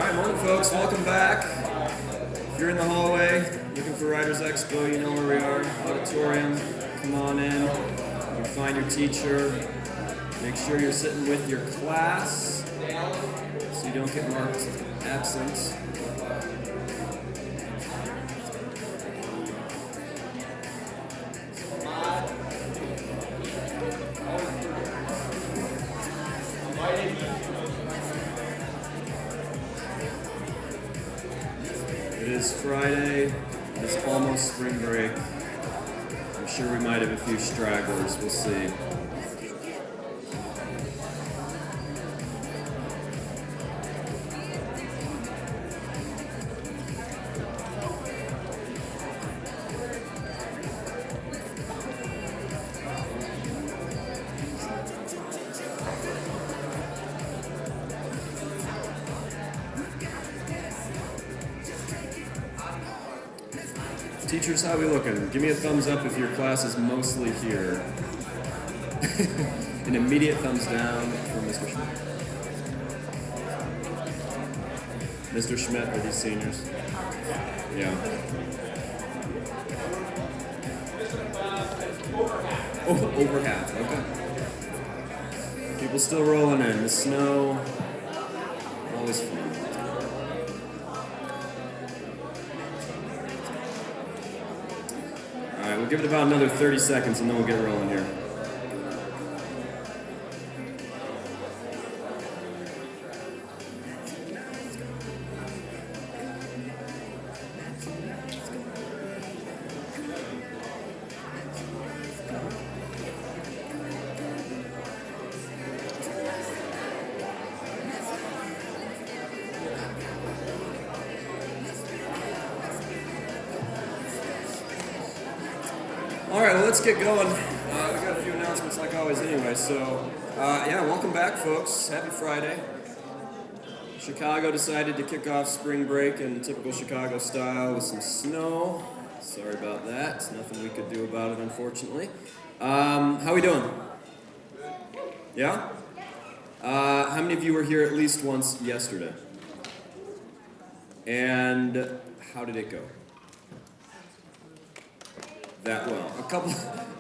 Alright, morning folks, welcome back. If you're in the hallway looking for Writers Expo, you know where we are. Auditorium, come on in. You can find your teacher. Make sure you're sitting with your class so you don't get marked absent. It is Friday. It's almost spring break. I'm sure we might have a few stragglers. We'll see. Teachers, how we looking? Give me a thumbs up if your class is mostly here. An immediate thumbs down for Mr. Schmidt. Mr. Schmidt, are these seniors? Yeah. Oh, over half, okay. People still rolling in. The snow, always fun. We'll give it about another 30 seconds and then we'll get rolling here. Let's get going. We got a few announcements like always anyway, so yeah, welcome back folks. Happy Friday. Chicago decided to kick off spring break in typical Chicago style with some snow. Sorry about that. Nothing we could do about it, unfortunately. How we doing? Yeah? How many of you were here at least once yesterday? And how did it go? That well. A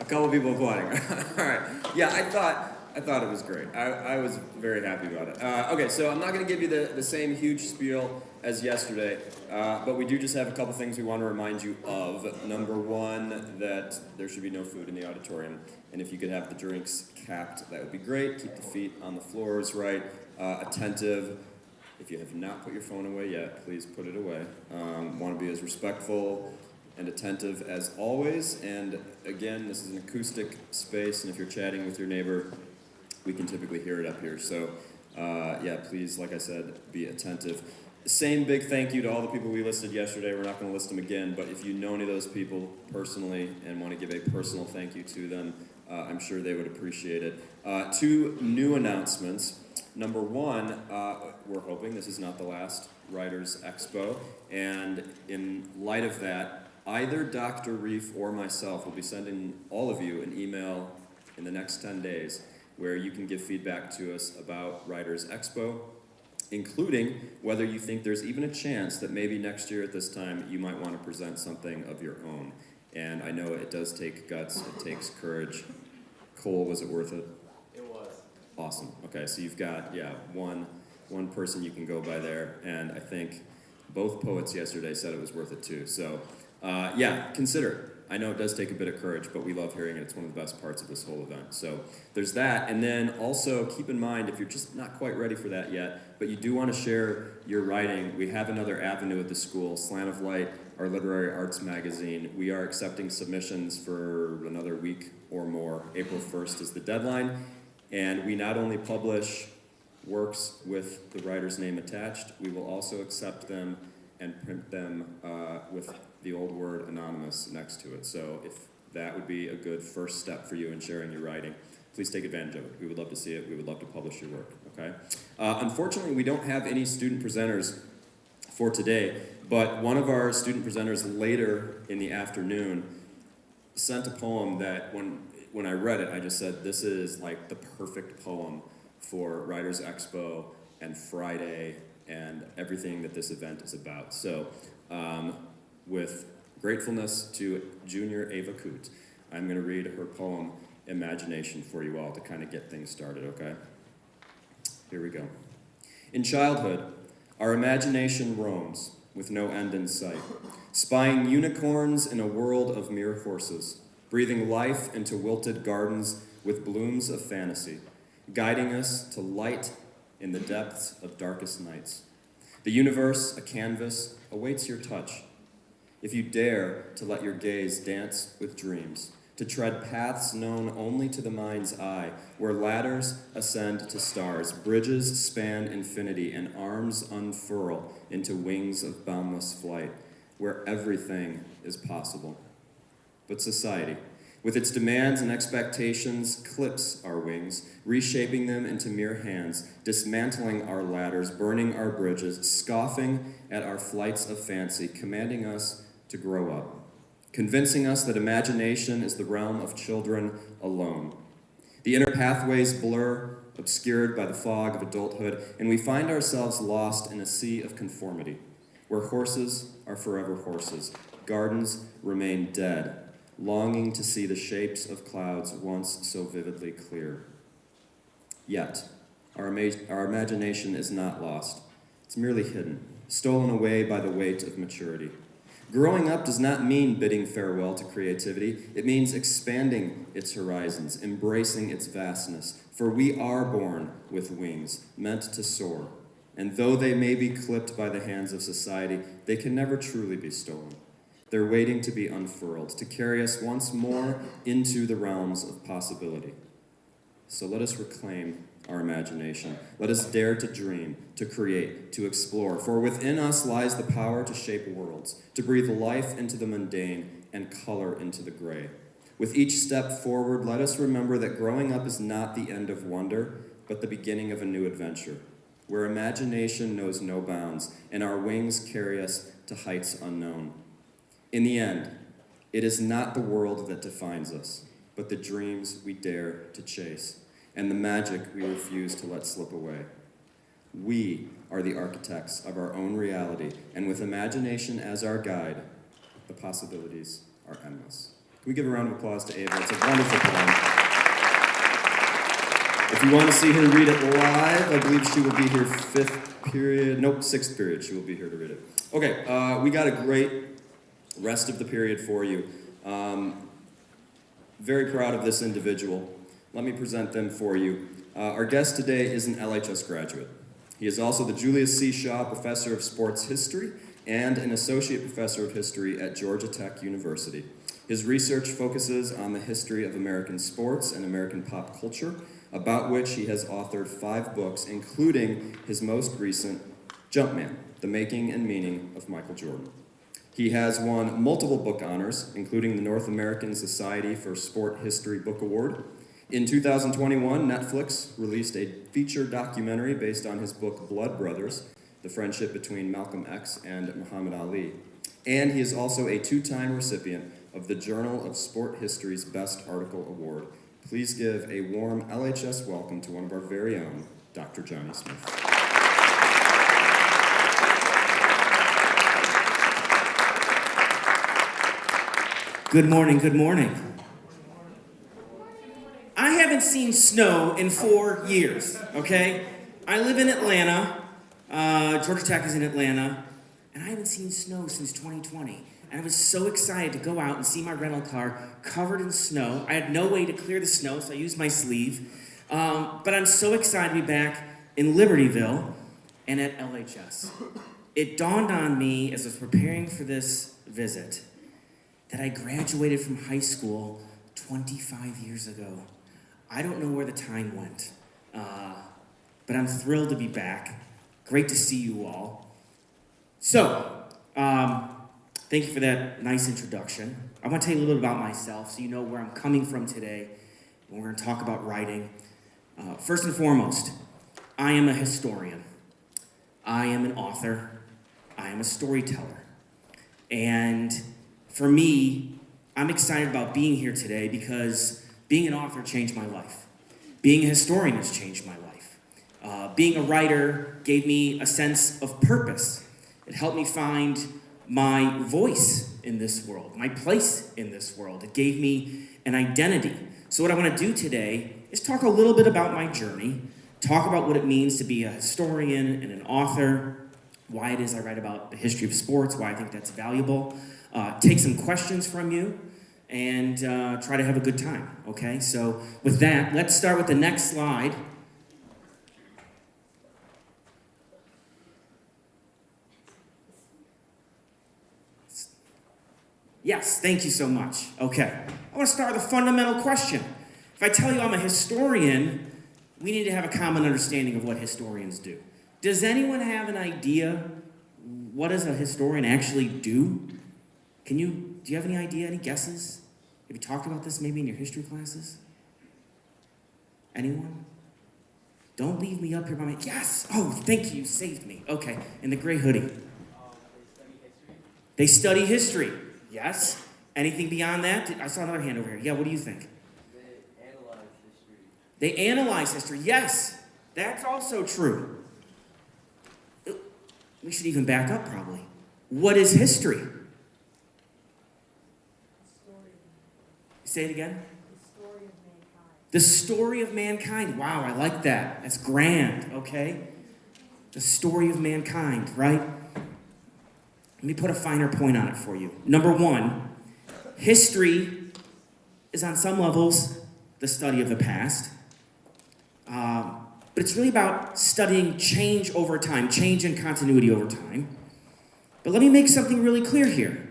couple people applying. All right. Yeah, I thought it was great. I was very happy about it. Okay, so I'm not going to give you the same huge spiel as yesterday, but we do just have a couple things we want to remind you of. Number one, that there should be no food in the auditorium, and if you could have the drinks capped, that would be great. Keep the feet on the floors right. Attentive. If you have not put your phone away yet, please put it away. Want to be as respectful and attentive as always, and again, this is an acoustic space, and if you're chatting with your neighbor, we can typically hear it up here, so yeah, please, like I said, be attentive. Same big thank you to all the people we listed yesterday. We're not going to list them again, but if you know any of those people personally and want to give a personal thank you to them, I'm sure they would appreciate it. Two new announcements. Number one, we're hoping this is not the last Writers Expo, and in light of that, either Dr. Reef or myself will be sending all of you an email in the next 10 days where you can give feedback to us about Writers Expo, including whether you think there's even a chance that maybe next year at this time you might want to present something of your own. And I know it does take guts, it takes courage. Cole, was it worth it? It was. Awesome. Okay, so you've got, yeah, one person you can go by there, and I think both poets yesterday said it was worth it too. So yeah, consider it. I know it does take a bit of courage, but we love hearing it. It's one of the best parts of this whole event. So there's that. And then also keep in mind, if you're just not quite ready for that yet, but you do want to share your writing, we have another avenue at the school, Slant of Light, our literary arts magazine. We are accepting submissions for another week or more. April 1st is the deadline. And we not only publish works with the writer's name attached, we will also accept them and print them with the old word anonymous next to it. So if that would be a good first step for you in sharing your writing, please take advantage of it. We would love to see it. We would love to publish your work, okay? Unfortunately, we don't have any student presenters for today, but one of our student presenters later in the afternoon sent a poem that when I read it, I just said, this is like the perfect poem for Writers Expo and Friday and everything that this event is about. So, with gratefulness to junior Ava Koot, I'm going to read her poem, Imagination, for you all to kind of get things started, okay? Here we go. In childhood, our imagination roams with no end in sight, spying unicorns in a world of mere horses, breathing life into wilted gardens with blooms of fantasy, guiding us to light in the depths of darkest nights. The universe, a canvas, awaits your touch. If you dare to let your gaze dance with dreams, to tread paths known only to the mind's eye, where ladders ascend to stars, bridges span infinity, and arms unfurl into wings of boundless flight, where everything is possible. But society, with its demands and expectations, clips our wings, reshaping them into mere hands, dismantling our ladders, burning our bridges, scoffing at our flights of fancy, commanding us to grow up, convincing us that imagination is the realm of children alone. The inner pathways blur, obscured by the fog of adulthood, and we find ourselves lost in a sea of conformity, where horses are forever horses, gardens remain dead, longing to see the shapes of clouds once so vividly clear. Yet, our imagination is not lost. It's merely hidden, stolen away by the weight of maturity. Growing up does not mean bidding farewell to creativity. It means expanding its horizons, embracing its vastness. For we are born with wings, meant to soar. And though they may be clipped by the hands of society, they can never truly be stolen. They're waiting to be unfurled, to carry us once more into the realms of possibility. So let us reclaim our imagination. Let us dare to dream, to create, to explore. For within us lies the power to shape worlds, to breathe life into the mundane and color into the gray. With each step forward, let us remember that growing up is not the end of wonder, but the beginning of a new adventure, where imagination knows no bounds, and our wings carry us to heights unknown. In the end, it is not the world that defines us, but the dreams we dare to chase, and the magic we refuse to let slip away. We are the architects of our own reality, and with imagination as our guide, the possibilities are endless. Can we give a round of applause to Ava? It's a wonderful poem. If you want to see her read it live, I believe she will be here 6th period. She will be here to read it. Okay, we got a great rest of the period for you. Very proud of this individual. Let me present them for you. Our guest today is an LHS graduate. He is also the Julius C. Shaw Professor of Sports History and an Associate Professor of History at Georgia Tech University. His research focuses on the history of American sports and American pop culture, about which he has authored 5 books, including his most recent, Jumpman, The Making and Meaning of Michael Jordan. He has won multiple book honors, including the North American Society for Sport History Book Award. In 2021, Netflix released a feature documentary based on his book Blood Brothers, the friendship between Malcolm X and Muhammad Ali. And he is also a 2-time recipient of the Journal of Sport History's Best Article Award. Please give a warm LHS welcome to one of our very own, Dr. Johnny Smith. Good morning, good morning. I haven't seen snow in 4 years, okay? I live in Atlanta, Georgia Tech is in Atlanta, and I haven't seen snow since 2020. And I was so excited to go out and see my rental car covered in snow. I had no way to clear the snow, so I used my sleeve. But I'm so excited to be back in Libertyville and at LHS. It dawned on me as I was preparing for this visit that I graduated from high school 25 years ago. I don't know where the time went, but I'm thrilled to be back. Great to see you all. So, thank you for that nice introduction. I want to tell you a little bit about myself so you know where I'm coming from today when we're going to talk about writing. First and foremost, I am a historian. I am an author. I am a storyteller. And for me, I'm excited about being here today because being an author changed my life. Being a historian has changed my life. Being a writer gave me a sense of purpose. It helped me find my voice in this world, my place in this world. It gave me an identity. So what I want to do today is talk a little bit about my journey, talk about what it means to be a historian and an author, why it is I write about the history of sports, why I think that's valuable, take some questions from you, and try to have a good time, okay? So with that, let's start with the next slide. Yes, thank you so much. Okay, I want to start with a fundamental question. If I tell you I'm a historian, we need to have a common understanding of what historians do. Does anyone have an idea what does a historian actually do? Do you have any idea, any guesses? Have you talked about this maybe in your history classes? Anyone? Don't leave me up here by my, yes! Oh, thank you, saved me. Okay, in the gray hoodie. They study history. Yes. Anything beyond that? I saw another hand over here. Yeah, what do you think? They analyze history. They analyze history. Yes, that's also true. We should even back up probably. What is history? Say it again. The story of mankind. Wow, I like that. That's grand, okay? The story of mankind, right? Let me put a finer point on it for you. Number one, history is on some levels the study of the past. But it's really about studying change over time, change and continuity over time. But let me make something really clear here.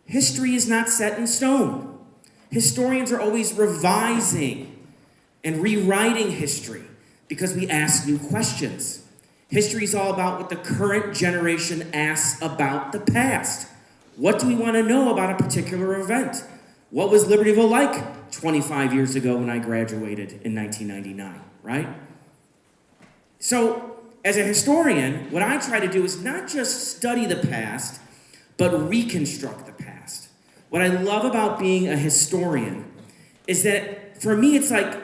History is not set in stone. Historians are always revising and rewriting history because we ask new questions. History is all about what the current generation asks about the past. What do we want to know about a particular event? What was Libertyville like 25 years ago when I graduated in 1999, right? So, as a historian, what I try to do is not just study the past, but reconstruct the past. What I love about being a historian is that, for me, it's like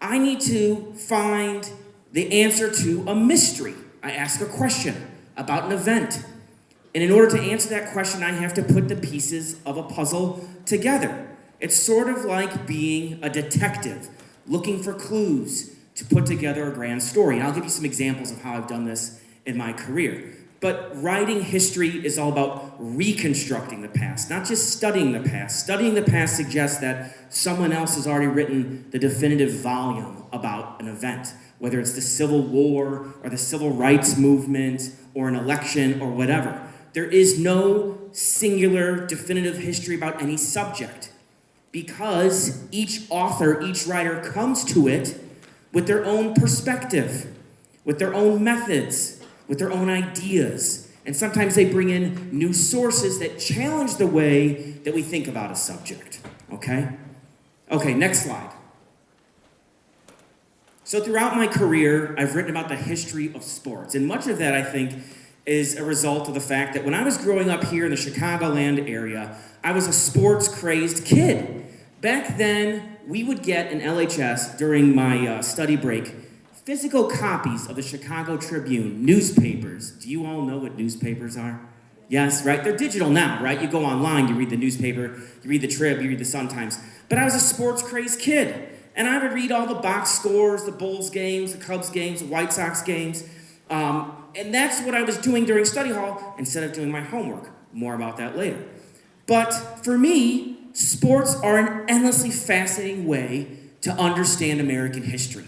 I need to find the answer to a mystery. I ask a question about an event. And in order to answer that question, I have to put the pieces of a puzzle together. It's sort of like being a detective, looking for clues to put together a grand story. And I'll give you some examples of how I've done this in my career. But writing history is all about reconstructing the past, not just studying the past. Studying the past suggests that someone else has already written the definitive volume about an event, whether it's the Civil War or the Civil Rights Movement or an election or whatever. There is no singular definitive history about any subject because each author, each writer comes to it with their own perspective, with their own methods, with their own ideas. And sometimes they bring in new sources that challenge the way that we think about a subject, okay? Okay, next slide. So throughout my career, I've written about the history of sports. And much of that, I think, is a result of the fact that when I was growing up here in the Chicagoland area, I was a sports-crazed kid. Back then, we would get in LHS during my study break physical copies of the Chicago Tribune newspapers. Do you all know what newspapers are? Yes, right? They're digital now, right? You go online, you read the newspaper, you read the Trib, you read the Sun-Times. But I was a sports-crazed kid, and I would read all the box scores, the Bulls games, the Cubs games, the White Sox games, and that's what I was doing during study hall instead of doing my homework. More about that later. But for me, sports are an endlessly fascinating way to understand American history.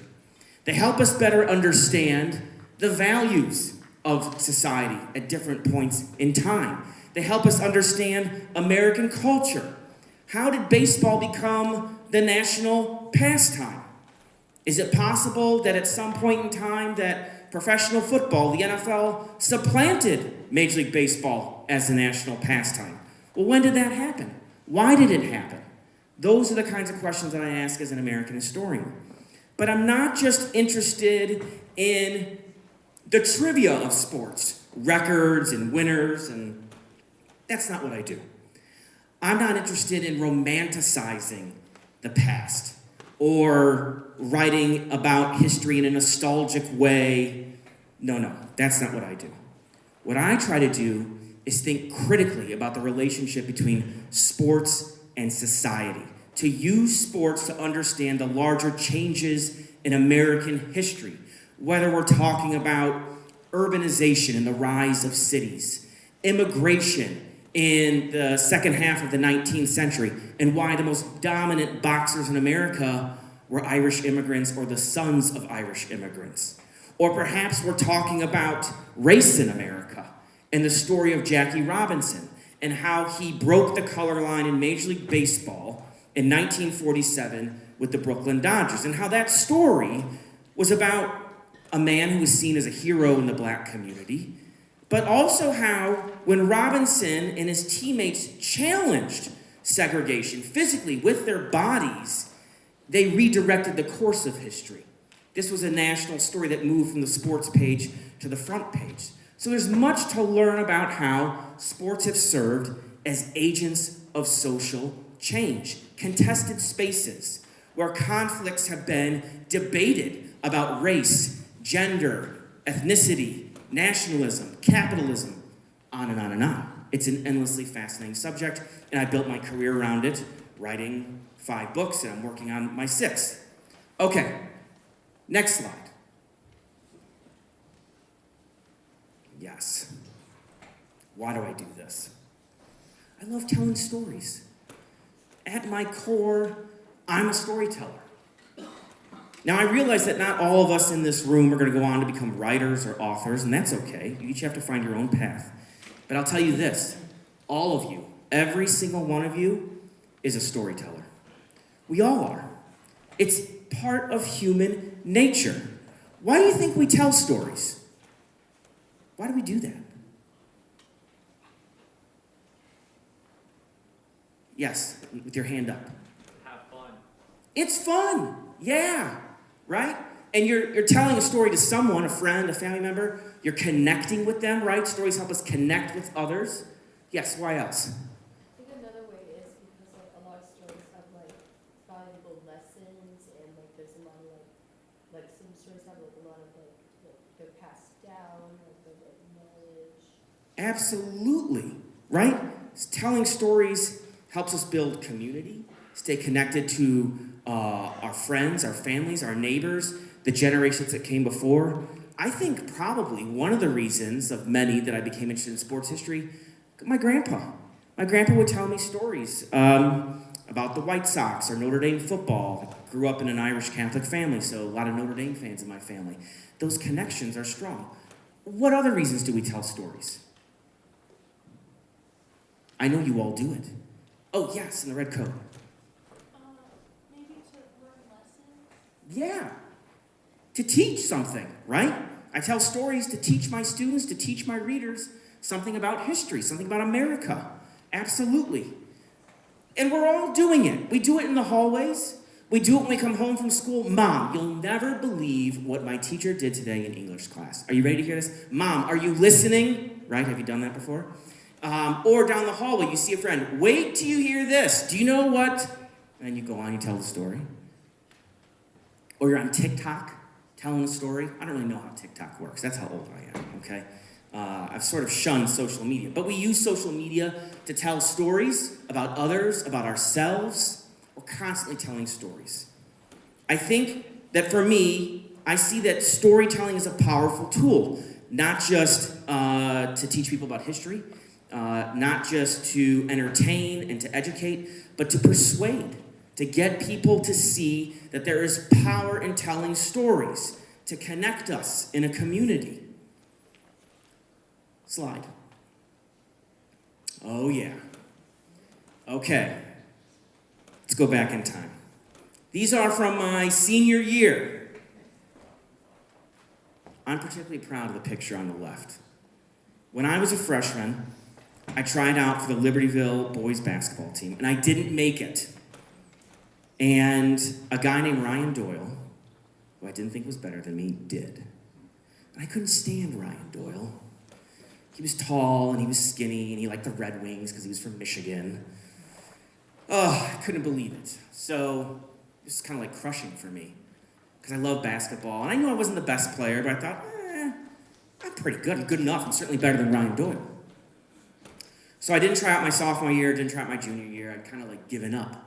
They help us better understand the values of society at different points in time. They help us understand American culture. How did baseball become the national pastime? Is it possible that at some point in time that professional football, the NFL, supplanted Major League Baseball as the national pastime? Well, when did that happen? Why did it happen? Those are the kinds of questions that I ask as an American historian. But I'm not just interested in the trivia of sports, records and winners, and that's not what I do. I'm not interested in romanticizing the past. or writing about history in a nostalgic way. No, that's not what I do. What I try to do is think critically about the relationship between sports and society, to use sports to understand the larger changes in American history, whether we're talking about urbanization and the rise of cities, immigration in the second half of the 19th century, and why the most dominant boxers in America were Irish immigrants or the sons of Irish immigrants. Or perhaps we're talking about race in America and the story of Jackie Robinson and how he broke the color line in Major League Baseball in 1947 with the Brooklyn Dodgers, and how that story was about a man who was seen as a hero in the black community, but also how when Robinson and his teammates challenged segregation physically with their bodies, they redirected the course of history. This was a national story that moved from the sports page to the front page. So there's much to learn about how sports have served as agents of social change, contested spaces where conflicts have been debated about race, gender, ethnicity, nationalism, capitalism, on and on and on. It's an endlessly fascinating subject, and I built my career around it, writing 5 books, and I'm working on my 6th. Okay, next slide. Yes. Why do I do this? I love telling stories. At my core, I'm a storyteller. Now, I realize that not all of us in this room are going to go on to become writers or authors, and that's okay. You each have to find your own path. But I'll tell you this, all of you, every single one of you is a storyteller. We all are. It's part of human nature. Why do you think we tell stories? Why do we do that? Yes, with your hand up. Have fun. It's fun, yeah, right? And you're telling a story to someone, a friend, a family member. You're connecting with them, right? Stories help us connect with others. Yes, why else? I think another way is because like a lot of stories have like valuable lessons and like there's a lot of like some stories have like a lot of like they're passed down, like the like knowledge. Absolutely, right? Telling stories helps us build community, stay connected to our friends, our families, our neighbors, the generations that came before. I think probably one of the reasons of many that I became interested in sports history, my grandpa. My grandpa would tell me stories about the White Sox or Notre Dame football. I grew up in an Irish Catholic family, so a lot of Notre Dame fans in my family. Those connections are strong. What other reasons do we tell stories? I know you all do it. Oh, yes, in the red coat. Maybe to learn lessons. Yeah. To teach something, right? I tell stories to teach my students, to teach my readers something about history, something about America. Absolutely. And we're all doing it. We do it in the hallways. We do it when we come home from school. Mom, you'll never believe what my teacher did today in English class. Are you ready to hear this? Mom, are you listening? Right? Have you done that before? Or down the hallway, you see a friend. Wait till you hear this. Do you know what? And you go on, you tell the story. Or you're on TikTok telling a story. I don't really know how TikTok works. That's how old I am, okay? I've sort of shunned social media. But we use social media to tell stories about others, about ourselves. We're constantly telling stories. I think that for me, I see that storytelling is a powerful tool, not just to teach people about history, not just to entertain and to educate, but to persuade, to get people to see that there is power in telling stories, to connect us in a community. Slide. Oh, yeah. Okay. Let's go back in time. These are from my senior year. I'm particularly proud of the picture on the left. When I was a freshman, I tried out for the Libertyville boys basketball team, and I didn't make it. And a guy named Ryan Doyle, who I didn't think was better than me, did. And I couldn't stand Ryan Doyle. He was tall, and he was skinny, and he liked the Red Wings because he was from Michigan. Oh, I couldn't believe it. So was kind of like crushing for me because I love basketball. And I knew I wasn't the best player, but I thought, I'm pretty good. I'm good enough. I'm certainly better than Ryan Doyle. So I didn't try out my sophomore year, didn't try out my junior year. I'd kind of like given up.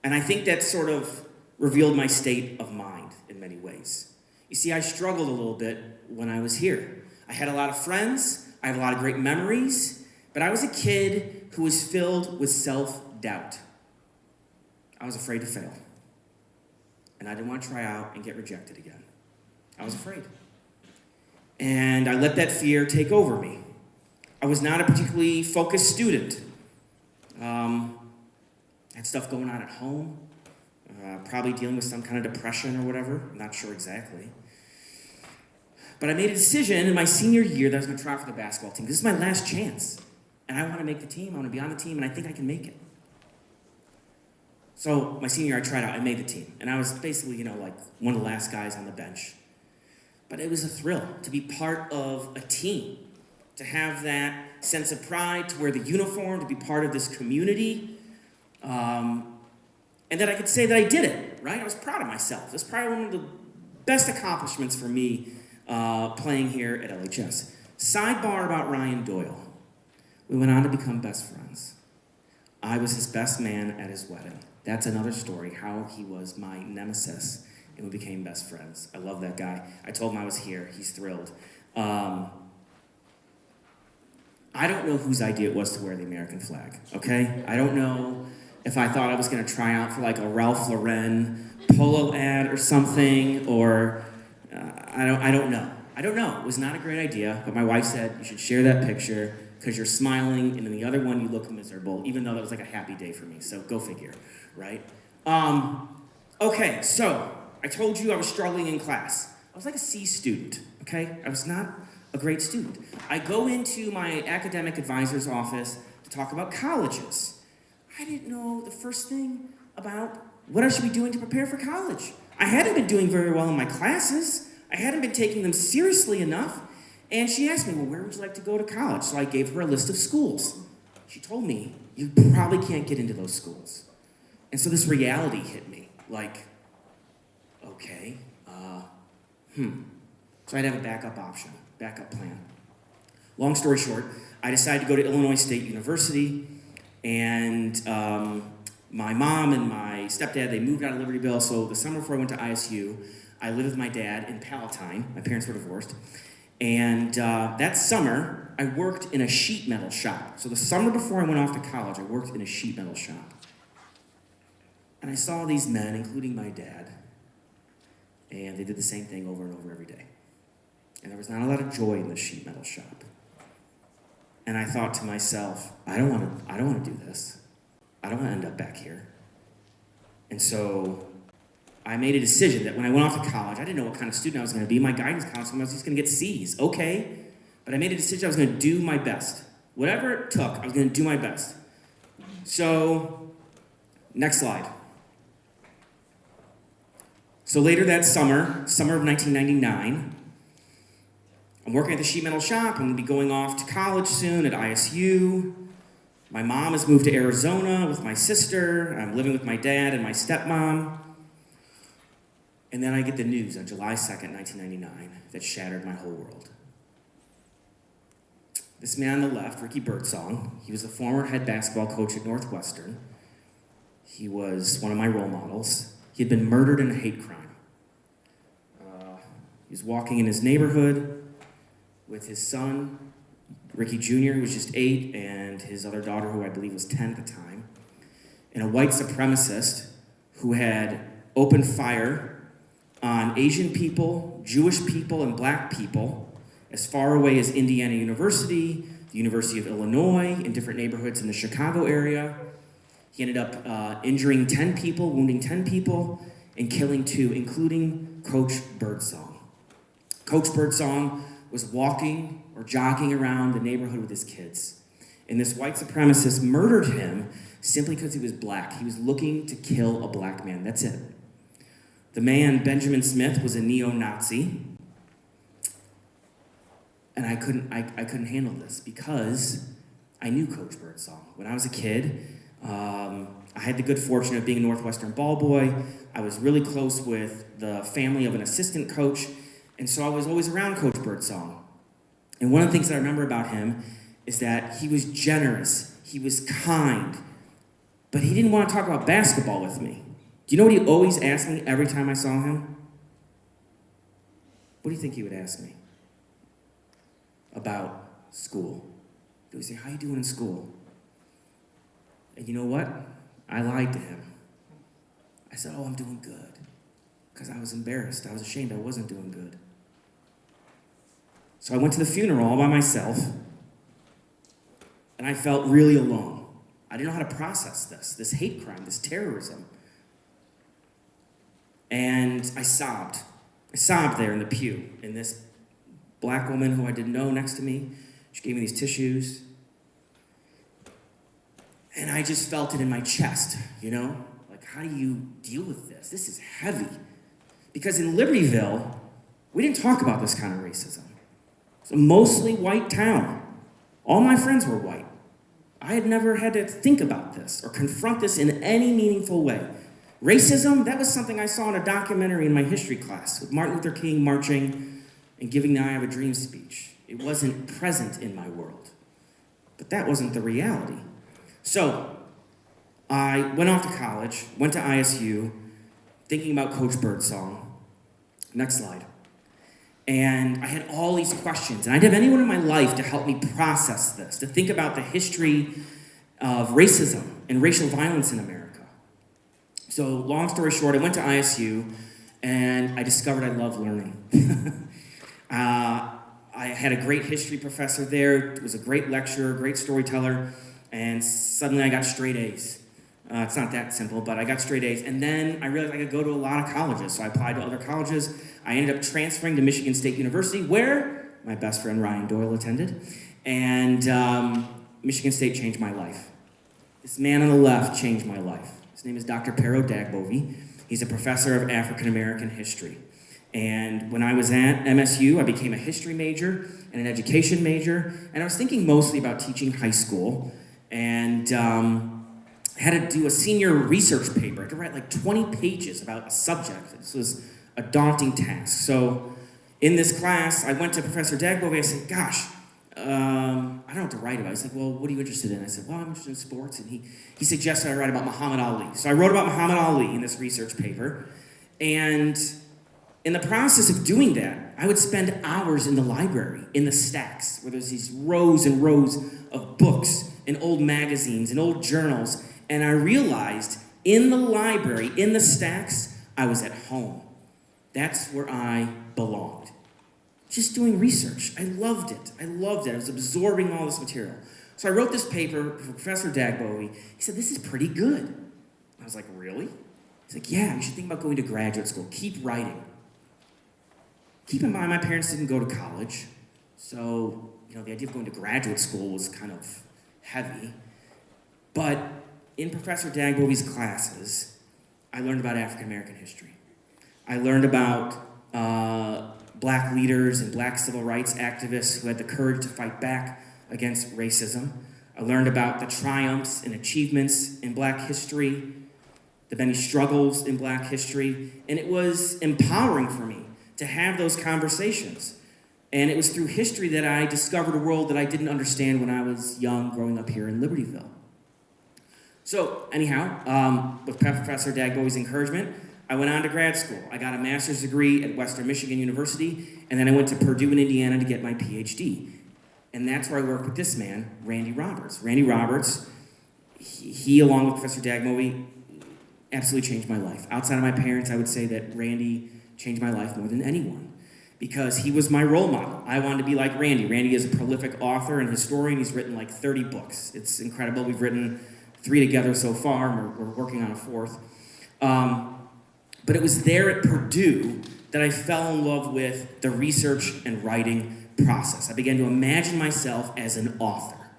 And I think that sort of revealed my state of mind in many ways. You see, I struggled a little bit when I was here. I had a lot of friends. I have a lot of great memories. But I was a kid who was filled with self-doubt. I was afraid to fail. And I didn't want to try out and get rejected again. I was afraid. And I let that fear take over me. I was not a particularly focused student. Had stuff going on at home. Probably dealing with some kind of depression or whatever. I'm not sure exactly. But I made a decision in my senior year that I was going to try out for the basketball team. This is my last chance. And I want to make the team. I want to be on the team, and I think I can make it. So my senior year, I tried out. I made the team. And I was basically, like one of the last guys on the bench. But it was a thrill to be part of a team, to have that sense of pride, to wear the uniform, to be part of this community, and that I could say that I did it, right? I was proud of myself. That's probably one of the best accomplishments for me playing here at LHS. Sidebar about Ryan Doyle. We went on to become best friends. I was his best man at his wedding. That's another story, how he was my nemesis. And we became best friends. I love that guy. I told him I was here. He's thrilled. I don't know whose idea it was to wear the American flag, okay? I don't know if I thought I was going to try out for like a Ralph Lauren polo ad or something, or I don't know. I don't know. It was not a great idea, but my wife said you should share that picture because you're smiling, and in the other one you look miserable, even though that was like a happy day for me, so go figure, right? Okay, so I told you I was struggling in class. I was like a C student, okay? I was not a great student. I go into my academic advisor's office to talk about colleges. I didn't know the first thing about what I should be doing to prepare for college. I hadn't been doing very well in my classes. I hadn't been taking them seriously enough. And she asked me, well, where would you like to go to college? So I gave her a list of schools. She told me, you probably can't get into those schools. And so this reality hit me, like, okay, So I'd have a backup option, backup plan. Long story short, I decided to go to Illinois State University, and my mom and my stepdad, they moved out of Libertyville, so the summer before I went to ISU, I lived with my dad in Palatine. My parents were divorced. And that summer, I worked in a sheet metal shop. So the summer before I went off to college, I worked in a sheet metal shop. And I saw these men, including my dad, and they did the same thing over and over every day. And there was not a lot of joy in the sheet metal shop. And I thought to myself, I don't want to do this. I don't want to end up back here. And so I made a decision that when I went off to college, I didn't know what kind of student I was going to be. My guidance counselor was just going to get C's. Okay. But I made a decision I was going to do my best. Whatever it took, I was going to do my best. So, next slide. So later that summer of 1999, I'm working at the sheet metal shop. I'm going to be going off to college soon at ISU. My mom has moved to Arizona with my sister. I'm living with my dad and my stepmom. And then I get the news on July 2nd, 1999, that shattered my whole world. This man on the left, Ricky Birdsong, he was the former head basketball coach at Northwestern. He was one of my role models. He had been murdered in a hate crime. He was walking in his neighborhood with his son, Ricky Jr., who was just 8, and his other daughter, who I believe was 10 at the time, and a white supremacist who had opened fire on Asian people, Jewish people, and black people as far away as Indiana University, the University of Illinois, in different neighborhoods in the Chicago area. He ended up injuring 10 people, wounding 10 people, and killing 2, including Coach Birdsong. Coach Birdsong was walking or jogging around the neighborhood with his kids. And this white supremacist murdered him simply because he was black. He was looking to kill a black man. That's it. The man, Benjamin Smith, was a neo-Nazi. And I couldn't handle this because I knew Coach Birdsong. When I was a kid, I had the good fortune of being a Northwestern ball boy. I was really close with the family of an assistant coach, and so I was always around Coach Birdsong. And one of the things that I remember about him is that he was generous, he was kind, but he didn't want to talk about basketball with me. Do you know what he always asked me every time I saw him? What do you think he would ask me? About school. He would say, how you doing in school? And you know what? I lied to him. I said, oh, I'm doing good. Because I was embarrassed. I was ashamed I wasn't doing good. So I went to the funeral all by myself, and I felt really alone. I didn't know how to process this hate crime, this terrorism. And I sobbed. I sobbed there in the pew, and this black woman who I didn't know next to me, she gave me these tissues. And I just felt it in my chest, you know? Like, how do you deal with this? This is heavy. Because in Libertyville, we didn't talk about this kind of racism. It's a mostly white town. All my friends were white. I had never had to think about this or confront this in any meaningful way. Racism, that was something I saw in a documentary in my history class with Martin Luther King marching and giving the I Have a Dream speech. It wasn't present in my world. But that wasn't the reality. So, I went off to college, went to ISU, thinking about Coach Birdsong. Next slide. And I had all these questions, and I didn't have anyone in my life to help me process this, to think about the history of racism and racial violence in America. So, long story short, I went to ISU, and I discovered I love learning. I had a great history professor there, was a great lecturer, great storyteller, and suddenly I got straight A's. It's not that simple, but I got straight A's. And then I realized I could go to a lot of colleges, so I applied to other colleges. I ended up transferring to Michigan State University, where my best friend Ryan Doyle attended. And Michigan State changed my life. This man on the left changed my life. His name is Dr. Pero Dagbovie. He's a professor of African American history. And when I was at MSU, I became a history major and an education major, and I was thinking mostly about teaching high school, and I had to do a senior research paper. I had to write like 20 pages about a subject. This was a daunting task. So in this class, I went to Professor Dagbovie. I said, gosh, I don't know what to write about. He's like, well, what are you interested in? I said, well, I'm interested in sports. And he suggested I write about Muhammad Ali. So I wrote about Muhammad Ali in this research paper. And in the process of doing that, I would spend hours in the library, in the stacks, where there's these rows and rows of books and old magazines and old journals. And I realized in the library, in the stacks, I was at home. That's where I belonged. Just doing research. I loved it. I was absorbing all this material. So I wrote this paper for Professor Dagbovie. He said, this is pretty good. I was like, really? He's like, yeah, you should think about going to graduate school. Keep writing. Keep in mind, my parents didn't go to college. So, the idea of going to graduate school was kind of heavy. But in Professor Dagbovie's classes, I learned about African American history. I learned about black leaders and black civil rights activists who had the courage to fight back against racism. I learned about the triumphs and achievements in black history, the many struggles in black history, and it was empowering for me to have those conversations. And it was through history that I discovered a world that I didn't understand when I was young, growing up here in Libertyville. So, anyhow, with Professor Dagbovie's encouragement, I went on to grad school. I got a master's degree at Western Michigan University, and then I went to Purdue in Indiana to get my PhD. And that's where I worked with this man, Randy Roberts. Randy Roberts, he along with Professor Dagbovie, absolutely changed my life. Outside of my parents, I would say that Randy changed my life more than anyone, because he was my role model. I wanted to be like Randy. Randy is a prolific author and historian. He's written like 30 books. It's incredible. We've written 3 together so far, and we're working on a 4th. But it was there at Purdue that I fell in love with the research and writing process. I began to imagine myself as an author.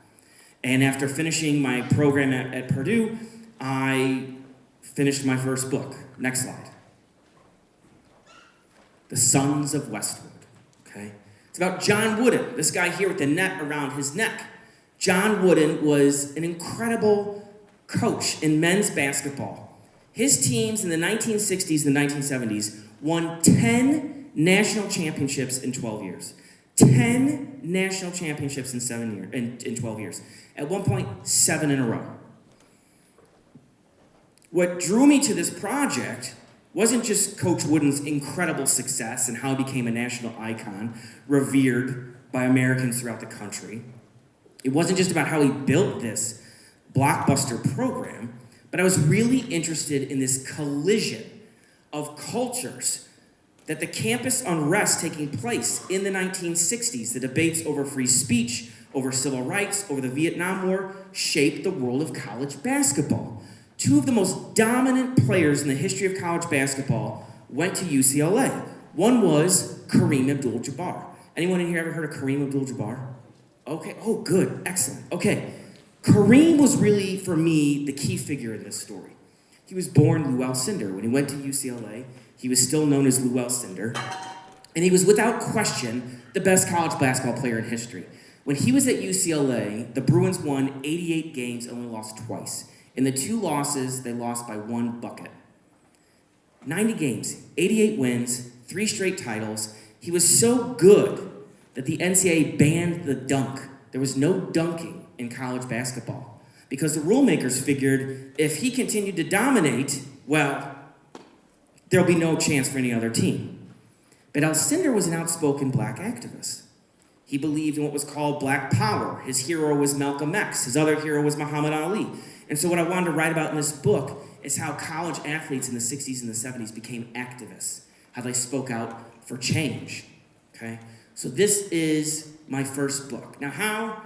And after finishing my program at Purdue, I finished my first book. Next slide. The Sons of Westwood. Okay? It's about John Wooden, this guy here with the net around his neck. John Wooden was an incredible coach in men's basketball. His teams in the 1960s and the 1970s won 10 national championships in 12 years. 10 national championships in 12 years. At one point, 7 in a row. What drew me to this project wasn't just Coach Wooden's incredible success and how he became a national icon, revered by Americans throughout the country. It wasn't just about how he built this blockbuster program, but I was really interested in this collision of cultures, that the campus unrest taking place in the 1960s, the debates over free speech, over civil rights, over the Vietnam War, shaped the world of college basketball. Two of the most dominant players in the history of college basketball went to UCLA. One was Kareem Abdul-Jabbar. Anyone in here ever heard of Kareem Abdul-Jabbar? Okay, oh good, excellent. Okay, Kareem was really, for me, the key figure in this story. He was born Lew Alcindor. When he went to UCLA, he was still known as Lew Alcindor, and he was without question the best college basketball player in history. When he was at UCLA, the Bruins won 88 games and only lost twice. In the 2 losses, they lost by 1 bucket. 90 games, 88 wins, 3 straight titles. He was so good that the NCAA banned the dunk. There was no dunking in college basketball because the rule makers figured if he continued to dominate, well, there'll be no chance for any other team. But Alcindor was an outspoken black activist. He believed in what was called black power. His hero was Malcolm X. His other hero was Muhammad Ali. And so what I wanted to write about in this book is how college athletes in the 60s and the 70s became activists, how they spoke out for change, okay? So this is my first book. Now how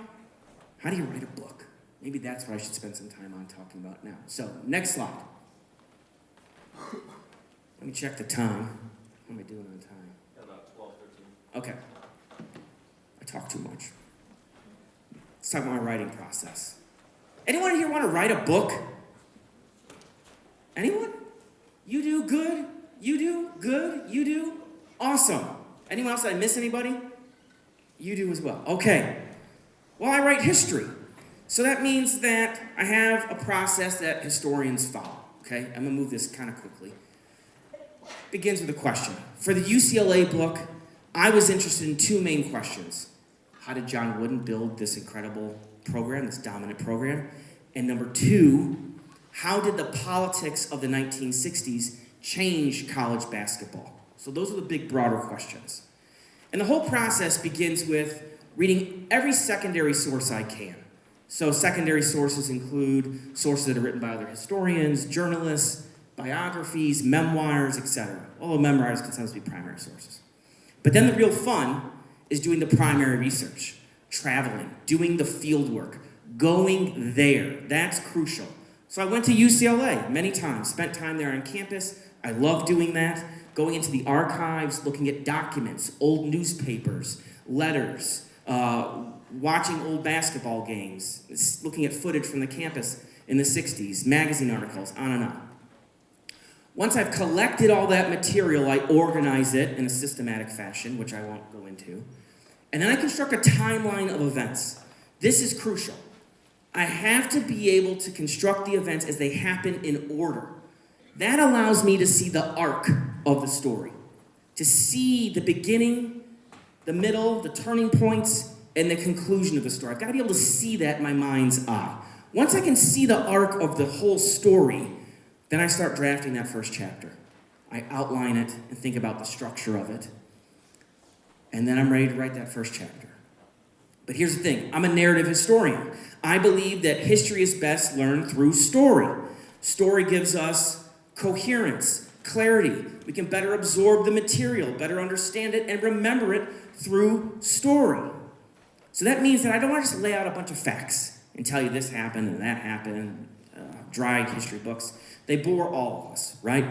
do you write a book? Maybe that's what I should spend some time on talking about now. So next slide. Let me check the time. How am I doing on time? About 12, 13. Okay. I talk too much. Let's talk about my writing process. Anyone here want to write a book? Anyone? You do? Good? You do? Good? You do? Awesome. Anyone else? Did I miss anybody? You do as well. Okay. Well, I write history. So that means that I have a process that historians follow. Okay? I'm going to move this kind of quickly. Begins with a question. For the UCLA book, I was interested in 2 main questions. How did John Wooden build this incredible program, this dominant program? And number 2, how did the politics of the 1960s change college basketball? So those are the big, broader questions. And the whole process begins with reading every secondary source I can. So secondary sources include sources that are written by other historians, journalists, biographies, memoirs, etc. Although memoirs can sometimes be primary sources. But then the real fun is doing the primary research, traveling, doing the field work, going there. That's crucial. So I went to UCLA many times, spent time there on campus. I love doing that. Going into the archives, looking at documents, old newspapers, letters, watching old basketball games, looking at footage from the campus in the 60s, magazine articles, on and on. Once I've collected all that material, I organize it in a systematic fashion, which I won't go into. And then I construct a timeline of events. This is crucial. I have to be able to construct the events as they happen in order. That allows me to see the arc of the story, to see the beginning, the middle, the turning points, and the conclusion of the story. I've got to be able to see that in my mind's eye. Once I can see the arc of the whole story, then I start drafting that first chapter. I outline it and think about the structure of it. And then I'm ready to write that first chapter. But here's the thing, I'm a narrative historian. I believe that history is best learned through story. Story gives us coherence, clarity. We can better absorb the material, better understand it, and remember it through story. So that means that I don't want to just lay out a bunch of facts and tell you this happened and that happened, dry history books. They bore all of us, right?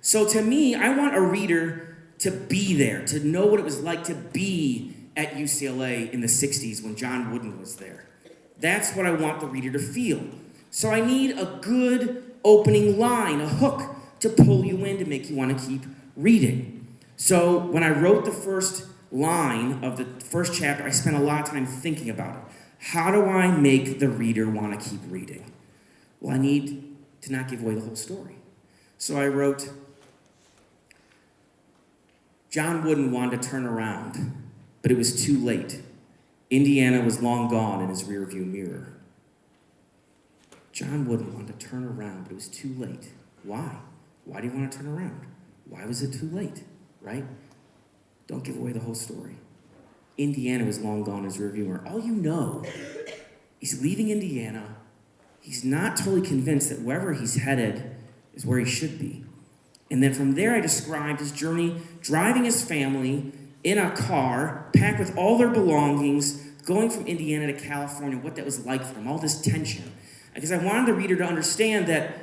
So to me, I want a reader to be there, to know what it was like to be at UCLA in the 60s when John Wooden was there. That's what I want the reader to feel. So I need a good opening line, a hook to pull you in, to make you want to keep reading. So when I wrote the first line of the first chapter, I spent a lot of time thinking about it. How do I make the reader want to keep reading? Well, I need to not give away the whole story. So I wrote, John Wooden wanted to turn around, but it was too late. Indiana was long gone in his rearview mirror. John Wooden wanted to turn around, but it was too late. Why? Why do you want to turn around? Why was it too late, right? Don't give away the whole story. Indiana was long gone in his rearview mirror. All you know, he's leaving Indiana. He's not totally convinced that wherever he's headed is where he should be. And then from there, I described his journey, driving his family in a car, packed with all their belongings, going from Indiana to California, what that was like for him, all this tension. Because I wanted the reader to understand that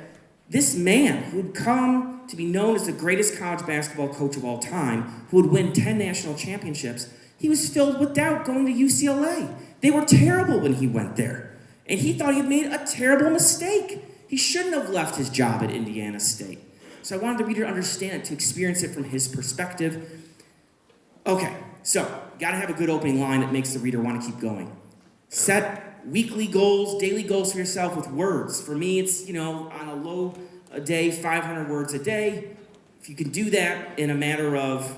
this man who had come to be known as the greatest college basketball coach of all time, who would win 10 national championships, he was filled with doubt going to UCLA. They were terrible when he went there. And he thought he had made a terrible mistake. He shouldn't have left his job at Indiana State. So I wanted the reader to understand it, to experience it from his perspective. Okay, so you gotta have a good opening line that makes the reader want to keep going. Set weekly goals, daily goals for yourself with words. For me, it's, on a low a day, 500 words a day. If you can do that in a matter of,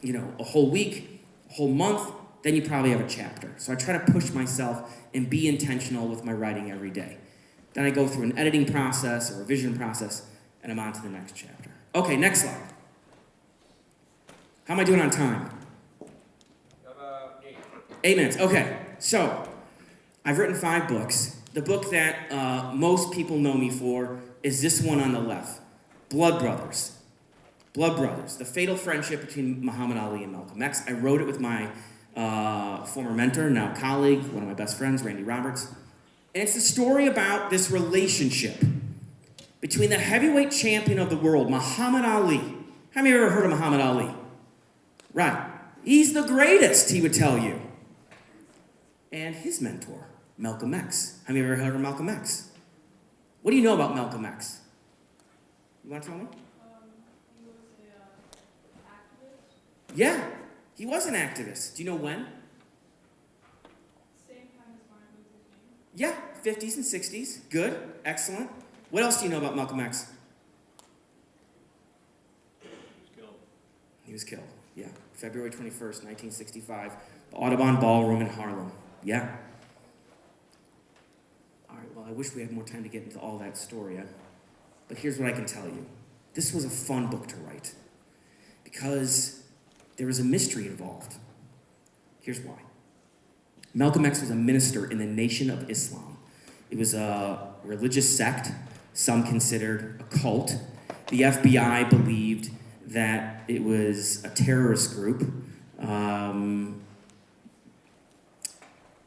a whole week, a whole month, then you probably have a chapter. So I try to push myself and be intentional with my writing every day. Then I go through an editing process, a revision process, and I'm on to the next chapter. Okay, next slide. How am I doing on time? About 8. 8 minutes, okay. So, I've written 5 books. The book that most people know me for is this one on the left, Blood Brothers. Blood Brothers, the fatal friendship between Muhammad Ali and Malcolm X. I wrote it with my former mentor, now colleague, one of my best friends, Randy Roberts. And it's a story about this relationship between the heavyweight champion of the world, Muhammad Ali. How many of you ever heard of Muhammad Ali? Right. He's the greatest, he would tell you. And his mentor, Malcolm X. Have you ever heard of Malcolm X? What do you know about Malcolm X? You want to tell me? He was an activist. Yeah, he was an activist. Do you know when? Same time as Martin Luther King. Yeah, 50s and 60s. Good, excellent. What else do you know about Malcolm X? He was killed, yeah. February 21st, 1965, the Audubon Ballroom in Harlem. Yeah. All right, well, I wish we had more time to get into all that story, but here's what I can tell you. This was a fun book to write because there was a mystery involved. Here's why. Malcolm X was a minister in the Nation of Islam. It was a religious sect, some considered a cult. The FBI believed that it was a terrorist group.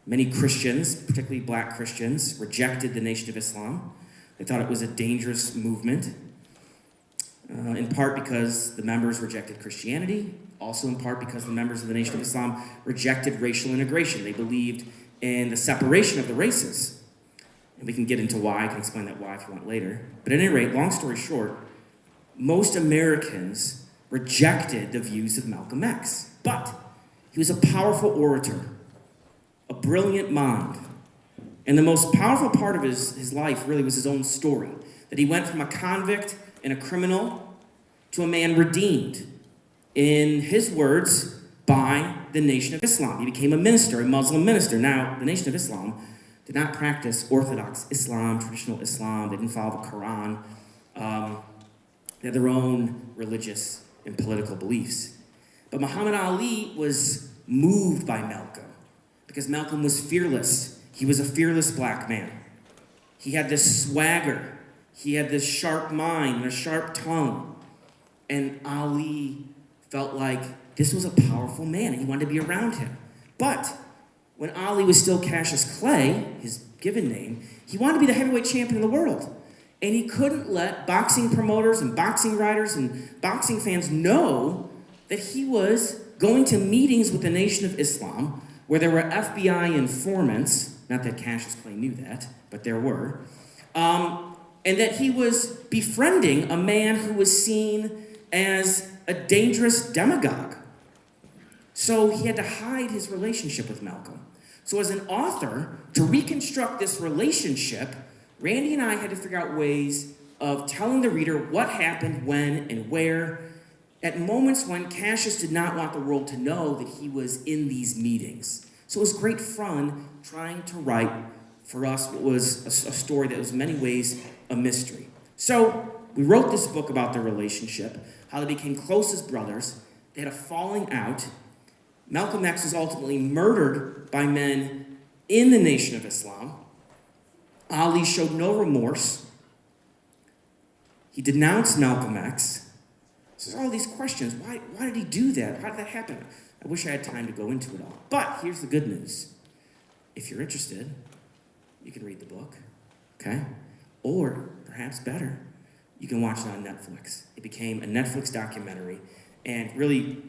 Many Christians, particularly black Christians, rejected the Nation of Islam. They thought it was a dangerous movement, in part because the members rejected Christianity, also in part because the members of the Nation of Islam rejected racial integration. They believed in the separation of the races. And we can get into why. I can explain that why if you want later. But at any rate, long story short, most Americans rejected the views of Malcolm X. But he was a powerful orator, a brilliant mind. And the most powerful part of his life really was his own story. That he went from a convict and a criminal to a man redeemed, in his words, by the Nation of Islam. He became a minister, a Muslim minister. Now, the Nation of Islam did not practice Orthodox Islam, traditional Islam. They didn't follow the Quran. They had their own religious and political beliefs. But Muhammad Ali was moved by Malcolm because Malcolm was fearless. He was a fearless black man. He had this swagger. He had this sharp mind and a sharp tongue. And Ali felt like this was a powerful man and he wanted to be around him. But when Ali was still Cassius Clay, his given name, he wanted to be the heavyweight champion of the world. And he couldn't let boxing promoters and boxing writers and boxing fans know that he was going to meetings with the Nation of Islam where there were FBI informants, not that Cassius Clay knew that, but there were, and that he was befriending a man who was seen as a dangerous demagogue. So he had to hide his relationship with Malcolm. So as an author, to reconstruct this relationship Randy and I had to figure out ways of telling the reader what happened, when, and where, at moments when Cassius did not want the world to know that he was in these meetings. So it was great fun trying to write, for us, what was a story that was in many ways a mystery. So we wrote this book about their relationship, how they became close as brothers. They had a falling out. Malcolm X was ultimately murdered by men in the Nation of Islam. Ali showed no remorse. He denounced Malcolm X. So there's all these questions. Why did he do that? How did that happen? I wish I had time to go into it all. But here's the good news. If you're interested, you can read the book, okay? Or, perhaps better, you can watch it on Netflix. It became a Netflix documentary, and really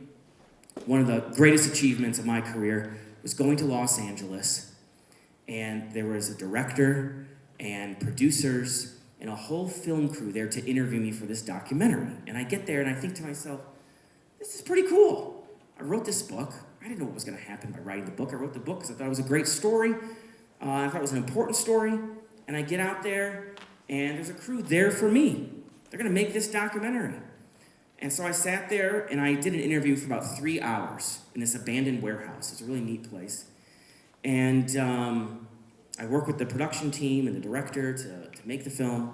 one of the greatest achievements of my career was going to Los Angeles, and there was a director and producers and a whole film crew there to interview me for this documentary. And I get there and I think to myself, this is pretty cool. I wrote this book. I didn't know what was going to happen by writing the book. I wrote the book because I thought it was a great story. I thought it was an important story. And I get out there and there's a crew there for me. They're going to make this documentary. And so I sat there and I did an interview for about 3 hours in this abandoned warehouse. It's a really neat place. And I work with the production team and the director to make the film.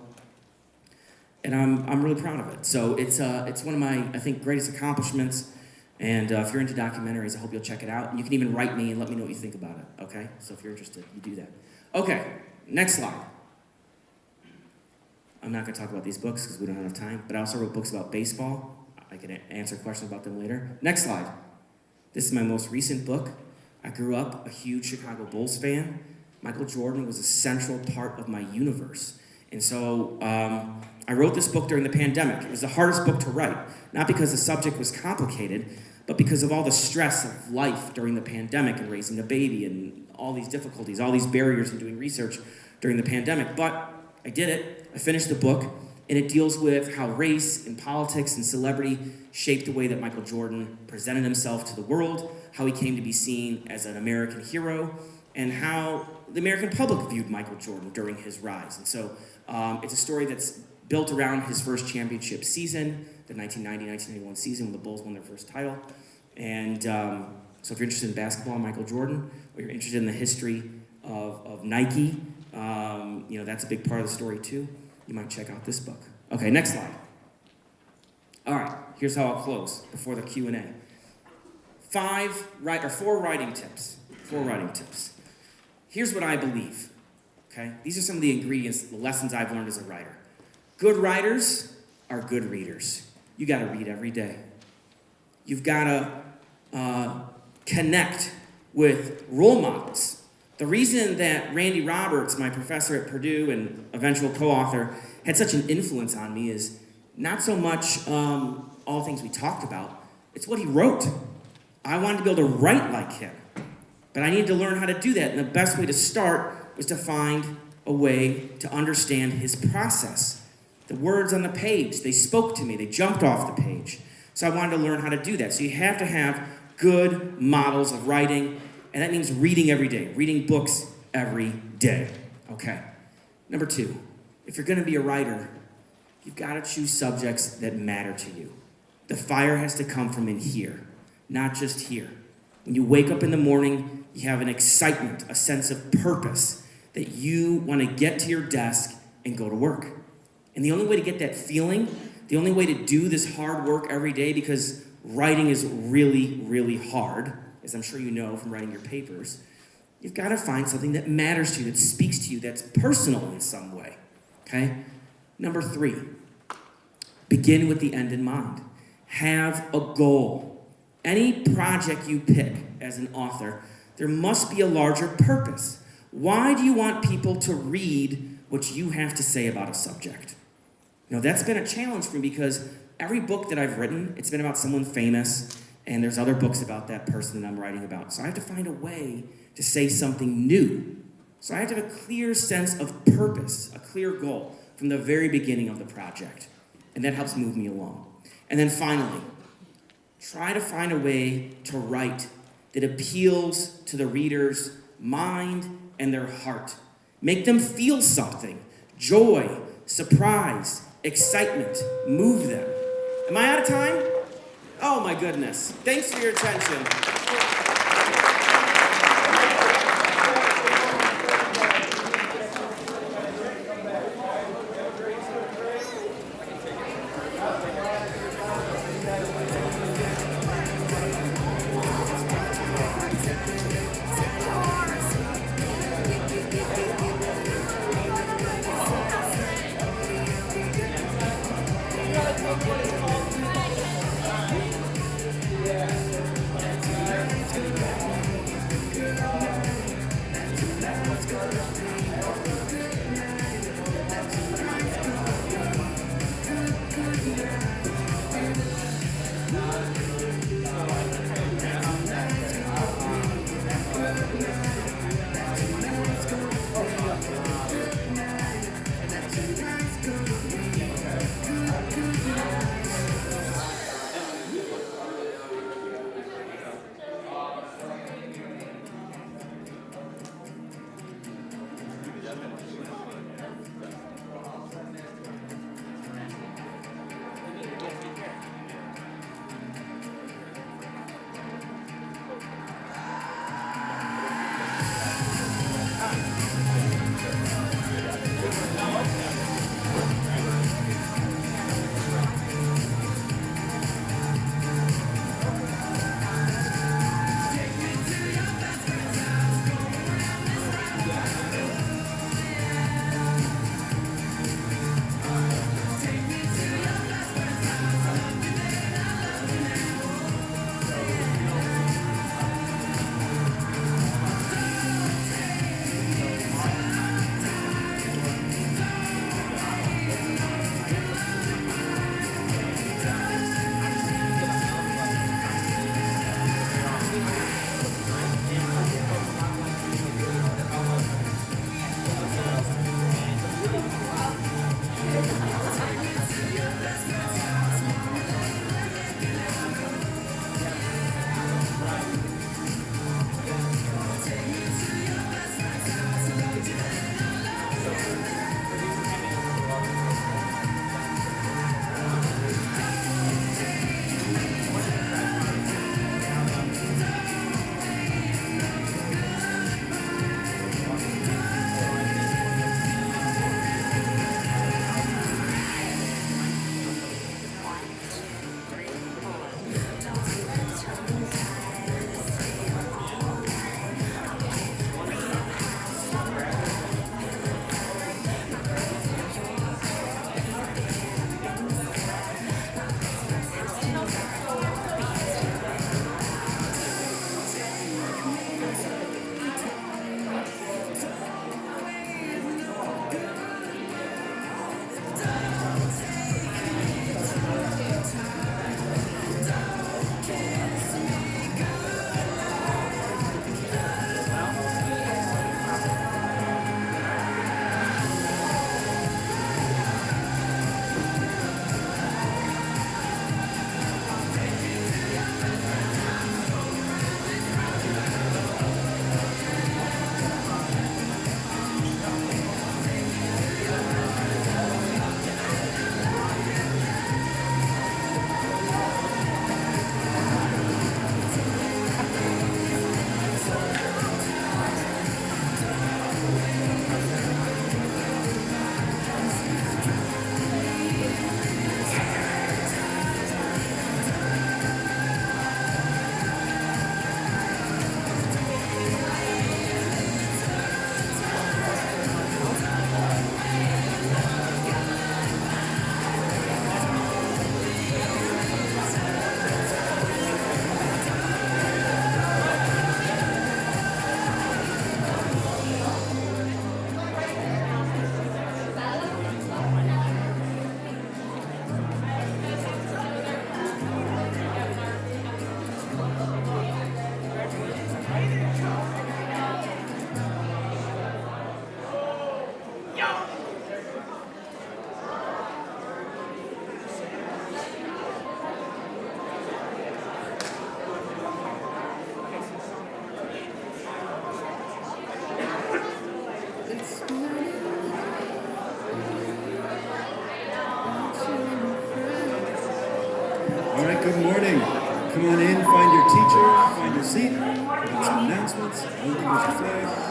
And I'm really proud of it. So it's one of my, I think, greatest accomplishments. And if you're into documentaries, I hope you'll check it out. And you can even write me and let me know what you think about it, okay? So if you're interested, you do that. Okay, next slide. I'm not going to talk about these books because we don't have enough time, but I also wrote books about baseball. I can answer questions about them later. Next slide. This is my most recent book. I grew up a huge Chicago Bulls fan. Michael Jordan was a central part of my universe. And so I wrote this book during the pandemic. It was the hardest book to write, not because the subject was complicated, but because of all the stress of life during the pandemic and raising a baby and all these difficulties, all these barriers in doing research during the pandemic. But I did it. I finished the book, and it deals with how race and politics and celebrity shaped the way that Michael Jordan presented himself to the world, how he came to be seen as an American hero, and how the American public viewed Michael Jordan during his rise. And so it's a story that's built around his first championship season, the 1990-1991 season when the Bulls won their first title. And so if you're interested in basketball and Michael Jordan, or you're interested in the history of Nike, that's a big part of the story too. You might check out this book. Okay, next slide. All right, here's how I'll close before the Q&A. 4 writing tips. 4 writing tips. Here's what I believe, okay? These are some of the ingredients, the lessons I've learned as a writer. Good writers are good readers. You gotta read every day. You've gotta connect with role models. The reason that Randy Roberts, my professor at Purdue and eventual co-author, had such an influence on me is not so much all the things we talked about, it's what he wrote. I wanted to be able to write like him, but I needed to learn how to do that, and the best way to start was to find a way to understand his process. The words on the page, they spoke to me, they jumped off the page. So I wanted to learn how to do that. So you have to have good models of writing, and that means reading every day, reading books every day, okay? Number 2, if you're gonna be a writer, you've gotta choose subjects that matter to you. The fire has to come from in here, not just here. When you wake up in the morning, you have an excitement, a sense of purpose that you wanna get to your desk and go to work. And the only way to get that feeling, the only way to do this hard work every day, because writing is really, really hard, as I'm sure you know from writing your papers, you've got to find something that matters to you, that speaks to you, that's personal in some way, okay? Number 3, begin with the end in mind. Have a goal. Any project you pick as an author, there must be a larger purpose. Why do you want people to read what you have to say about a subject? You know, that's been a challenge for me because every book that I've written, it's been about someone famous, and there's other books about that person that I'm writing about. So I have to find a way to say something new. So I have to have a clear sense of purpose, a clear goal from the very beginning of the project. And that helps move me along. And then finally, try to find a way to write that appeals to the reader's mind and their heart. Make them feel something. Joy, surprise, excitement move them. Am I out of time? Oh my goodness. Thanks for your attention. in, find your teacher, find your seat. We've got some announcements. There's a flag.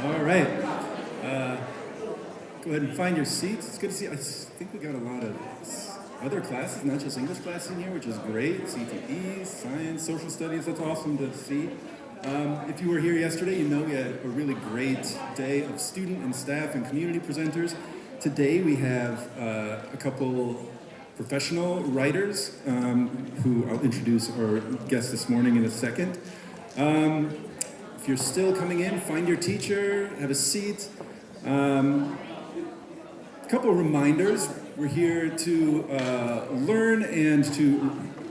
All right. Go ahead and find your seats. It's good to see. I think we got a lot of other classes, not just English classes in here, which is great. CTE, science, social studies. That's awesome to see. If you were here yesterday, you know we had a really great day of student and staff and community presenters. Today we have a couple professional writers who I'll introduce our guest this morning in a second. If you're still coming in, find your teacher, have a seat. A couple of reminders. We're here to learn and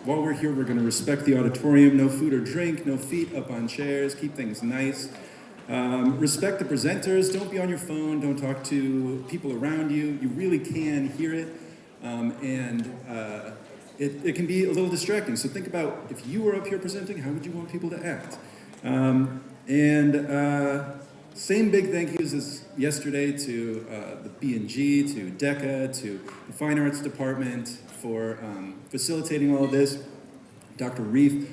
while we're here, we're going to respect the auditorium. No food or drink, no feet up on chairs, keep things nice. Respect the presenters, don't be on your phone, don't talk to people around you. You really can hear it, it can be a little distracting. So think about if you were up here presenting, how would you want people to act? Same big thank yous as yesterday to the B&G, to DECA, to the Fine Arts Department for facilitating all of this, Dr. Reef,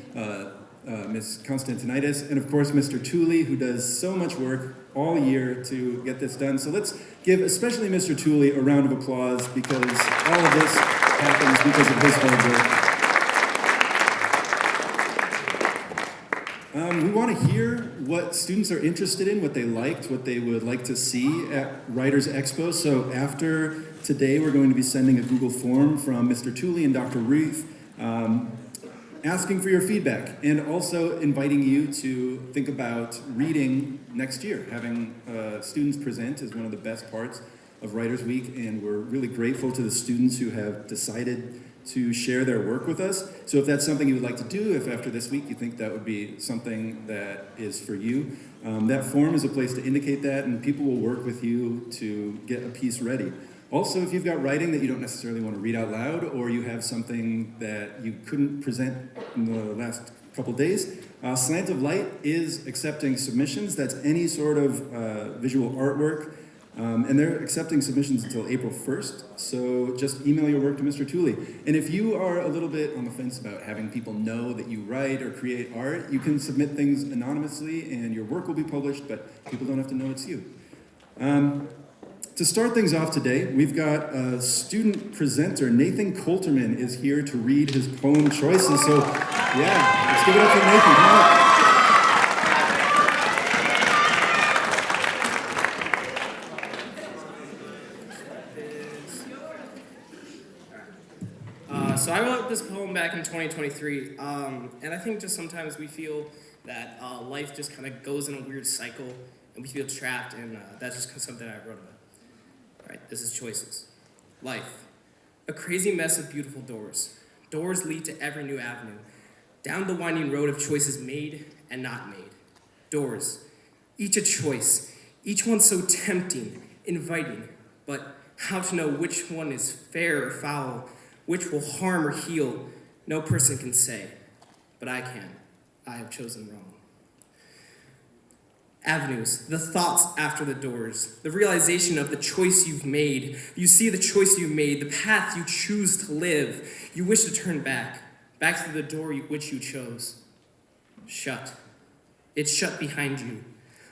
Ms. Constantinitis, and of course Mr. Tooley, who does so much work all year to get this done. So let's give especially Mr. Tooley a round of applause because all of this happens because of his hard work. We want to hear what students are interested in, what they liked, what they would like to see at Writers Expo. So after today, we're going to be sending a Google form from Mr. Tooley and Dr. Reef asking for your feedback and also inviting you to think about reading next year. Having students present is one of the best parts of Writers Week, and we're really grateful to the students who have decided to share their work with us. So if that's something you would like to do, if after this week you think that would be something that is for you, that form is a place to indicate that, and people will work with you to get a piece ready. Also, if you've got writing that you don't necessarily want to read out loud, or you have something that you couldn't present in the last couple days, Slant of Light is accepting submissions. That's any sort of visual artwork. And they're accepting submissions until April 1st, so just email your work to Mr. Tooley. And if you are a little bit on the fence about having people know that you write or create art, you can submit things anonymously and your work will be published, but people don't have to know it's you. To start things off today, we've got a student presenter. Nathan Kolterman is here to read his poem choices, so yeah, let's give it up for Nathan. Come on. So I wrote this poem back in 2023, and I think just sometimes we feel that life just kind of goes in a weird cycle, and we feel trapped, and that's just something I wrote about. All right, this is Choices. Life. A crazy mess of beautiful doors. Doors lead to every new avenue, down the winding road of choices made and not made. Doors, each a choice, each one so tempting, inviting, but how to know which one is fair or foul, which will harm or heal, no person can say, but I can. I have chosen wrong. Avenues, the thoughts after the doors, the realization of the choice you've made. You see the choice you've made, the path you choose to live. You wish to turn back to the door which you chose. Shut. It's shut behind you,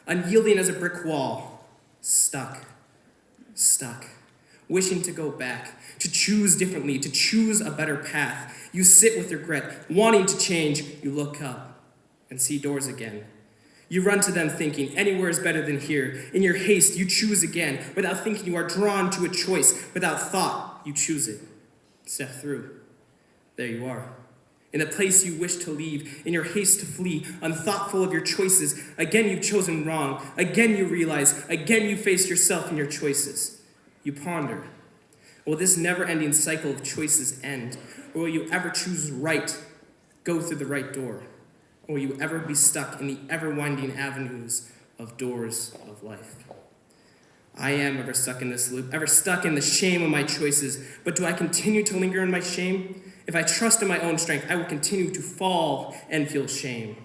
unyielding as a brick wall. Stuck. Wishing to go back, to choose differently, to choose a better path. You sit with regret, wanting to change. You look up and see doors again. You run to them thinking, anywhere is better than here. In your haste, you choose again. Without thinking, you are drawn to a choice. Without thought, you choose it. Step through. There you are. In the place you wish to leave, in your haste to flee, unthoughtful of your choices. Again, you've chosen wrong. Again, you realize. Again, you face yourself and your choices. You ponder. Will this never-ending cycle of choices end? Or will you ever choose right, go through the right door? Or will you ever be stuck in the ever-winding avenues of doors of life? I am ever stuck in this loop, ever stuck in the shame of my choices. But do I continue to linger in my shame? If I trust in my own strength, I will continue to fall and feel shame.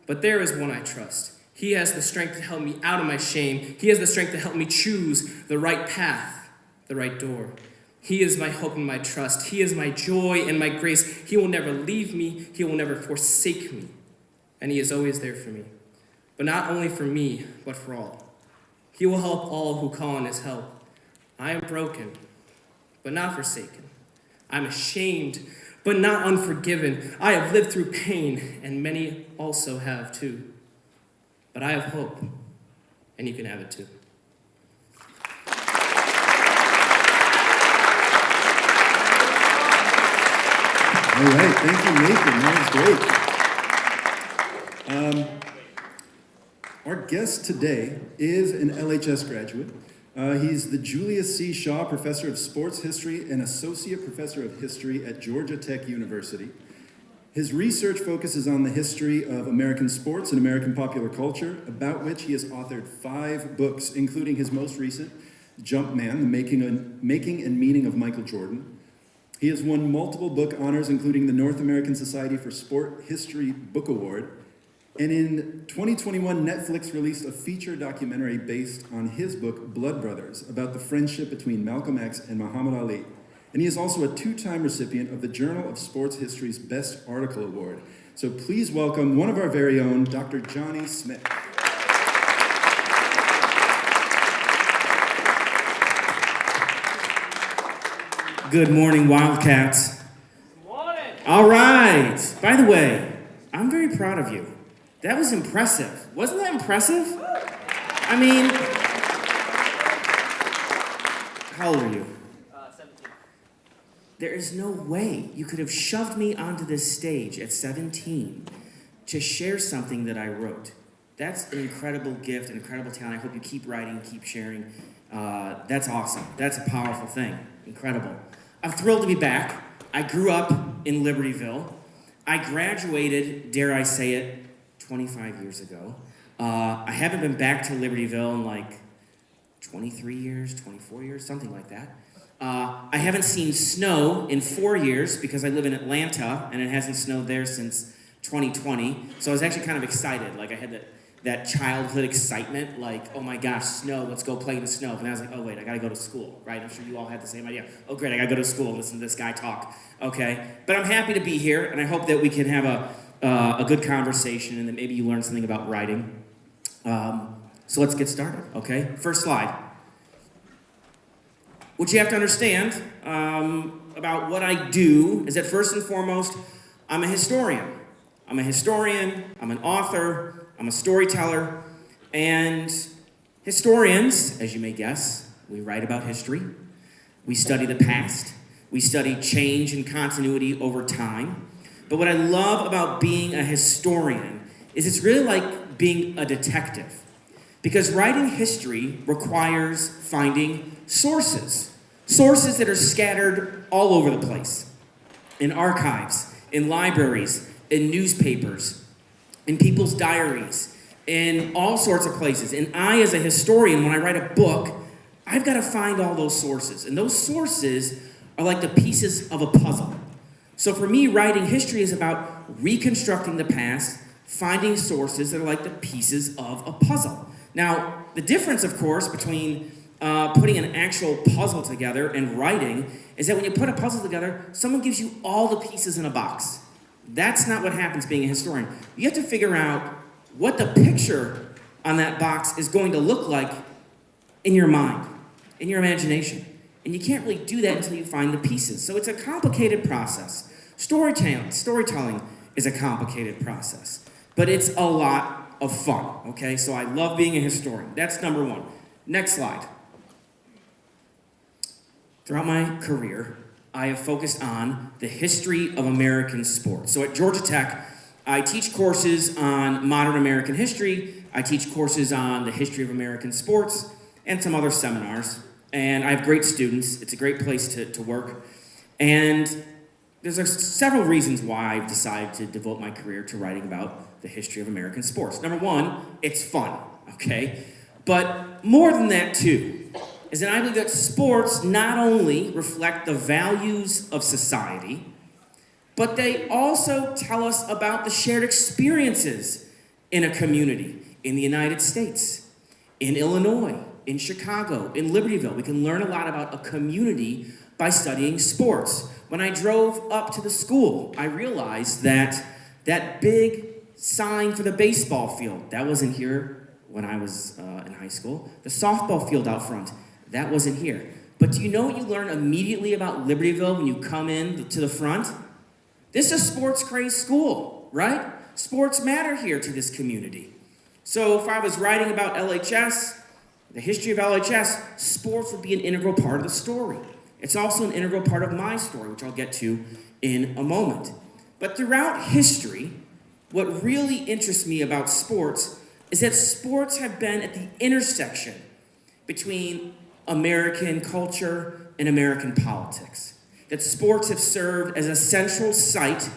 But there is one I trust. He has the strength to help me out of my shame. He has the strength to help me choose the right path, the right door. He is my hope and my trust. He is my joy and my grace. He will never leave me. He will never forsake me. And he is always there for me. But not only for me, but for all. He will help all who call on his help. I am broken, but not forsaken. I'm ashamed, but not unforgiven. I have lived through pain, and many also have too. But I have hope, and you can have it too. All right, thank you, Nathan. That was great. Our guest today is an LHS graduate. He's the Julius C. Shaw Professor of Sports History and Associate Professor of History at Georgia Tech University. His research focuses on the history of American sports and American popular culture, about which he has authored 5 books, including his most recent, Jumpman, The Making and Meaning of Michael Jordan. He has won multiple book honors, including the North American Society for Sport History Book Award. And in 2021, Netflix released a feature documentary based on his book, Blood Brothers, about the friendship between Malcolm X and Muhammad Ali. And he is also a 2-time recipient of the Journal of Sports History's Best Article Award. So please welcome one of our very own, Dr. Johnny Smith. Good morning, Wildcats. Good morning. All right. By the way, I'm very proud of you. That was impressive. Wasn't that impressive? I mean, how old are you? 17. There is no way you could have shoved me onto this stage at 17 to share something that I wrote. That's an incredible gift, an incredible talent. I hope you keep writing, keep sharing. That's awesome. That's a powerful thing. Incredible. I'm thrilled to be back. I grew up in Libertyville. I graduated, dare I say it, 25 years ago. I haven't been back to Libertyville in like 23 years, 24 years, something like that. I haven't seen snow in 4 years because I live in Atlanta and it hasn't snowed there since 2020. So I was actually kind of excited. Like I had that childhood excitement, like, oh my gosh, snow, let's go play in the snow. And I was like, oh wait, I gotta go to school, right? I'm sure you all had the same idea. Oh great, I gotta go to school and listen to this guy talk, okay? But I'm happy to be here and I hope that we can have a good conversation and that maybe you learn something about writing. So let's get started, okay? First slide. What you have to understand about what I do is that first and foremost, I'm a historian. I'm an author, I'm a storyteller, and historians, as you may guess, we write about history. We study the past. We study change and continuity over time. But what I love about being a historian is it's really like being a detective. Because writing history requires finding sources. Sources that are scattered all over the place. In archives, in libraries, in newspapers, in people's diaries, in all sorts of places. And I, as a historian, when I write a book, I've got to find all those sources. And those sources are like the pieces of a puzzle. So for me, writing history is about reconstructing the past, finding sources that are like the pieces of a puzzle. Now, the difference, of course, between putting an actual puzzle together and writing is that when you put a puzzle together, someone gives you all the pieces in a box. That's not what happens being a historian. You have to figure out what the picture on that box is going to look like in your mind, in your imagination. And you can't really do that until you find the pieces. So it's a complicated process. Storytelling is a complicated process, but it's a lot of fun, okay? So I love being a historian. That's number one. Next slide. Throughout my career, I have focused on the history of American sports. So at Georgia Tech, I teach courses on modern American history. I teach courses on the history of American sports and some other seminars. And I have great students. It's a great place to work. And there's several reasons why I've decided to devote my career to writing about the history of American sports. Number one, it's fun, okay? But more than that, too, is that I believe that sports not only reflect the values of society, but they also tell us about the shared experiences in a community in the United States, in Illinois, in Chicago, in Libertyville. We can learn a lot about a community by studying sports. When I drove up to the school, I realized that that big sign for the baseball field, that wasn't here when I was in high school. The softball field out front, that wasn't here. But do you know what you learn immediately about Libertyville when you come in to the front? This is a sports-crazed school, right? Sports matter here to this community. So if I was writing about LHS, the history of LHS, sports would be an integral part of the story. It's also an integral part of my story, which I'll get to in a moment. But throughout history, what really interests me about sports is that sports have been at the intersection between American culture and American politics. That sports have served as a central site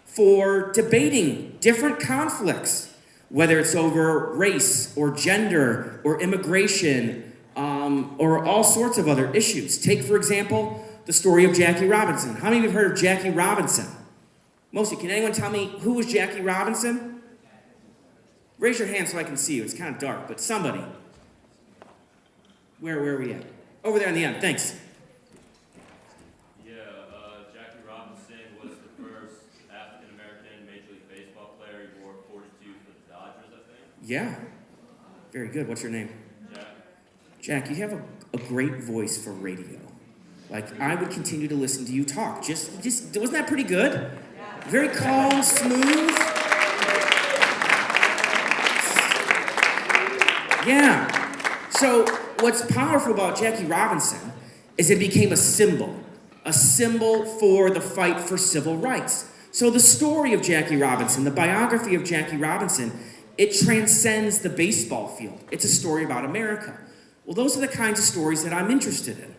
for debating different conflicts, whether it's over race or gender or immigration or all sorts of other issues. Take, for example, the story of Jackie Robinson. How many of you have heard of Jackie Robinson? Most of you. Can anyone tell me who was Jackie Robinson? Raise your hand so I can see you. It's kind of dark, but somebody. Where are we at? Over there in the end, thanks. Yeah, Jackie Robinson was the first African-American Major League Baseball player. He wore 42 for the Dodgers, I think. Yeah, very good. What's your name? Jack. Jack, you have a great voice for radio. Like, I would continue to listen to you talk. Just wasn't that pretty good? Very calm, smooth. Yeah. So what's powerful about Jackie Robinson is it became a symbol for the fight for civil rights. So the story of Jackie Robinson, the biography of Jackie Robinson, it transcends the baseball field. It's a story about America. Well, those are the kinds of stories that I'm interested in.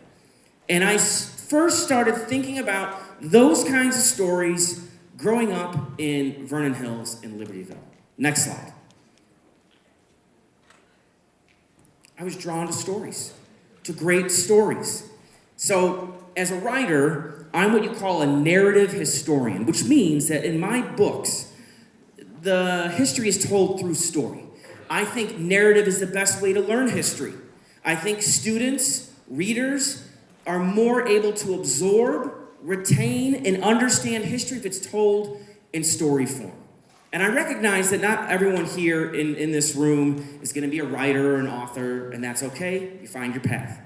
And I first started thinking about those kinds of stories growing up in Vernon Hills in Libertyville. Next slide. I was drawn to stories, to great stories. So as a writer, I'm what you call a narrative historian, which means that in my books, the history is told through story. I think narrative is the best way to learn history. I think students, readers, are more able to absorb, retain, and understand history if it's told in story form. And I recognize that not everyone here in this room is going to be a writer or an author, and that's okay. You find your path.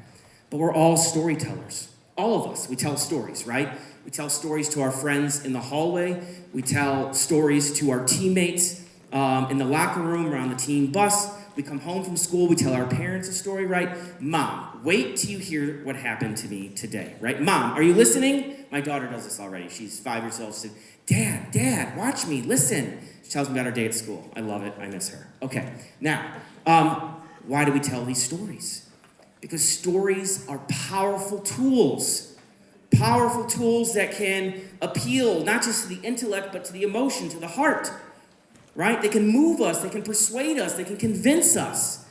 But we're all storytellers. All of us. We tell stories, right? We tell stories to our friends in the hallway. We tell stories to our teammates in the locker room or on the team bus. We come home from school. We tell our parents a story, right? Mom, wait till you hear what happened to me today, right? Mom, are you listening? My daughter does this already. She's 5 years old. She said, Dad, watch me, listen. She tells me about her day at school. I love it. I miss her. Okay, now, why do we tell these stories? Because stories are powerful tools that can appeal not just to the intellect, but to the emotion, to the heart, right? They can move us, they can persuade us, they can convince us.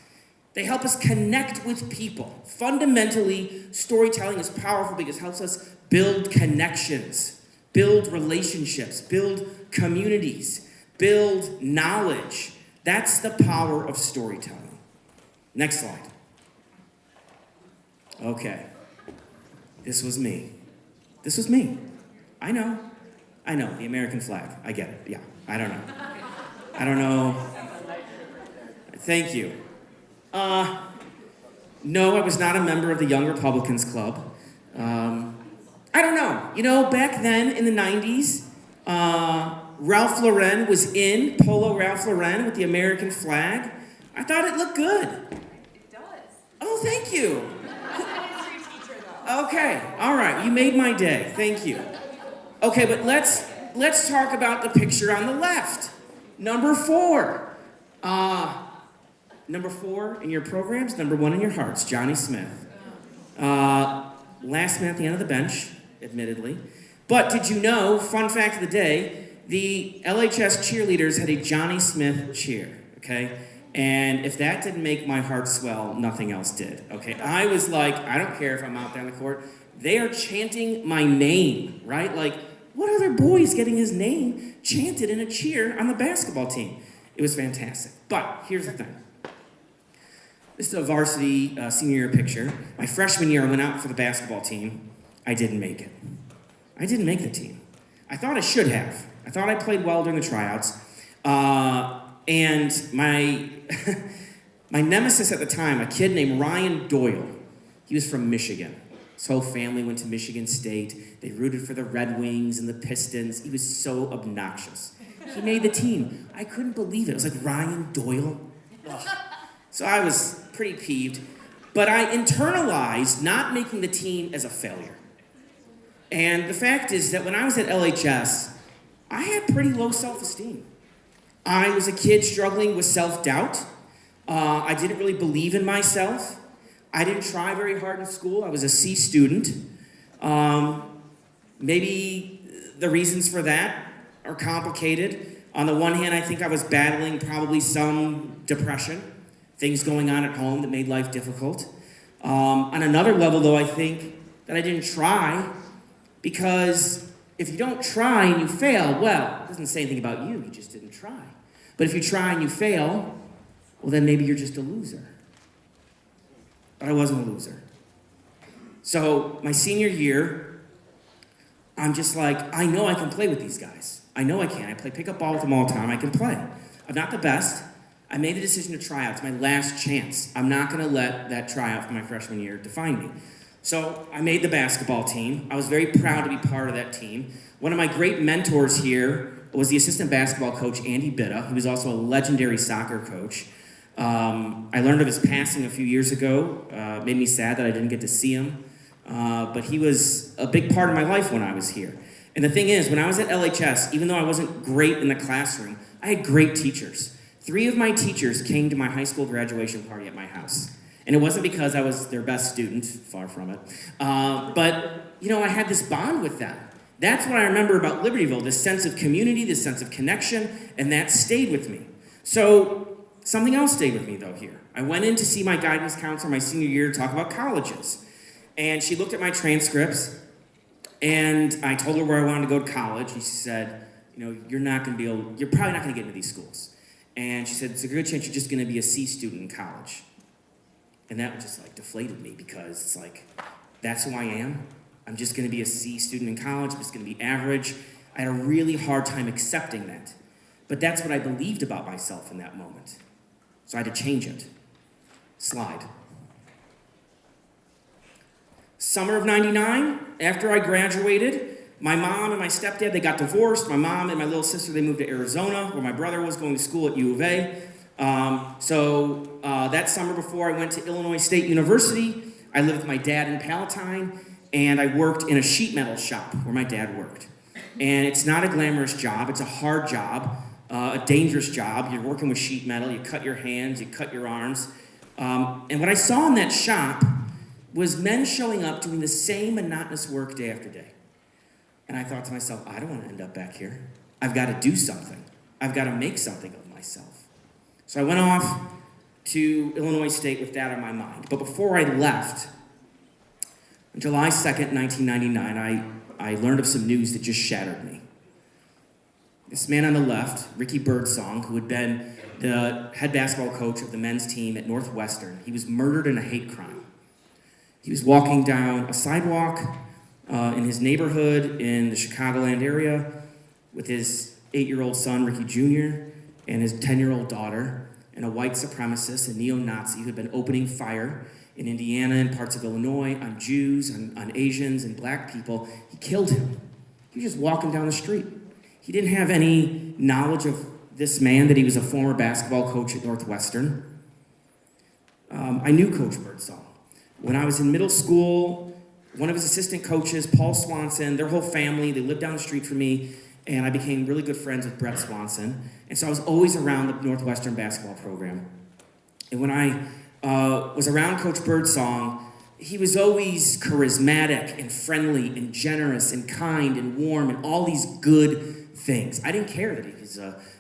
They help us connect with people. Fundamentally, storytelling is powerful because it helps us build connections, build relationships, build communities, build knowledge. That's the power of storytelling. Next slide. Okay. This was me. I know, the American flag. I get it, yeah. I don't know. Thank you. No, I was not a member of the Young Republicans Club. I don't know. You know, back then in the 90s, Ralph Lauren was in, Polo Ralph Lauren with the American flag. I thought it looked good. It does. Oh, thank you. I'm a history teacher, though. Okay, all right, you made my day. Thank you. Okay, but let's talk about the picture on the left. Number 4. Number 4 in your programs, number 1 in your hearts, Johnny Smith. Last man at the end of the bench, admittedly. But did you know, fun fact of the day, the LHS cheerleaders had a Johnny Smith cheer, okay? And if that didn't make my heart swell, nothing else did, okay? I was like, I don't care if I'm out there on the court. They are chanting my name, right? Like, what other boy is getting his name chanted in a cheer on the basketball team? It was fantastic. But here's the thing. This is a varsity senior year picture. My freshman year, I went out for the basketball team. I didn't make it. I didn't make the team. I thought I should have. I thought I played well during the tryouts. And my my nemesis at the time, a kid named Ryan Doyle, he was from Michigan. His whole family went to Michigan State. They rooted for the Red Wings and the Pistons. He was so obnoxious. He made the team. I couldn't believe it. It was like Ryan Doyle. Ugh. So I was pretty peeved. But I internalized not making the team as a failure. And the fact is that when I was at LHS, I had pretty low self-esteem. I was a kid struggling with self-doubt. I didn't really believe in myself. I didn't try very hard in school. I was a C student. Maybe the reasons for that are complicated. On the one hand, I think I was battling probably some depression, things going on at home that made life difficult. On another level, though, I think that I didn't try because if you don't try and you fail, well, it doesn't say anything about you just didn't try. But if you try and you fail, well, then maybe you're just a loser. But I wasn't a loser. So my senior year, I'm just like, I know I can play with these guys. I know I can. I play pickup ball with them all the time. I can play. I'm not the best. I made the decision to try out. It's my last chance. I'm not going to let that tryout from my freshman year define me. So I made the basketball team. I was very proud to be part of that team. One of my great mentors here was the assistant basketball coach, Andy Bitta. He was also a legendary soccer coach. I learned of his passing a few years ago. It made me sad that I didn't get to see him. But he was a big part of my life when I was here. And the thing is, when I was at LHS, even though I wasn't great in the classroom, I had great teachers. 3 of my teachers came to my high school graduation party at my house. And it wasn't because I was their best student, far from it. But, you know, I had this bond with them. That's what I remember about Libertyville, this sense of community, this sense of connection, and that stayed with me. So something else stayed with me, though, here. I went in to see my guidance counselor my senior year to talk about colleges. And she looked at my transcripts, and I told her where I wanted to go to college, and she said, you know, you're probably not going to get into these schools. And she said, it's a good chance you're just going to be a C student in college. And that just like deflated me because it's like, that's who I am. I'm just going to be a C student in college. I'm just going to be average. I had a really hard time accepting that. But that's what I believed about myself in that moment. So I had to change it. Slide. Summer of '99, after I graduated, my mom and my stepdad, they got divorced. My mom and my little sister, they moved to Arizona, where my brother was going to school at U of A. That summer before I went to Illinois State University, I lived with my dad in Palatine, and I worked in a sheet metal shop where my dad worked. And it's not a glamorous job, it's a hard job, a dangerous job. You're working with sheet metal, you cut your hands, you cut your arms. And what I saw in that shop was men showing up doing the same monotonous work day after day. And I thought to myself, I don't want to end up back here. I've got to do something. I've got to make something of myself. So I went off to Illinois State with that on my mind. But before I left, on July 2nd, 1999, I learned of some news that just shattered me. This man on the left, Ricky Birdsong, who had been the head basketball coach of the men's team at Northwestern, he was murdered in a hate crime. He was walking down a sidewalk in his neighborhood in the Chicagoland area with his 8-year-old son, Ricky Jr., and his 10-year-old daughter, and a white supremacist, a neo-Nazi who had been opening fire in Indiana and parts of Illinois on Jews, on Asians, and black people. He killed him. He was just walking down the street. He didn't have any knowledge of this man, that he was a former basketball coach at Northwestern. I knew Coach Birdsong. When I was in middle school, one of his assistant coaches, Paul Swanson, their whole family, they lived down the street from me, and I became really good friends with Brett Swanson. And so I was always around the Northwestern basketball program. And when I was around Coach Birdsong, he was always charismatic and friendly and generous and kind and warm and all these good things. I didn't care that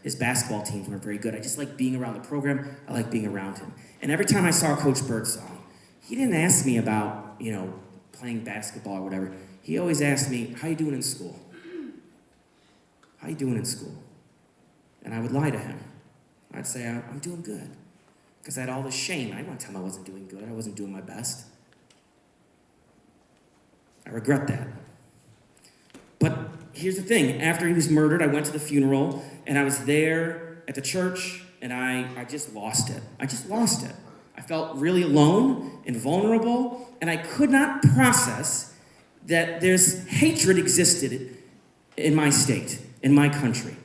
his basketball teams weren't very good. I just liked being around the program. I liked being around him. And every time I saw Coach Birdsong, he didn't ask me about, playing basketball or whatever. He always asked me, how you doing in school? How you doing in school? And I would lie to him. I'd say, I'm doing good. Because I had all this shame. I didn't want to tell him I wasn't doing good. I wasn't doing my best. I regret that. But here's the thing. After he was murdered, I went to the funeral, and I was there at the church, and I just lost it. I just lost it. I felt really alone and vulnerable, and I could not process that there's hatred existed in my state, in my country,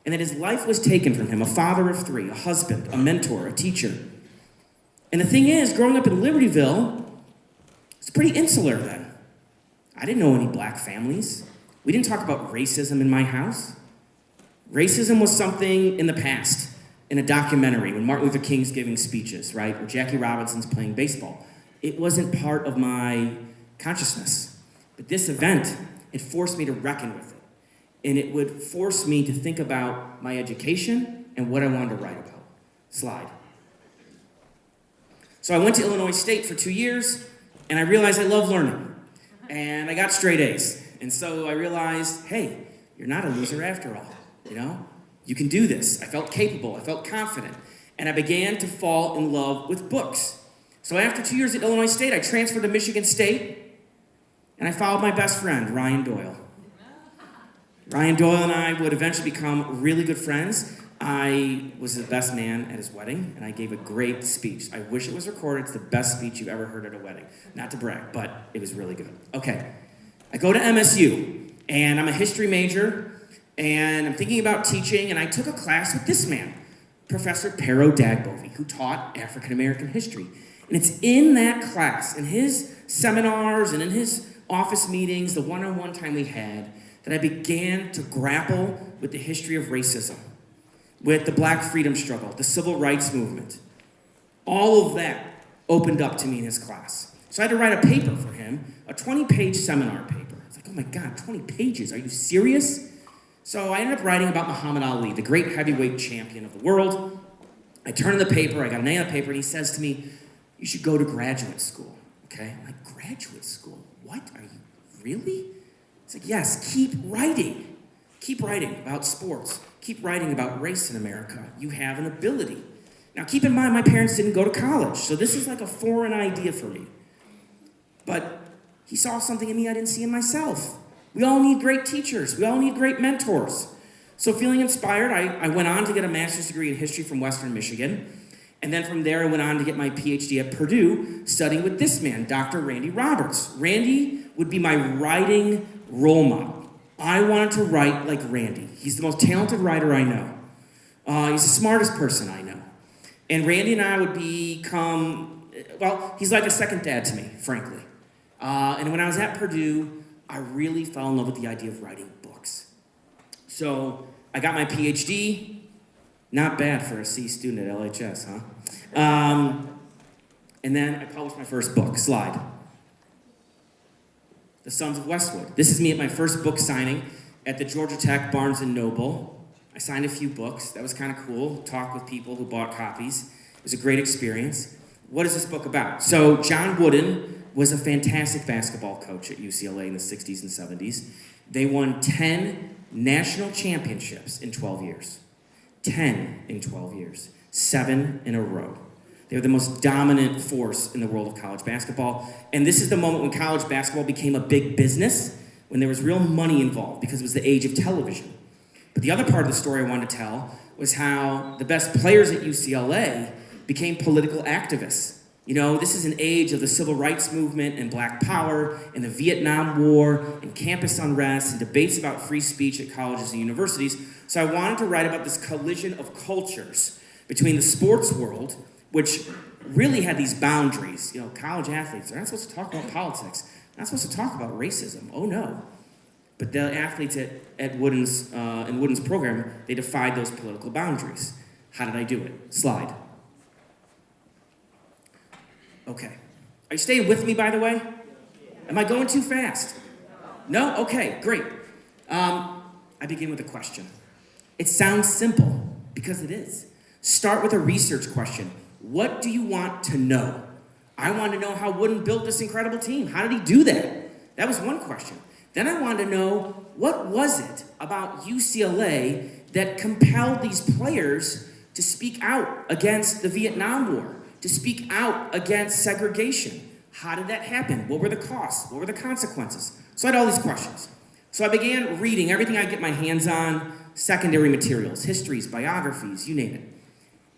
and that his life was taken from him, a father of 3, a husband, a mentor, a teacher. And the thing is, growing up in Libertyville, it's pretty insular then. I didn't know any black families. We didn't talk about racism in my house. Racism was something in the past, in a documentary, when Martin Luther King's giving speeches, right? Or Jackie Robinson's playing baseball. It wasn't part of my consciousness. But this event, it forced me to reckon with it. And it would force me to think about my education and what I wanted to write about. Slide. So I went to Illinois State for 2 years, and I realized I love learning. And I got straight A's. And so I realized, hey, you're not a loser after all, You can do this. I felt capable. I felt confident. And I began to fall in love with books. So after 2 years at Illinois State, I transferred to Michigan State, and I followed my best friend, Ryan Doyle. Ryan Doyle and I would eventually become really good friends. I was the best man at his wedding, and I gave a great speech. I wish it was recorded. It's the best speech you've ever heard at a wedding. Not to brag, but it was really good. Okay. I go to MSU, and I'm a history major, and I'm thinking about teaching, and I took a class with this man, Professor Pero Dagbovy, who taught African American history. And it's in that class, in his seminars and in his office meetings, the one-on-one time we had, that I began to grapple with the history of racism, with the Black freedom struggle, the civil rights movement. All of that opened up to me in his class. So I had to write a paper for him, a 20-page seminar paper. It's like, oh my God, 20 pages, are you serious? So I ended up writing about Muhammad Ali, the great heavyweight champion of the world. I turned in the paper, I got an A on the paper, and he says to me, you should go to graduate school, okay? I'm like, graduate school? What? Are you really? He's like, yes, keep writing. Keep writing about sports. Keep writing about race in America. You have an ability. Now, keep in mind, my parents didn't go to college, so this is like a foreign idea for me. But he saw something in me I didn't see in myself. We all need great teachers. We all need great mentors. So feeling inspired, I went on to get a master's degree in history from Western Michigan. And then from there, I went on to get my PhD at Purdue, studying with this man, Dr. Randy Roberts. Randy would be my writing role model. I wanted to write like Randy. He's the most talented writer I know. He's the smartest person I know. And Randy and I would become, he's like a second dad to me, frankly. And when I was at Purdue, I really fell in love with the idea of writing books. So I got my PhD. Not bad for a C student at LHS, huh? And then I published my first book, Slide. The Sons of Westwood. This is me at my first book signing at the Georgia Tech Barnes & Noble. I signed a few books. That was kind of cool. Talked with people who bought copies. It was a great experience. What is this book about? So John Wooden was a fantastic basketball coach at UCLA in the 60s and 70s. They won 10 national championships in 12 years. 10 in 12 years. 7 in a row. They were the most dominant force in the world of college basketball. And this is the moment when college basketball became a big business, when there was real money involved, because it was the age of television. But the other part of the story I wanted to tell was how the best players at UCLA became political activists. You know, this is an age of the civil rights movement and black power and the Vietnam War and campus unrest and debates about free speech at colleges and universities. So I wanted to write about this collision of cultures between the sports world, which really had these boundaries. You know, college athletes, they're not supposed to talk about politics. They're not supposed to talk about racism. Oh no. But the athletes at Wooden's, in Wooden's program, they defied those political boundaries. How did I do it? Slide. Okay. Are you staying with me, by the way? Am I going too fast? No? Okay, great. I begin with a question. It sounds simple, because it is. Start with a research question. What do you want to know? I want to know how Wooden built this incredible team. How did he do that? That was one question. Then I wanted to know, what was it about UCLA that compelled these players to speak out against the Vietnam War, to speak out against segregation? How did that happen? What were the costs? What were the consequences? So I had all these questions. So I began reading everything I could get my hands on, secondary materials, histories, biographies, you name it.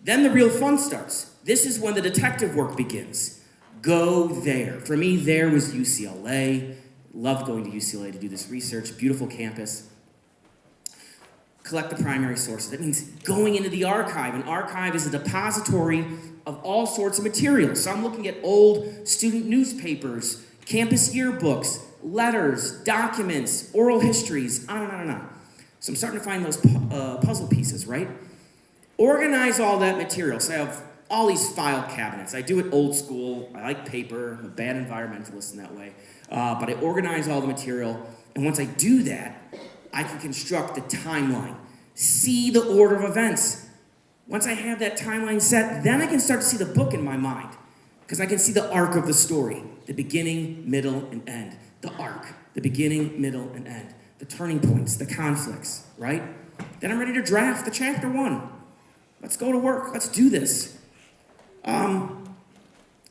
Then the real fun starts. This is when the detective work begins. Go there. For me, there was UCLA. Loved going to UCLA to do this research. Beautiful campus. Collect the primary sources. That means going into the archive. An archive is a depository of all sorts of materials. So I'm looking at old student newspapers, campus yearbooks, letters, documents, oral histories, on and on and on. So I'm starting to find those puzzle pieces, right? Organize all that material. So I have all these file cabinets. I do it old school. I like paper. I'm a bad environmentalist in that way. But I organize all the material. And once I do that, I can construct the timeline. See the order of events. Once I have that timeline set, then I can start to see the book in my mind. Because I can see the arc of the story. The beginning, middle, and end. The arc. The beginning, middle, and end. The turning points, the conflicts, right? Then I'm ready to draft the chapter 1. Let's go to work. Let's do this.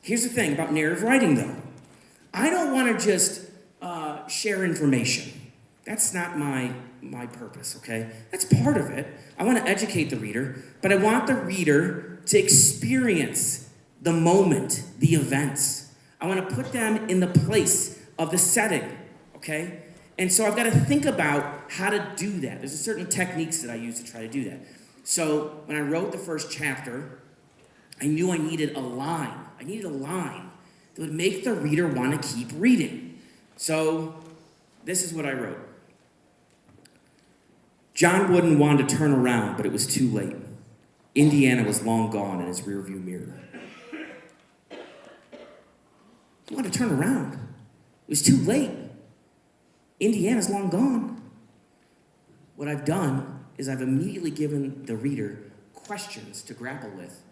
Here's the thing about narrative writing, though. I don't want to just share information. That's not my purpose, okay? That's part of it. I want to educate the reader, but I want the reader to experience the moment, the events. I want to put them in the place of the setting, okay? And so I've got to think about how to do that. There's certain techniques that I use to try to do that. So when I wrote the first chapter, I knew I needed a line. I needed a line that would make the reader want to keep reading. So this is what I wrote. John Wooden wanted to turn around, but it was too late. Indiana was long gone in his rearview mirror. He wanted to turn around. It was too late. Indiana's long gone. What I've done is I've immediately given the reader questions to grapple with,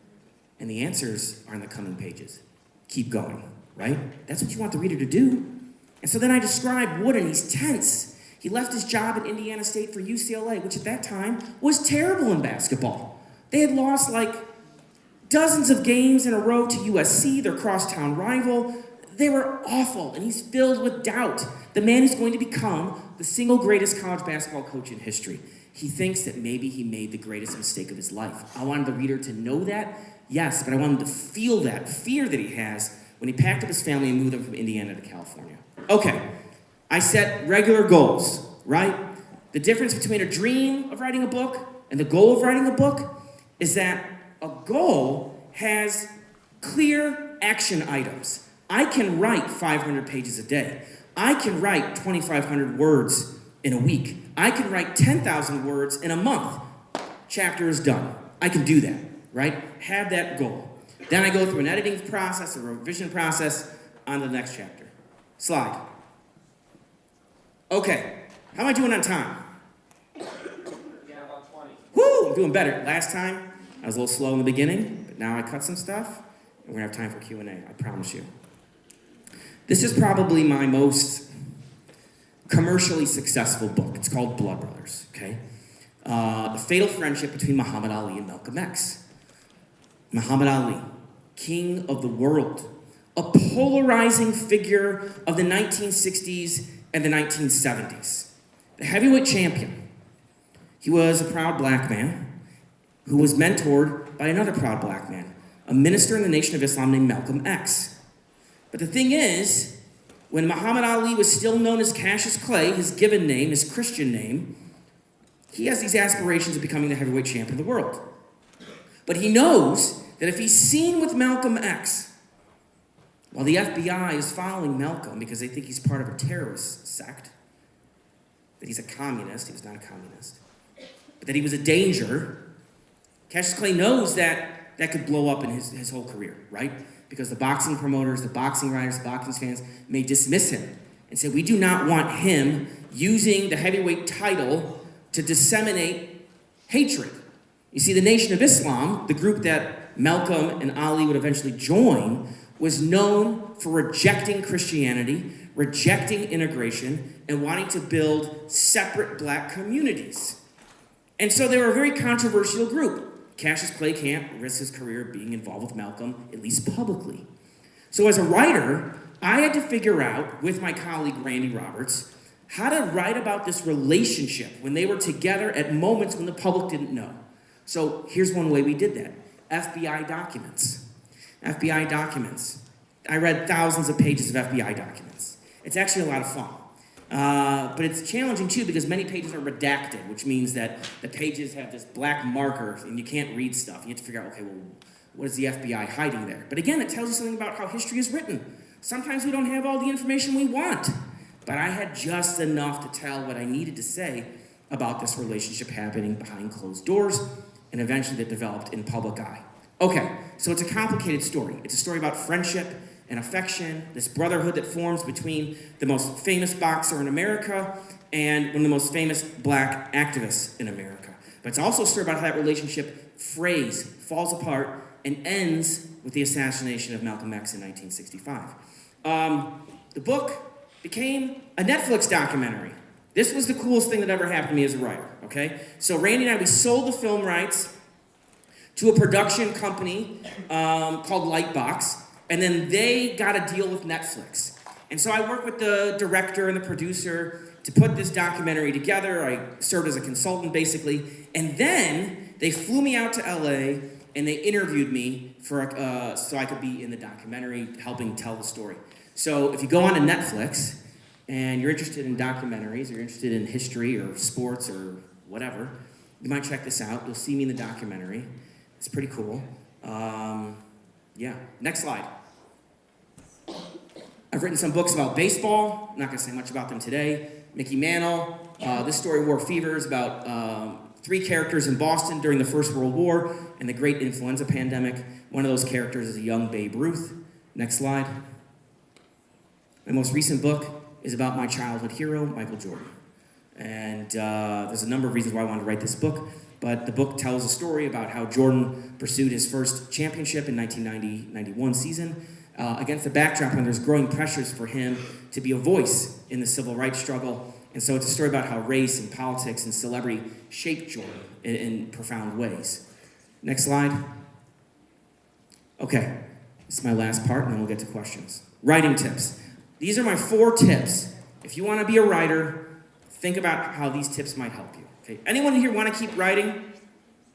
and the answers are in the coming pages. Keep going, right? That's what you want the reader to do. And so then I described Wooden. He's tense. He left his job at Indiana State for UCLA, which at that time was terrible in basketball. They had lost like dozens of games in a row to USC, their crosstown rival. They were awful, and he's filled with doubt. The man is going to become the single greatest college basketball coach in history. He thinks that maybe he made the greatest mistake of his life. I wanted the reader to know that, yes, but I wanted him to feel that fear that he has when he packed up his family and moved them from Indiana to California. Okay, I set regular goals, right? The difference between a dream of writing a book and the goal of writing a book is that a goal has clear action items. I can write 500 pages a day. I can write 2,500 words in a week. I can write 10,000 words in a month. Chapter is done. I can do that, right? Have that goal. Then I go through an editing process, a revision process, on to the next chapter. Slide. Okay, how am I doing on time? Yeah, about 20. Woo, I'm doing better. Last time, I was a little slow in the beginning, but now I cut some stuff, and we're gonna have time for Q&A, I promise you. This is probably my most commercially successful book. It's called Blood Brothers, okay? The fatal friendship between Muhammad Ali and Malcolm X. Muhammad Ali, king of the world, a polarizing figure of the 1960s and the 1970s, the heavyweight champion. He was a proud black man who was mentored by another proud black man, a minister in the Nation of Islam named Malcolm X. But the thing is, when Muhammad Ali was still known as Cassius Clay, his given name, his Christian name, he has these aspirations of becoming the heavyweight champion of the world. But he knows that if he's seen with Malcolm X, while the FBI is following Malcolm because they think he's part of a terrorist sect, that he's a communist, he was not a communist, but that he was a danger, Cassius Clay knows that that could blow up in his whole career, right? Because the boxing promoters, the boxing writers, the boxing fans may dismiss him and say, we do not want him using the heavyweight title to disseminate hatred. You see, the Nation of Islam, the group that Malcolm and Ali would eventually join, was known for rejecting Christianity, rejecting integration, and wanting to build separate black communities. And so they were a very controversial group. Cassius Clay can't risk his career being involved with Malcolm, at least publicly. So as a writer, I had to figure out, with my colleague Randy Roberts, how to write about this relationship when they were together at moments when the public didn't know. So here's one way we did that. FBI documents. FBI documents. I read thousands of pages of FBI documents. It's actually a lot of fun. But it's challenging too because many pages are redacted, which means that the pages have this black marker and you can't read stuff. You have to figure out, okay, well, what is the FBI hiding there? But again, it tells you something about how history is written. Sometimes we don't have all the information we want, but I had just enough to tell what I needed to say about this relationship happening behind closed doors and eventually that developed in public eye. Okay, so it's a complicated story. It's a story about friendship and affection, this brotherhood that forms between the most famous boxer in America and one of the most famous black activists in America. But it's also a story about how that relationship frays, falls apart, and ends with the assassination of Malcolm X in 1965. The book became a Netflix documentary. This was the coolest thing that ever happened to me as a writer, okay? So Randy and I, we sold the film rights to a production company called Lightbox, and then they got a deal with Netflix. And so I worked with the director and the producer to put this documentary together. I served as a consultant, basically. And then they flew me out to LA, and they interviewed me for so I could be in the documentary, helping tell the story. So if you go on to Netflix, and you're interested in documentaries, or you're interested in history, or sports, or whatever, you might check this out. You'll see me in the documentary. It's pretty cool. Yeah, next slide. I've written some books about baseball. I'm not going to say much about them today. Mickey Mantle. This story, War Fever, is about 3 characters in Boston during the First World War and the great influenza pandemic. One of those characters is a young Babe Ruth. Next slide. My most recent book is about my childhood hero, Michael Jordan. And there's a number of reasons why I wanted to write this book, but the book tells a story about how Jordan pursued his first championship in 1990-91 season against the backdrop when there's growing pressures for him to be a voice in the civil rights struggle. And so it's a story about how race and politics and celebrity shaped Jordan in profound ways. Next slide. Okay, this is my last part, and then we'll get to questions. Writing tips. These are my 4 tips. If you want to be a writer, think about how these tips might help you. Okay. Anyone here want to keep writing?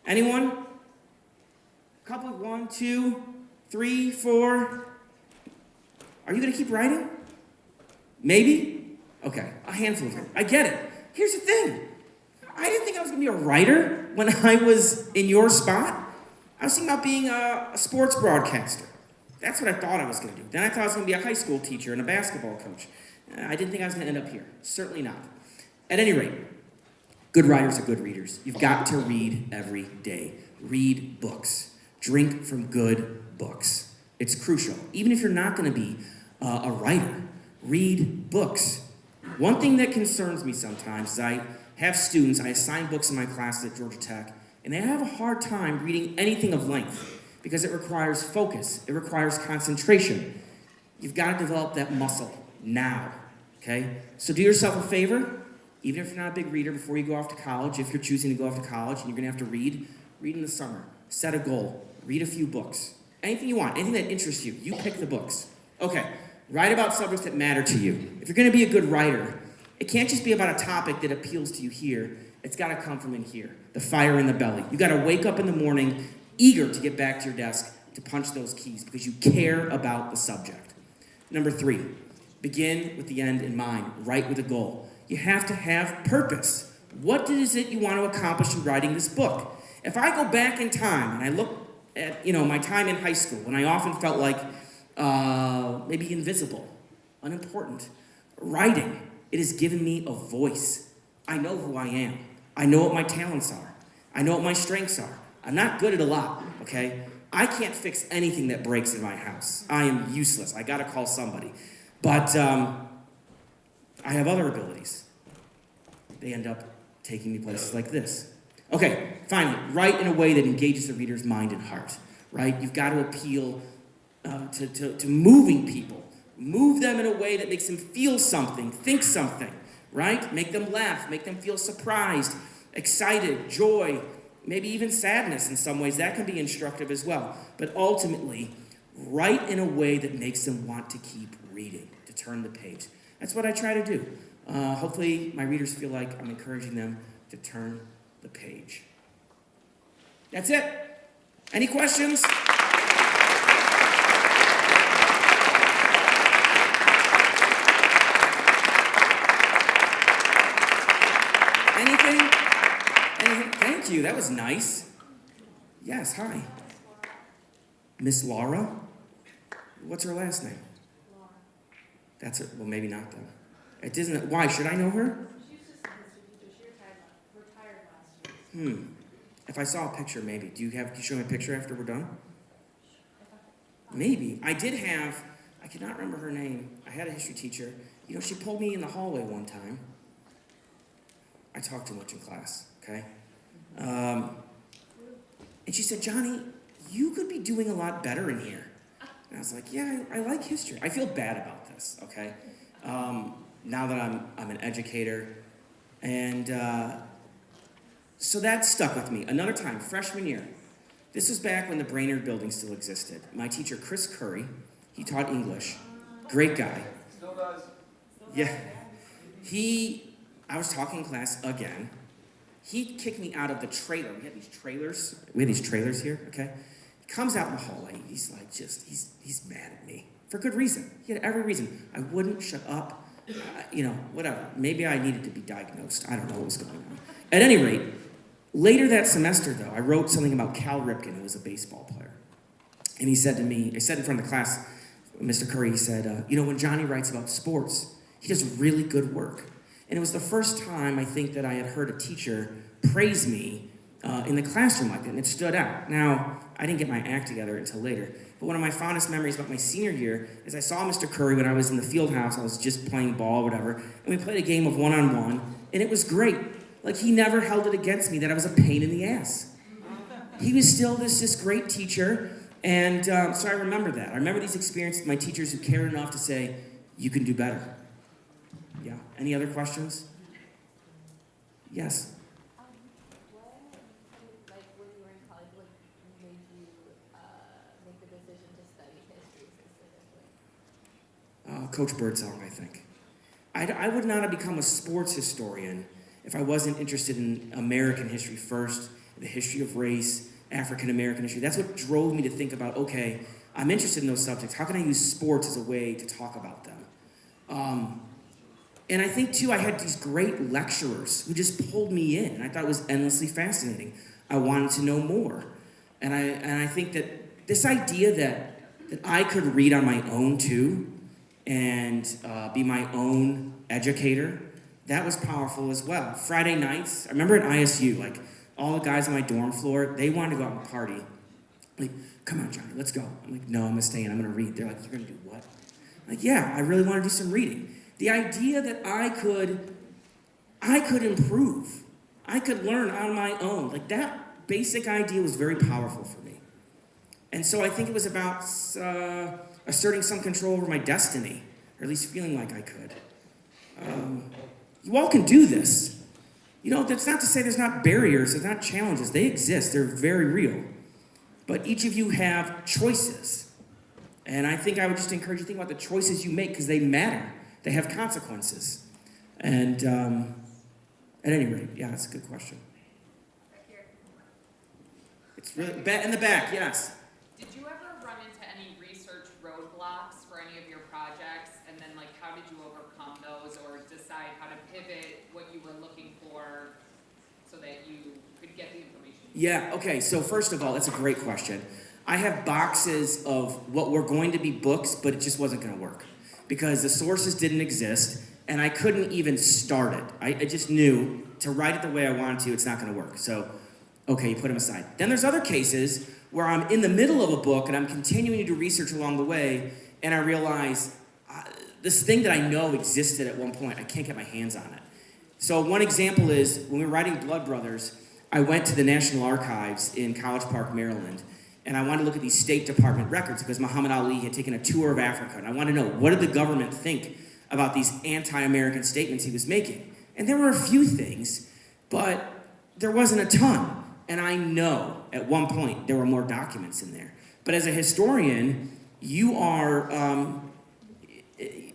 Anyone? A couple, 1, 2, 3, 4. Are you going to keep writing? Maybe? Okay, a handful of you. I get it. Here's the thing. I didn't think I was going to be a writer when I was in your spot. I was thinking about being a sports broadcaster. That's what I thought I was going to do. Then I thought I was going to be a high school teacher and a basketball coach. I didn't think I was going to end up here. Certainly not. At any rate, good writers are good readers. You've got to read every day. Read books. Drink from good books. It's crucial. Even if you're not going to be a writer, read books. One thing that concerns me sometimes is I have students, I assign books in my classes at Georgia Tech, and they have a hard time reading anything of length because it requires focus, it requires concentration. You've got to develop that muscle now, okay? So do yourself a favor, even if you're not a big reader, before you go off to college, if you're choosing to go off to college and you're gonna have to read in the summer. Set a goal, read a few books. Anything you want, anything that interests you, you pick the books. Okay, write about subjects that matter to you. If you're gonna be a good writer, it can't just be about a topic that appeals to you here, it's gotta come from in here, the fire in the belly. You gotta wake up in the morning eager to get back to your desk to punch those keys because you care about the subject. Number 3, begin with the end in mind, write with a goal. You have to have purpose. What is it you want to accomplish in writing this book? If I go back in time and I look at, my time in high school when I often felt like maybe invisible, unimportant, writing, it has given me a voice. I know who I am. I know what my talents are. I know what my strengths are. I'm not good at a lot, okay? I can't fix anything that breaks in my house. I am useless. I gotta call somebody. But I have other abilities. They end up taking me places like this. Okay, finally, write in a way that engages the reader's mind and heart, right? You've got to appeal to moving people. Move them in a way that makes them feel something, think something, right? Make them laugh, make them feel surprised, excited, joy, maybe even sadness in some ways. That can be instructive as well. But ultimately, write in a way that makes them want to keep reading, to turn the page. That's what I try to do. Hopefully, my readers feel like I'm encouraging them to turn the page. That's it. Any questions? Anything? Thank you. That was nice. Yes, hi. Miss Laura? What's her last name? Laura. That's it. Well, maybe not, though. It isn't. Why? Should I know her? She was just a history teacher. She retired last year. If I saw a picture, maybe. Can you show me a picture after we're done? Maybe. I cannot remember her name. I had a history teacher. She pulled me in the hallway one time. I talk too much in class, okay? And she said, Johnny, you could be doing a lot better in here. And I was like, yeah, I like history. I feel bad about this, okay? Now that I'm an educator. And so that stuck with me. Another time, freshman year. This was back when the Brainerd building still existed. My teacher, Chris Curry, he taught English. Great guy. Still does. Yeah. I was talking in class again. He kicked me out of the trailer. We had these trailers here, okay? He comes out in the hallway. He's like, he's mad at me. For good reason. He had every reason. I wouldn't shut up. Whatever. Maybe I needed to be diagnosed. I don't know what was going on. At any rate, later that semester, though, I wrote something about Cal Ripken, who was a baseball player. And he said to me, I said in front of the class, Mr. Curry, he said, when Johnny writes about sports, he does really good work. And it was the first time, I think, that I had heard a teacher praise me in the classroom like that, and it stood out. Now, I didn't get my act together until later, but one of my fondest memories about my senior year is I saw Mr. Curry when I was in the field house. I was just playing ball or whatever, and we played a game of one-on-one, and it was great. Like, he never held it against me that I was a pain in the ass. He was still this great teacher, and so I remember that. I remember these experiences with my teachers who cared enough to say, you can do better. Yeah. Any other questions? Yes. When you were in college, what made you make the decision to study history specifically? Coach Birdsong, I think. I would not have become a sports historian if I wasn't interested in American history first, the history of race, African American history. That's what drove me to think about, okay, I'm interested in those subjects. How can I use sports as a way to talk about them? And I think, too, I had these great lecturers who just pulled me in, and I thought it was endlessly fascinating. I wanted to know more. And I think that this idea that I could read on my own, too, and be my own educator, that was powerful as well. Friday nights, I remember at ISU, like, all the guys on my dorm floor, they wanted to go out and party. Like, come on, Johnny, let's go. I'm like, no, I'm going to stay in. I'm going to read. They're like, you're going to do what? I'm like, yeah, I really want to do some reading. The idea that I could improve, I could learn on my own, like that basic idea was very powerful for me. And so I think it was about asserting some control over my destiny, or at least feeling like I could. You all can do this. You know, that's not to say there's not barriers, there's not challenges. They exist, they're very real. But each of you have choices. And I think I would just encourage you to think about the choices you make because they matter. They have consequences. And at any rate, yeah, that's a good question. Right here. It's really, in the back, yes. Did you ever run into any research roadblocks for any of your projects? And then, like, how did you overcome those or decide how to pivot what you were looking for so that you could get the information? Yeah, okay, so first of all, that's a great question. I have boxes of what were going to be books, but it just wasn't going to work because the sources didn't exist and I couldn't even start it. I just knew to write it the way I wanted to, it's not going to work. So, okay, you put them aside. Then there's other cases where I'm in the middle of a book and I'm continuing to do research along the way and I realize this thing that I know existed at one point, I can't get my hands on it. So one example is when we were writing Blood Brothers, I went to the National Archives in College Park, Maryland, and I wanted to look at these State Department records because Muhammad Ali had taken a tour of Africa, and I wanted to know, what did the government think about these anti-American statements he was making? And there were a few things, but there wasn't a ton. And I know at one point there were more documents in there. But as a historian, you are,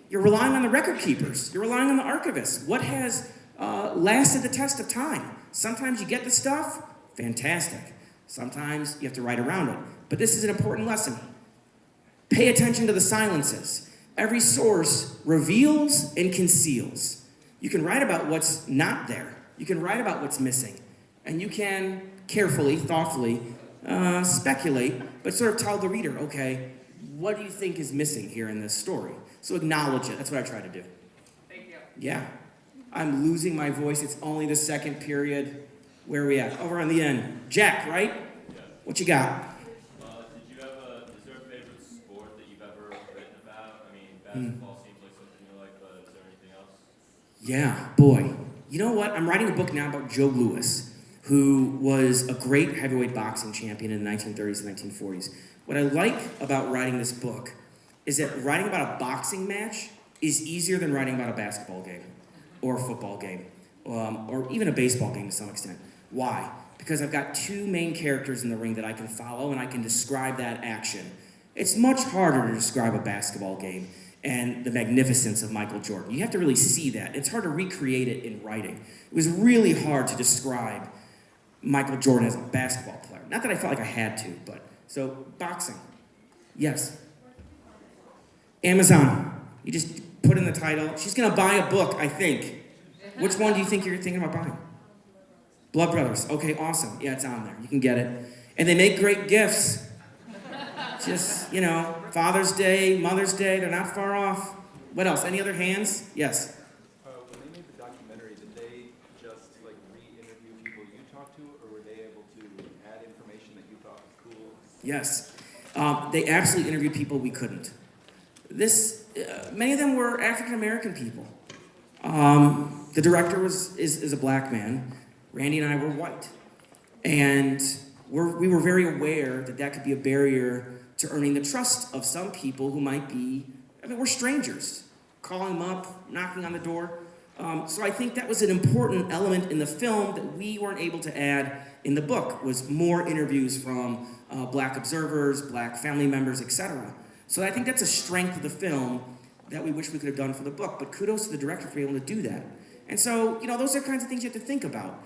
you're relying on the record keepers. You're relying on the archivists. What has lasted the test of time? Sometimes you get the stuff, fantastic. Sometimes you have to write around it. But this is an important lesson. Pay attention to the silences. Every source reveals and conceals. You can write about what's not there. You can write about what's missing. And you can carefully, thoughtfully speculate, but sort of tell the reader, okay, what do you think is missing here in this story? So acknowledge it. That's what I try to do. Thank you. Yeah. I'm losing my voice. It's only the second period. Where are we at? Over on the end. Jack, right? Yeah. What you got? Is there a favorite sport that you've ever written about? I mean, basketball seems like something you like, but is there anything else? Yeah, boy. You know what? I'm writing a book now about Joe Louis, who was a great heavyweight boxing champion in the 1930s and 1940s. What I like about writing this book is that writing about a boxing match is easier than writing about a basketball game or a football game or even a baseball game to some extent. Why? Because I've got two main characters in the ring that I can follow and I can describe that action. It's much harder to describe a basketball game and the magnificence of Michael Jordan. You have to really see that. It's hard to recreate it in writing. It was really hard to describe Michael Jordan as a basketball player. Not that I felt like I had to, but so boxing. Yes. Amazon. You just put in the title. She's gonna buy a book, I think. Which one do you think you're thinking about buying? Blood Brothers. Okay, awesome. Yeah, it's on there. You can get it. And they make great gifts. Just, you know, Father's Day, Mother's Day, they're not far off. What else? Any other hands? Yes. When they made the documentary, did they just like re-interview people you talked to, or were they able to add information that you thought was cool? Yes. They absolutely interviewed people we couldn't. Many of them were African American people. The director is a black man. Randy and I were white. And we were very aware that could be a barrier to earning the trust of some people who might be, we're strangers. Calling them up, knocking on the door. So I think that was an important element in the film that we weren't able to add in the book, was more interviews from black observers, black family members, etc. So I think that's a strength of the film that we wish we could have done for the book, but kudos to the director for being able to do that. And so, you know, those are kinds of things you have to think about.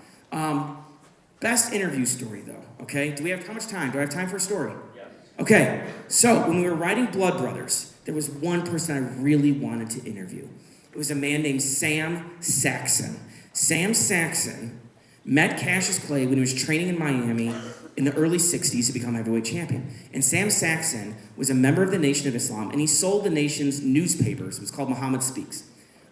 Best interview story, though, okay? How much time? Do I have time for a story? Yes. Okay, so when we were writing Blood Brothers, there was one person I really wanted to interview. It was a man named Sam Saxon. Sam Saxon met Cassius Clay when he was training in Miami in the early 60s to become heavyweight champion. And Sam Saxon was a member of the Nation of Islam, and he sold the nation's newspapers. It was called Muhammad Speaks.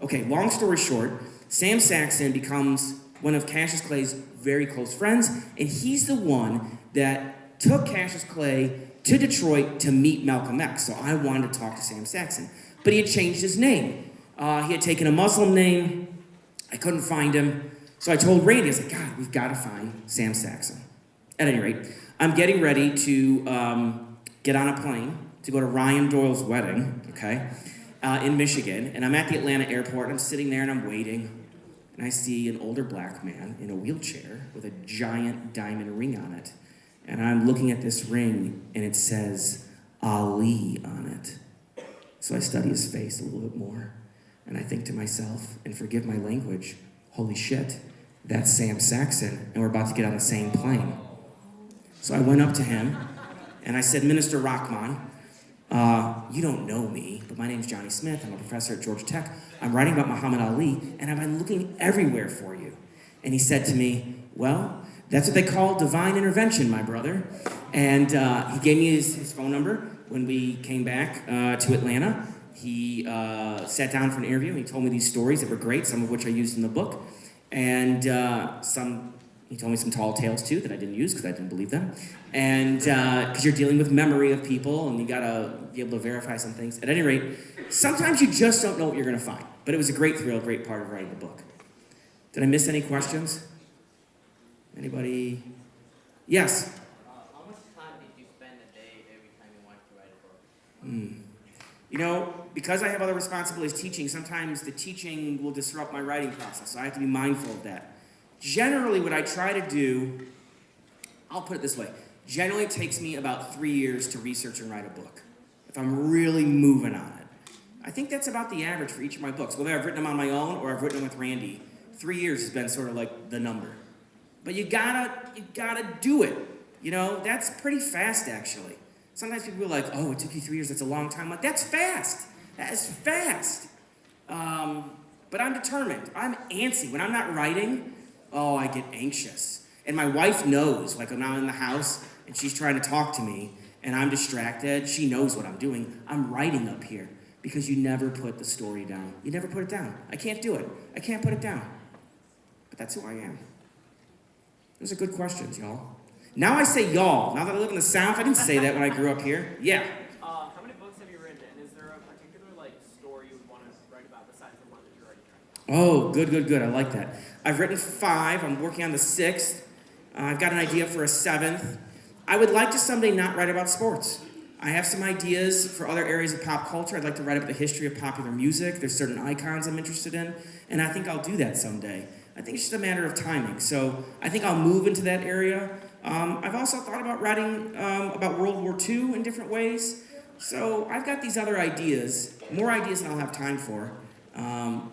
Okay, long story short, Sam Saxon becomes one of Cassius Clay's very close friends, and he's the one that took Cassius Clay to Detroit to meet Malcolm X. So I wanted to talk to Sam Saxon. But he had changed his name. He had taken a Muslim name. I couldn't find him. So I told Randy, I was like, God, we've got to find Sam Saxon. At any rate, I'm getting ready to get on a plane to go to Ryan Doyle's wedding, okay, in Michigan. And I'm at the Atlanta airport, and I'm sitting there, and I'm waiting. And I see an older black man in a wheelchair with a giant diamond ring on it. And I'm looking at this ring, and it says Ali on it. So I study his face a little bit more. And I think to myself, and forgive my language, holy shit, that's Sam Saxon, and we're about to get on the same plane. So I went up to him, and I said, Minister Rahman, you don't know me, but my name's Johnny Smith. I'm a professor at Georgia Tech. I'm writing about Muhammad Ali, and I've been looking everywhere for you. And he said to me, well, that's what they call divine intervention, my brother. And he gave me his phone number when we came back to Atlanta. He sat down for an interview, and he told me these stories that were great, some of which I used in the book. And he told me some tall tales, too, that I didn't use because I didn't believe them. And because you're dealing with memory of people, and you got to be able to verify some things. At any rate, sometimes you just don't know what you're going to find. But it was a great thrill, great part of writing the book. Did I miss any questions? Anybody? Yes? How much time did you spend a day every time you wanted to write a book? You know, because I have other responsibilities teaching, sometimes the teaching will disrupt my writing process, so I have to be mindful of that. Generally, what I try to do, I'll put it this way, generally it takes me about 3 years to research and write a book, if I'm really moving on it. I think that's about the average for each of my books. Whether I've written them on my own or I've written them with Randy, 3 years has been sort of like the number. But you gotta do it. You know, that's pretty fast, actually. Sometimes people are like, oh, it took you 3 years, that's a long time. I'm like, that's fast. That is fast. But I'm determined. I'm antsy. When I'm not writing, oh, I get anxious. And my wife knows, like when I'm in the house and she's trying to talk to me and I'm distracted, she knows what I'm doing. I'm writing up here because you never put the story down. You never put it down. I can't do it. I can't put it down. But that's who I am. Those are good questions, y'all. Now I say y'all. Now that I live in the South, I didn't say that when I grew up here. Yeah. How many books have you written, and is there a particular story you would want to write about besides the one that you're already trying? Oh, good. I like that. I've written 5. I'm working on the 6th. I've got an idea for a 7th. I would like to someday not write about sports. I have some ideas for other areas of pop culture. I'd like to write about the history of popular music. There's certain icons I'm interested in, and I think I'll do that someday. I think it's just a matter of timing. So I think I'll move into that area. I've also thought about writing about World War II in different ways. So I've got these other ideas, more ideas than I'll have time for.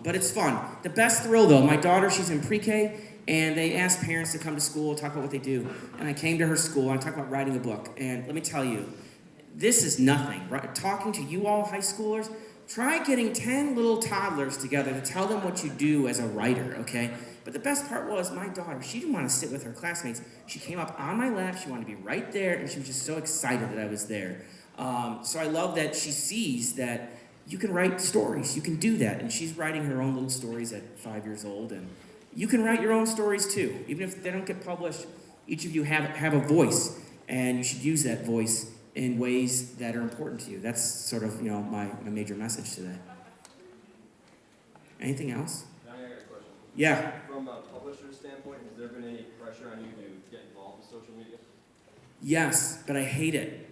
But it's fun. The best thrill, though, my daughter, she's in pre-K, and they asked parents to come to school, talk about what they do. And I came to her school, and I talked about writing a book. And let me tell you, this is nothing. Right? Talking to you all high schoolers, try getting 10 little toddlers together to tell them what you do as a writer, okay? But the best part was my daughter, she didn't want to sit with her classmates. She came up on my lap, she wanted to be right there, and she was just so excited that I was there. So I love that she sees that you can write stories, you can do that. And she's writing her own little stories at 5 years old, and you can write your own stories too. Even if they don't get published, each of you have a voice, and you should use that voice in ways that are important to you. That's sort of, my major message today. Anything else? I got a question. Yeah. From a publisher's standpoint, has there been any pressure on you to get involved with social media? Yes, but I hate it.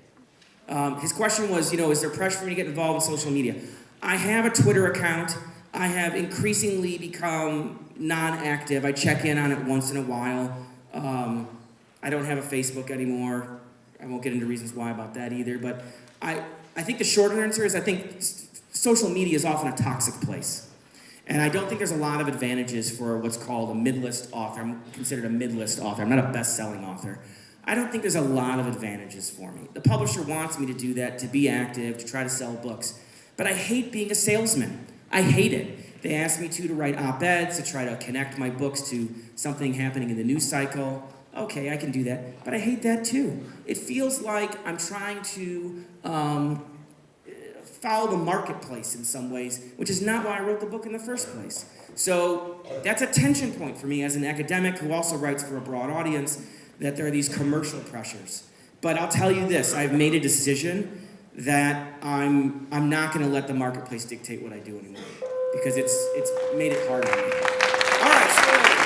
His question was, is there pressure for me to get involved in social media? I have a Twitter account. I have increasingly become non-active. I check in on it once in a while. I don't have a Facebook anymore. I won't get into reasons why about that either. But I think the shorter answer is I think social media is often a toxic place. And I don't think there's a lot of advantages for what's called a mid-list author. I'm considered a mid-list author. I'm not a best-selling author. I don't think there's a lot of advantages for me. The publisher wants me to do that, to be active, to try to sell books. But I hate being a salesman. I hate it. They ask me to write op-eds, to try to connect my books to something happening in the news cycle. Okay, I can do that. But I hate that too. It feels like I'm trying to follow the marketplace in some ways, which is not why I wrote the book in the first place. So that's a tension point for me as an academic who also writes for a broad audience, that there are these commercial pressures. But I'll tell you this, I've made a decision that I'm not gonna let the marketplace dictate what I do anymore. because it's made it hard on me. All right, so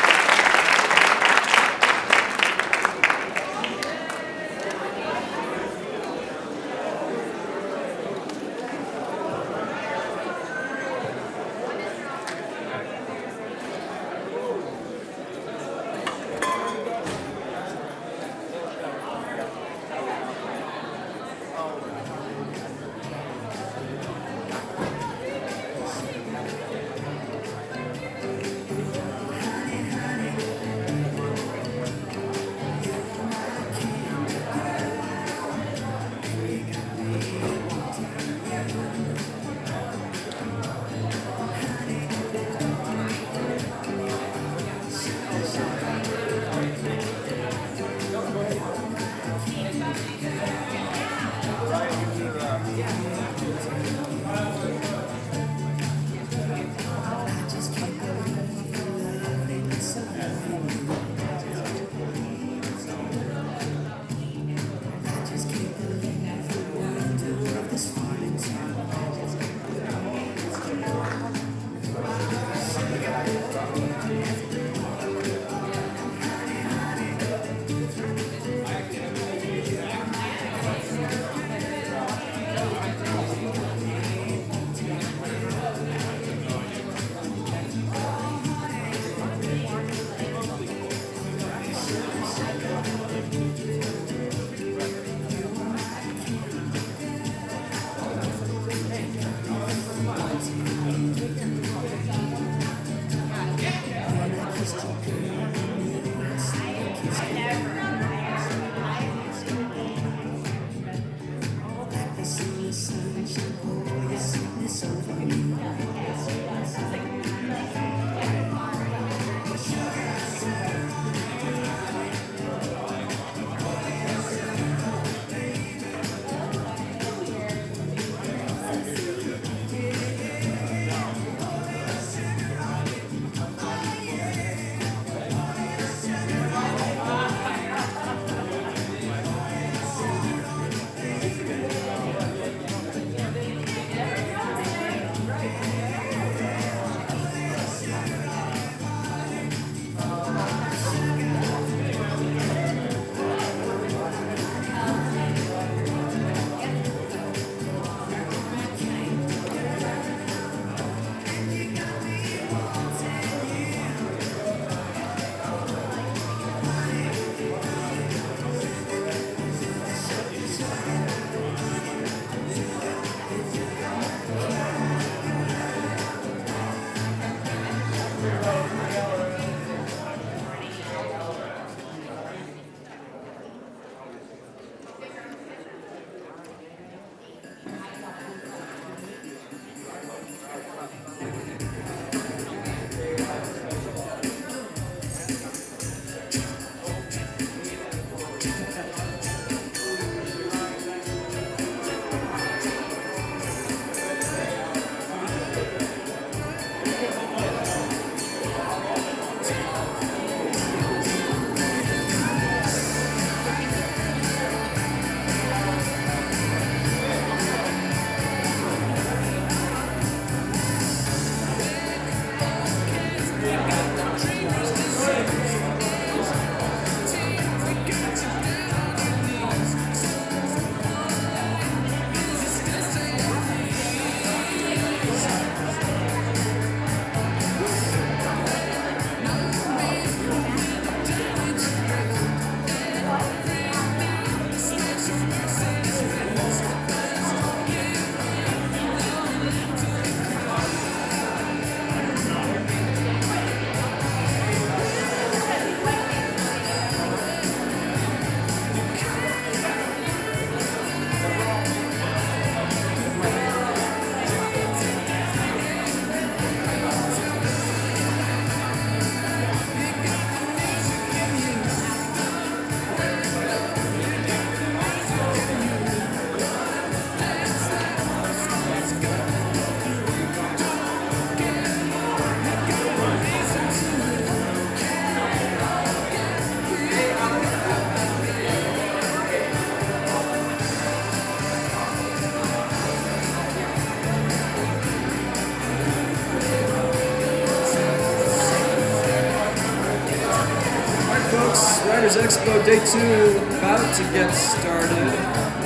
folks. Writers Expo Day 2 about to get started.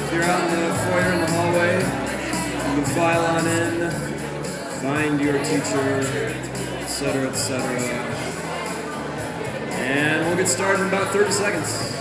If you're out in the foyer in the hallway, you can file on in, find your teacher, etc., etc. And we'll get started in about 30 seconds.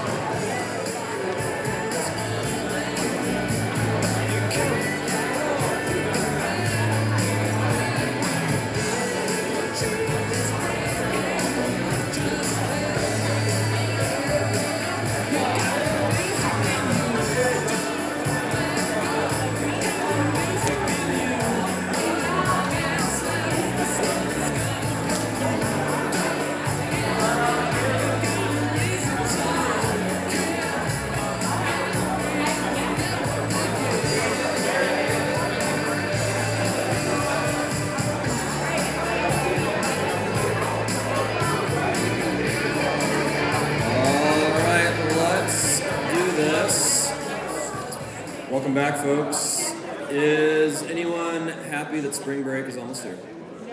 Welcome back, folks. Is anyone happy that spring break is almost here? Okay,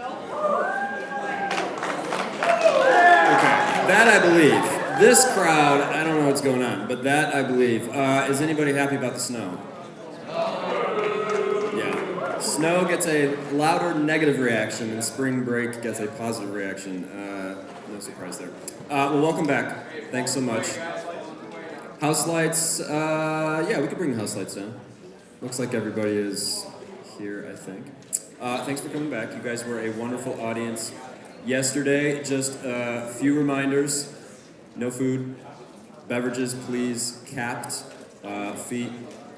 that I believe. This crowd, I don't know what's going on, but that I believe. Is anybody happy about the snow? Yeah. Snow gets a louder negative reaction, and spring break gets a positive reaction. No surprise there. Well, welcome back. Thanks so much. House lights, yeah, we could bring the house lights down. Looks like everybody is here, I think. Thanks for coming back. You guys were a wonderful audience yesterday. Just a few reminders. No food. Beverages, please, capped. Feet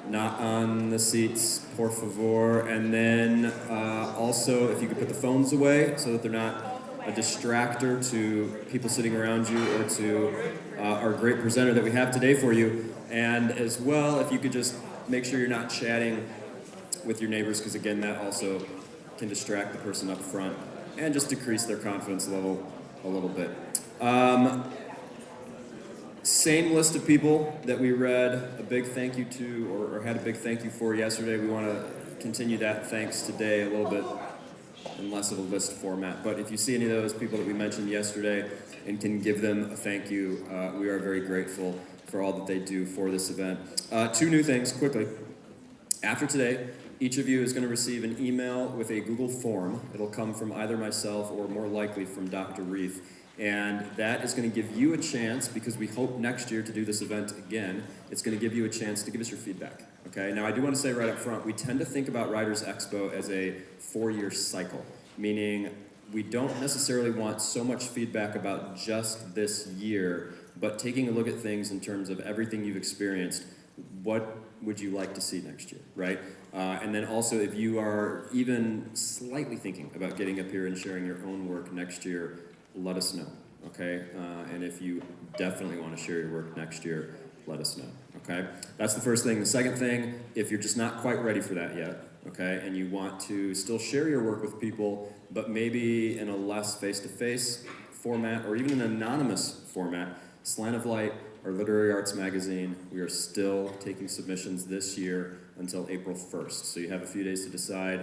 not on the seats, por favor. And then also, if you could put the phones away so that they're not a distractor to people sitting around you or to our great presenter that we have today for you. And as well, if you could just make sure you're not chatting with your neighbors, because again, that also can distract the person up front and just decrease their confidence level a little bit. Same list of people that we read a big thank you to or had a big thank you for yesterday. We want to continue that thanks today a little bit in less of a list format. But if you see any of those people that we mentioned yesterday and can give them a thank you, we are very grateful for all that they do for this event. Two new things, quickly. After today, each of you is going to receive an email with a Google form. It'll come from either myself or more likely from Dr. Reith. And that is going to give you a chance, because we hope next year to do this event again, it's going to give you a chance to give us your feedback. Okay? Now, I do want to say right up front, we tend to think about Writers Expo as a 4-year cycle, meaning we don't necessarily want so much feedback about just this year, but taking a look at things in terms of everything you've experienced. What would you like to see next year, right? And then also, if you are even slightly thinking about getting up here and sharing your own work next year, let us know, okay? And if you definitely want to share your work next year, let us know, okay? That's the first thing. The second thing, if you're just not quite ready for that yet, okay, and you want to still share your work with people, but maybe in a less face-to-face format or even an anonymous format, Slant of Light, our literary arts magazine, we are still taking submissions this year until April 1st. So you have a few days to decide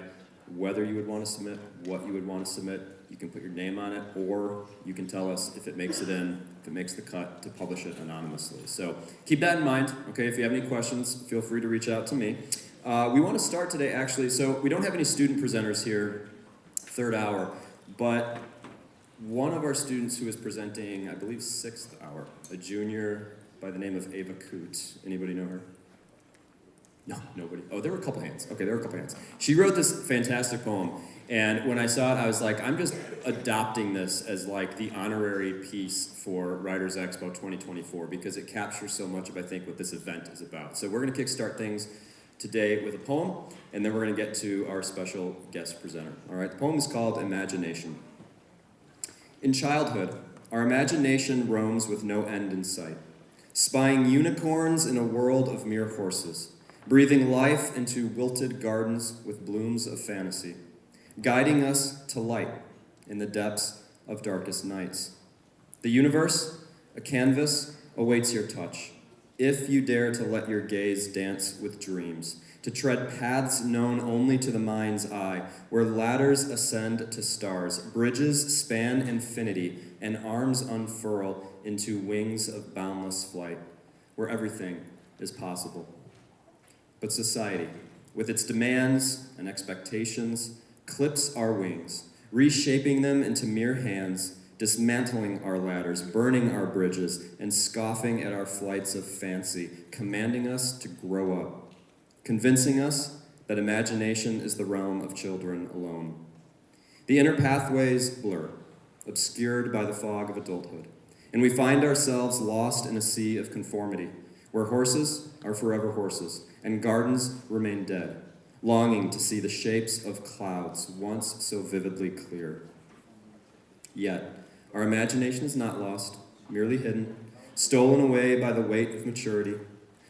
whether you would want to submit, what you would want to submit. You can put your name on it, or you can tell us if it makes it in, if it makes the cut, to publish it anonymously. So keep that in mind, okay? If you have any questions, feel free to reach out to me. We want to start today, actually, so we don't have any student presenters here, third hour, but one of our students who is presenting, I believe, 6th hour, a junior by the name of Ava Koot. Anybody know her? No, nobody. Oh, there were a couple hands. Okay, there were a couple hands. She wrote this fantastic poem, and when I saw it, I was like, I'm just adopting this as like the honorary piece for Writers Expo 2024 because it captures so much of, I think, what this event is about. So we're going to kickstart things today with a poem, and then we're going to get to our special guest presenter. All right, the poem is called Imagination. In childhood, our imagination roams with no end in sight, spying unicorns in a world of mere horses, breathing life into wilted gardens with blooms of fantasy, guiding us to light in the depths of darkest nights. The universe, a canvas, awaits your touch, if you dare to let your gaze dance with dreams, to tread paths known only to the mind's eye, where ladders ascend to stars, bridges span infinity, and arms unfurl into wings of boundless flight, where everything is possible. But society, with its demands and expectations, clips our wings, reshaping them into mere hands, dismantling our ladders, burning our bridges, and scoffing at our flights of fancy, commanding us to grow up, convincing us that imagination is the realm of children alone. The inner pathways blur, obscured by the fog of adulthood, and we find ourselves lost in a sea of conformity, where horses are forever horses, and gardens remain dead, longing to see the shapes of clouds once so vividly clear. Yet, our imagination is not lost, merely hidden, stolen away by the weight of maturity.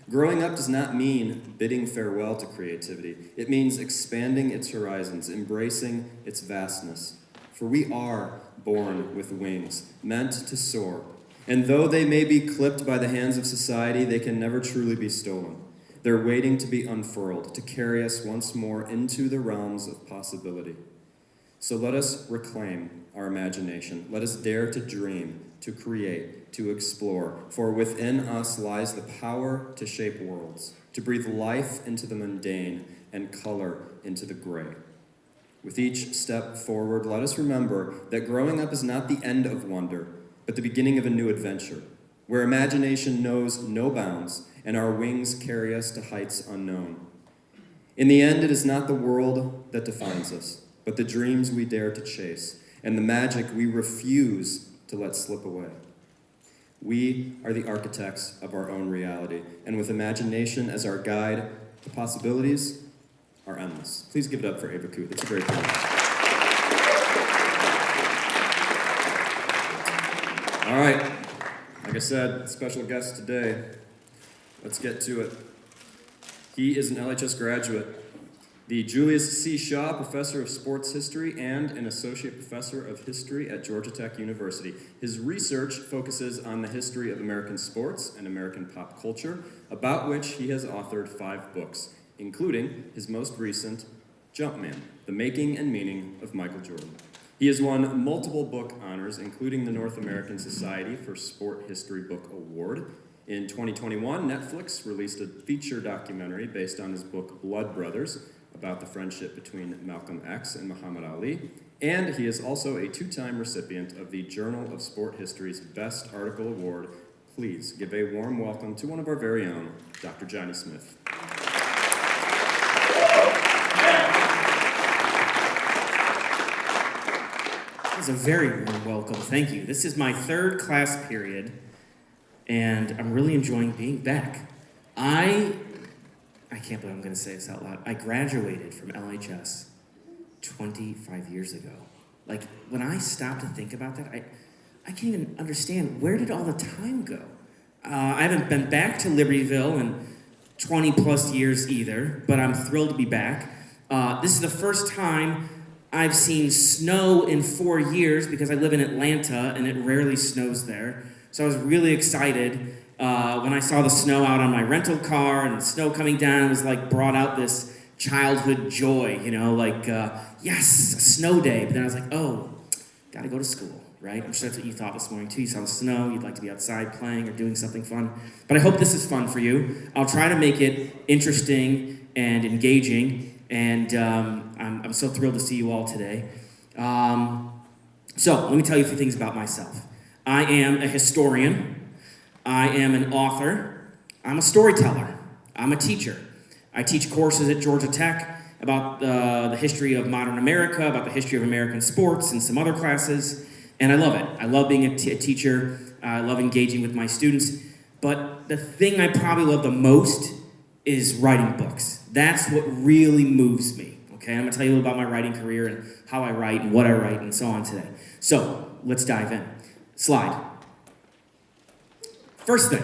Growing up does not mean bidding farewell to creativity. It means expanding its horizons, embracing its vastness. For we are born with wings, meant to soar. And though they may be clipped by the hands of society, they can never truly be stolen. They're waiting to be unfurled, to carry us once more into the realms of possibility. So let us reclaim our imagination. Let us dare to dream, to create, to explore. For within us lies the power to shape worlds, to breathe life into the mundane and color into the gray. With each step forward, let us remember that growing up is not the end of wonder, but the beginning of a new adventure, where imagination knows no bounds and our wings carry us to heights unknown. In the end, it is not the world that defines us, but the dreams we dare to chase and the magic we refuse to let slip away. We are the architects of our own reality, and with imagination as our guide, the possibilities are endless. Please give it up for Ava Koot. It's a great point. All right, like I said, special guest today. Let's get to it. He is an LHS graduate, the Julius C. Shaw Professor of Sports History and an Associate Professor of History at Georgia Tech University. His research focuses on the history of American sports and American pop culture, about which he has authored 5 books, including his most recent, Jumpman, The Making and Meaning of Michael Jordan. He has won multiple book honors, including the North American Society for Sport History Book Award. In 2021, Netflix released a feature documentary based on his book Blood Brothers, about the friendship between Malcolm X and Muhammad Ali. And he is also a 2-time recipient of the Journal of Sport History's Best Article Award. Please give a warm welcome to one of our very own, Dr. Johnny Smith. This is a very warm welcome, thank you. This is my 3rd class period, and I'm really enjoying being back. I can't believe I'm going to say this out loud. I graduated from LHS 25 years ago. Like, when I stop to think about that, I can't even understand, where did all the time go? I haven't been back to Libertyville in 20 plus years either, but I'm thrilled to be back. This is the first time I've seen snow in 4 years because I live in Atlanta and it rarely snows there. So I was really excited when I saw the snow out on my rental car and the snow coming down. It was like brought out this childhood joy, you know, like, yes, a snow day. But then I was like, oh, gotta go to school, right? I'm sure that's what you thought this morning too. You saw the snow, you'd like to be outside playing or doing something fun. But I hope this is fun for you. I'll try to make it interesting and engaging, and I'm so thrilled to see you all today. So let me tell you a few things about myself. I am a historian. I am an author. I'm a storyteller. I'm a teacher. I teach courses at Georgia Tech about the history of modern America, about the history of American sports, and some other classes, and I love it. I love being a teacher. I love engaging with my students, but the thing I probably love the most is writing books. That's what really moves me, okay? I'm gonna tell you a little about my writing career and how I write and what I write and so on today. So, let's dive in. Slide. First thing,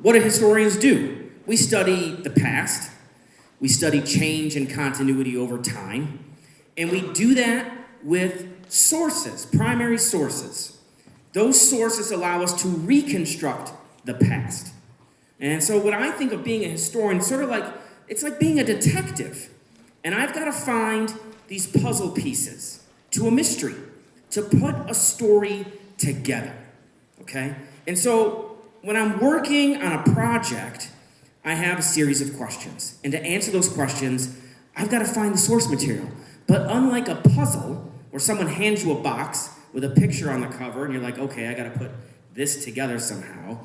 what do historians do? We study the past, we study change and continuity over time, and we do that with sources, primary sources. Those sources allow us to reconstruct the past. And so what I think of being a historian, sort of like, it's like being a detective. And I've got to find these puzzle pieces to a mystery. to put a story together, okay? And so when I'm working on a project, I have a series of questions. And to answer those questions, I've got to find the source material. But unlike a puzzle, where someone hands you a box with a picture on the cover, and you're like, okay, I got to put this together somehow,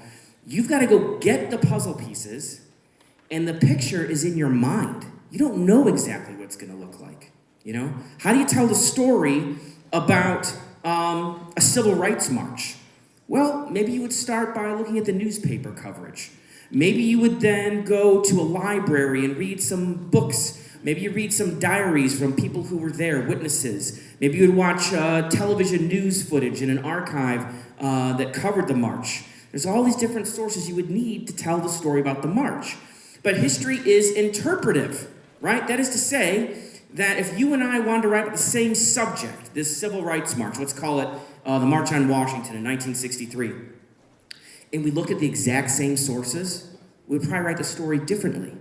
you've got to go get the puzzle pieces, and the picture is in your mind. You don't know exactly what it's going to look like, you know? How do you tell the story about a civil rights march? Well, maybe you would start by looking at the newspaper coverage. Maybe you would then go to a library and read some books. Maybe you read some diaries from people who were there, witnesses. Maybe you would watch television news footage in an archive that covered the march. There's all these different sources you would need to tell the story about the march. But history is interpretive, right? That is to say that if you and I wanted to write about the same subject, this civil rights march, let's call it the March on Washington in 1963, and we look at the exact same sources, we'd probably write the story differently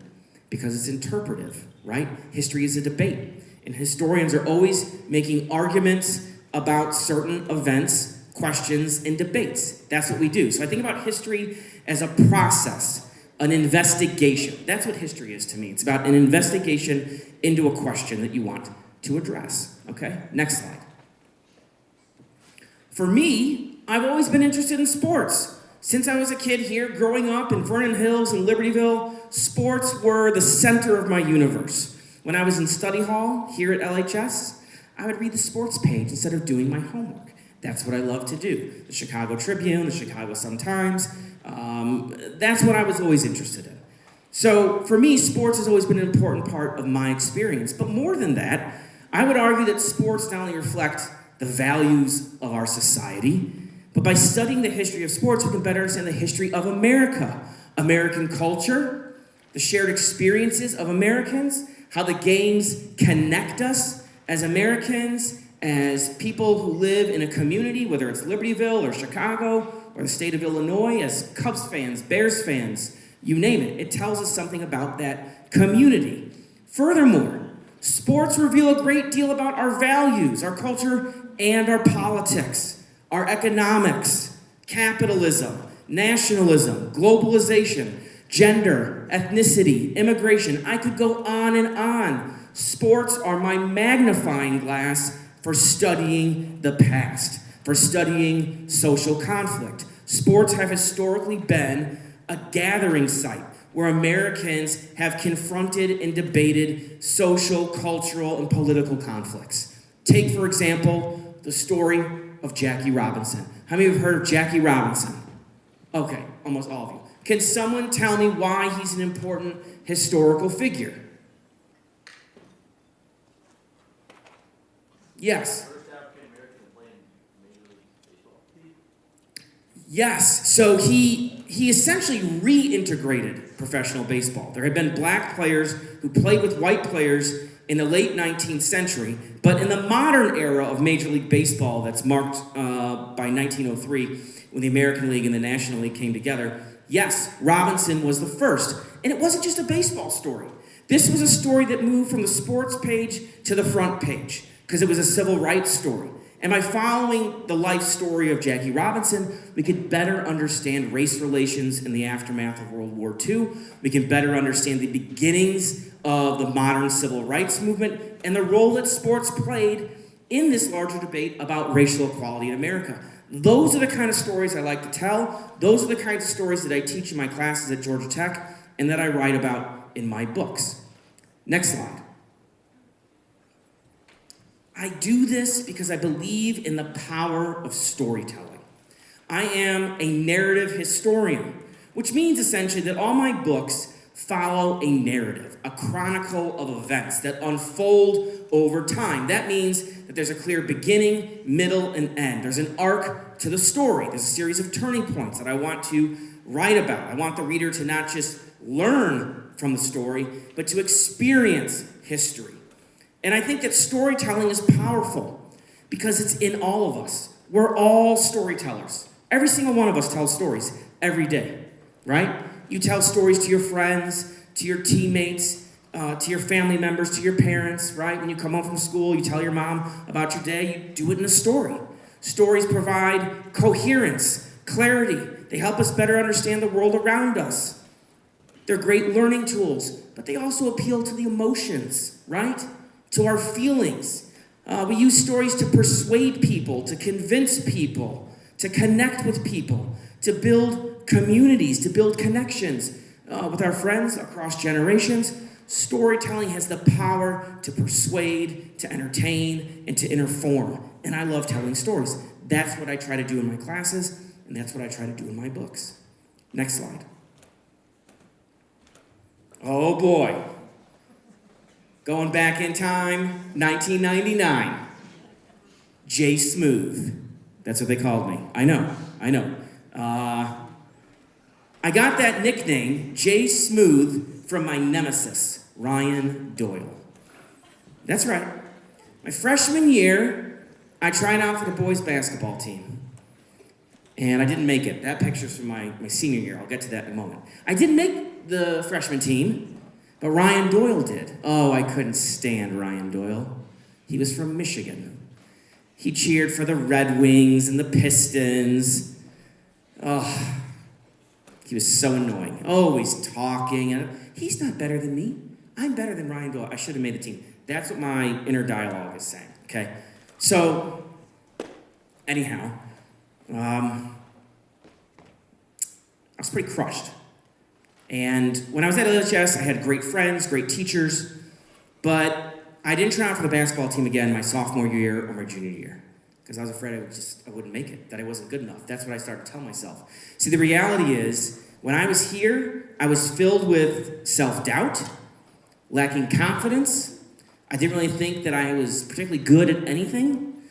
because it's interpretive, right? History is a debate, and historians are always making arguments about certain events, questions, and debates. That's what we do. So I think about history as a process, an investigation. That's what history is to me. It's about an investigation into a question that you want to address. Okay, next slide. For me, I've always been interested in sports. Since I was a kid here, growing up in Vernon Hills and Libertyville, sports were the center of my universe. When I was in study hall here at LHS, I would read the sports page instead of doing my homework. That's what I love to do. The Chicago Tribune, the Chicago Sun-Times, that's what I was always interested in. So for me, sports has always been an important part of my experience. But more than that, I would argue that sports not only reflect the values of our society, but by studying the history of sports, we can better understand the history of America, American culture, the shared experiences of Americans, how the games connect us as Americans, as people who live in a community, whether it's Libertyville or Chicago or the state of Illinois, as Cubs fans, Bears fans, you name it. It tells us something about that community. Furthermore, sports reveal a great deal about our values, our culture, and our politics, our economics, capitalism, nationalism, globalization, gender, ethnicity, immigration. I could go on and on. Sports are my magnifying glass for studying the past, for studying social conflict. Sports have historically been a gathering site where Americans have confronted and debated social, cultural, and political conflicts. Take, for example, the story of Jackie Robinson. How many of you have heard of Jackie Robinson? Okay, almost all of you. Can someone tell me why he's an important historical figure? Yes. First African American to play in Major League Baseball. Yes, so he essentially reintegrated professional baseball. There had been black players who played with white players in the late 19th century, but in the modern era of Major League Baseball that's marked by 1903, when the American League and the National League came together, yes, Robinson was the first. And it wasn't just a baseball story. This was a story that moved from the sports page to the front page, because it was a civil rights story. And by following the life story of Jackie Robinson, we could better understand race relations in the aftermath of World War II. We can better understand the beginnings of the modern civil rights movement and the role that sports played in this larger debate about racial equality in America. Those are the kind of stories I like to tell. Those are the kinds of stories that I teach in my classes at Georgia Tech and that I write about in my books. Next slide. I do this because I believe in the power of storytelling. I am a narrative historian, which means essentially that all my books follow a narrative, a chronicle of events that unfold over time. That means that there's a clear beginning, middle, and end. There's an arc to the story. There's a series of turning points that I want to write about. I want the reader to not just learn from the story, but to experience history. And I think that storytelling is powerful because it's in all of us. We're all storytellers. Every single one of us tells stories every day, right? You tell stories to your friends, to your teammates, to your family members, to your parents, right? When you come home from school, you tell your mom about your day, you do it in a story. Stories provide coherence, clarity. They help us better understand the world around us. They're great learning tools, but they also appeal to the emotions, right? To our feelings. We use stories to persuade people, to convince people, to connect with people, to build communities, to build connections with our friends across generations. Storytelling has the power to persuade, to entertain, and to inform. And I love telling stories. That's what I try to do in my classes, and that's what I try to do in my books. Next slide. Oh boy. Going back in time, 1999. J Smooth. That's what they called me. I know. I got that nickname, J Smooth, from my nemesis, Ryan Doyle. That's right. My freshman year, I tried out for the boys basketball team. And I didn't make it. That picture's from my senior year. I'll get to that in a moment. I didn't make the freshman team, but Ryan Doyle did. Oh, I couldn't stand Ryan Doyle. He was from Michigan. He cheered for the Red Wings and the Pistons. Oh, he was so annoying. Always talking. And he's not better than me. I'm better than Ryan Doyle. I should have made the team. That's what my inner dialogue is saying, okay? So, anyhow, I was pretty crushed. And when I was at LHS, I had great friends, great teachers, but I didn't try out for the basketball team again my sophomore year or my junior year because I was afraid I wouldn't make it, that I wasn't good enough. That's what I started to tell myself. See, the reality is, when I was here, I was filled with self-doubt, lacking confidence. I didn't really think that I was particularly good at anything.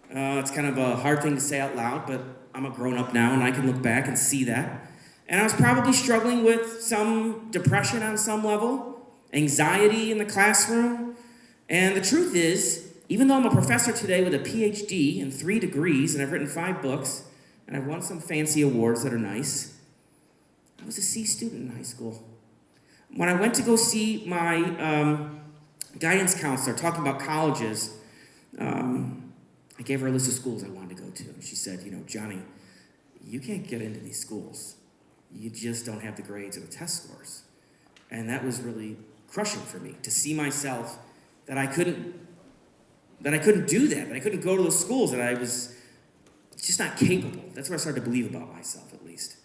It's kind of a hard thing to say out loud, but I'm a grown-up now, and I can look back and see that. And I was probably struggling with some depression on some level, anxiety in the classroom. And the truth is, even though I'm a professor today with a PhD and 3 degrees, and I've written 5 books, and I've won some fancy awards that are nice, I was a C student in high school. When I went to go see my guidance counselor talking about colleges, I gave her a list of schools I wanted to go to. And she said, Johnny, you can't get into these schools. You just don't have the grades or the test scores. And that was really crushing for me, to see myself that I couldn't do that I couldn't go to those schools, that I was just not capable. That's what I started to believe about myself, at least.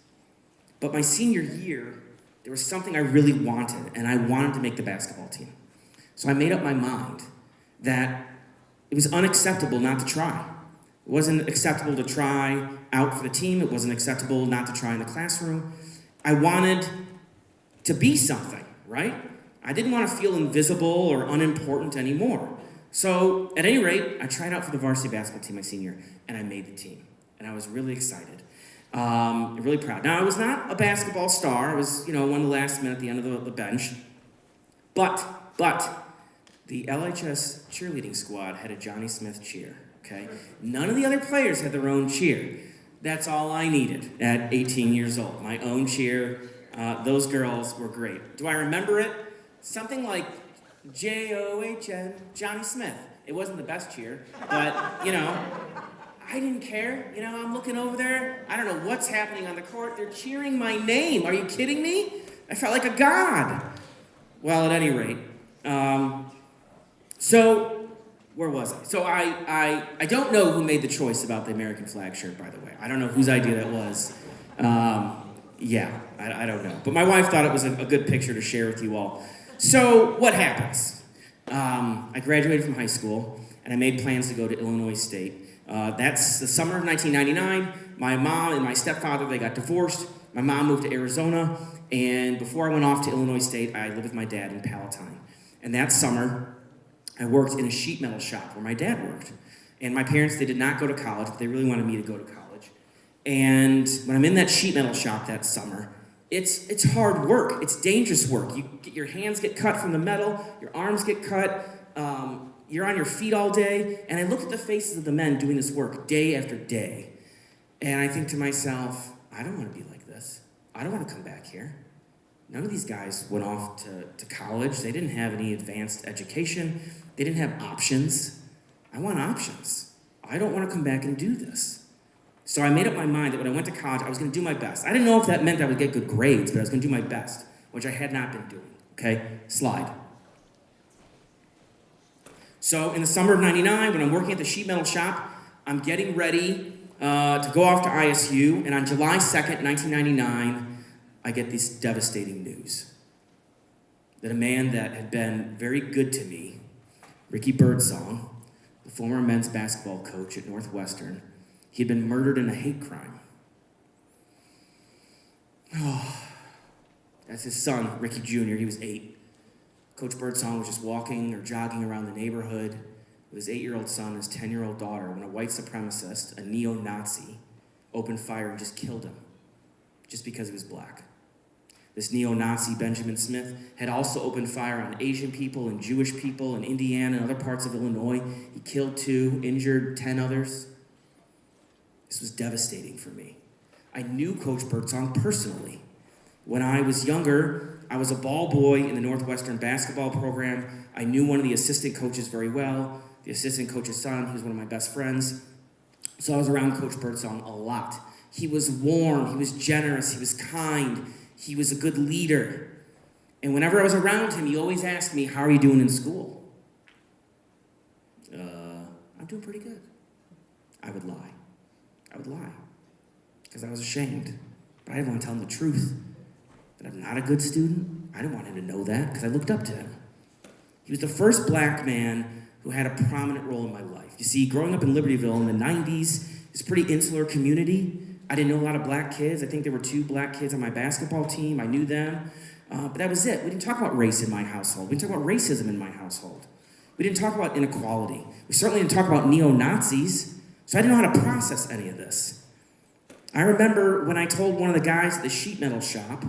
But my senior year, there was something I really wanted, and I wanted to make the basketball team. So I made up my mind that it was unacceptable not to try. It wasn't acceptable to try out for the team. It wasn't acceptable not to try in the classroom. I wanted to be something, right? I didn't want to feel invisible or unimportant anymore. So, at any rate, I tried out for the varsity basketball team my senior year, and I made the team. And I was really excited, really proud. Now, I was not a basketball star. I was, one of the last men at the end of the bench. But, the LHS cheerleading squad had a Johnny Smith cheer, okay? None of the other players had their own cheer. That's all I needed at 18 years old, my own cheer. Those girls were great. Do I remember it? Something like John, Johnny Smith. It wasn't the best cheer, but, I didn't care. I'm looking over there. I don't know what's happening on the court. They're cheering my name. Are you kidding me? I felt like a god. Well, at any rate, so where was I? So I don't know who made the choice about the American flag shirt, by the way. I don't know whose idea that was. I don't know. But my wife thought it was a good picture to share with you all. So what happens? I graduated from high school, and I made plans to go to Illinois State. That's the summer of 1999. My mom and my stepfather, they got divorced. My mom moved to Arizona, and before I went off to Illinois State, I lived with my dad in Palatine. And that summer, I worked in a sheet metal shop where my dad worked. And my parents, they did not go to college, but they really wanted me to go to college. And when I'm in that sheet metal shop that summer, it's hard work. It's dangerous work. Your hands get cut from the metal, your arms get cut, you're on your feet all day. And I looked at the faces of the men doing this work day after day. And I think to myself, I don't want to be like this. I don't want to come back here. None of these guys went off to college. They didn't have any advanced education. They didn't have options. I want options. I don't want to come back and do this. So I made up my mind that when I went to college, I was going to do my best. I didn't know if that meant I would get good grades, but I was going to do my best, which I had not been doing. Okay? Slide. So in the summer of 99, when I'm working at the sheet metal shop, I'm getting ready to go off to ISU, and on July 2nd, 1999, I get this devastating news that a man that had been very good to me, Ricky Birdsong, the former men's basketball coach at Northwestern, he had been murdered in a hate crime. Oh, that's his son, Ricky Jr., he was 8. Coach Birdsong was just walking or jogging around the neighborhood with his 8-year-old son and his 10-year-old daughter when a white supremacist, a neo-Nazi, opened fire and just killed him, just because he was black. This neo-Nazi, Benjamin Smith, had also opened fire on Asian people and Jewish people in Indiana and other parts of Illinois. He killed 2, injured 10 others. This was devastating for me. I knew Coach Birdsong personally. When I was younger, I was a ball boy in the Northwestern basketball program. I knew one of the assistant coaches very well. The assistant coach's son, he was one of my best friends. So I was around Coach Birdsong a lot. He was warm, he was generous, he was kind, he was a good leader. And whenever I was around him, he always asked me, how are you doing in school? I'm doing pretty good. I would lie. Because I was ashamed. But I didn't want to tell him the truth. That I'm not a good student. I didn't want him to know that because I looked up to him. He was the first black man who had a prominent role in my life. You see, growing up in Libertyville in the 90s, it's a pretty insular community. I didn't know a lot of black kids. I think there were 2 black kids on my basketball team. I knew them. But that was it. We didn't talk about race in my household. We didn't talk about racism in my household. We didn't talk about inequality. We certainly didn't talk about neo-Nazis. So I didn't know how to process any of this. I remember when I told one of the guys at the sheet metal shop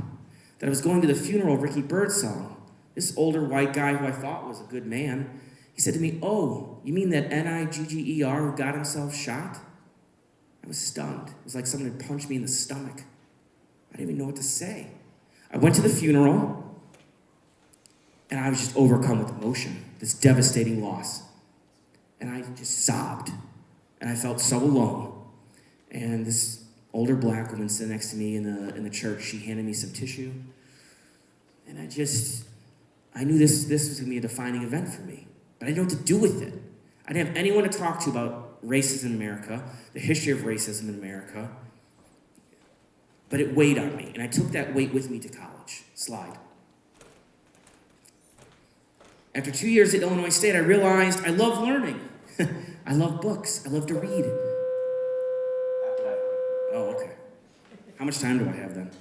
that I was going to the funeral of Ricky Birdsong, this older white guy who I thought was a good man, he said to me, oh, you mean that Nigger who got himself shot? I was stunned. It was like someone had punched me in the stomach. I didn't even know what to say. I went to the funeral, and I was just overcome with emotion, this devastating loss. And I just sobbed, and I felt so alone. And this older black woman sitting next to me in the church, she handed me some tissue. And I knew this was going to be a defining event for me. But I didn't know what to do with it. I didn't have anyone to talk to about racism in America, the history of racism in America. But it weighed on me, and I took that weight with me to college. Slide. After 2 years at Illinois State, I realized I love learning. I love books. I love to read. Oh, okay. How much time do I have then?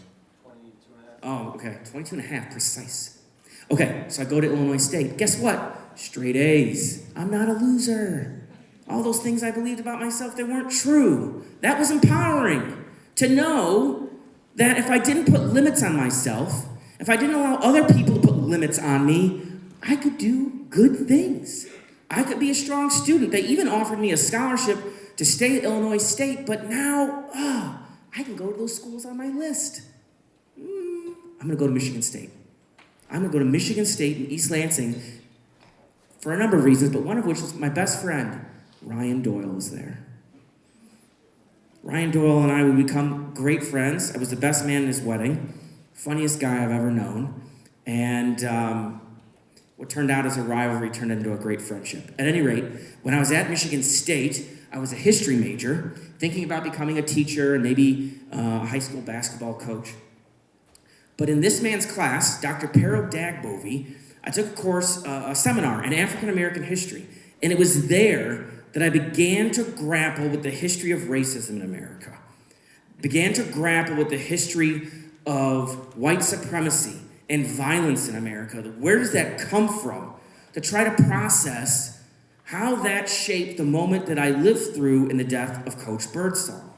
22 and a half. Oh, okay. 22 and a half, precise. Okay, so I go to Illinois State. Guess what? Straight A's. I'm not a loser. All those things I believed about myself, they weren't true. That was empowering. To know that if I didn't put limits on myself, if I didn't allow other people to put limits on me, I could do good things. I could be a strong student. They even offered me a scholarship to stay at Illinois State, but now, I can go to those schools on my list. I'm going to go to Michigan State. I'm going to go to Michigan State in East Lansing for a number of reasons, but one of which was my best friend, Ryan Doyle, was there. Ryan Doyle and I would become great friends. I was the best man in his wedding, funniest guy I've ever known, and what turned out as a rivalry turned into a great friendship. At any rate, when I was at Michigan State, I was a history major, thinking about becoming a teacher and maybe a high school basketball coach. But in this man's class, Dr. Pero Dagbovy, I took a course, a seminar in African American history, and it was there that I began to grapple with the history of racism in America, began to grapple with the history of white supremacy and violence in America. Where does that come from? To try to process how that shaped the moment that I lived through in the death of Coach Birdsong.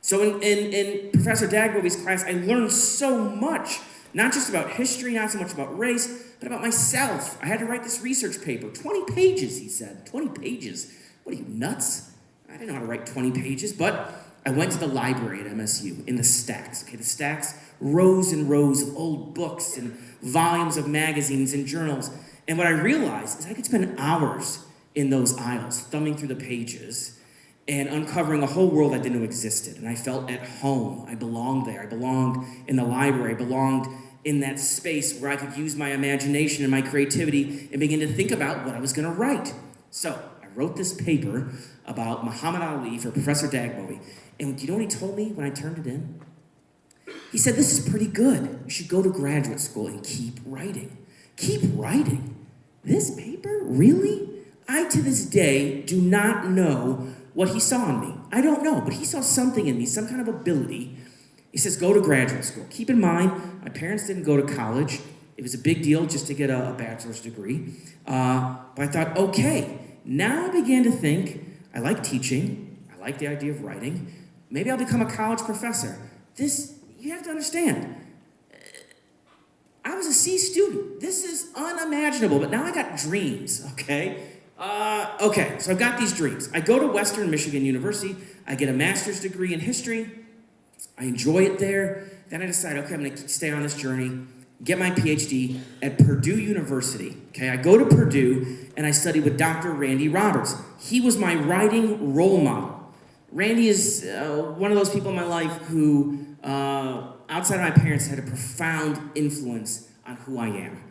So in Professor Dagbovy's class, I learned so much, not just about history, not so much about race, but about myself. I had to write this research paper, 20 pages, he said. 20 pages? What are you, nuts? I didn't know how to write 20 pages, but I went to the library at MSU in the stacks. Okay, the stacks, rows and rows of old books and volumes of magazines and journals. And what I realized is I could spend hours in those aisles, thumbing through the pages. and uncovering a whole world I didn't know existed. And I felt at home. I belonged there. I belonged in the library. I belonged in that space where I could use my imagination and my creativity and begin to think about what I was going to write. So I wrote this paper about Muhammad Ali for Professor Dagbowie. And do you know what he told me when I turned it in? He said, this is pretty good. You should go to graduate school and keep writing. Keep writing? This paper? Really? I, to this day, do not know what he saw in me. I don't know, but he saw something in me, some kind of ability. He says, go to graduate school. Keep in mind, my parents didn't go to college. It was a big deal just to get a bachelor's degree. But I thought, okay, now I began to think, I like teaching. I like the idea of writing. Maybe I'll become a college professor. You have to understand, I was a C student. This is unimaginable, but now I got dreams, okay? So I've got these dreams. I go to Western Michigan University. I get a master's degree in history. I enjoy it there. Then I decide, okay, I'm going to stay on this journey, get my PhD at Purdue University. Okay, I go to Purdue and I study with Dr. Randy Roberts. He was my writing role model. Randy is one of those people in my life who, outside of my parents, had a profound influence on who I am.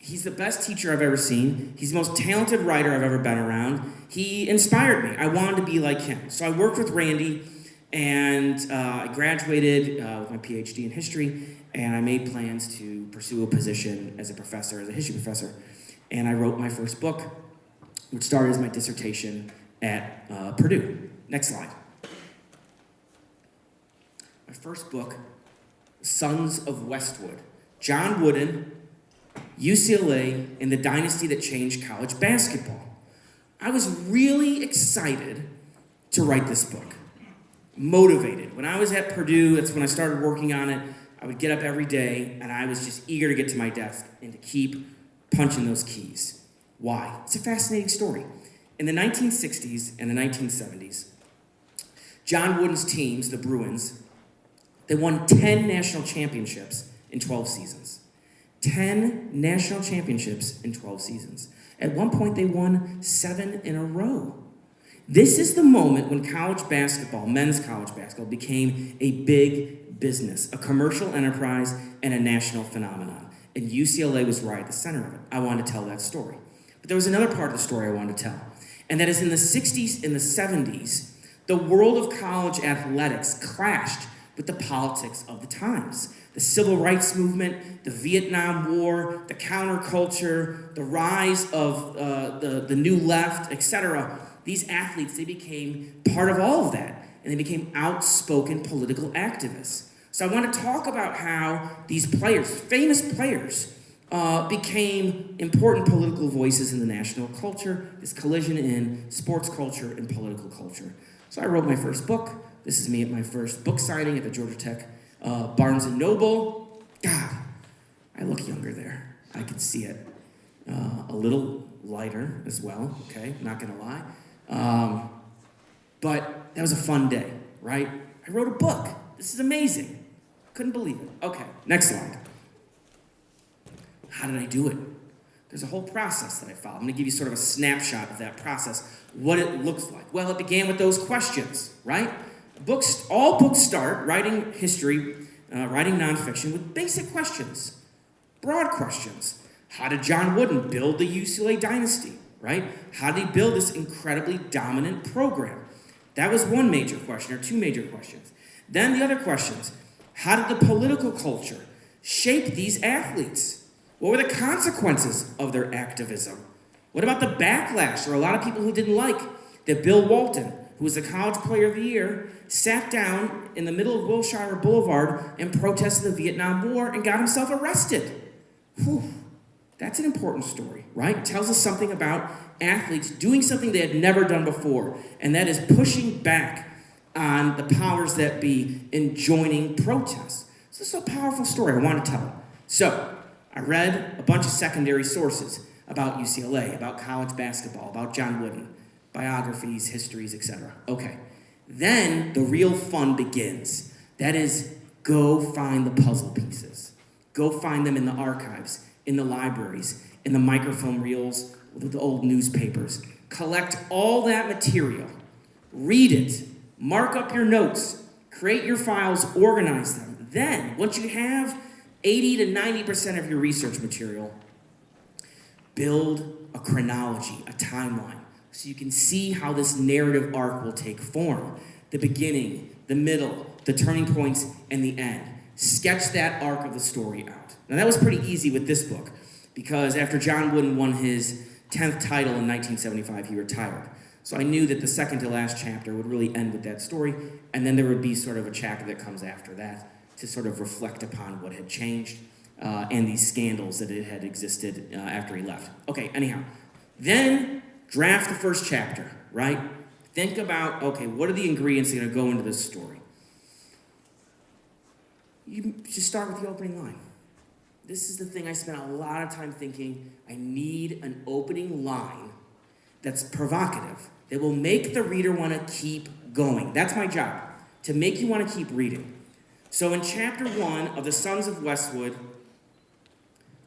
He's the best teacher I've ever seen. He's the most talented writer I've ever been around. He inspired me. I wanted to be like him. So I worked with Randy, and I graduated with my PhD in history, and I made plans to pursue a position as a professor, as a history professor. And I wrote my first book, which started as my dissertation at Purdue. Next slide. My first book, Sons of Westwood. John Wooden, UCLA, and the dynasty that changed college basketball. I was really excited to write this book. Motivated. When I was at Purdue, that's when I started working on it. I would get up every day, and I was just eager to get to my desk and to keep punching those keys. Why? It's a fascinating story. In the 1960s and the 1970s, John Wooden's teams, the Bruins, they won 10 national championships in 12 seasons. 10 national championships in 12 seasons. At one point, they won 7 in a row. This is the moment when college basketball, men's college basketball, became a big business, a commercial enterprise, and a national phenomenon. And UCLA was right at the center of it. I wanted to tell that story. But there was another part of the story I wanted to tell. And that is in the 60s and the 70s, the world of college athletics clashed with the politics of the times. The civil rights movement, the Vietnam War, the counterculture, the rise of the new left, etc. These athletes, they became part of all of that, and they became outspoken political activists. So I want to talk about how these players, famous players, became important political voices in the national culture, this collision in sports culture and political culture. So I wrote my first book. This is me at my first book signing at the Georgia Tech Barnes & Noble. God, I look younger there. I could see it. A little lighter as well, okay? Not gonna lie. But that was a fun day, right? I wrote a book. This is amazing. Couldn't believe it. Okay, next slide. How did I do it? There's a whole process that I followed. I'm gonna give you sort of a snapshot of that process, what it looks like. Well, it began with those questions, right? All books start, writing history, writing nonfiction, with basic questions, broad questions. How did John Wooden build the UCLA dynasty, right? How did he build this incredibly dominant program? That was one major question, or two major questions. Then the other questions, how did the political culture shape these athletes? What were the consequences of their activism? What about the backlash, or a lot of people who didn't like that Bill Walton, who was the College Player of the Year, sat down in the middle of Wilshire Boulevard and protested the Vietnam War and got himself arrested? Whew. That's an important story, right? It tells us something about athletes doing something they had never done before, and that is pushing back on the powers that be in joining protests. So this is a powerful story. I want to tell it. So I read a bunch of secondary sources about UCLA, about college basketball, about John Wooden, biographies, histories, etc. Okay. Then the real fun begins. That is, go find the puzzle pieces. Go find them in the archives, in the libraries, in the microfilm reels, with the old newspapers. Collect all that material. Read it. Mark up your notes. Create your files. Organize them. Then, once you have 80 to 90% of your research material, build a chronology, a timeline, so you can see how this narrative arc will take form. The beginning, the middle, the turning points, and the end. Sketch that arc of the story out. Now that was pretty easy with this book, because after John Wooden won his 10th title in 1975, he retired. So I knew that the second to last chapter would really end with that story, and then there would be sort of a chapter that comes after that to sort of reflect upon what had changed and these scandals that had existed after he left. Okay, anyhow. Then draft the first chapter, right? Think about, okay, what are the ingredients that are going to go into this story? You just start with the opening line. This is the thing I spent a lot of time thinking. I need an opening line that's provocative, that will make the reader want to keep going. That's my job, to make you want to keep reading. So in chapter 1 of The Sons of Westwood,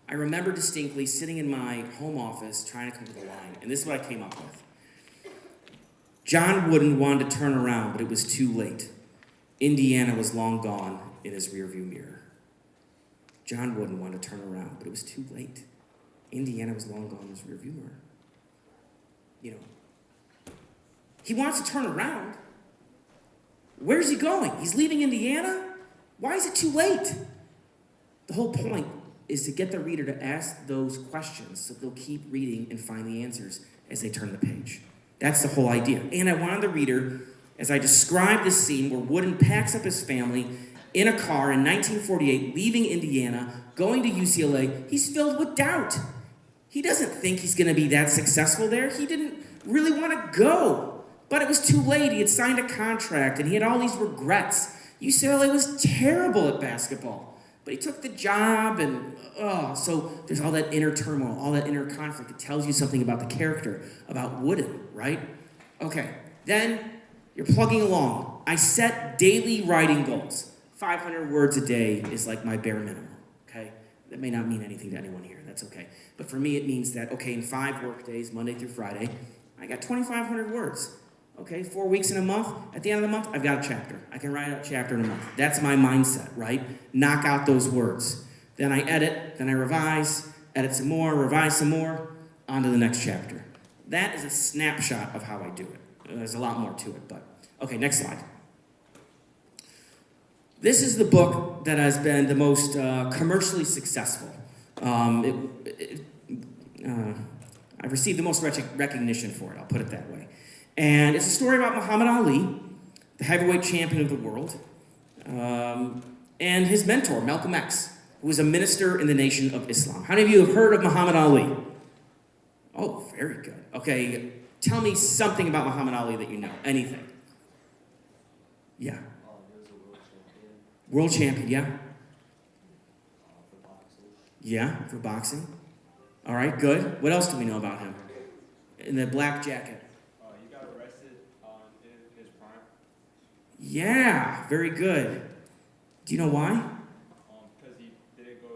I remember distinctly sitting in my home office trying to come up with a line, and this is what I came up with. John Wooden wanted to turn around, but it was too late. Indiana was long gone in his rearview mirror. John Wooden wanted to turn around, but it was too late. Indiana was long gone in his rearview mirror. You know, he wants to turn around. Where's he going? He's leaving Indiana? Why is it too late? The whole point is to get the reader to ask those questions so they'll keep reading and find the answers as they turn the page. That's the whole idea. And I wanted the reader, as I described this scene where Wooden packs up his family in a car in 1948, leaving Indiana, going to UCLA, he's filled with doubt. He doesn't think he's going to be that successful there. He didn't really want to go. But it was too late. He had signed a contract, and he had all these regrets. UCLA was terrible at basketball. But he took the job, and so there's all that inner turmoil, all that inner conflict. It tells you something about the character, about Wooden, right? Okay, then you're plugging along. I set daily writing goals. 500 words a day is like my bare minimum, okay? That may not mean anything to anyone here, that's okay. But for me, it means that, okay, in 5 work days, Monday through Friday, I got 2,500 words. Okay, 4 weeks in a month. At the end of the month, I've got a chapter. I can write a chapter in a month. That's my mindset, right? Knock out those words. Then I edit, then I revise, edit some more, revise some more, on to the next chapter. That is a snapshot of how I do it. There's a lot more to it, but... Okay, next slide. This is the book that has been the most commercially successful. I've received the most recognition for it, I'll put it that way. And it's a story about Muhammad Ali, the heavyweight champion of the world, and his mentor, Malcolm X, who was a minister in the Nation of Islam. How many of you have heard of Muhammad Ali? Oh, very good. Okay, tell me something about Muhammad Ali that you know. Anything. Yeah. World champion, yeah? Yeah, for boxing. All right, good. What else do we know about him? In the black jacket. He got arrested in his prime. Yeah, very good. Do you know why? Because he didn't go,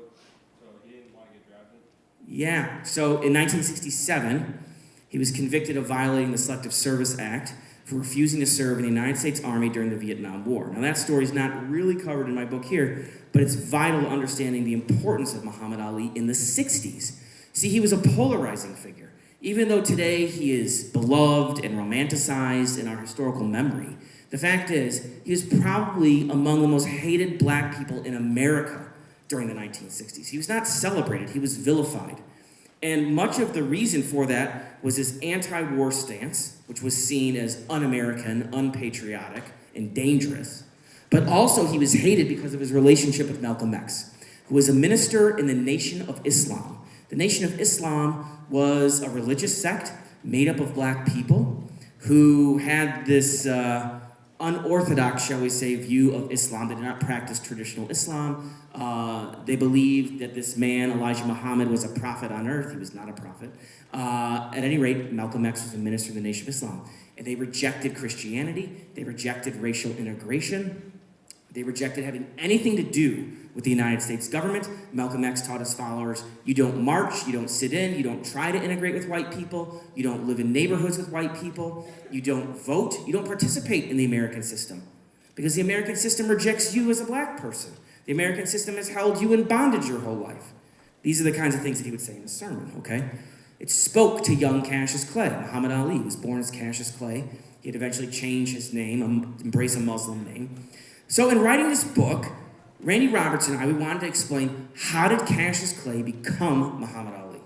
so he didn't want to get drafted. Yeah, so in 1967, he was convicted of violating the Selective Service Act for refusing to serve in the United States Army during the Vietnam War. Now that story's not really covered in my book here, but it's vital to understanding the importance of Muhammad Ali in the 60s. See, he was a polarizing figure. Even though today he is beloved and romanticized in our historical memory, the fact is, he was probably among the most hated black people in America during the 1960s. He was not celebrated, he was vilified. And much of the reason for that was his anti-war stance, which was seen as un-American, unpatriotic, and dangerous. But also he was hated because of his relationship with Malcolm X, who was a minister in the Nation of Islam. The Nation of Islam was a religious sect made up of black people who had this unorthodox, shall we say, view of Islam. They did not practice traditional Islam. They believed that this man, Elijah Muhammad, was a prophet on earth. He was not a prophet. At any rate, Malcolm X was a minister of the Nation of Islam. And they rejected Christianity. They rejected racial integration. They rejected having anything to do with the United States government. Malcolm X taught his followers, you don't march, you don't sit in, you don't try to integrate with white people, you don't live in neighborhoods with white people, you don't vote, you don't participate in the American system. Because the American system rejects you as a black person. The American system has held you in bondage your whole life. These are the kinds of things that he would say in his sermon, okay? It spoke to young Cassius Clay. Muhammad Ali was born as Cassius Clay. He'd eventually change his name, embrace a Muslim name. So in writing this book, Randy Roberts and I, we wanted to explain, how did Cassius Clay become Muhammad Ali?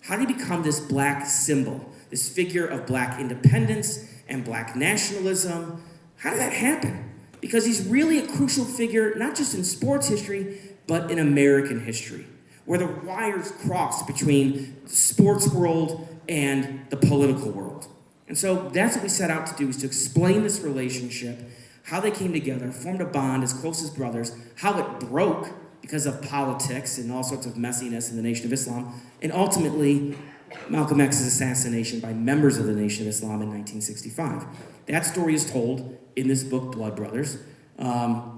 How did he become this black symbol, this figure of black independence and black nationalism? How did that happen? Because he's really a crucial figure, not just in sports history, but in American history, where the wires cross between the sports world and the political world. And so that's what we set out to do, is to explain this relationship, how they came together, formed a bond as close as brothers, how it broke because of politics and all sorts of messiness in the Nation of Islam, and ultimately Malcolm X's assassination by members of the Nation of Islam in 1965. That story is told in this book, Blood Brothers,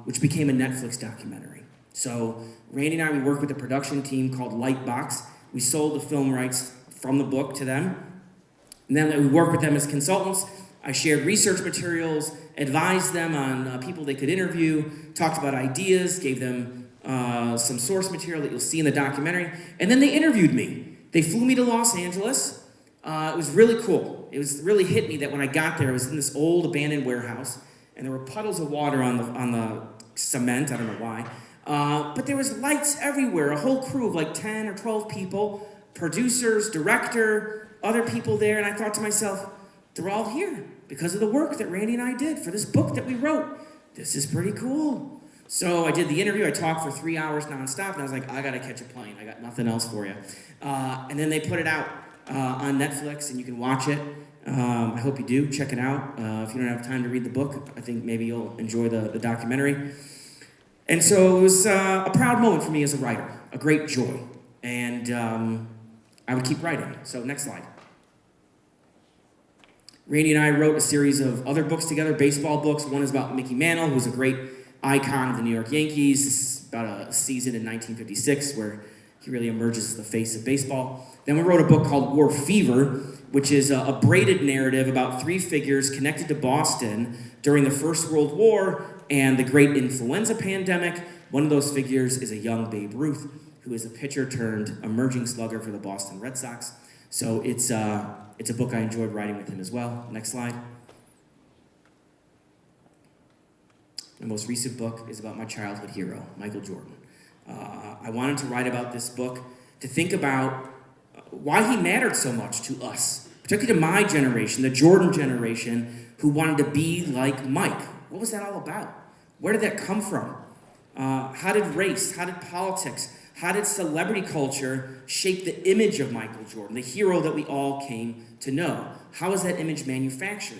which became a Netflix documentary. So Randy and I, we worked with a production team called Lightbox. We sold the film rights from the book to them. And then we worked with them as consultants. I shared research materials, advised them on people they could interview, talked about ideas, gave them some source material that you'll see in the documentary. And then they interviewed me. They flew me to Los Angeles. It was really cool. It was really hit me that when I got there, I was in this old abandoned warehouse, and there were puddles of water on the cement. I don't know why. But there was lights everywhere, a whole crew of like 10 or 12 people, producers, director, other people there, and I thought to myself, they're all here because of the work that Randy and I did for this book that we wrote. This is pretty cool. So I did the interview. I talked for 3 hours nonstop, and I was like, I gotta catch a plane. I got nothing else for you. And then they put it out on Netflix, and you can watch it. I hope you do. Check it out. If you don't have time to read the book, I think maybe you'll enjoy the documentary. And so it was a proud moment for me as a writer, a great joy. And I would keep writing. So next slide. Randy and I wrote a series of other books together, baseball books. One is about Mickey Mantle, who's a great icon of the New York Yankees. This is about a season in 1956 where he really emerges as the face of baseball. Then we wrote a book called War Fever, which is a braided narrative about 3 figures connected to Boston during the First World War and the great influenza pandemic. One of those figures is a young Babe Ruth, who is a pitcher turned emerging slugger for the Boston Red Sox. So it's a book I enjoyed writing with him as well. Next slide. My most recent book is about my childhood hero, Michael Jordan. I wanted to write about this book to think about why he mattered so much to us, particularly to my generation, the Jordan generation, who wanted to be like Mike. What was that all about? Where did that come from? How did race, how did politics, how did celebrity culture shape the image of Michael Jordan, the hero that we all came to know? How was that image manufactured?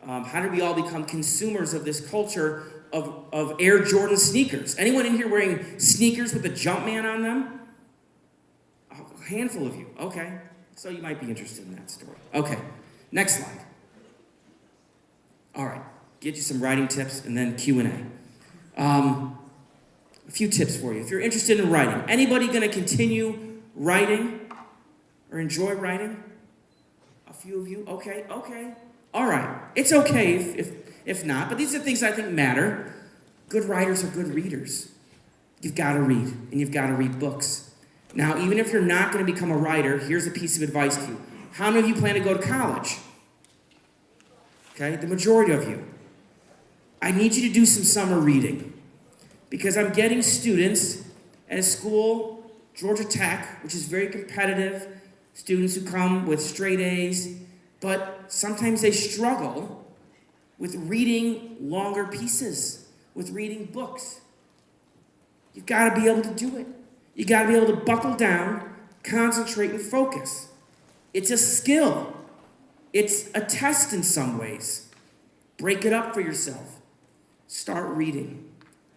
How did we all become consumers of this culture of Air Jordan sneakers? Anyone in here wearing sneakers with a Jumpman on them? A handful of you. Okay. So you might be interested in that story. Okay. Next slide. All right. Get you some writing tips and then Q&A. A few tips for you. If you're interested in writing, anybody going to continue writing or enjoy writing? A few of you? Okay. All right. It's okay if not, but these are things I think matter. Good writers are good readers. You've got to read, and you've got to read books. Now, even if you're not going to become a writer, here's a piece of advice to you. How many of you plan to go to college? Okay, the majority of you. I need you to do some summer reading because I'm getting students at a school, Georgia Tech, which is very competitive, students who come with straight A's, but sometimes they struggle with reading longer pieces, with reading books. You've got to be able to do it. You got to be able to buckle down, concentrate, and focus. It's a skill. It's a test in some ways. Break it up for yourself. Start reading.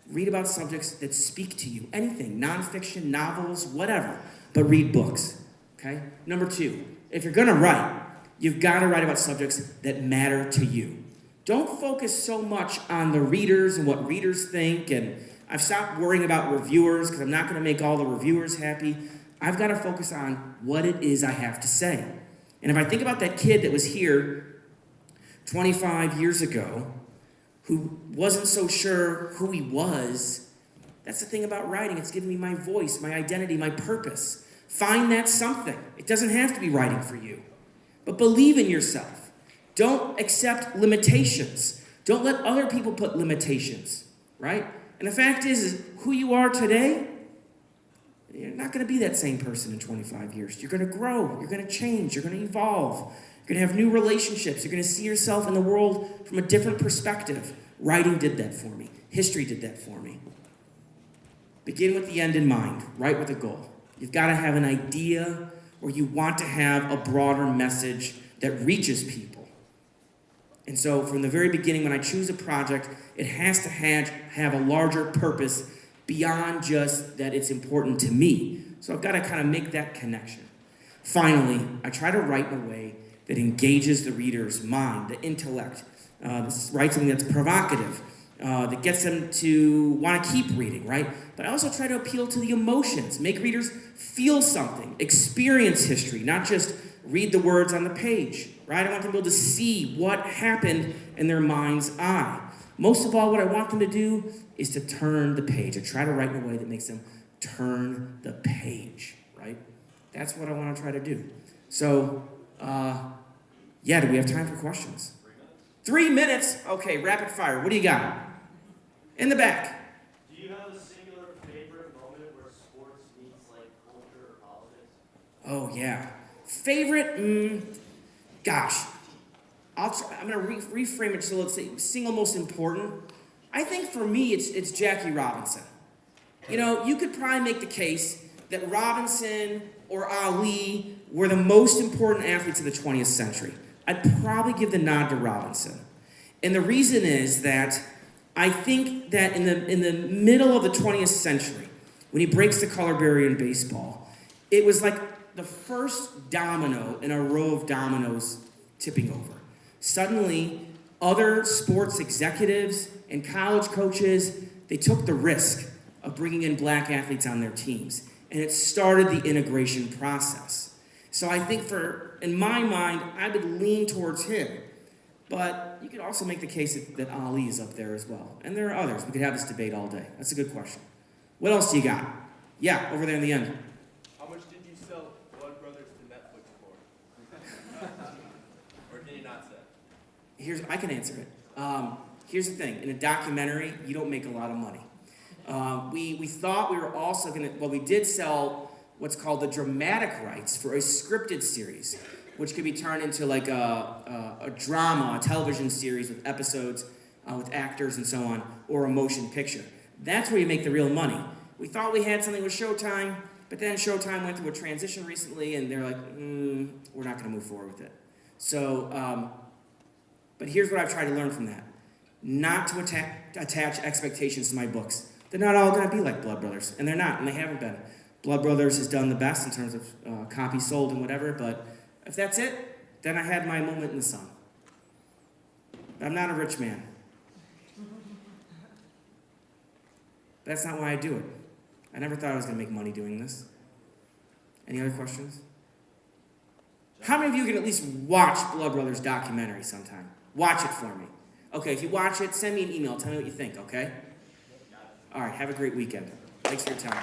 Read about subjects that speak to you. Anything, nonfiction, novels, whatever. But read books, okay? Number 2, if you're going to write, you've got to write about subjects that matter to you. Don't focus so much on the readers and what readers think, and I've stopped worrying about reviewers because I'm not going to make all the reviewers happy. I've got to focus on what it is I have to say. And if I think about that kid that was here 25 years ago who wasn't so sure who he was, that's the thing about writing. It's giving me my voice, my identity, my purpose. Find that something. It doesn't have to be writing for you. But believe in yourself. Don't accept limitations. Don't let other people put limitations, right? And the fact is who you are today, you're not going to be that same person in 25 years. You're going to grow. You're going to change. You're going to evolve. You're going to have new relationships. You're going to see yourself in the world from a different perspective. Writing did that for me. History did that for me. Begin with the end in mind. Write with a goal. You've got to have an idea or you want to have a broader message that reaches people. And so from the very beginning, when I choose a project, it has to have a larger purpose beyond just that it's important to me. So I've got to kind of make that connection. Finally, I try to write in a way that engages the reader's mind, the intellect. Write something that's provocative, that gets them to want to keep reading, right? But I also try to appeal to the emotions, make readers feel something, experience history, not just read the words on the page, right? I want them to be able to see what happened in their mind's eye. Most of all, what I want them to do is to turn the page. I try to write in a way that makes them turn the page, right? That's what I want to try to do. So, do we have time for questions? 3 minutes? Okay, rapid fire. What do you got? In the back. Do you have a singular favorite moment where sports meets like culture or politics? Oh, yeah. Favorite? Gosh. I'm going to reframe it, so let's say single most important. I think for me, it's Jackie Robinson. You know, you could probably make the case that Robinson or Ali were the most important athletes of the 20th century. I'd probably give the nod to Robinson. And the reason is that I think that in the middle of the 20th century, when he breaks the color barrier in baseball, it was like the first domino in a row of dominoes tipping over. Suddenly, other sports executives and college coaches, they took the risk of bringing in black athletes on their teams. And it started the integration process. So I think in my mind, I would lean towards him. But you could also make the case that Ali is up there as well. And there are others. We could have this debate all day. That's a good question. What else do you got? Yeah, over there in the end. How much did you sell Blood Brothers to Netflix for? Or did you not say? I can answer it. Here's the thing. In a documentary, you don't make a lot of money. We thought we were also going to, we did sell what's called the dramatic rights for a scripted series, which could be turned into like a drama, a television series with episodes, with actors and so on, or a motion picture. That's where you make the real money. We thought we had something with Showtime, but then Showtime went through a transition recently, and they're like, we're not going to move forward with it. So, but here's what I've tried to learn from that. Not to attach expectations to my books. They're not all going to be like Blood Brothers, and they're not, and they haven't been. Blood Brothers has done the best in terms of copies sold and whatever, but if that's it, then I had my moment in the sun. But I'm not a rich man. That's not why I do it. I never thought I was going to make money doing this. Any other questions? How many of you can at least watch Blood Brothers documentary sometime? Watch it for me. Okay, if you watch it, send me an email. Tell me what you think, okay? All right, have a great weekend. Thanks for your time.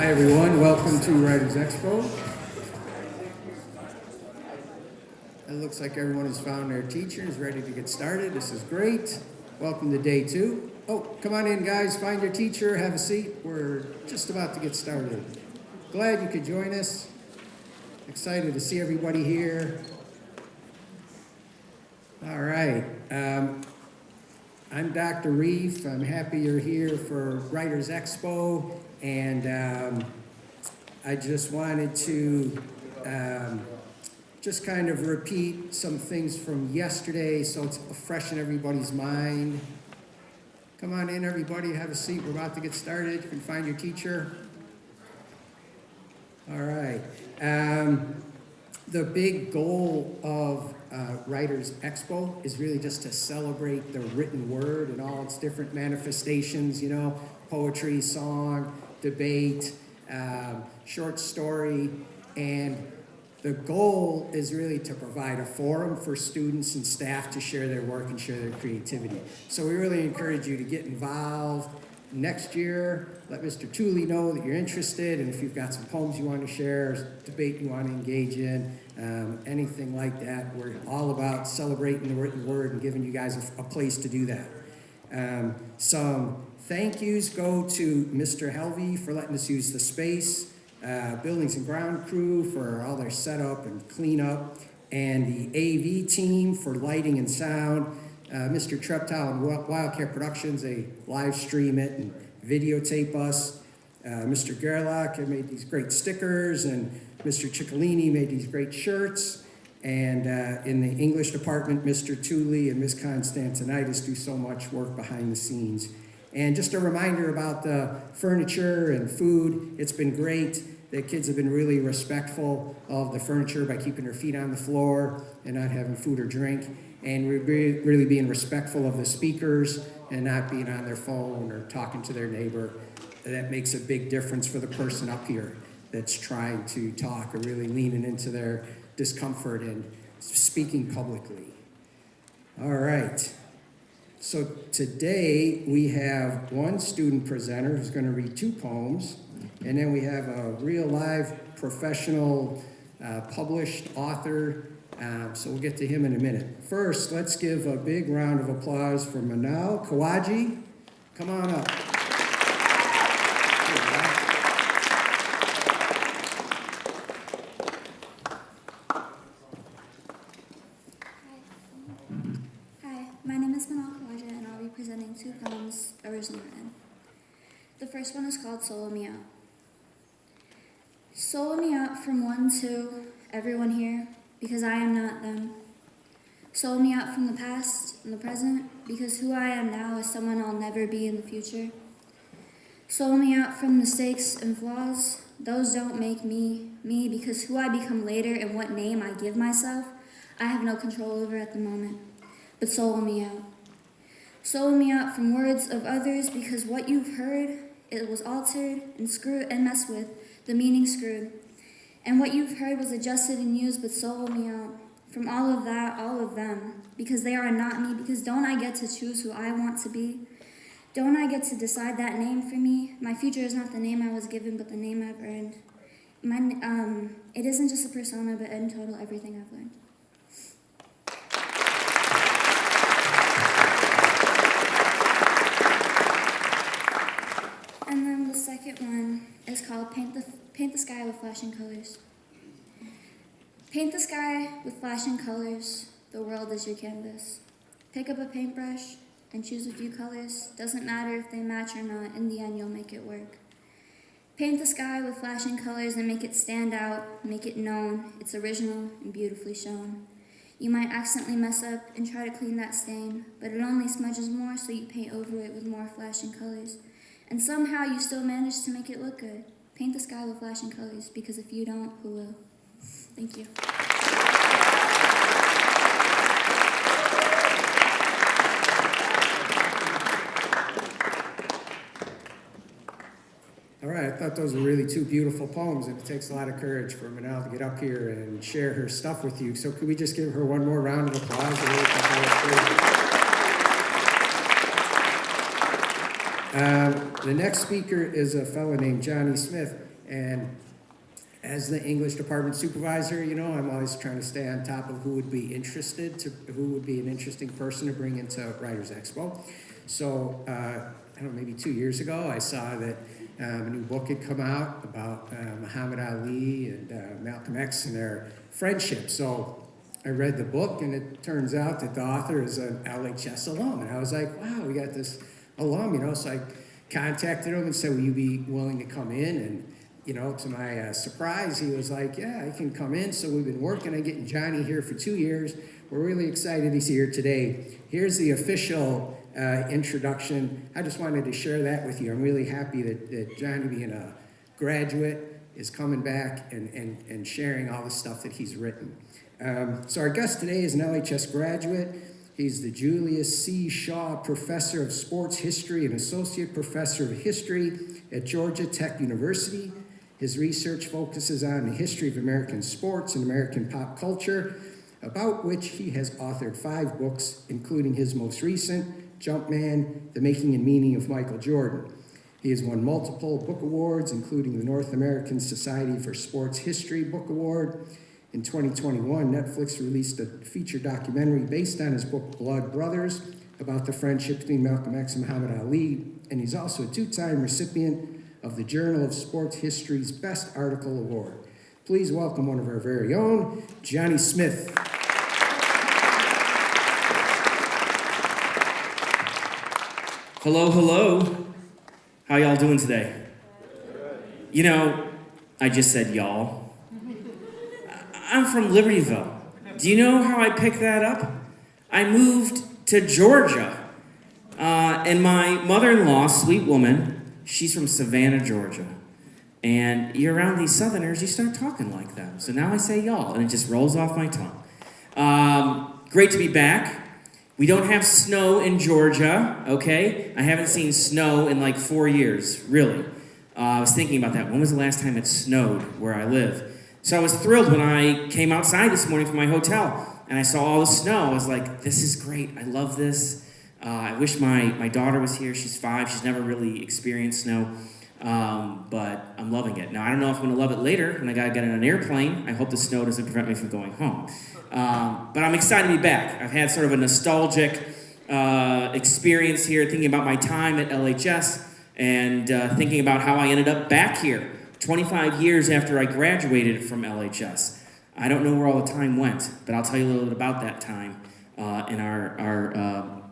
Hi everyone, welcome to Writers Expo. It looks like everyone has found their teachers, ready to get started. This is great. Welcome to day 2. Oh, come on in guys, find your teacher, have a seat. We're just about to get started. Glad you could join us. Excited to see everybody here. All right, I'm Dr. Reef. I'm happy you're here for Writers Expo, and I just wanted to just kind of repeat some things from yesterday so it's fresh in everybody's mind. Come on in, everybody, have a seat. We're about to get started. You can find your teacher. All right. The big goal of Writers Expo is really just to celebrate the written word and all its different manifestations, you know, poetry, song, debate, short story, and the goal is really to provide a forum for students and staff to share their work and share their creativity. So we really encourage you to get involved. Next year, let Mr. Tooley know that you're interested, and if you've got some poems you want to share, debate you want to engage in, anything like that. We're all about celebrating the written word and giving you guys a place to do that. Some thank yous go to Mr. Helvey for letting us use the space, buildings and ground crew for all their setup and cleanup, and the AV team for lighting and sound. Mr. Treptow and Wildcat Productions, they live stream it and videotape us. Mr. Gerlach made these great stickers, and Mr. Ciccolini made these great shirts. And in the English department, Mr. Tooley and Ms. Constantinitis do so much work behind the scenes. And just a reminder about the furniture and food. It's been great. The kids have been really respectful of the furniture by keeping their feet on the floor and not having food or drink. And really being respectful of the speakers and not being on their phone or talking to their neighbor. That makes a big difference for the person up here that's trying to talk or really leaning into their discomfort and speaking publicly. All right. So today we have one student presenter who's going to read 2 poems, and then we have a real live professional published author. So we'll get to him in a minute. First, let's give a big round of applause for Minaal Khawaja. Come on up. Hi, my name is Minaal Khawaja, and I'll be presenting 2 poems originally written. The first one is called Solo Me Out. Solo me out from 1 to everyone here, because I am not them. Solo me out from the past and the present, because who I am now is someone I'll never be in the future. Solo me out from mistakes and flaws. Those don't make me, me, because who I become later and what name I give myself, I have no control over at the moment. But solo me out. Solo me out from words of others, because what you've heard, it was altered and screwed and messed with, the meaning screwed. And what you've heard was adjusted and used, but solo me out from all of that, all of them, because they are not me, because don't I get to choose who I want to be? Don't I get to decide that name for me? My future is not the name I was given, but the name I've earned. It isn't just a persona, but in total, everything I've learned. And then the second one is called Paint the Sky with Flashing Colors. Paint the sky with flashing colors. The world is your canvas. Pick up a paintbrush and choose a few colors. Doesn't matter if they match or not. In the end, you'll make it work. Paint the sky with flashing colors and make it stand out. Make it known. It's original and beautifully shown. You might accidentally mess up and try to clean that stain, but it only smudges more, so you paint over it with more flashing colors. And somehow you still manage to make it look good. Paint the sky with flashing colors, because if you don't, who will? Thank you. All right, I thought those were really 2 beautiful poems, and it takes a lot of courage for Minaal to get up here and share her stuff with you. So could we just give her one more round of applause? The next speaker is a fellow named Johnny Smith, And as the English department supervisor, you know, I'm always trying to stay on top of who would be an interesting person to bring into Writers Expo. So, I don't know, maybe 2 years ago, I saw that a new book had come out about Muhammad Ali and Malcolm X and their friendship. So I read the book, and it turns out that the author is an LHS alum. And I was like, wow, we got this alum, you know. So I contacted him and said, will you be willing to come in? And, you know, to my surprise, he was like, yeah, I can come in. So we've been working on getting Johnny here for 2 years. We're really excited he's here today. Here's the official introduction. I just wanted to share that with you. I'm really happy that Johnny, being a graduate, is coming back and sharing all the stuff that he's written. So our guest today is an LHS graduate. He's the Julius C. Shaw Professor of Sports History and Associate Professor of History at Georgia Tech University. His research focuses on the history of American sports and American pop culture, about which he has authored 5 books, including his most recent, Jumpman, The Making and Meaning of Michael Jordan. He has won multiple book awards, including the North American Society for Sports History Book Award. In 2021, Netflix released a feature documentary based on his book Blood Brothers about the friendship between Malcolm X and Muhammad Ali, and he's also a 2-time recipient of the Journal of Sports History's Best Article Award. Please welcome one of our very own, Johnny Smith. Hello, hello. How y'all doing today? You know, I just said y'all. I'm from Libertyville. Do you know how I picked that up? I moved to Georgia. And my mother-in-law, sweet woman, she's from Savannah, Georgia. And you're around these Southerners, you start talking like them. So now I say y'all, and it just rolls off my tongue. Great to be back. We don't have snow in Georgia, okay? I haven't seen snow in like 4 years, really. I was thinking about that. When was the last time it snowed where I live? So I was thrilled when I came outside this morning from my hotel and I saw all the snow. I was like, this is great. I love this. I wish my daughter was here. She's 5. She's never really experienced snow, but I'm loving it. Now, I don't know if I'm going to love it later when I got to get on an airplane. I hope the snow doesn't prevent me from going home. But I'm excited to be back. I've had sort of a nostalgic experience here, thinking about my time at LHS and thinking about how I ended up back here 25 years after I graduated from LHS. I don't know where all the time went, but I'll tell you a little bit about that time in our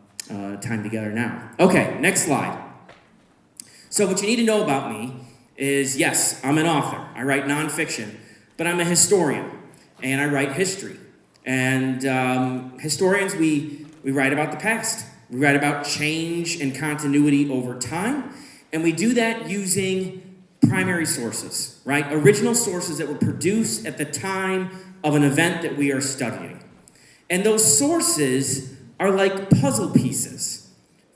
time together now. Okay, next slide. So what you need to know about me is, yes, I'm an author. I write nonfiction, but I'm a historian, and I write history. And historians, we write about the past. We write about change and continuity over time, and we do that using primary sources, right? Original sources that were produced at the time of an event that we are studying. And those sources are like puzzle pieces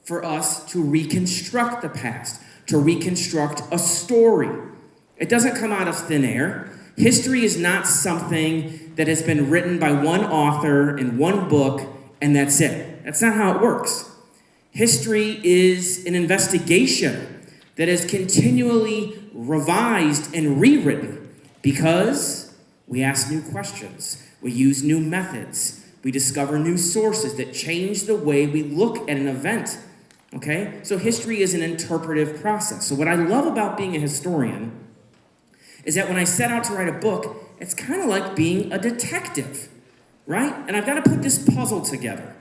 for us to reconstruct the past, to reconstruct a story. It doesn't come out of thin air. History is not something that has been written by one author in one book and that's it. That's not how it works. History is an investigation that is continually revised and rewritten because we ask new questions, we use new methods, we discover new sources that change the way we look at an event. Okay? So history is an interpretive process. So what I love about being a historian is that when I set out to write a book, it's kind of like being a detective, right? And I've got to put this puzzle together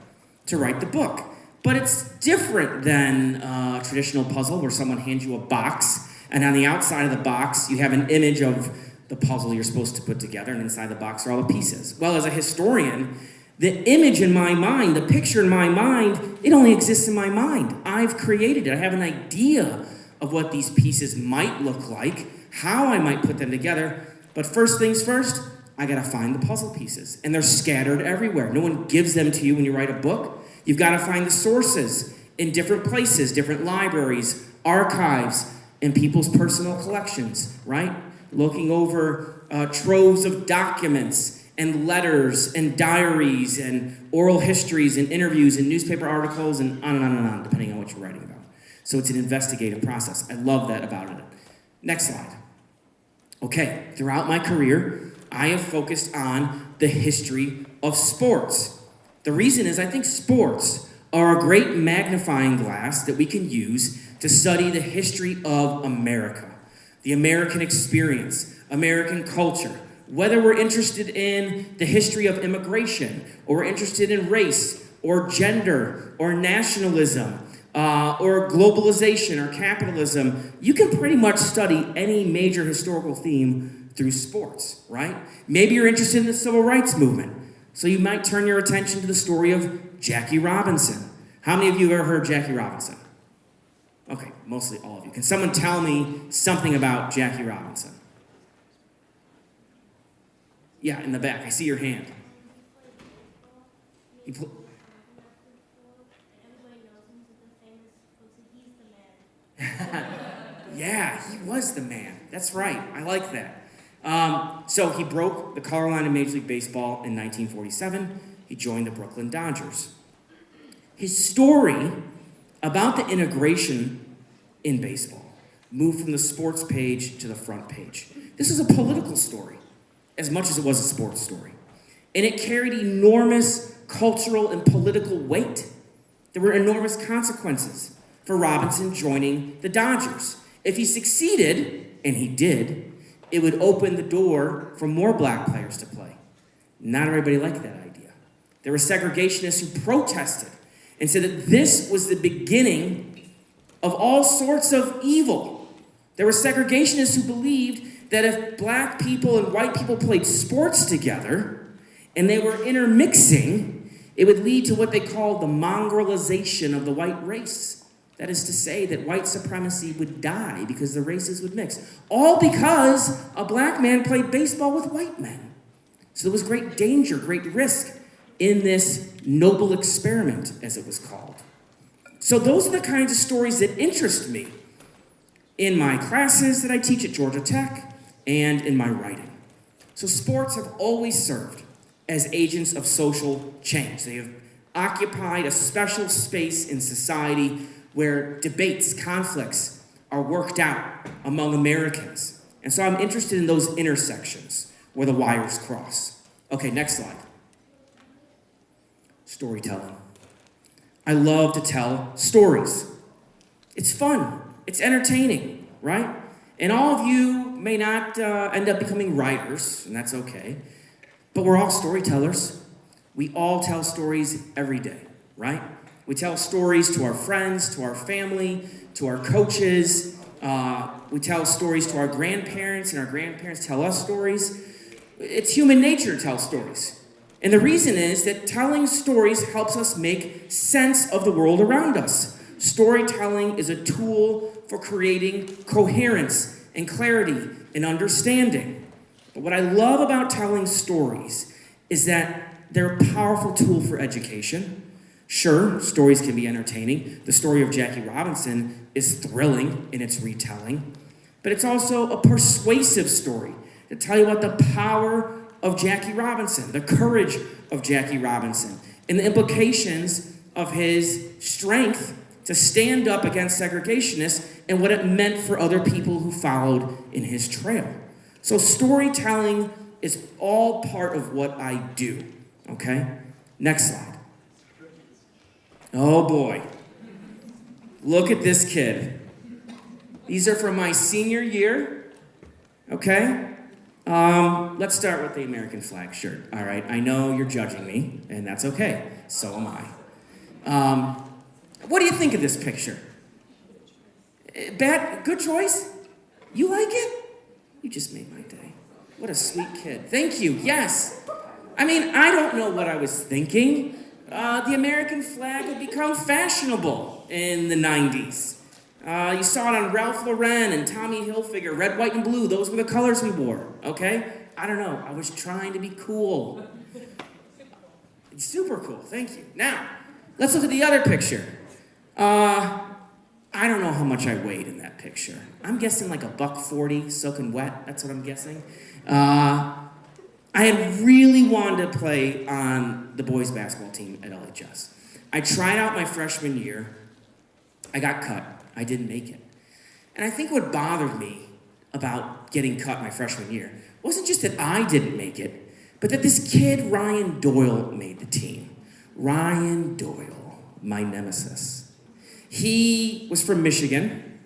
to write the book. But it's different than a traditional puzzle where someone hands you a box, and on the outside of the box, you have an image of the puzzle you're supposed to put together, and inside the box are all the pieces. Well, as a historian, the image in my mind, the picture in my mind, it only exists in my mind. I've created it. I have an idea of what these pieces might look like, how I might put them together. But first things first, I gotta find the puzzle pieces. And they're scattered everywhere. No one gives them to you when you write a book. You've gotta find the sources in different places, different libraries, archives, and people's personal collections, right? Looking over troves of documents and letters and diaries and oral histories and interviews and newspaper articles and on and on and on, depending on what you're writing about. So it's an investigative process. I love that about it. Next slide. Okay, throughout my career, I have focused on the history of sports. The reason is I think sports are a great magnifying glass that we can use to study the history of America, the American experience, American culture. Whether we're interested in the history of immigration, or we're interested in race, or gender, or nationalism, or globalization, or capitalism, you can pretty much study any major historical theme through sports, right? Maybe you're interested in the civil rights movement, so you might turn your attention to the story of Jackie Robinson. How many of you have ever heard Jackie Robinson? Okay, mostly all of you. Can someone tell me something about Jackie Robinson? Yeah, in the back. I see your hand. Yeah, he was the man. That's right. I like that. So he broke the color line in Major League Baseball in 1947. He joined the Brooklyn Dodgers. His story about the integration in baseball moved from the sports page to the front page. This is a political story as much as it was a sports story. And it carried enormous cultural and political weight. There were enormous consequences for Robinson joining the Dodgers. If he succeeded, and he did, it would open the door for more black players to play. Not everybody liked that idea. There were segregationists who protested and said that this was the beginning of all sorts of evil. There were segregationists who believed that if black people and white people played sports together and they were intermixing, it would lead to what they called the mongrelization of the white race. That is to say that white supremacy would die because the races would mix. All because a black man played baseball with white men. So there was great danger, great risk in this noble experiment, as it was called. So those are the kinds of stories that interest me in my classes that I teach at Georgia Tech and in my writing. So sports have always served as agents of social change. They have occupied a special space in society where debates, conflicts are worked out among Americans. And so I'm interested in those intersections where the wires cross. Okay, next slide. Storytelling. I love to tell stories. It's fun. It's entertaining, right? And all of you may not end up becoming writers, and that's okay. But we're all storytellers. We all tell stories every day, right? We tell stories to our friends, to our family, to our coaches. We tell stories to our grandparents, and our grandparents tell us stories. It's human nature to tell stories. And the reason is that telling stories helps us make sense of the world around us. Storytelling is a tool for creating coherence and clarity and understanding. But what I love about telling stories is that they're a powerful tool for education. Sure, stories can be entertaining. The story of Jackie Robinson is thrilling in its retelling. But it's also a persuasive story to tell you about the power of Jackie Robinson, the courage of Jackie Robinson, and the implications of his strength to stand up against segregationists and what it meant for other people who followed in his trail. So storytelling is all part of what I do, okay? Next slide. Oh boy. Look at this kid. These are from my senior year, okay? Let's start with the American flag shirt, all right? I know you're judging me, and that's okay. So am I. What do you think of this picture? Good choice? You like it? You just made my day. What a sweet kid. Thank you, yes. I mean, I don't know what I was thinking. The American flag had become fashionable in the 90s. You saw it on Ralph Lauren and Tommy Hilfiger, red, white, and blue. Those were the colors we wore, okay? I don't know. I was trying to be cool. Super cool. Thank you. Now, let's look at the other picture. I don't know how much I weighed in that picture. I'm guessing like $140, soaking wet. That's what I'm guessing. I had really wanted to play on the boys basketball team at LHS. I tried out my freshman year. I got cut. I didn't make it. And I think what bothered me about getting cut my freshman year. It wasn't just that I didn't make it, but that this kid, Ryan Doyle, made the team. Ryan Doyle, my nemesis. He was from Michigan.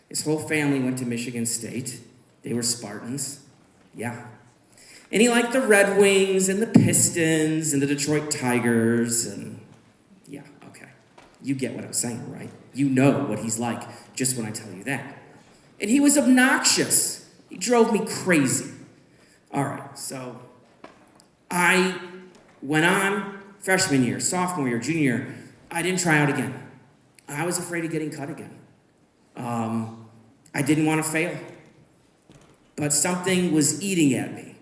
His whole family went to Michigan State. They were Spartans. Yeah. And he liked the Red Wings and the Pistons and the Detroit Tigers and yeah, okay. You get what I'm saying, right? You know what he's like just when I tell you that. And he was obnoxious. He drove me crazy. All right, so I went on freshman year, sophomore year, junior year. I didn't try out again. I was afraid of getting cut again. I didn't want to fail. But something was eating at me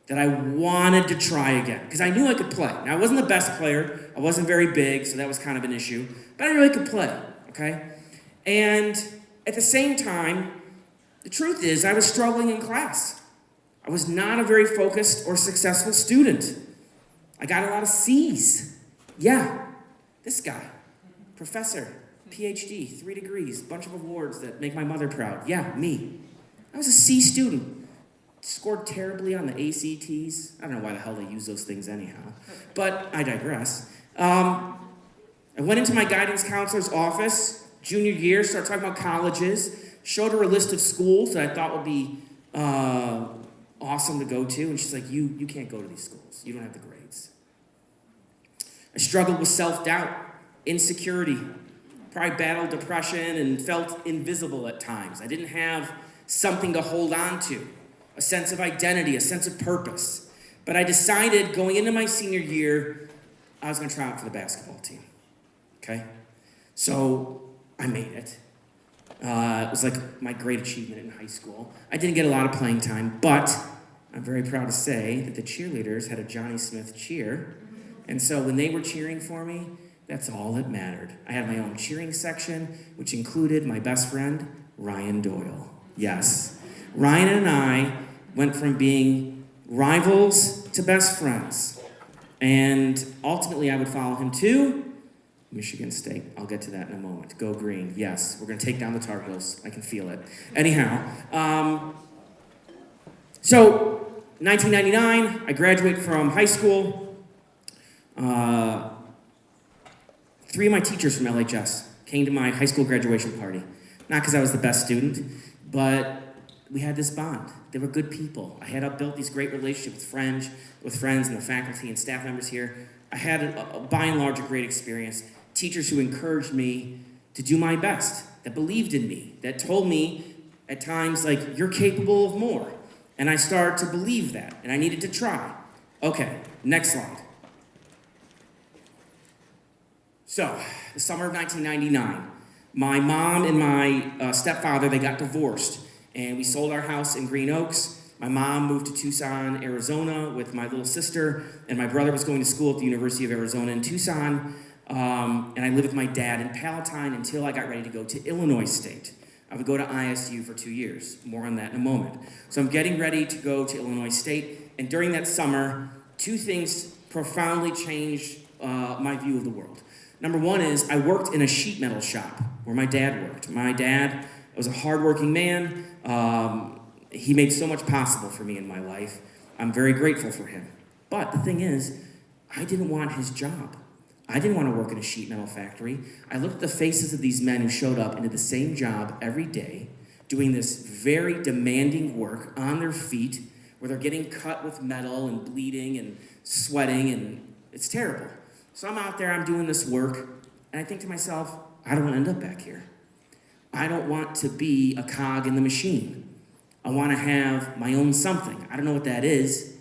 that I wanted to try again because I knew I could play. Now, I wasn't the best player. I wasn't very big, so that was kind of an issue. But I knew I could play, okay? And at the same time, the truth is I was struggling in class. I was not a very focused or successful student. I got a lot of C's. Yeah, this guy, professor, PhD, 3 degrees, bunch of awards that make my mother proud. Yeah, me. I was a C student. Scored terribly on the ACTs. I don't know why the hell they use those things anyhow. But I digress. I went into my guidance counselor's office, junior year, started talking about colleges, showed her a list of schools that I thought would be awesome to go to. And she's like, you can't go to these schools. You don't have the grades. I struggled with self-doubt, insecurity, probably battled depression and felt invisible at times. I didn't have something to hold on to, a sense of identity, a sense of purpose. But I decided going into my senior year, I was going to try out for the basketball team, okay? So I made it. It was like my great achievement in high school. I didn't get a lot of playing time, but I'm very proud to say that the cheerleaders had a Johnny Smith cheer. And so when they were cheering for me, that's all that mattered. I had my own cheering section, which included my best friend, Ryan Doyle. Yes. Ryan and I went from being rivals to best friends. And ultimately, I would follow him to Michigan State. I'll get to that in a moment. Go green. Yes, we're going to take down the Tar Heels. I can feel it. Anyhow, so 1999, I graduate from high school. 3 of my teachers from LHS came to my high school graduation party. Not because I was the best student, but we had this bond. They were good people. I had built these great relationships with friends and the faculty and staff members here. I had, by and large, a great experience. Teachers who encouraged me to do my best, that believed in me, that told me at times, like, you're capable of more. And I started to believe that, and I needed to try. Okay, next slide. So, the summer of 1999, my mom and my stepfather, they got divorced. And we sold our house in Green Oaks. My mom moved to Tucson, Arizona with my little sister, and my brother was going to school at the University of Arizona in Tucson. And I lived with my dad in Palatine until I got ready to go to Illinois State. I would go to ISU for 2 years. More on that in a moment. So I'm getting ready to go to Illinois State. And during that summer, 2 things profoundly changed my view of the world. Number one is I worked in a sheet metal shop where my dad worked. My dad was a hardworking man. He made so much possible for me in my life. I'm very grateful for him. But the thing is, I didn't want his job. I didn't want to work in a sheet metal factory. I looked at the faces of these men who showed up and did the same job every day, doing this very demanding work on their feet, where they're getting cut with metal and bleeding and sweating, and it's terrible. So I'm out there, I'm doing this work, and I think to myself, I don't want to end up back here. I don't want to be a cog in the machine. I want to have my own something. I don't know what that is,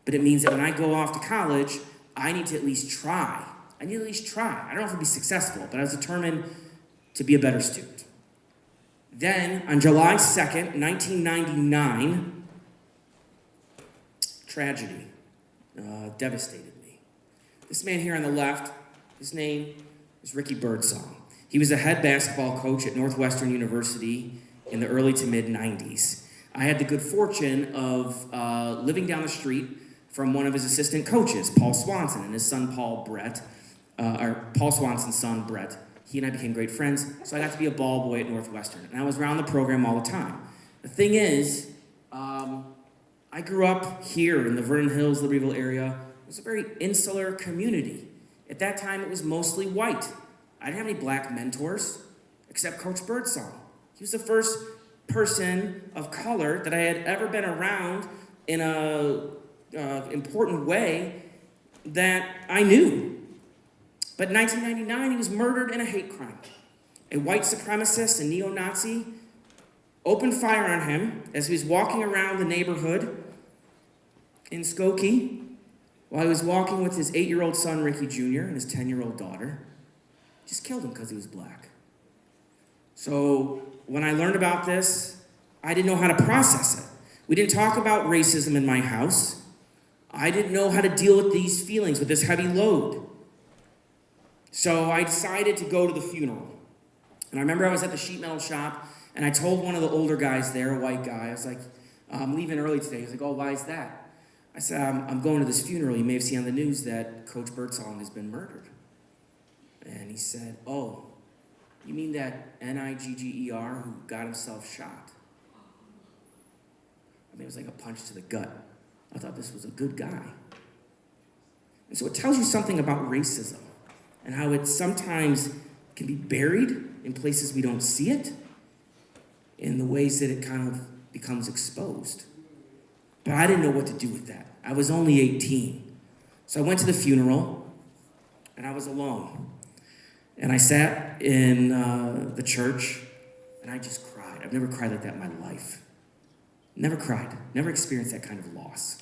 but it means that when I go off to college, I need to at least try. I need to at least try. I don't know if I'll be successful, but I was determined to be a better student. Then, on July 2nd, 1999, tragedy devastated me. This man here on the left, his name is Ricky Birdsong. He was a head basketball coach at Northwestern University in the early to mid-90s. I had the good fortune of living down the street from one of his assistant coaches, Paul Swanson, and his son, Paul Swanson's son, Brett. He and I became great friends, so I got to be a ball boy at Northwestern. And I was around the program all the time. The thing is, I grew up here in the Vernon Hills, Libertyville area. It was a very insular community. At that time, it was mostly white. I didn't have any black mentors, except Coach Birdsong. He was the first person of color that I had ever been around in a important way that I knew. But in 1999, he was murdered in a hate crime. A white supremacist and neo-Nazi opened fire on him as he was walking around the neighborhood in Skokie while he was walking with his 8-year-old son, Ricky Jr., and his 10-year-old daughter. Just killed him because he was black. So when I learned about this, I didn't know how to process it. We didn't talk about racism in my house. I didn't know how to deal with these feelings, with this heavy load. So I decided to go to the funeral. And I remember I was at the sheet metal shop, and I told one of the older guys there, a white guy, I was like, I'm leaving early today. He was like, oh, why is that? I said, I'm going to this funeral. You may have seen on the news that Coach Birdsong has been murdered. And he said, oh, you mean that Nigger who got himself shot? I mean, it was like a punch to the gut. I thought this was a good guy. And so it tells you something about racism and how it sometimes can be buried in places we don't see it, in the ways that it kind of becomes exposed. But I didn't know what to do with that. I was only 18. So I went to the funeral, and I was alone. And I sat in the church, and I just cried. I've never cried like that in my life. Never cried. Never experienced that kind of loss.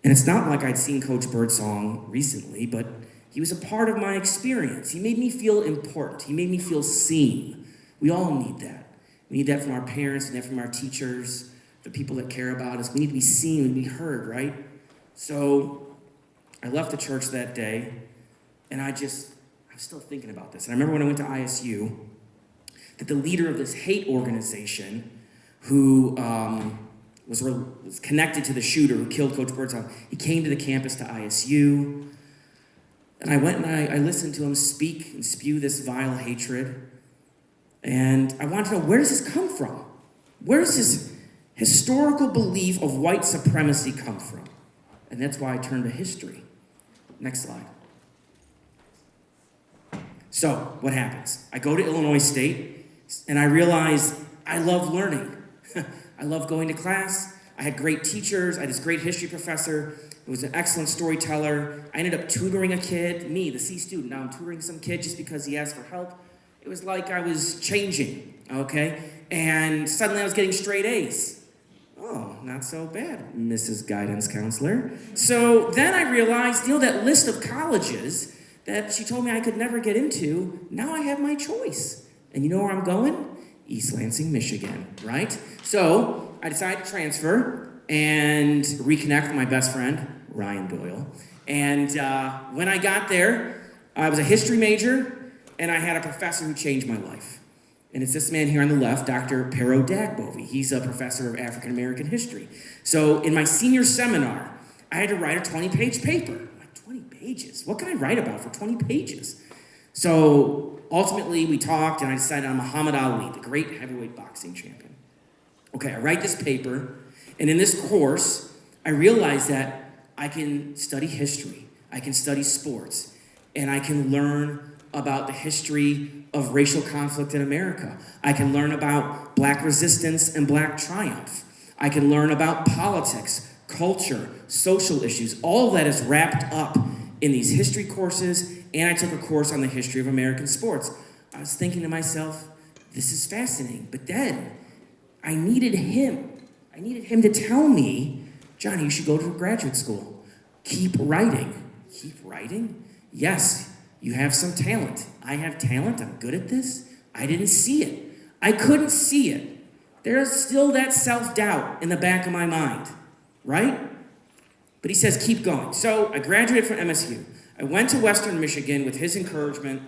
And it's not like I'd seen Coach Birdsong recently, but he was a part of my experience. He made me feel important. He made me feel seen. We all need that. We need that from our parents, and that from our teachers, the people that care about us. We need to be seen and be heard, right? So I left the church that day, and I was still thinking about this. And I remember when I went to ISU, that the leader of this hate organization, who was connected to the shooter who killed Coach Birdsong, he came to the campus to ISU. And I went and I listened to him speak and spew this vile hatred. And I wanted to know, where does this come from? Where does this historical belief of white supremacy come from? And that's why I turned to history. Next slide. So, what happens? I go to Illinois State, and I realize I love learning. I love going to class. I had great teachers. I had this great history professor who was an excellent storyteller. I ended up tutoring a kid, me, the C student. Now I'm tutoring some kid just because he asked for help. It was like I was changing, okay? And suddenly I was getting straight A's. Oh, not so bad, Mrs. Guidance Counselor. So then I realized, that list of colleges that she told me I could never get into, now I have my choice. And you know where I'm going? East Lansing, Michigan, right? So I decided to transfer and reconnect with my best friend, Ryan Doyle. And when I got there, I was a history major, and I had a professor who changed my life. And it's this man here on the left, Dr. Pero Dagbovy. He's a professor of African American history. So in my senior seminar, I had to write a 20-page paper. I'm like, 20 pages? What can I write about for 20 pages? So ultimately, we talked, and I decided on Muhammad Ali, the great heavyweight boxing champion. Okay, I write this paper, and in this course, I realized that I can study history, I can study sports, and I can learn about the history of racial conflict in America. I can learn about black resistance and black triumph. I can learn about politics, culture, social issues. All of that is wrapped up in these history courses, and I took a course on the history of American sports. I was thinking to myself, this is fascinating. But then I needed him. I needed him to tell me, Johnny, you should go to graduate school. Keep writing. Keep writing? Yes, you have some talent. I have talent. I'm good at this. I didn't see it. I couldn't see it. There's still that self-doubt in the back of my mind, right? But he says, keep going. So I graduated from MSU. I went to Western Michigan with his encouragement,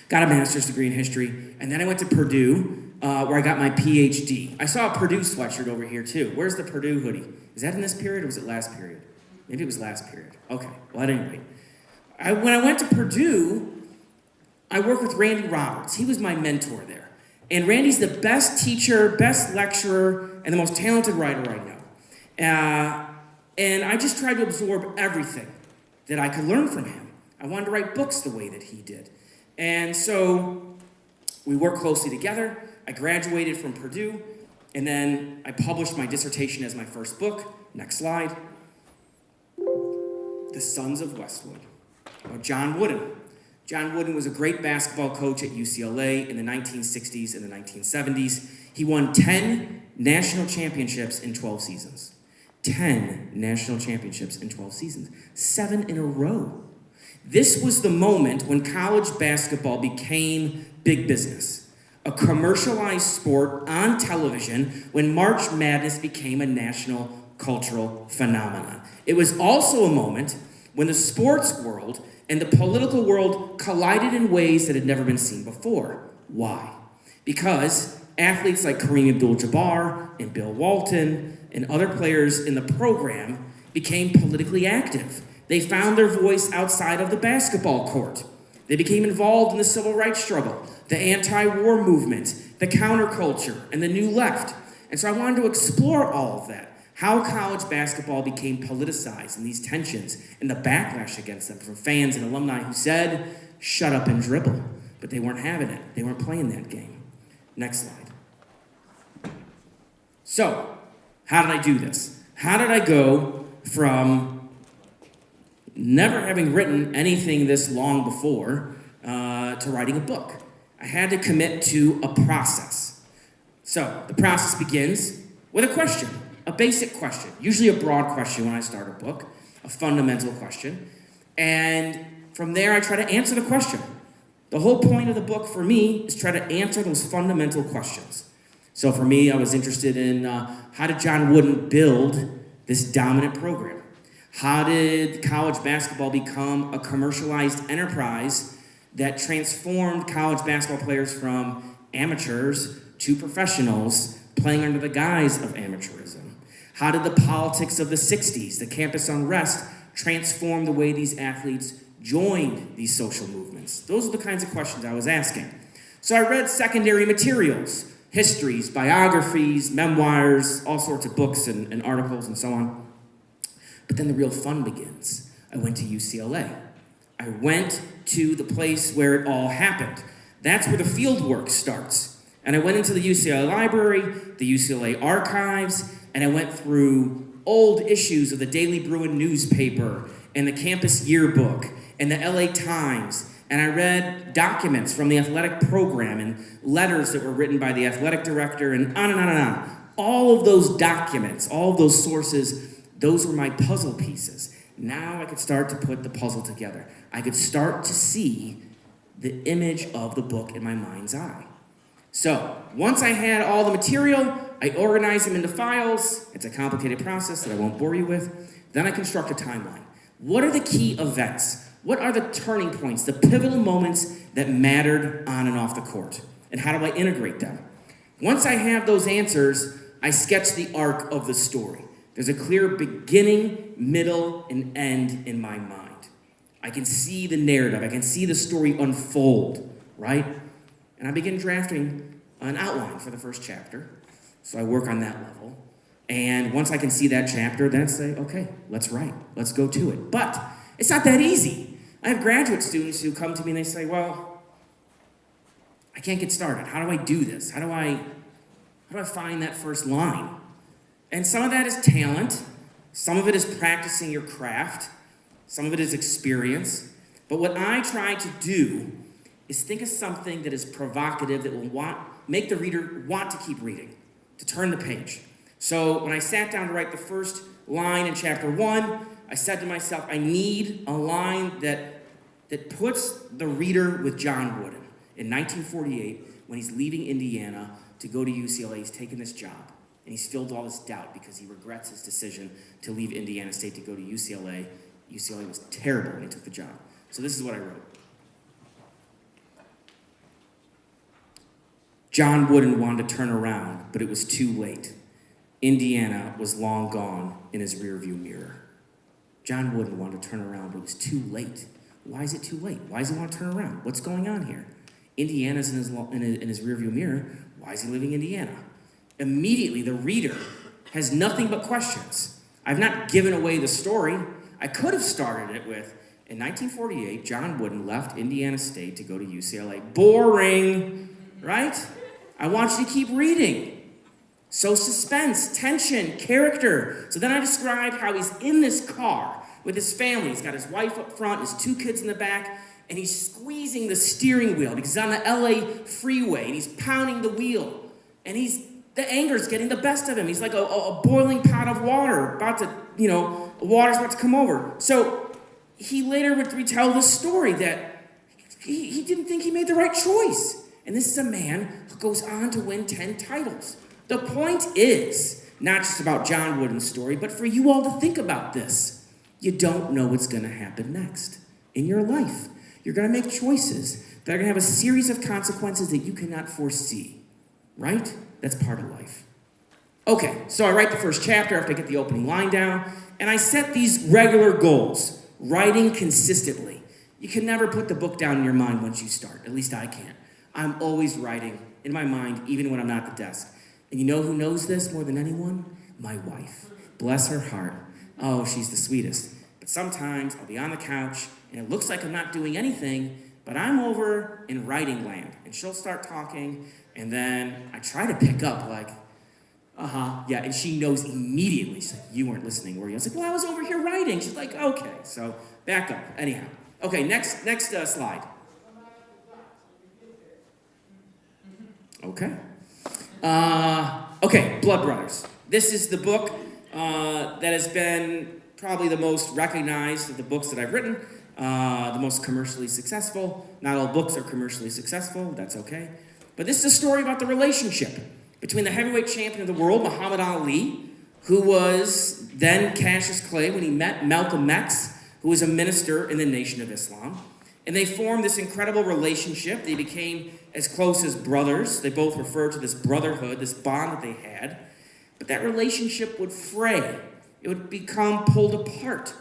got a master's degree in history, and then I went to Purdue, where I got my PhD. I saw a Purdue sweatshirt over here, too. Where's the Purdue hoodie? Is that in this period, or was it last period? Maybe it was last period. Okay, well, at any rate. When I went to Purdue, I worked with Randy Roberts. He was my mentor there. And Randy's the best teacher, best lecturer, and the most talented writer I know. And I just tried to absorb everything that I could learn from him. I wanted to write books the way that he did. And so we worked closely together. I graduated from Purdue, and then I published my dissertation as my first book. Next slide. The Sons of Westwood, about John Wooden. John Wooden was a great basketball coach at UCLA in the 1960s and the 1970s. He won 10 national championships in 12 seasons. 10 national championships in 12 seasons. 7 in a row. This was the moment when college basketball became big business. A commercialized sport on television when March Madness became a national cultural phenomenon. It was also a moment when the sports world and the political world collided in ways that had never been seen before. Why? Because athletes like Kareem Abdul-Jabbar and Bill Walton and other players in the program became politically active. They found their voice outside of the basketball court. They became involved in the civil rights struggle, the anti-war movement, the counterculture, and the new left. And so I wanted to explore all of that. How college basketball became politicized and these tensions and the backlash against them from fans and alumni who said, shut up and dribble. But they weren't having it. They weren't playing that game. Next slide. So, how did I do this? How did I go from never having written anything this long before to writing a book? I had to commit to a process. So, the process begins with a question. A basic question, usually a broad question when I start a book, a fundamental question. And from there, I try to answer the question. The whole point of the book for me is try to answer those fundamental questions. So for me, I was interested in how did John Wooden build this dominant program? How did college basketball become a commercialized enterprise that transformed college basketball players from amateurs to professionals playing under the guise of amateurism? How did the politics of the 60s, the campus unrest, transform the way these athletes joined these social movements? Those are the kinds of questions I was asking. So I read secondary materials, histories, biographies, memoirs, all sorts of books and articles and so on. But then the real fun begins. I went to UCLA. I went to the place where it all happened. That's where the field work starts. And I went into the UCLA library, the UCLA archives, and I went through old issues of the Daily Bruin newspaper and the campus yearbook and the LA Times. And I read documents from the athletic program and letters that were written by the athletic director and on and on and on. All of those documents, all of those sources, those were my puzzle pieces. Now I could start to put the puzzle together. I could start to see the image of the book in my mind's eye. So, once I had all the material, I organized them into files. It's a complicated process that I won't bore you with. Then I construct a timeline. What are the key events? What are the turning points, the pivotal moments that mattered on and off the court? And how do I integrate them? Once I have those answers, I sketch the arc of the story. There's a clear beginning, middle, and end in my mind. I can see the narrative. I can see the story unfold, right? And I begin drafting an outline for the first chapter. So I work on that level. And once I can see that chapter, then I say, okay, let's write. Let's go to it. But it's not that easy. I have graduate students who come to me and they say, well, I can't get started. How do I do this? How do I find that first line? And some of that is talent. Some of it is practicing your craft. Some of it is experience. But what I try to do is think of something that is provocative, that will make the reader want to keep reading, to turn the page. So when I sat down to write the first line in chapter 1, I said to myself, I need a line that puts the reader with John Wooden in 1948 when he's leaving Indiana to go to UCLA. He's taken this job, and he's filled all this doubt because he regrets his decision to leave Indiana State to go to UCLA. UCLA was terrible when he took the job. So this is what I wrote. John Wooden wanted to turn around, but it was too late. Indiana was long gone in his rearview mirror. John Wooden wanted to turn around, but it was too late. Why is it too late? Why does he want to turn around? What's going on here? Indiana's in his rearview mirror. Why is he leaving Indiana? Immediately, the reader has nothing but questions. I've not given away the story. I could have started it with, in 1948, John Wooden left Indiana State to go to UCLA. Boring, right? I want you to keep reading. So suspense, tension, character. So then I describe how he's in this car with his family. He's got his wife up front, his 2 kids in the back, and he's squeezing the steering wheel because he's on the LA freeway, and he's pounding the wheel. And the anger's getting the best of him. He's like a boiling pot of water, about to, water's about to come over. So he later would retell this story that he didn't think he made the right choice. And this is a man who goes on to win 10 titles. The point is not just about John Wooden's story, but for you all to think about this. You don't know what's going to happen next in your life. You're going to make choices that are going to have a series of consequences that you cannot foresee, right? That's part of life. Okay, so I write the first chapter after I get the opening line down, and I set these regular goals, writing consistently. You can never put the book down in your mind once you start. At least I can't. I'm always writing in my mind, even when I'm not at the desk. And you know who knows this more than anyone? My wife. Bless her heart. Oh, she's the sweetest. But sometimes I'll be on the couch, and it looks like I'm not doing anything, but I'm over in writing land. And she'll start talking, and then I try to pick up, like, yeah, and she knows immediately. She's like, you weren't listening, were you? I was like, well, I was over here writing. She's like, okay, so back up. Anyhow. Okay, next slide. Okay. Okay, Blood Brothers. This is the book that has been probably the most recognized of the books that I've written, the most commercially successful. Not all books are commercially successful, that's okay. But this is a story about the relationship between the heavyweight champion of the world, Muhammad Ali, who was then Cassius Clay when he met Malcolm X, who was a minister in the Nation of Islam. And they formed this incredible relationship. They became as close as brothers. They both referred to this brotherhood, this bond that they had. But that relationship would fray. It would become pulled apart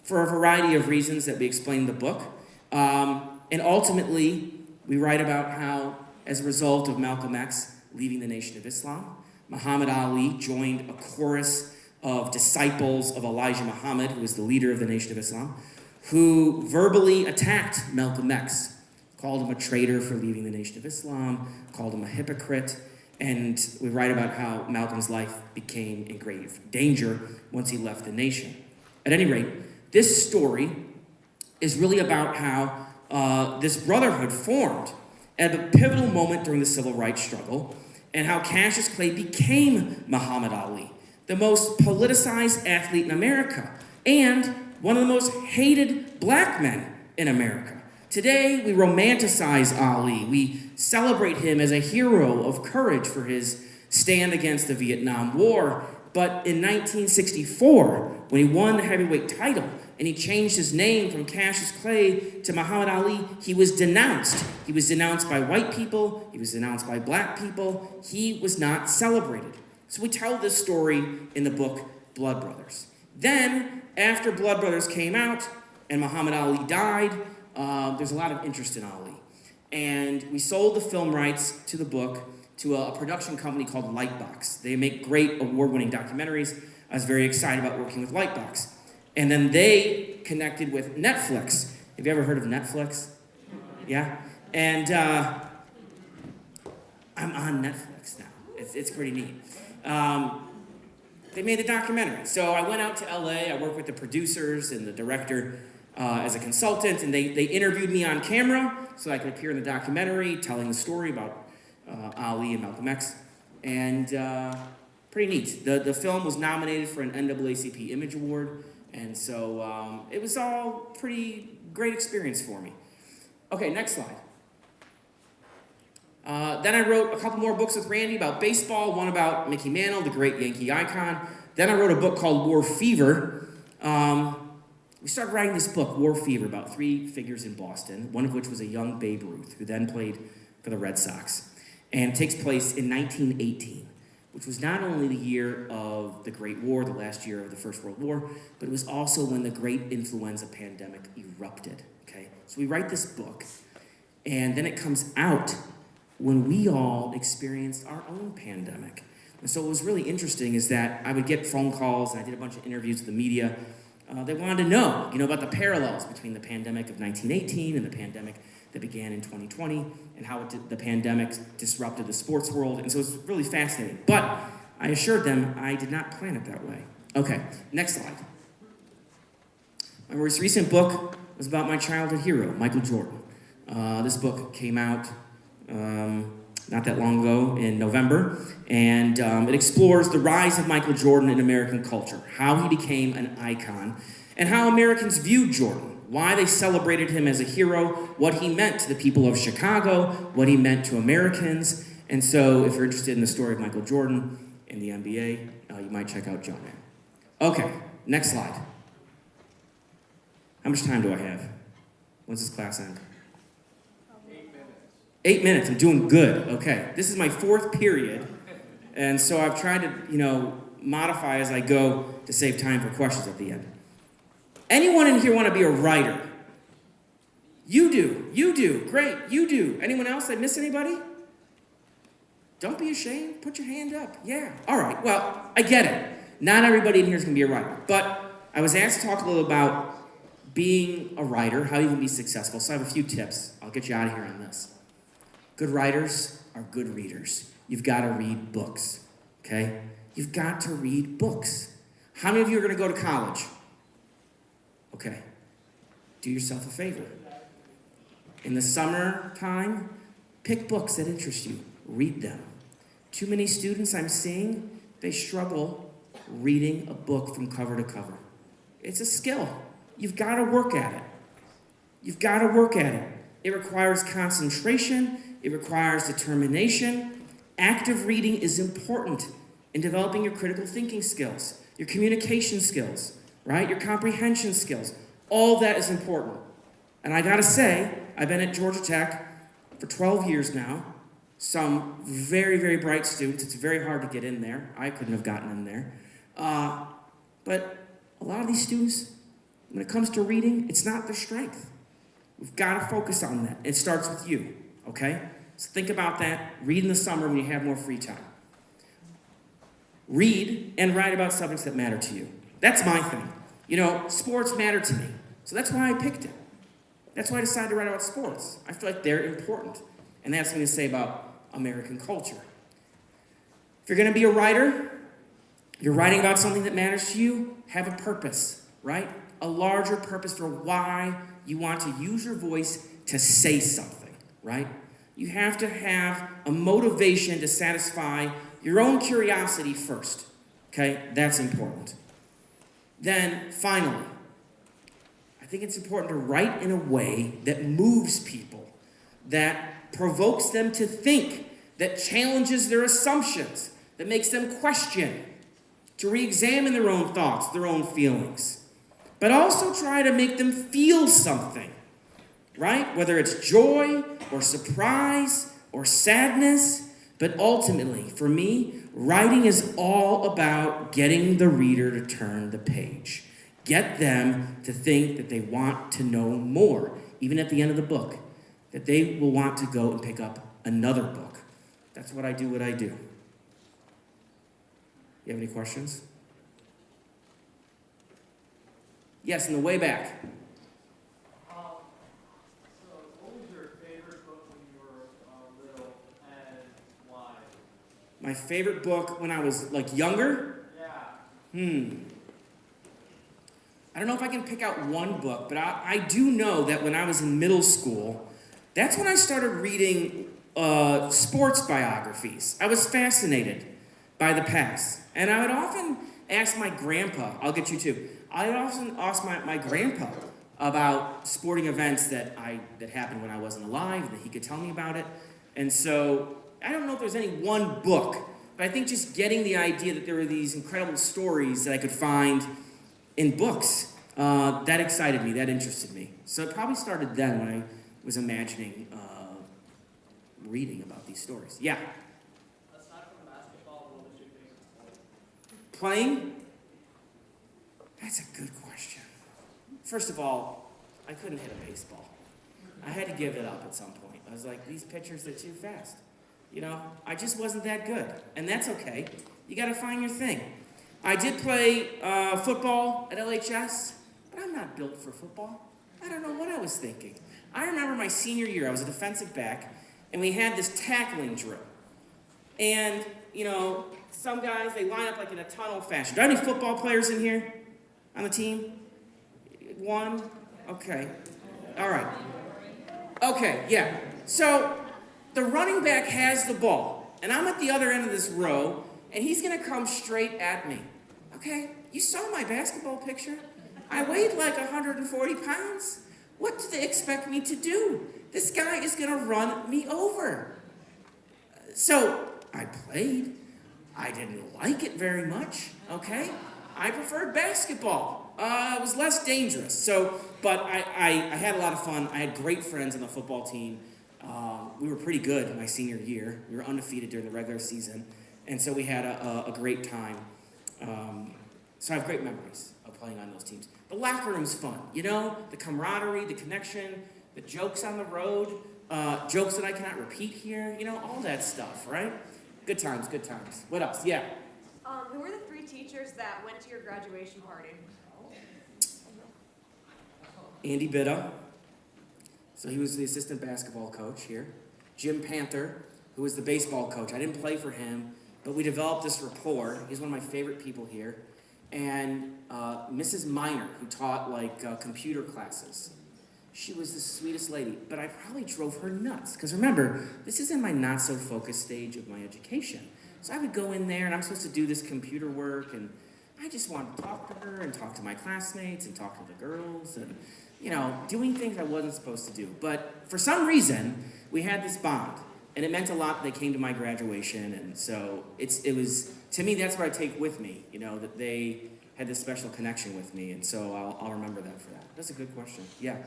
for a variety of reasons that we explain in the book. And ultimately, we write about how, as a result of Malcolm X leaving the Nation of Islam, Muhammad Ali joined a chorus of disciples of Elijah Muhammad, who was the leader of the Nation of Islam, who verbally attacked Malcolm X, called him a traitor for leaving the Nation of Islam, called him a hypocrite, and we write about how Malcolm's life became in grave danger once he left the nation. At any rate, this story is really about how this brotherhood formed at a pivotal moment during the civil rights struggle, and how Cassius Clay became Muhammad Ali, the most politicized athlete in America, and one of the most hated black men in America. Today, we romanticize Ali. We celebrate him as a hero of courage for his stand against the Vietnam War. But in 1964, when he won the heavyweight title and he changed his name from Cassius Clay to Muhammad Ali, he was denounced. He was denounced by white people. He was denounced by black people. He was not celebrated. So we tell this story in the book Blood Brothers. Then, after Blood Brothers came out and Muhammad Ali died, there's a lot of interest in Ali. And we sold the film rights to the book to a production company called Lightbox. They make great award-winning documentaries. I was very excited about working with Lightbox. And then they connected with Netflix. Have you ever heard of Netflix? Yeah? And I'm on Netflix now. It's pretty neat. They made the documentary. So I went out to LA. I worked with the producers and the director as a consultant, and they interviewed me on camera so I could appear in the documentary telling the story about Ali and Malcolm X. And pretty neat. The film was nominated for an NAACP Image Award, and so it was all pretty great experience for me. Okay, next slide. Then I wrote a couple more books with Randy about baseball, one about Mickey Mantle, the great Yankee icon. Then I wrote a book called War Fever. We started writing this book, War Fever, about 3 figures in Boston, one of which was a young Babe Ruth, who then played for the Red Sox. And it takes place in 1918, which was not only the year of the Great War, the last year of the First World War, but it was also when the great influenza pandemic erupted, okay? So we write this book, And then it comes out when we all experienced our own pandemic. And so what was really interesting is that I would get phone calls, and I did a bunch of interviews with the media. They wanted to know, about the parallels between the pandemic of 1918 and the pandemic that began in 2020, and how the pandemic disrupted the sports world. And so it was really fascinating. But I assured them I did not plan it that way. Okay, next slide. My most recent book was about my childhood hero, Michael Jordan. This book came out not that long ago in November, and it explores the rise of Michael Jordan in American culture, how he became an icon, and how Americans viewed Jordan, why they celebrated him as a hero, what he meant to the people of Chicago, what he meant to Americans. And so if you're interested in the story of Michael Jordan in the NBA, you might check out Jumpman. Okay, next slide. How much time do I have? When's this class end? 8 minutes, I'm doing good, okay. This is my 4th period, and so I've tried to, modify as I go to save time for questions at the end. Anyone in here want to be a writer? You do, great, you do. Anyone else? Did I miss anybody? Don't be ashamed, put your hand up, yeah. All right, well, I get it. Not everybody in here is going to be a writer, but I was asked to talk a little about being a writer, how you can be successful, so I have a few tips. I'll get you out of here on this. Good writers are good readers. You've got to read books, okay? You've got to read books. How many of you are going to go to college? Okay. Do yourself a favor. In the summertime, pick books that interest you. Read them. Too many students I'm seeing, they struggle reading a book from cover to cover. It's a skill. You've got to work at it. You've got to work at it. It requires concentration. It requires determination. Active reading is important in developing your critical thinking skills, your communication skills, right? Your comprehension skills. All that is important. And I gotta say, I've been at Georgia Tech for 12 years now. Some very, very bright students. It's very hard to get in there. I couldn't have gotten in there. But a lot of these students, when it comes to reading, it's not their strength. We've got to focus on that. It starts with you, okay? So think about that. Read in the summer when you have more free time. Read and write about subjects that matter to you. That's my thing. Sports matter to me. So that's why I picked it. That's why I decided to write about sports. I feel like they're important. And that's something to say about American culture. If you're going to be a writer, you're writing about something that matters to you, have a purpose, right? A larger purpose for why you want to use your voice to say something, right? You have to have a motivation to satisfy your own curiosity first, okay? That's important. Then, finally, I think it's important to write in a way that moves people, that provokes them to think, that challenges their assumptions, that makes them question, to re-examine their own thoughts, their own feelings. But also try to make them feel something, right? Whether it's joy or surprise or sadness. But ultimately, for me, writing is all about getting the reader to turn the page. Get them to think that they want to know more, even at the end of the book, that they will want to go and pick up another book. That's what I do, You have any questions? Yes, in the way back. So what was your favorite book when you were little, and why? My favorite book when I was, younger? Yeah. I don't know if I can pick out one book, but I do know that when I was in middle school, that's when I started reading sports biographies. I was fascinated by the past. And I would often ask my grandpa, I'll get you too, I would often ask my grandpa about sporting events that happened when I wasn't alive, that he could tell me about it. And so I don't know if there's any one book, but I think just getting the idea that there were these incredible stories that I could find in books, that excited me, that interested me. So it probably started then when I was imagining reading about these stories. Yeah? Aside from basketball, what was your favorite sport? Playing? That's a good question. First of all, I couldn't hit a baseball. I had to give it up at some point. I was like, these pitchers are too fast. You know, I just wasn't that good. And that's okay. You got to find your thing. I did play football at LHS, but I'm not built for football. I don't know what I was thinking. I remember my senior year, I was a defensive back, and we had this tackling drill. And, you know, some guys, they line up like in a tunnel fashion. Do I have any football players in here on the team? One? Okay. All right. Okay, yeah. So the running back has the ball, and I'm at the other end of this row, and he's going to come straight at me. Okay? You saw my basketball picture? I weighed like 140 pounds. What do they expect me to do? This guy is going to run me over. So I played. I didn't like it very much, okay? I preferred basketball. It was less dangerous. So, but I had a lot of fun. I had great friends on the football team. We were pretty good my senior year. We were undefeated during the regular season. And so we had a great time. So I have great memories of playing on those teams. The locker room's fun, you know? The camaraderie, the connection, the jokes on the road, jokes that I cannot repeat here, you know, all that stuff, right? Good times, good times. What else? Yeah. Who were the 3 teachers that went to your graduation party? Andy Bitta. So he was the assistant basketball coach here. Jim Panther, who was the baseball coach. I didn't play for him, but we developed this rapport. He's one of my favorite people here. And Mrs. Miner, who taught like computer classes. She was the sweetest lady, but I probably drove her nuts. Because remember, this is in my not-so-focused stage of my education. So I would go in there, and I'm supposed to do this computer work, and I just wanted to talk to her and talk to my classmates and talk to the girls and, you know, doing things I wasn't supposed to do. But for some reason, we had this bond, and it meant a lot that they came to my graduation, and so it was, to me, that's what I take with me, you know, that they had this special connection with me, and so I'll remember that for that. That's a good question. Yeah.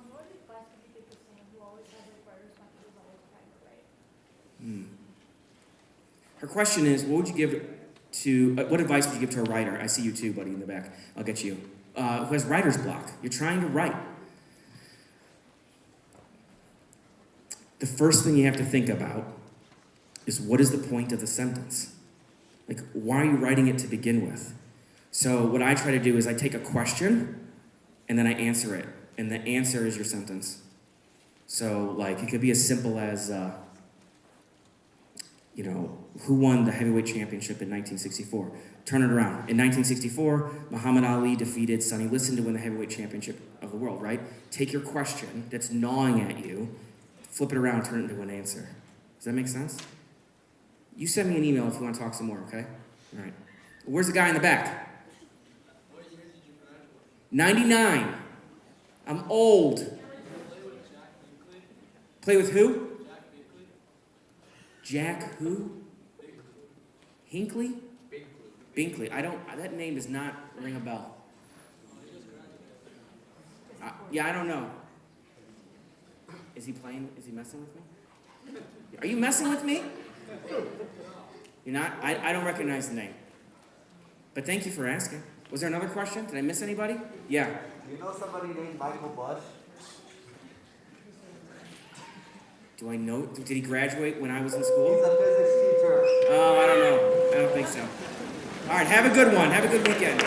What advice would you give to someone who always has like writer's block and is always trying to write? Her question is, what advice would you give to a writer? I see you too, buddy, in the back. I'll get you. Who has writer's block. You're trying to write. The first thing you have to think about is, what is the point of the sentence? Like, why are you writing it to begin with? So what I try to do is I take a question and then I answer it. And the answer is your sentence. So, like, it could be as simple as, you know, who won the heavyweight championship in 1964? Turn it around. In 1964, Muhammad Ali defeated Sonny Liston to win the heavyweight championship of the world, right? Take your question that's gnawing at you, flip it around, turn it into an answer. Does that make sense? You send me an email if you want to talk some more, okay? All right. Where's the guy in the back? 99. I'm old. Play with who? Jack who? Hinckley? Binkley. That name does not ring a bell. Yeah, I don't know. Is he playing? Is he messing with me? Are you messing with me? You're not? I don't recognize the name. But thank you for asking. Was there another question? Did I miss anybody? Yeah. Do you know somebody named Michael Bush? Do I know? Did he graduate when I was in school? He's a physics teacher. Oh, I don't know. I don't think so. All right, have a good one. Have a good weekend.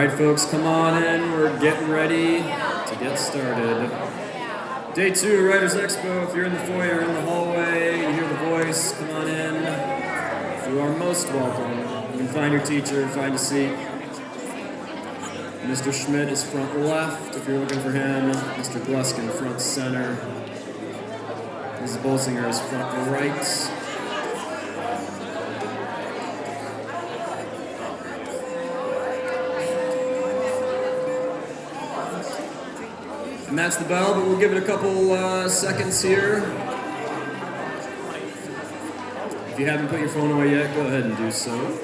right, folks, come on in. We're getting ready to get started. Day 2 of Writers Expo. If you're in the foyer or in the hallway, you hear the voice, come on in. You are most welcome. You can find your teacher, find a seat. Mr. Schmidt is front left if you're looking for him. Mr. Gluskin front center. Mrs. Bolsinger is front right. And that's the bell, but we'll give it a couple seconds here. If you haven't put your phone away yet, go ahead and do so.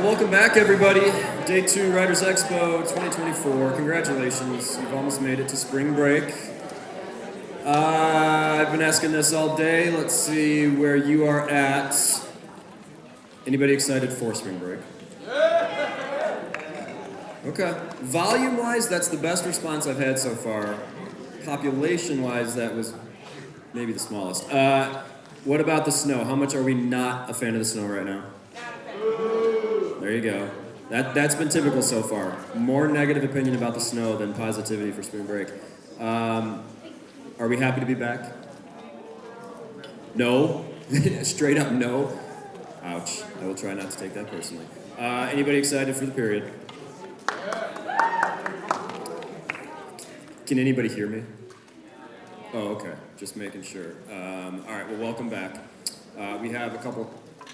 Welcome back, everybody. Day 2, Writers Expo 2024. Congratulations. You've almost made it to spring break. I've been asking this all day. Let's see where you are at. Anybody excited for spring break? Okay. Volume-wise, that's the best response I've had so far. Population-wise, that was maybe the smallest. What about the snow? How much are we not a fan of the snow right now? There you go. That's been typical so far. More negative opinion about the snow than positivity for spring break. Are we happy to be back? No. Straight up no. Ouch. I will try not to take that personally. Anybody excited for the period? Can anybody hear me? Oh, okay. Just making sure. All right, well, welcome back. We have a couple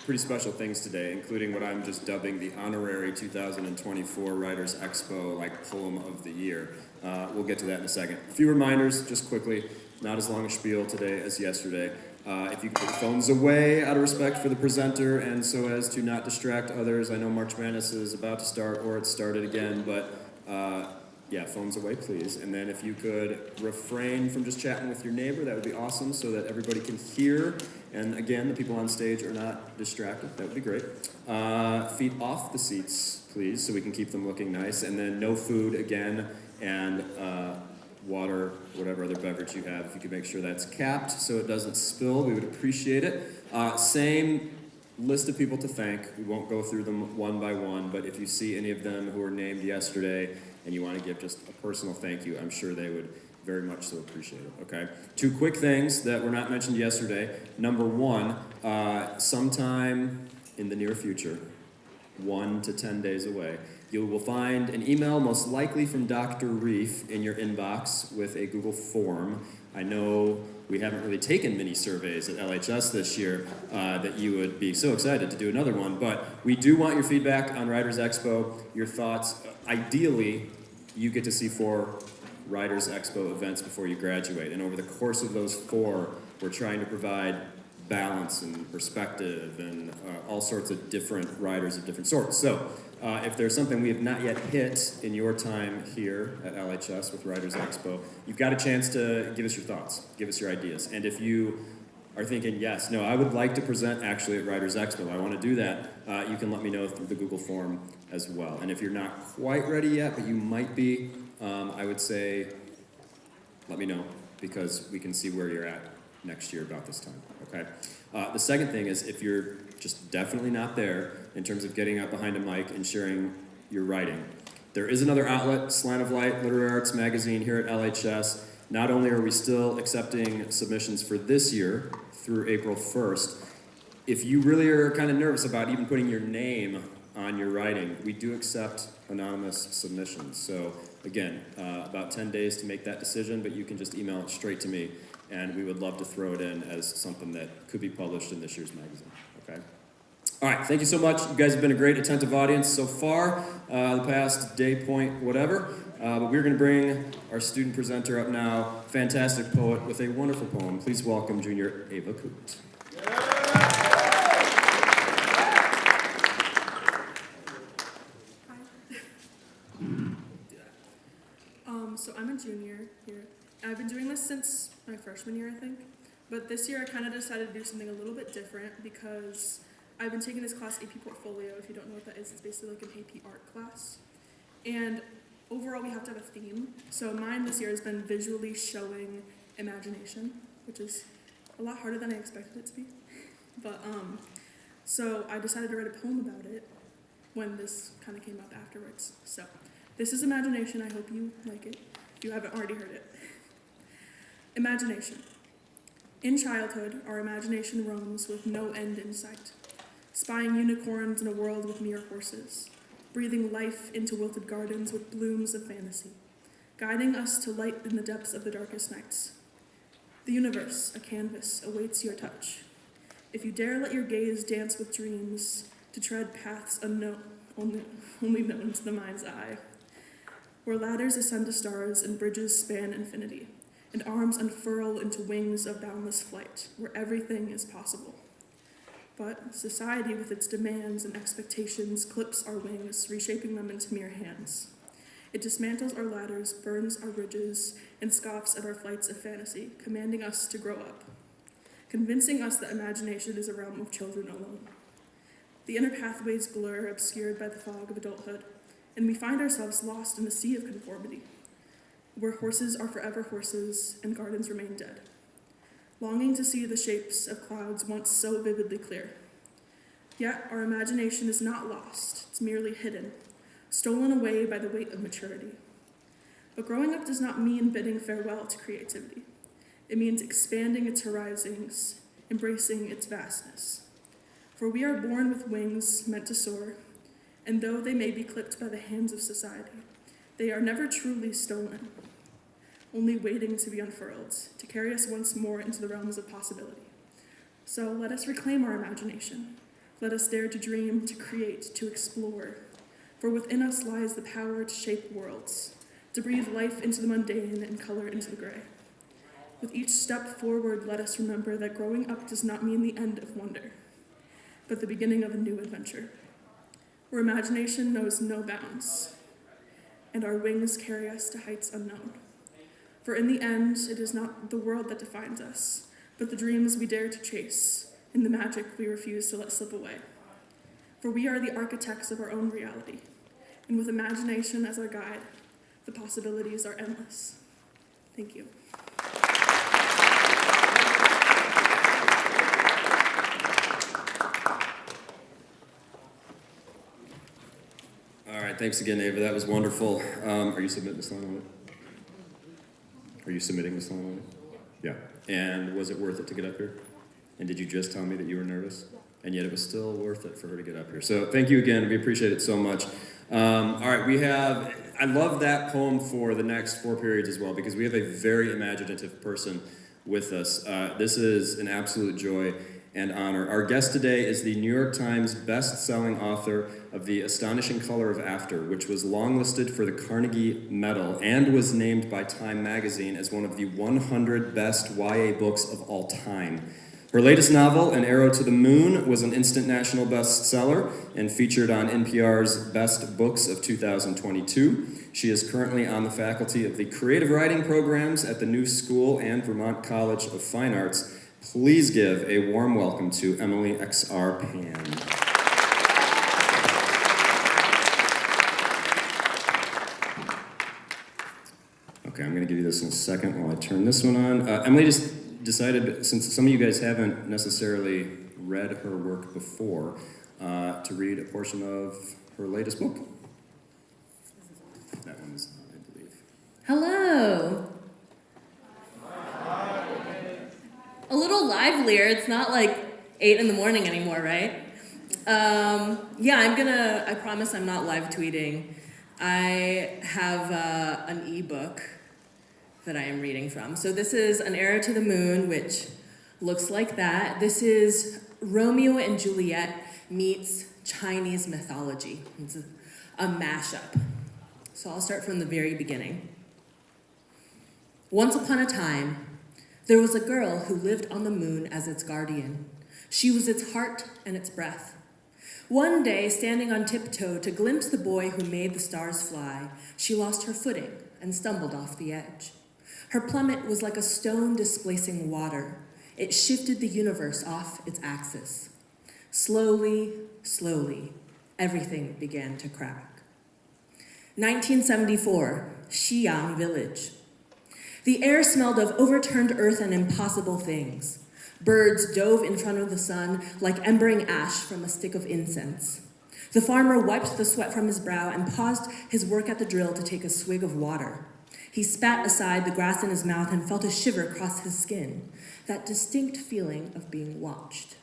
pretty special things today, including what I'm just dubbing the honorary 2024 Writers Expo, poem of the year. We'll get to that in a second. A few reminders, just quickly, not as long a spiel today as yesterday. If you put your phones away out of respect for the presenter and so as to not distract others, I know March Madness is about to start or it's started again, but yeah, phones away, please. And then if you could refrain from just chatting with your neighbor, that would be awesome so that everybody can hear. And again, the people on stage are not distracted. That would be great. Feet off the seats, please, so we can keep them looking nice. And then no food again, and water, whatever other beverage you have. If you could make sure that's capped so it doesn't spill, we would appreciate it. Same list of people to thank. We won't go through them one by one, but if you see any of them who were named yesterday and you want to give just a personal thank you, I'm sure they would very much so appreciate it, okay? 2 quick things that were not mentioned yesterday. Number 1, sometime in the near future, 1 to 10 days away, you will find an email, most likely from Dr. Reef, in your inbox with a Google form. I know we haven't really taken mini surveys at LHS this year that you would be so excited to do another one, but we do want your feedback on Writers Expo, your thoughts. Ideally, you get to see 4 Writers Expo events before you graduate, and over the course of those 4, we're trying to provide balance and perspective and all sorts of different writers of different sorts. So if there's something we have not yet hit in your time here at LHS with Writers Expo, you've got a chance to give us your thoughts, give us your ideas. And if you are thinking, yes, no, I would like to present actually at Writers Expo, I want to do that, you can let me know through the Google form as well. And if you're not quite ready yet, but you might be, I would say, let me know, because we can see where you're at next year about this time, okay? The second thing is, if you're just definitely not there in terms of getting up behind a mic and sharing your writing, there is another outlet, Slant of Light, Literary Arts Magazine here at LHS. Not only are we still accepting submissions for this year through April 1st, if you really are kind of nervous about even putting your name on your writing, we do accept anonymous submissions. So again, about 10 days to make that decision, but you can just email it straight to me, and we would love to throw it in as something that could be published in this year's magazine, okay? All right, thank you so much. You guys have been a great attentive audience so far, the past day, point, whatever. But we're gonna bring our student presenter up now, fantastic poet with a wonderful poem. Please welcome junior Ava Koot. So I'm a junior here. I've been doing this since my freshman year, I think. But this year I kind of decided to do something a little bit different because I've been taking this class, AP Portfolio. If you don't know what that is, it's basically like an AP art class. And overall we have to have a theme. So mine this year has been visually showing imagination, which is a lot harder than I expected it to be. But so I decided to write a poem about it when this kind of came up afterwards. So this is imagination. I hope you like it, if you haven't already heard it. Imagination. In childhood, our imagination roams with no end in sight, spying unicorns in a world with mere horses, breathing life into wilted gardens with blooms of fantasy, guiding us to light in the depths of the darkest nights. The universe, a canvas, awaits your touch. If you dare let your gaze dance with dreams, to tread paths unknown, only known to the mind's eye, where ladders ascend to stars and bridges span infinity, and arms unfurl into wings of boundless flight, where everything is possible. But society, with its demands and expectations, clips our wings, reshaping them into mere hands. It dismantles our ladders, burns our bridges, and scoffs at our flights of fantasy, commanding us to grow up, convincing us that imagination is a realm of children alone. The inner pathways blur, obscured by the fog of adulthood, and we find ourselves lost in a sea of conformity, where horses are forever horses and gardens remain dead, longing to see the shapes of clouds once so vividly clear. Yet our imagination is not lost, it's merely hidden, stolen away by the weight of maturity. But growing up does not mean bidding farewell to creativity. It means expanding its horizons, embracing its vastness. For we are born with wings meant to soar, and though they may be clipped by the hands of society, they are never truly stolen, only waiting to be unfurled, to carry us once more into the realms of possibility. So let us reclaim our imagination. Let us dare to dream, to create, to explore. For within us lies the power to shape worlds, to breathe life into the mundane and color into the gray. With each step forward, let us remember that growing up does not mean the end of wonder, but the beginning of a new adventure, where imagination knows no bounds, and our wings carry us to heights unknown. For in the end, it is not the world that defines us, but the dreams we dare to chase, and the magic we refuse to let slip away. For we are the architects of our own reality, and with imagination as our guide, the possibilities are endless. Thank you. All right, thanks again, Ava. That was wonderful. Are you submitting this line on it? Are you submitting this line on it? Yeah. And was it worth it to get up here? And did you just tell me that you were nervous? And yet it was still worth it for her to get up here. So thank you again. We appreciate it so much. All right, I love that poem for the next 4 periods as well, because we have a very imaginative person with us. This is an absolute joy and honor. Our guest today is the New York Times best-selling author of The Astonishing Color of After, which was longlisted for the Carnegie Medal and was named by Time magazine as one of the 100 best YA books of all time. Her latest novel, An Arrow to the Moon, was an instant national bestseller and featured on NPR's Best Books of 2022. She is currently on the faculty of the creative writing programs at the New School and Vermont College of Fine Arts. Please give a warm welcome to Emily X.R. Pan. Okay, I'm going to give you this in a second while I turn this one on. Emily just decided, since some of you guys haven't necessarily read her work before, to read a portion of her latest book. That one's, I believe. Hello. A little livelier. It's not like 8 in the morning anymore, right? Yeah, I promise I'm not live tweeting. I have an ebook that I am reading from. So this is An Arrow to the Moon, which looks like that. This is Romeo and Juliet meets Chinese mythology. It's a mashup. So I'll start from the very beginning. Once upon a time, there was a girl who lived on the moon as its guardian. She was its heart and its breath. One day, standing on tiptoe to glimpse the boy who made the stars fly, she lost her footing and stumbled off the edge. Her plummet was like a stone displacing water. It shifted the universe off its axis. Slowly, slowly, everything began to crack. 1974, Xi'an Village. The air smelled of overturned earth and impossible things. Birds dove in front of the sun like embering ash from a stick of incense. The farmer wiped the sweat from his brow and paused his work at the drill to take a swig of water. He spat aside the grass in his mouth and felt a shiver cross his skin, that distinct feeling of being watched.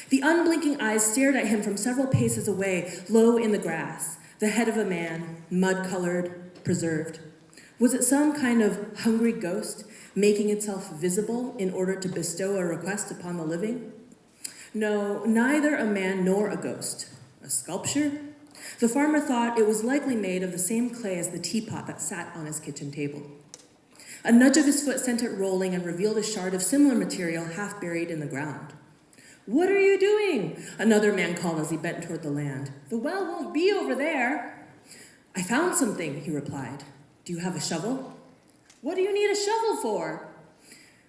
The unblinking eyes stared at him from several paces away, low in the grass, the head of a man, mud-colored, preserved. Was it some kind of hungry ghost making itself visible in order to bestow a request upon the living? No, neither a man nor a ghost. A sculpture? The farmer thought it was likely made of the same clay as the teapot that sat on his kitchen table. A nudge of his foot sent it rolling and revealed a shard of similar material half buried in the ground. "What are you doing?" another man called as he bent toward the land. "The well won't be over there." "I found something," he replied. "Do you have a shovel?" "What do you need a shovel for?"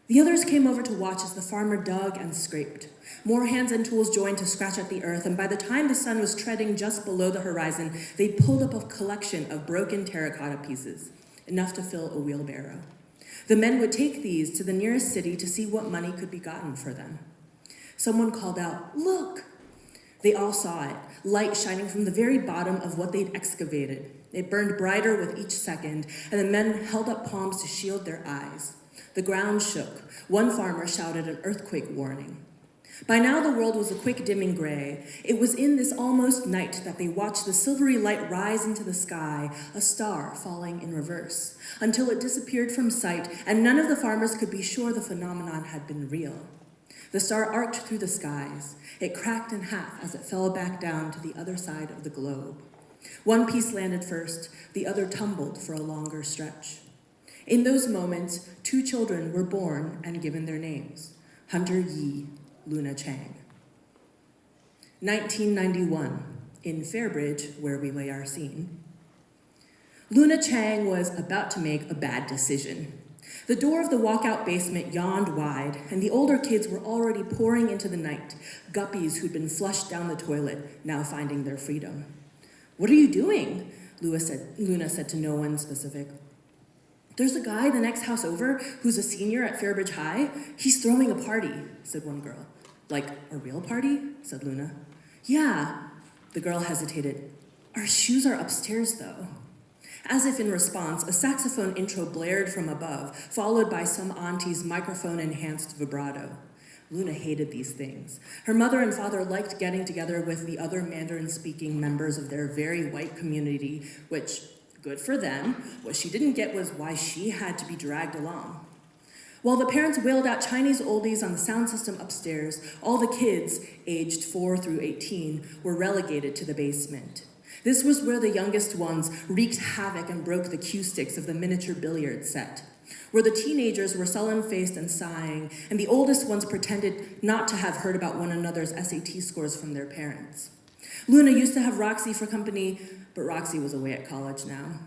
The others came over to watch as the farmer dug and scraped. More hands and tools joined to scratch at the earth, and by the time the sun was treading just below the horizon, they'd pulled up a collection of broken terracotta pieces, enough to fill a wheelbarrow. The men would take these to the nearest city to see what money could be gotten for them. Someone called out, "Look!" They all saw it, light shining from the very bottom of what they'd excavated. It burned brighter with each second, and the men held up palms to shield their eyes. The ground shook. One farmer shouted an earthquake warning. By now the world was a quick dimming gray. It was in this almost night that they watched the silvery light rise into the sky, a star falling in reverse, until it disappeared from sight, and none of the farmers could be sure the phenomenon had been real. The star arced through the skies. It cracked in half as it fell back down to the other side of the globe. One piece landed first, the other tumbled for a longer stretch. In those moments, 2 children were born and given their names, Hunter Yi, Luna Chang. 1991, in Fairbridge, where we lay our scene. Luna Chang was about to make a bad decision. The door of the walkout basement yawned wide, and the older kids were already pouring into the night, guppies who'd been flushed down the toilet, now finding their freedom. "What are you doing?" Luna said to no one specific. "There's a guy the next house over who's a senior at Fairbridge High. He's throwing a party," said one girl. "Like a real party?" said Luna. "Yeah." The girl hesitated. "Our shoes are upstairs, though." As if in response, a saxophone intro blared from above, followed by some auntie's microphone-enhanced vibrato. Luna hated these things. Her mother and father liked getting together with the other Mandarin-speaking members of their very white community, which, good for them, what she didn't get was why she had to be dragged along. While the parents wailed out Chinese oldies on the sound system upstairs, all the kids, aged 4 through 18, were relegated to the basement. This was where the youngest ones wreaked havoc and broke the cue sticks of the miniature billiard set, where the teenagers were sullen-faced and sighing, and the oldest ones pretended not to have heard about one another's SAT scores from their parents. Luna used to have Roxy for company, but Roxy was away at college now.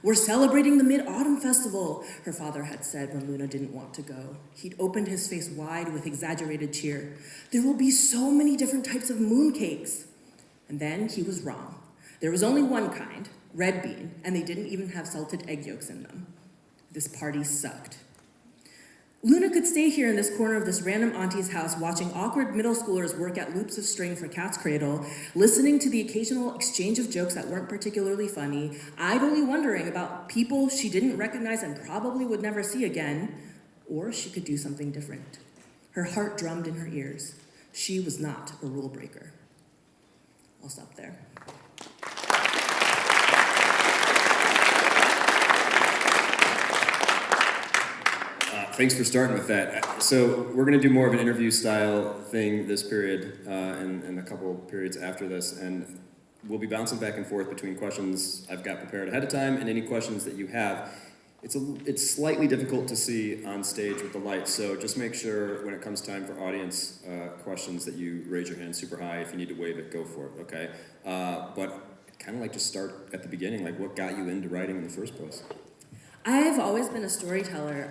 "We're celebrating the Mid-Autumn Festival," her father had said when Luna didn't want to go. He'd opened his face wide with exaggerated cheer. "There will be so many different types of mooncakes." And then he was wrong. There was only one kind, red bean, and they didn't even have salted egg yolks in them. This party sucked. Luna could stay here in this corner of this random auntie's house watching awkward middle schoolers work at loops of string for Cat's Cradle, listening to the occasional exchange of jokes that weren't particularly funny, idly wondering about people she didn't recognize and probably would never see again, or she could do something different. Her heart drummed in her ears. She was not a rule breaker. I'll stop there. Thanks for starting with that. So we're going to do more of an interview style thing this period and a couple periods after this, and we'll be bouncing back and forth between questions I've got prepared ahead of time and any questions that you have. It's slightly difficult to see on stage with the lights, so just make sure when it comes time for audience questions that you raise your hand super high. If you need to wave it, go for it, okay? But kind of like to start at the beginning, like what got you into writing in the first place? I've always been a storyteller.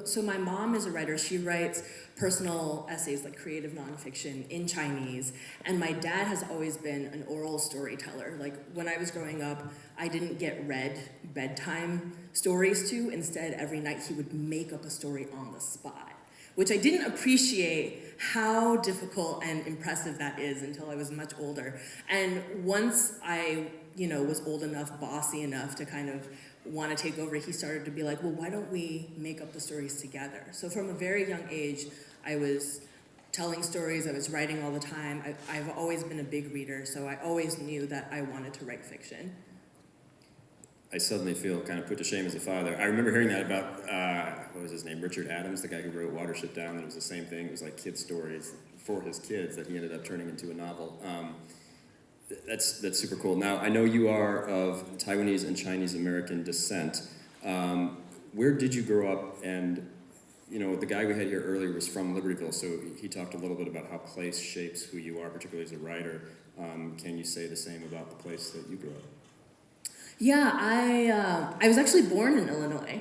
So my mom is a writer. She writes personal essays like creative nonfiction in Chinese. And my dad has always been an oral storyteller. Like when I was growing up, I didn't get read bedtime stories to. Instead, every night he would make up a story on the spot, which I didn't appreciate how difficult and impressive that is until I was much older. And once I, was old enough, bossy enough to kind of want to take over, he started to be like, well, why don't we make up the stories together? So from a very young age, I was telling stories, I was writing all the time. I've always been a big reader, so I always knew that I wanted to write fiction. I suddenly feel kind of put to shame as a father. I remember hearing that about, what was his name, Richard Adams, the guy who wrote Watership Down, and it was the same thing. It was like kid stories for his kids that he ended up turning into a novel. That's super cool. Now, I know you are of Taiwanese and Chinese American descent. Where did you grow up? And, the guy we had here earlier was from Libertyville, so he talked a little bit about how place shapes who you are, particularly as a writer. Can you say the same about the place that you grew up? Yeah, I was actually born in Illinois,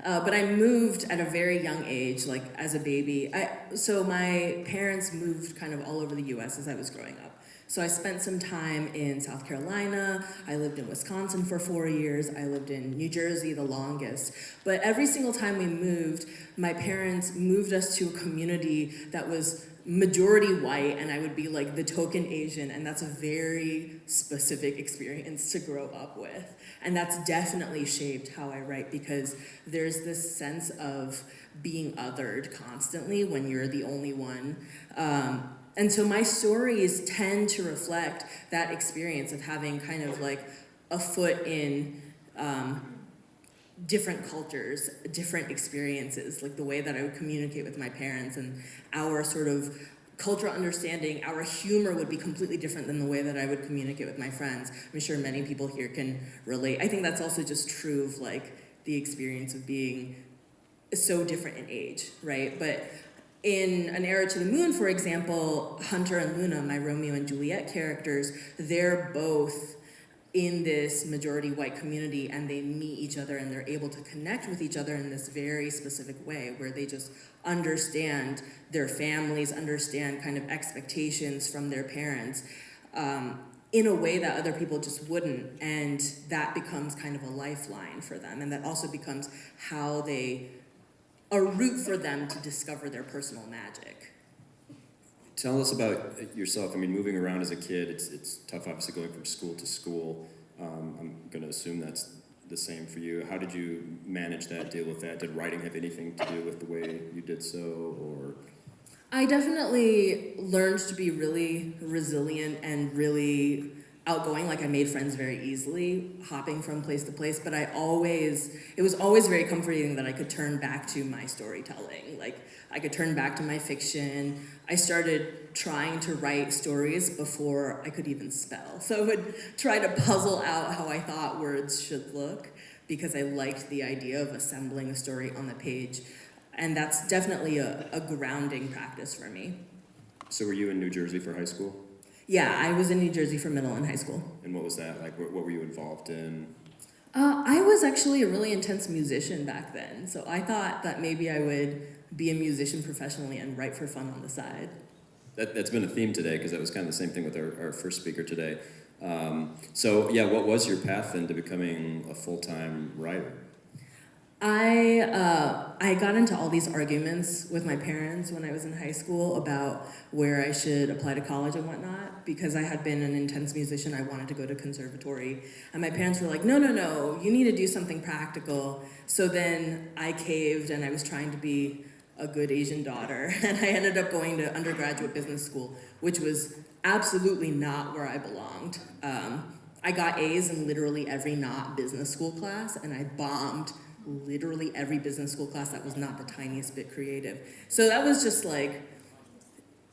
but I moved at a very young age, like as a baby. So my parents moved kind of all over the U.S. as I was growing up. So I spent some time in South Carolina, I lived in Wisconsin for 4 years, I lived in New Jersey the longest. But every single time we moved, my parents moved us to a community that was majority white, and I would be like the token Asian, and that's a very specific experience to grow up with. And that's definitely shaped how I write, because there's this sense of being othered constantly when you're the only one. And so my stories tend to reflect that experience of having kind of like a foot in different cultures, different experiences, like the way that I would communicate with my parents, and our sort of cultural understanding, our humor would be completely different than the way that I would communicate with my friends. I'm sure many people here can relate. I think that's also just true of like the experience of being so different in age, right? But in An Arrow to the Moon, for example, Hunter and Luna, my Romeo and Juliet characters, they're both in this majority white community, and they meet each other and they're able to connect with each other in this very specific way where they just understand their families, understand kind of expectations from their parents in a way that other people just wouldn't. And that becomes kind of a lifeline for them. And that also becomes how a route for them to discover their personal magic. Tell us about yourself. I mean, moving around as a kid, it's tough, obviously, going from school to school. I'm going to assume that's the same for you. How did you manage that, deal with that? Did writing have anything to do with the way you did so, or? I definitely learned to be really resilient and really outgoing. Like I made friends very easily, hopping from place to place, but it was always very comforting that I could turn back to my storytelling. Like I could turn back to my fiction. I started trying to write stories before I could even spell. So I would try to puzzle out how I thought words should look, because I liked the idea of assembling a story on the page. And that's definitely a grounding practice for me. So were you in New Jersey for high school? Yeah, I was in New Jersey for middle and high school. And what was that like? What were you involved in? I was actually a really intense musician back then. So I thought that maybe I would be a musician professionally and write for fun on the side. That's been a theme today, because that was kind of the same thing with our first speaker today. What was your path then to becoming a full-time writer? I got into all these arguments with my parents when I was in high school about where I should apply to college and whatnot, because I had been an intense musician. I wanted to go to conservatory, and my parents were like, no, you need to do something practical. So then I caved, and I was trying to be a good Asian daughter, and I ended up going to undergraduate business school, which was absolutely not where I belonged. I got A's in literally every not business school class, and I bombed literally every business school class that was not the tiniest bit creative. So that was just like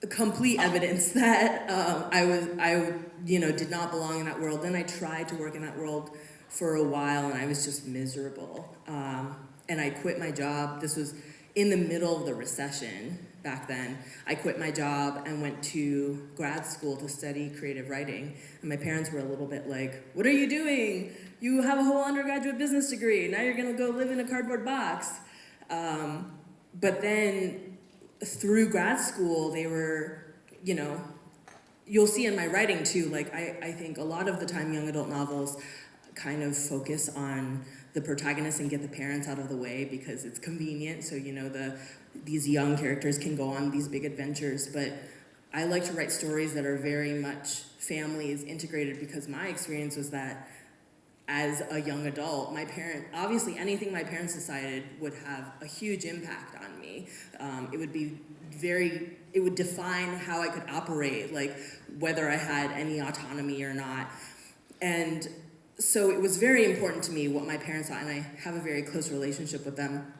complete evidence that I did not belong in that world. Then I tried to work in that world for a while, and I was just miserable. And I quit my job. This was in the middle of the recession back then. I quit my job and went to grad school to study creative writing. And my parents were a little bit like, what are you doing? You have a whole undergraduate business degree. Now you're gonna go live in a cardboard box. But then through grad school, they were, you know, you'll see in my writing too, like I think a lot of the time young adult novels kind of focus on the protagonist and get the parents out of the way because it's convenient. So, you know, these young characters can go on these big adventures. But I like to write stories that are very much families integrated because my experience was that as a young adult, obviously anything my parents decided would have a huge impact on me. It would define how I could operate, like whether I had any autonomy or not. And so it was very important to me what my parents thought, and I have a very close relationship with them.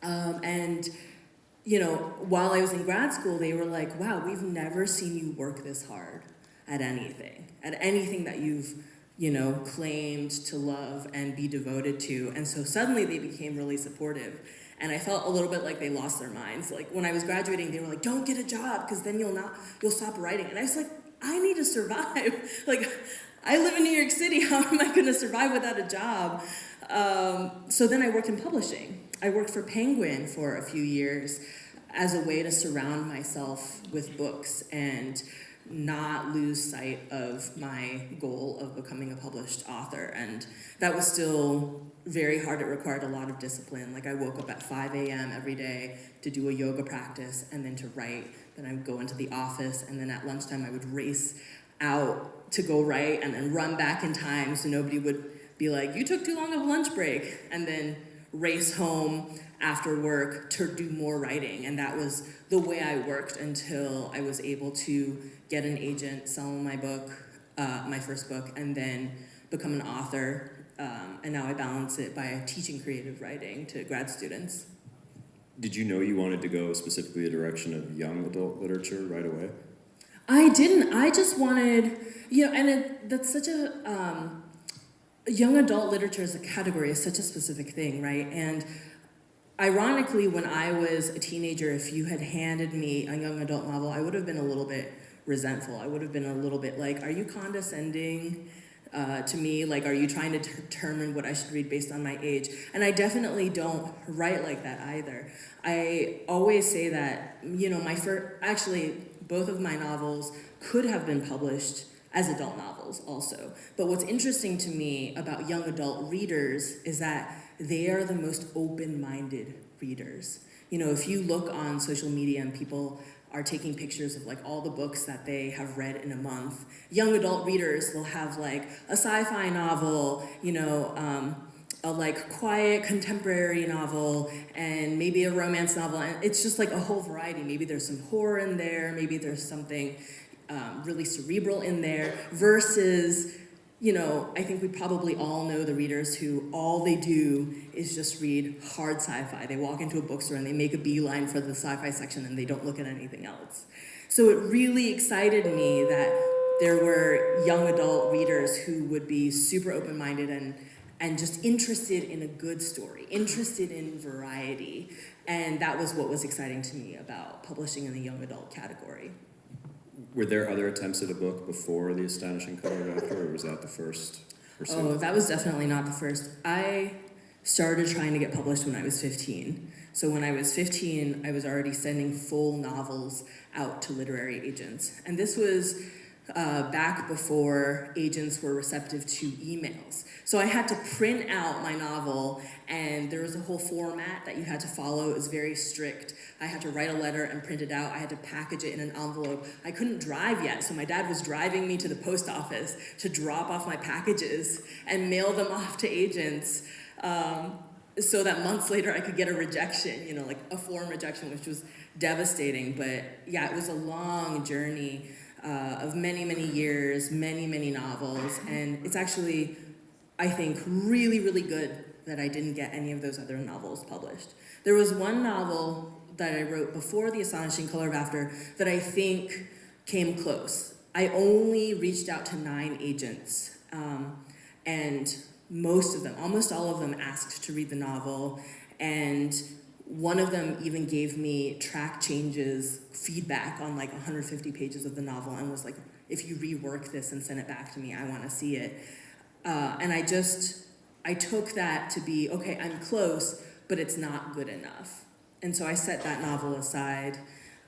And, you know, while I was in grad school, they were like, wow, we've never seen you work this hard at anything that you've, you know, claimed to love and be devoted to. And so suddenly they became really supportive. And I felt a little bit like they lost their minds. Like when I was graduating, they were like, don't get a job because then you'll stop writing. And I was like, I need to survive. Like, I live in New York City, how am I gonna survive without a job? So then I worked in publishing. I worked for Penguin for a few years as a way to surround myself with books and not lose sight of my goal of becoming a published author. And that was still very hard. It required a lot of discipline. Like I woke up at 5 a.m. every day to do a yoga practice and then to write. Then I would go into the office and then at lunchtime I would race out to go write and then run back in time so nobody would be like, you took too long of a lunch break, and then race home after work to do more writing. And that was the way I worked until I was able to get an agent, sell my book, my first book, and then become an author. And now I balance it by teaching creative writing to grad students. Did you know you wanted to go specifically the direction of young adult literature right away? I didn't. I just wanted, you know, and that's such a, young adult literature as a category is such a specific thing, right? And ironically, when I was a teenager, if you had handed me a young adult novel, I would have been a little bit resentful. I would have been a little bit like, are you condescending to me? Like, are you trying to determine what I should read based on my age? And I definitely don't write like that either. I always say that, you know, both of my novels could have been published as adult novels also. But what's interesting to me about young adult readers is that they are the most open-minded readers. You know, if you look on social media and people are taking pictures of like all the books that they have read in a month, young adult readers will have like a sci-fi novel, you know, a like quiet contemporary novel, and maybe a romance novel, and it's just like a whole variety. Maybe there's some horror in there, maybe there's something really cerebral in there, versus, you know, I think we probably all know the readers who all they do is just read hard sci-fi. They walk into a bookstore and they make a beeline for the sci-fi section and they don't look at anything else. So it really excited me that there were young adult readers who would be super open-minded and just interested in a good story, interested in variety. And that was what was exciting to me about publishing in the young adult category. Were there other attempts at a book before The Astonishing Color After, or was that the first pursuit? Oh, that was definitely not the first. I started trying to get published when I was 15. So when I was 15, I was already sending full novels out to literary agents. And this was back before agents were receptive to emails. So I had to print out my novel, and there was a whole format that you had to follow. It was very strict. I had to write a letter and print it out. I had to package it in an envelope. I couldn't drive yet, so my dad was driving me to the post office to drop off my packages and mail them off to agents, so that months later I could get a rejection, you know, like a form rejection, which was devastating. But yeah, it was a long journey of many, many years, many, many novels, and it's actually, I think, really, really good that I didn't get any of those other novels published. There was one novel that I wrote before The Astonishing Color After that I think came close. I only reached out to 9 agents, and most of them, almost all of them, asked to read the novel, and one of them even gave me track changes feedback on like 150 pages of the novel and was like, if you rework this and send it back to me, I want to see it. And I took that to be, okay, I'm close, but it's not good enough. And so I set that novel aside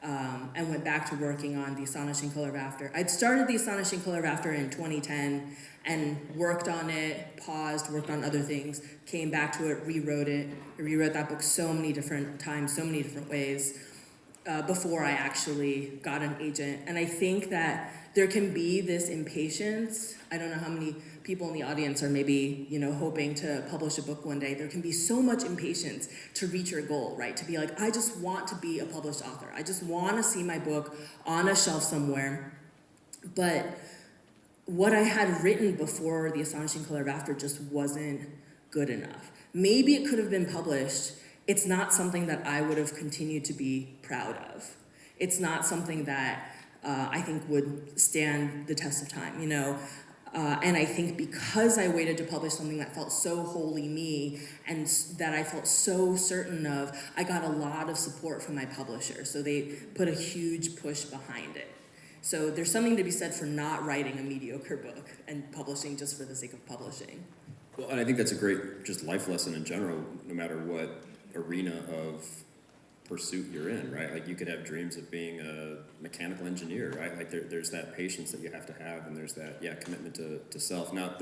and went back to working on The Astonishing Color of After. I'd started The Astonishing Color of After in 2010 and worked on it, paused, worked on other things, came back to it, rewrote it. I rewrote that book so many different times, so many different ways before I actually got an agent. And I think that there can be this impatience. I don't know how many people in the audience are maybe, hoping to publish a book one day. There can be so much impatience to reach your goal, right? To be like, I just want to be a published author. I just want to see my book on a shelf somewhere. But what I had written before The Astonishing Color of After just wasn't good enough. Maybe it could have been published. It's not something that I would have continued to be proud of. It's not something that I think would stand the test of time, and I think because I waited to publish something that felt so wholly me and that I felt so certain of, I got a lot of support from my publisher. So they put a huge push behind it. So there's something to be said for not writing a mediocre book and publishing just for the sake of publishing. Well, and I think that's a great just life lesson in general, no matter what arena of pursuit you're in, right? Like you could have dreams of being a mechanical engineer, right? Like there's that patience that you have to have, and there's that commitment to self. Now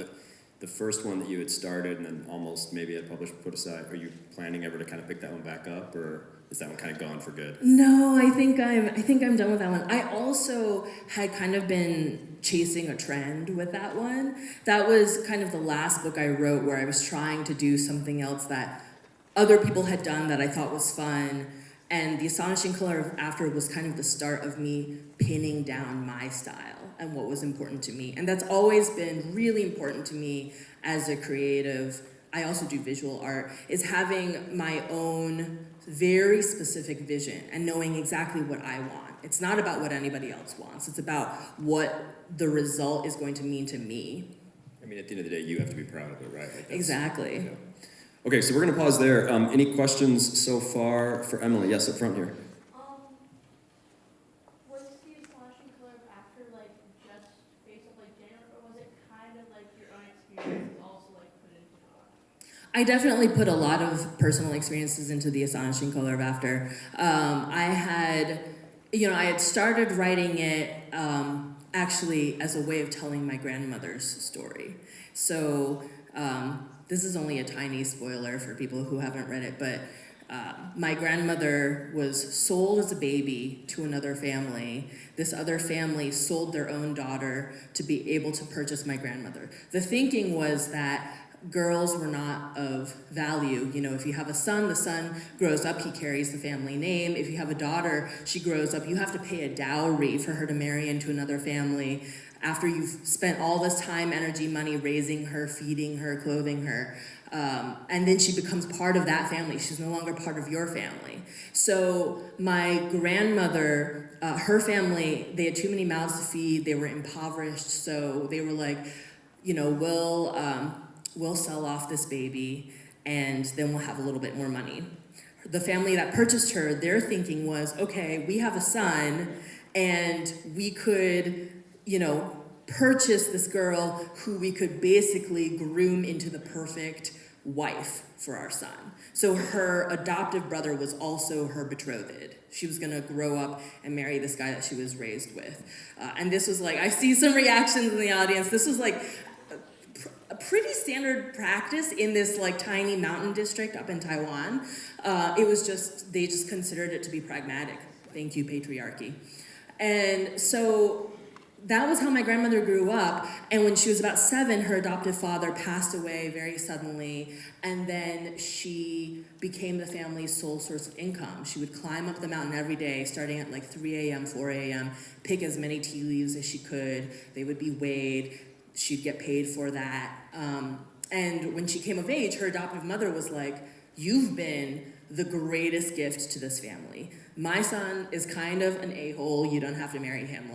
the first one that you had started and then almost maybe had published put aside, are you planning ever to kind of pick that one back up, or is that one kind of gone for good? No, I think I'm done with that one. I also had kind of been chasing a trend with that one. That was kind of the last book I wrote where I was trying to do something else that other people had done that I thought was fun. And The Astonishing Color of After was kind of the start of me pinning down my style and what was important to me. And that's always been really important to me as a creative. I also do visual art, is having my own very specific vision and knowing exactly what I want. It's not about what anybody else wants. It's about what the result is going to mean to me. I mean, at the end of the day, you have to be proud of it, right? Like Exactly. Yeah. Okay, so we're going to pause there. Any questions so far for Emily? Yes, up front here. Was The Astonishing Color of After just based off genre, or was it kind of like your own experience also put into it? I definitely put a lot of personal experiences into The Astonishing Color of After. I had started writing it actually as a way of telling my grandmother's story. So this is only a tiny spoiler for people who haven't read it, but my grandmother was sold as a baby to another family. This other family sold their own daughter to be able to purchase my grandmother. The thinking was that girls were not of value. If you have a son, the son grows up, he carries the family name. If you have a daughter, she grows up, you have to pay a dowry for her to marry into another family. After you've spent all this time, energy, money raising her, feeding her, clothing her, and then she becomes part of that family. She's no longer part of your family. So my grandmother, her family, they had too many mouths to feed. They were impoverished, so they were like, we'll sell off this baby, and then we'll have a little bit more money. The family that purchased her, their thinking was, okay, we have a son, and we could purchase this girl who we could basically groom into the perfect wife for our son. So her adoptive brother was also her betrothed. She was gonna grow up and marry this guy that she was raised with. And this was I see some reactions in the audience. This was a pretty standard practice in this tiny mountain district up in Taiwan. It was they just considered it to be pragmatic. Thank you, patriarchy. And so that was how my grandmother grew up, and when she was about 7, her adoptive father passed away very suddenly, and then she became the family's sole source of income. She would climb up the mountain every day, starting at 3 a.m., 4 a.m., pick as many tea leaves as she could. They would be weighed. She'd get paid for that. And when she came of age, her adoptive mother was like, you've been the greatest gift to this family. My son is kind of an a-hole. You don't have to marry him.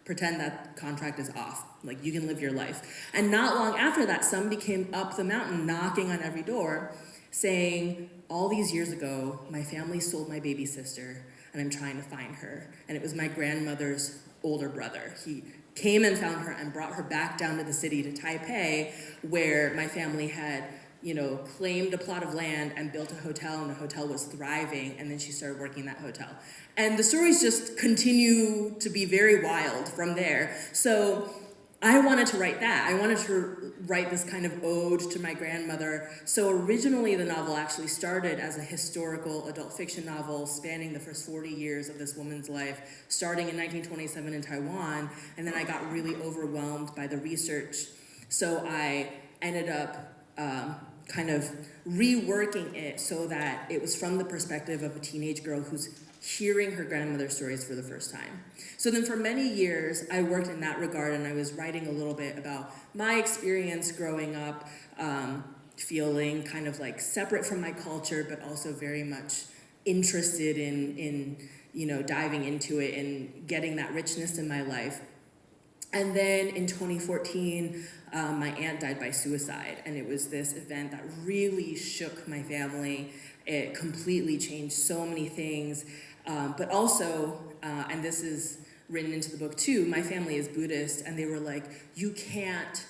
Pretend that contract is off. You can live your life. And not long after that, somebody came up the mountain knocking on every door, saying, all these years ago, my family sold my baby sister, and I'm trying to find her. And it was my grandmother's older brother. He came and found her and brought her back down to the city, to Taipei, where my family had, claimed a plot of land and built a hotel, and the hotel was thriving, and then she started working that hotel. And the stories just continue to be very wild from there. So I wanted to write that. I wanted to write this kind of ode to my grandmother. So originally the novel actually started as a historical adult fiction novel spanning the first 40 years of this woman's life, starting in 1927 in Taiwan, and then I got really overwhelmed by the research. So I ended up kind of reworking it so that it was from the perspective of a teenage girl who's hearing her grandmother's stories for the first time. So then for many years, I worked in that regard, and I was writing a little bit about my experience growing up, feeling kind of like separate from my culture, but also very much interested in diving into it and getting that richness in my life. And then in 2014, my aunt died by suicide, and it was this event that really shook my family. It completely changed so many things, but also, and this is written into the book too, my family is Buddhist, and they were like, you can't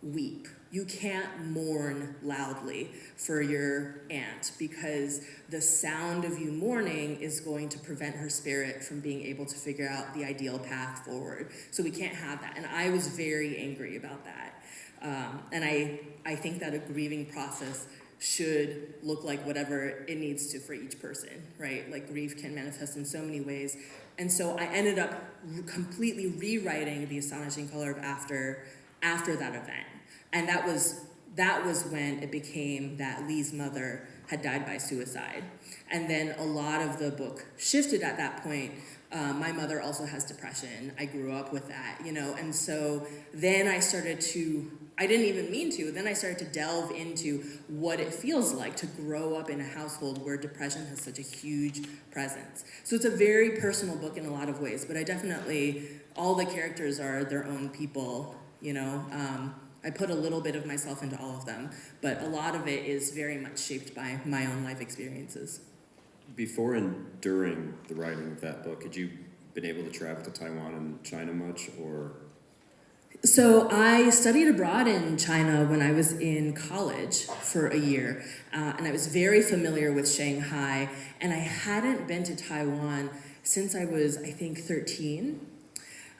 weep. You can't mourn loudly for your aunt, because the sound of you mourning is going to prevent her spirit from being able to figure out the ideal path forward. So we can't have that. And I was very angry about that. And I think that a grieving process should look like whatever it needs to for each person, right? Like grief can manifest in so many ways. And so I ended up completely rewriting The Astonishing Color of After that event. And that was when it became that Lee's mother had died by suicide. And then a lot of the book shifted at that point. My mother also has depression. I grew up with that, and so then I started to, I didn't even mean to, then I started to delve into what it feels like to grow up in a household where depression has such a huge presence. So it's a very personal book in a lot of ways, but I definitely, all the characters are their own people, I put a little bit of myself into all of them, but a lot of it is very much shaped by my own life experiences. Before and during the writing of that book, had you been able to travel to Taiwan and China much, or? So I studied abroad in China when I was in college for a year, and I was very familiar with Shanghai, and I hadn't been to Taiwan since I was, I think, 13.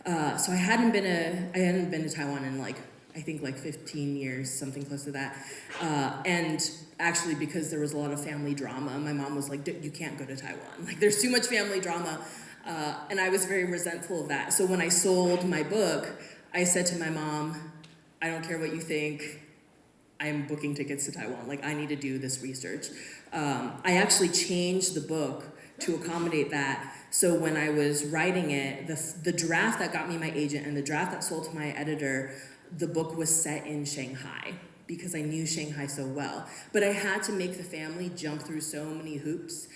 So I hadn't been to Taiwan in I think 15 years, something close to that. And actually, because there was a lot of family drama, my mom was like, you can't go to Taiwan. There's too much family drama. And I was very resentful of that. So when I sold my book, I said to my mom, I don't care what you think, I'm booking tickets to Taiwan. I need to do this research. I actually changed the book to accommodate that. So when I was writing it, the draft that got me my agent and the draft that sold to my editor, the book was set in Shanghai because I knew Shanghai so well. But I had to make the family jump through so many hoops.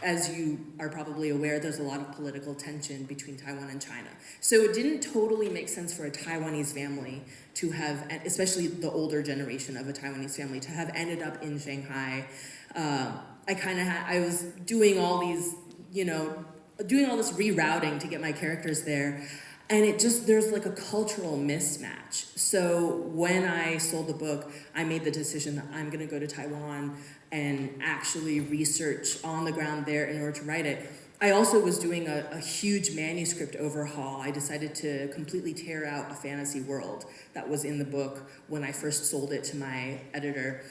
As you are probably aware, there's a lot of political tension between Taiwan and China. So it didn't totally make sense for a Taiwanese family to have, especially the older generation of a Taiwanese family, to have ended up in Shanghai. I was doing all these, doing all this rerouting to get my characters there. And there's a cultural mismatch. So when I sold the book, I made the decision that I'm gonna go to Taiwan and actually research on the ground there in order to write it. I also was doing a huge manuscript overhaul. I decided to completely tear out a fantasy world that was in the book when I first sold it to my editor.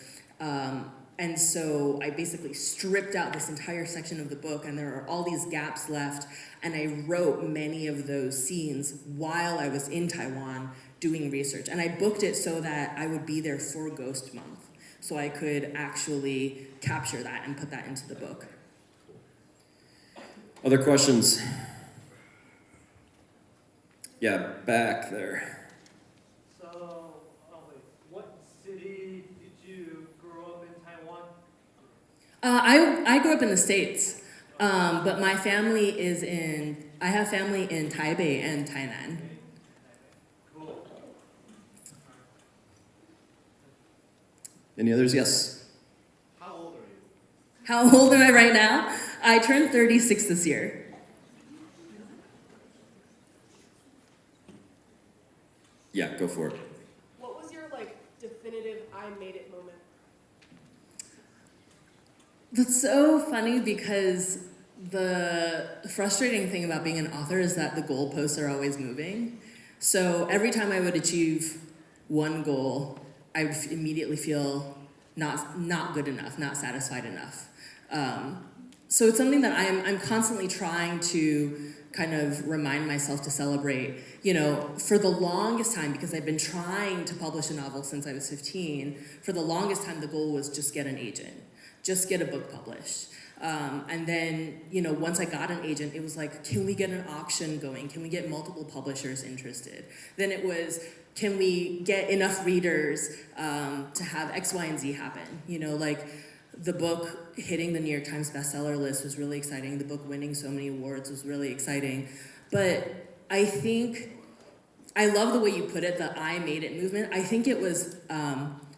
And so I basically stripped out this entire section of the book, and there are all these gaps left, and I wrote many of those scenes while I was in Taiwan doing research. And I booked it so that I would be there for Ghost Month, so I could actually capture that and put that into the book. Other questions? Yeah, back there. I grew up in the States, but my family I have family in Taipei and Tainan. Any others? Yes. How old am I right now? I turned 36 this year. Yeah, go for it. What was your like definitive I made it moment? That's so funny because the frustrating thing about being an author is that the goalposts are always moving. So every time I would achieve one goal, I would immediately feel not good enough, not satisfied enough. So it's something that I'm constantly trying to kind of remind myself to celebrate. You know, for the longest time, because I've been trying to publish a novel since I was 15, for the longest time the goal was just get an agent, just get a book published. And then, you know, once I got an agent, it was like, can we get an auction going? Can we get multiple publishers interested? Then it was, can we get enough readers to have X, Y, and Z happen? You know, like the book hitting the New York Times bestseller list was really exciting. The book winning so many awards was really exciting. But I think, I love the way you put it, the I made it movement. I think it was,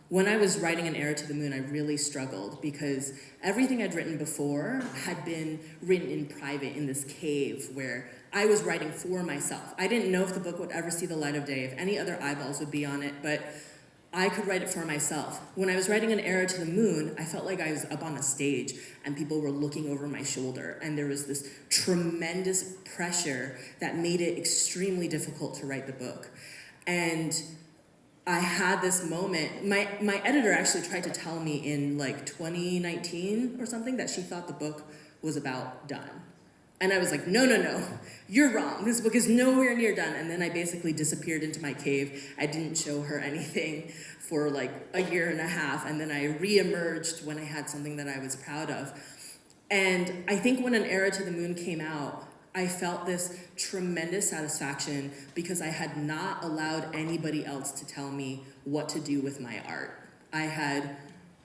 when I was writing An Arrow to the Moon, I really struggled because everything I'd written before had been written in private in this cave where I was writing for myself. I didn't know if the book would ever see the light of day, if any other eyeballs would be on it, but I could write it for myself. When I was writing An Arrow to the Moon, I felt like I was up on a stage and people were looking over my shoulder, and there was this tremendous pressure that made it extremely difficult to write the book. And I had this moment, my editor actually tried to tell me in like 2019 or something that she thought the book was about done. And I was like, no, you're wrong. This book is nowhere near done. And then I basically disappeared into my cave. I didn't show her anything for like a year and a half. And then I reemerged when I had something that I was proud of. And I think when An Arrow to the Moon came out, I felt this tremendous satisfaction because I had not allowed anybody else to tell me what to do with my art. I had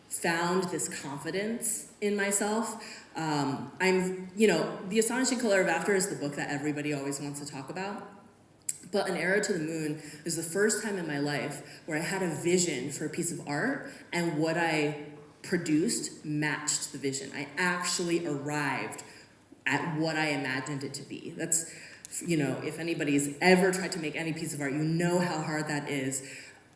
found this confidence in myself. The Astonishing Color of After is the book that everybody always wants to talk about. But An Arrow to the Moon is the first time in my life where I had a vision for a piece of art, and what I produced matched the vision. I actually arrived at what I imagined it to be. That's, you know, if anybody's ever tried to make any piece of art, you know how hard that is.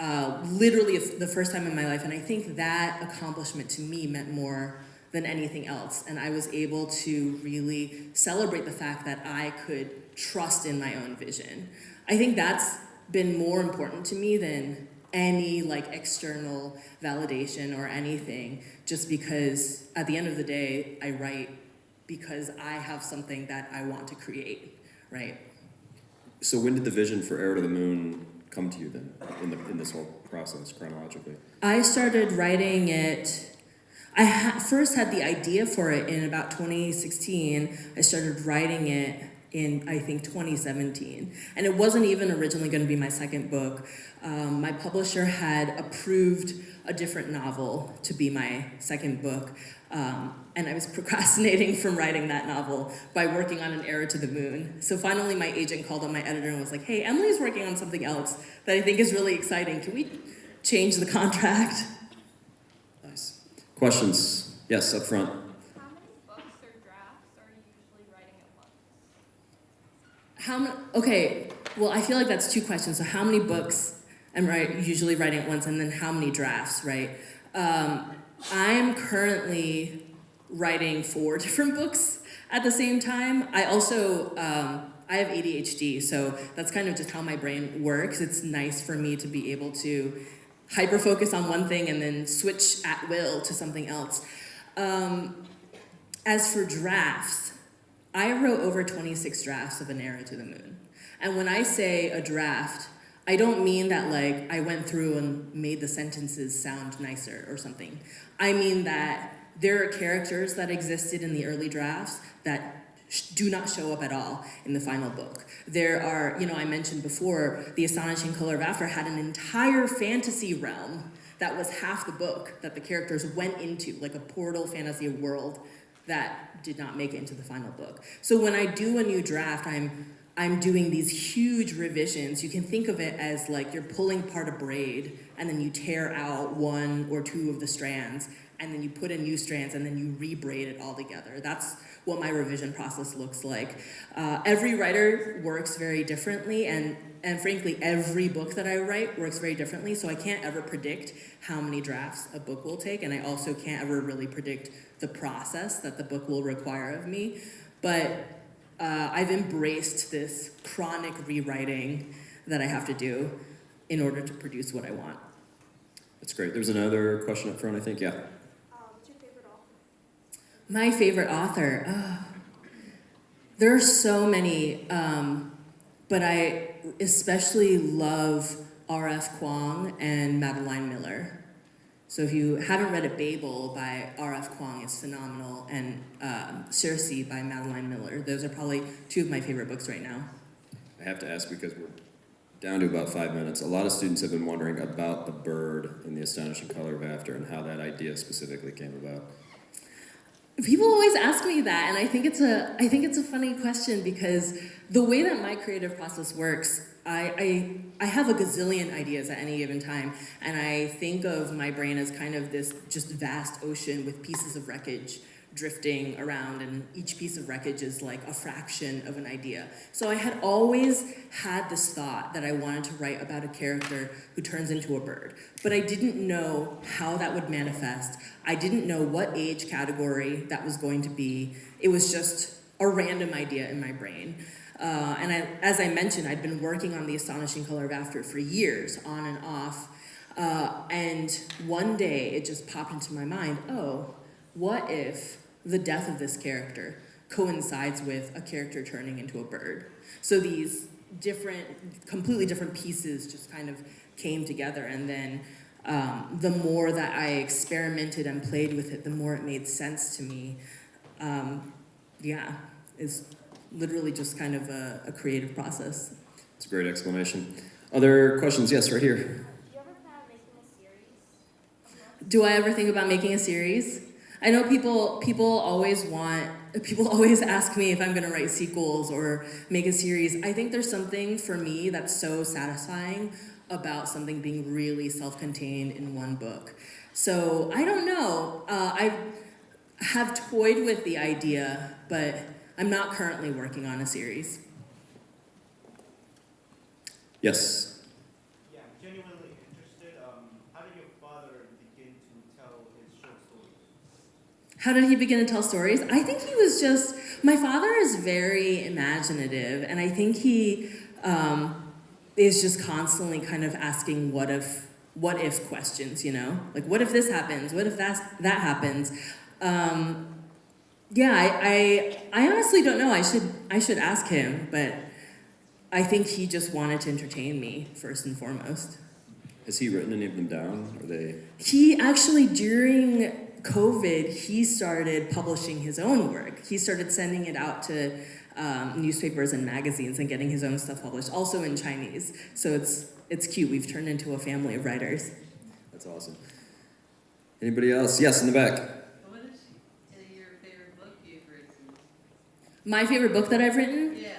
Literally the first time in my life, and I think that accomplishment to me meant more than anything else. And I was able to really celebrate the fact that I could trust in my own vision. I think that's been more important to me than any like external validation or anything, just because at the end of the day, I write because I have something that I want to create, right? So when did the vision for Arrow to the Moon come to you then, in this whole process, chronologically? I started writing it, first had the idea for it in about 2016. I started writing it in, I think, 2017. And it wasn't even originally going to be my second book. My publisher had approved a different novel to be my second book. And I was procrastinating from writing that novel by working on An Arrow to the Moon. So finally my agent called on my editor and was like, hey, Emily's working on something else that I think is really exciting. Can we change the contract? Nice. Questions? Yes, up front. How many books or drafts are you usually writing at once? Okay, well, I feel like that's two questions. So how many books am I usually writing at once, and then how many drafts, right? I'm currently writing 4 different books at the same time. I also, I have ADHD, so that's kind of just how my brain works. It's nice for me to be able to hyper-focus on one thing and then switch at will to something else. As for drafts, I wrote over 26 drafts of An Arrow to the Moon. And when I say a draft, I don't mean that like I went through and made the sentences sound nicer or something. I mean that there are characters that existed in the early drafts that do not show up at all in the final book. There are, I mentioned before, The Astonishing Color of After had an entire fantasy realm that was half the book that the characters went into, like a portal fantasy world that did not make it into the final book. So when I do a new draft, I'm doing these huge revisions. You can think of it as like you're pulling apart a braid and then you tear out one or two of the strands, and then you put in new strands, and then you rebraid it all together. That's what my revision process looks like. Every writer works very differently, and frankly, every book that I write works very differently, so I can't ever predict how many drafts a book will take, and I also can't ever really predict the process that the book will require of me. But I've embraced this chronic rewriting that I have to do in order to produce what I want. That's great. There's another question up front, I think. Yeah. What's your favorite author? My favorite author? There are so many, but I especially love R.F. Kuang and Madeline Miller. So if you haven't read it, Babel by R.F. Kuang is phenomenal, and Circe by Madeline Miller. Those are probably two of my favorite books right now. I have to ask because we're down to about 5 minutes. A lot of students have been wondering about the bird in The Astonishing Color of After and how that idea specifically came about. People always ask me that, and I think it's a funny question because the way that my creative process works, I have a gazillion ideas at any given time, and I think of my brain as kind of this just vast ocean with pieces of wreckage drifting around, and each piece of wreckage is like a fraction of an idea. So I had always had this thought that I wanted to write about a character who turns into a bird, but I didn't know how that would manifest. I didn't know what age category that was going to be. It was just a random idea in my brain. As I mentioned, I'd been working on The Astonishing Color of After for years, on and off, and one day it just popped into my mind, oh, what if the death of this character coincides with a character turning into a bird? So these completely different pieces just kind of came together, and then the more that I experimented and played with it, the more it made sense to me. It's literally just kind of a creative process. It's a great explanation. Other questions? Yes, right here. Do you ever plan on making a series? Do I ever think about making a series? I know people always ask me if I'm gonna write sequels or make a series. I think there's something for me that's so satisfying about something being really self-contained in one book. So I don't know. I have toyed with the idea, but I'm not currently working on a series. Yes. Yeah, I'm genuinely interested. How did your father begin to tell his short stories? How did he begin to tell stories? I think he was my father is very imaginative, and I think he is just constantly kind of asking what if questions, you know? Like, what if this happens? What if that happens? I honestly don't know. I should ask him, but I think he just wanted to entertain me first and foremost. Has he written any of them down? Are they? He actually, during COVID, he started publishing his own work. He started sending it out to newspapers and magazines and getting his own stuff published, also in Chinese. So it's cute. We've turned into a family of writers. That's awesome. Anybody else? Yes, in the back. What is your favorite book you've written? My favorite book that I've written? Yeah.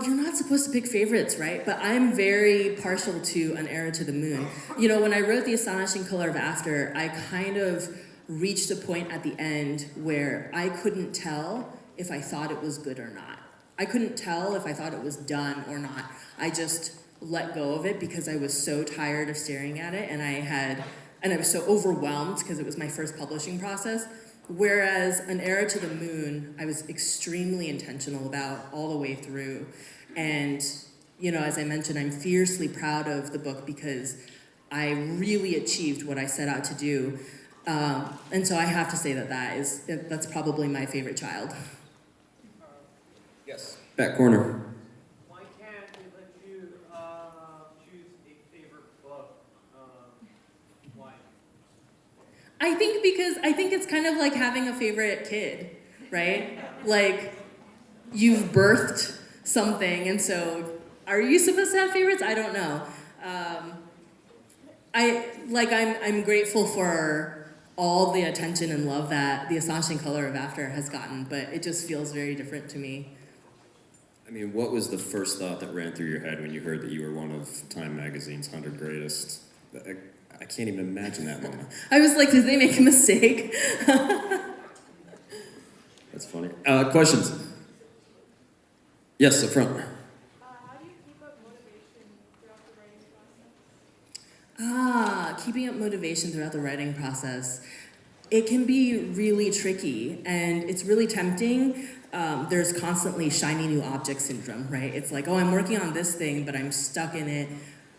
You're not supposed to pick favorites, right? But I'm very partial to An Era to the Moon. You know, when I wrote The Astonishing Color of After, I kind of reached a point at the end where I couldn't tell if I thought it was good or not. I couldn't tell if I thought it was done or not. I just let go of it because I was so tired of staring at it, and I was so overwhelmed because it was my first publishing process. Whereas An Era to the Moon, I was extremely intentional about all the way through. And, you know, as I mentioned, I'm fiercely proud of the book because I really achieved what I set out to do. And so I have to say that's probably my favorite child. Yes. Back corner. Why can't we let you choose a favorite book? Why? I think it's kind of like having a favorite kid, right? Like, you've birthed something, and so are you supposed to have favorites? I don't know. I'm grateful for all the attention and love that The Astonishing Color of After has gotten, but it just feels very different to me. I mean, what was the first thought that ran through your head when you heard that you were one of Time Magazine's 100 greatest? I can't even imagine that moment. I was like, did they make a mistake? That's funny. Questions? Yes, up front. How do you keep up motivation throughout the writing process? Keeping up motivation throughout the writing process. It can be really tricky, and it's really tempting. There's constantly shiny new object syndrome, right? It's like, oh, I'm working on this thing, but I'm stuck in it.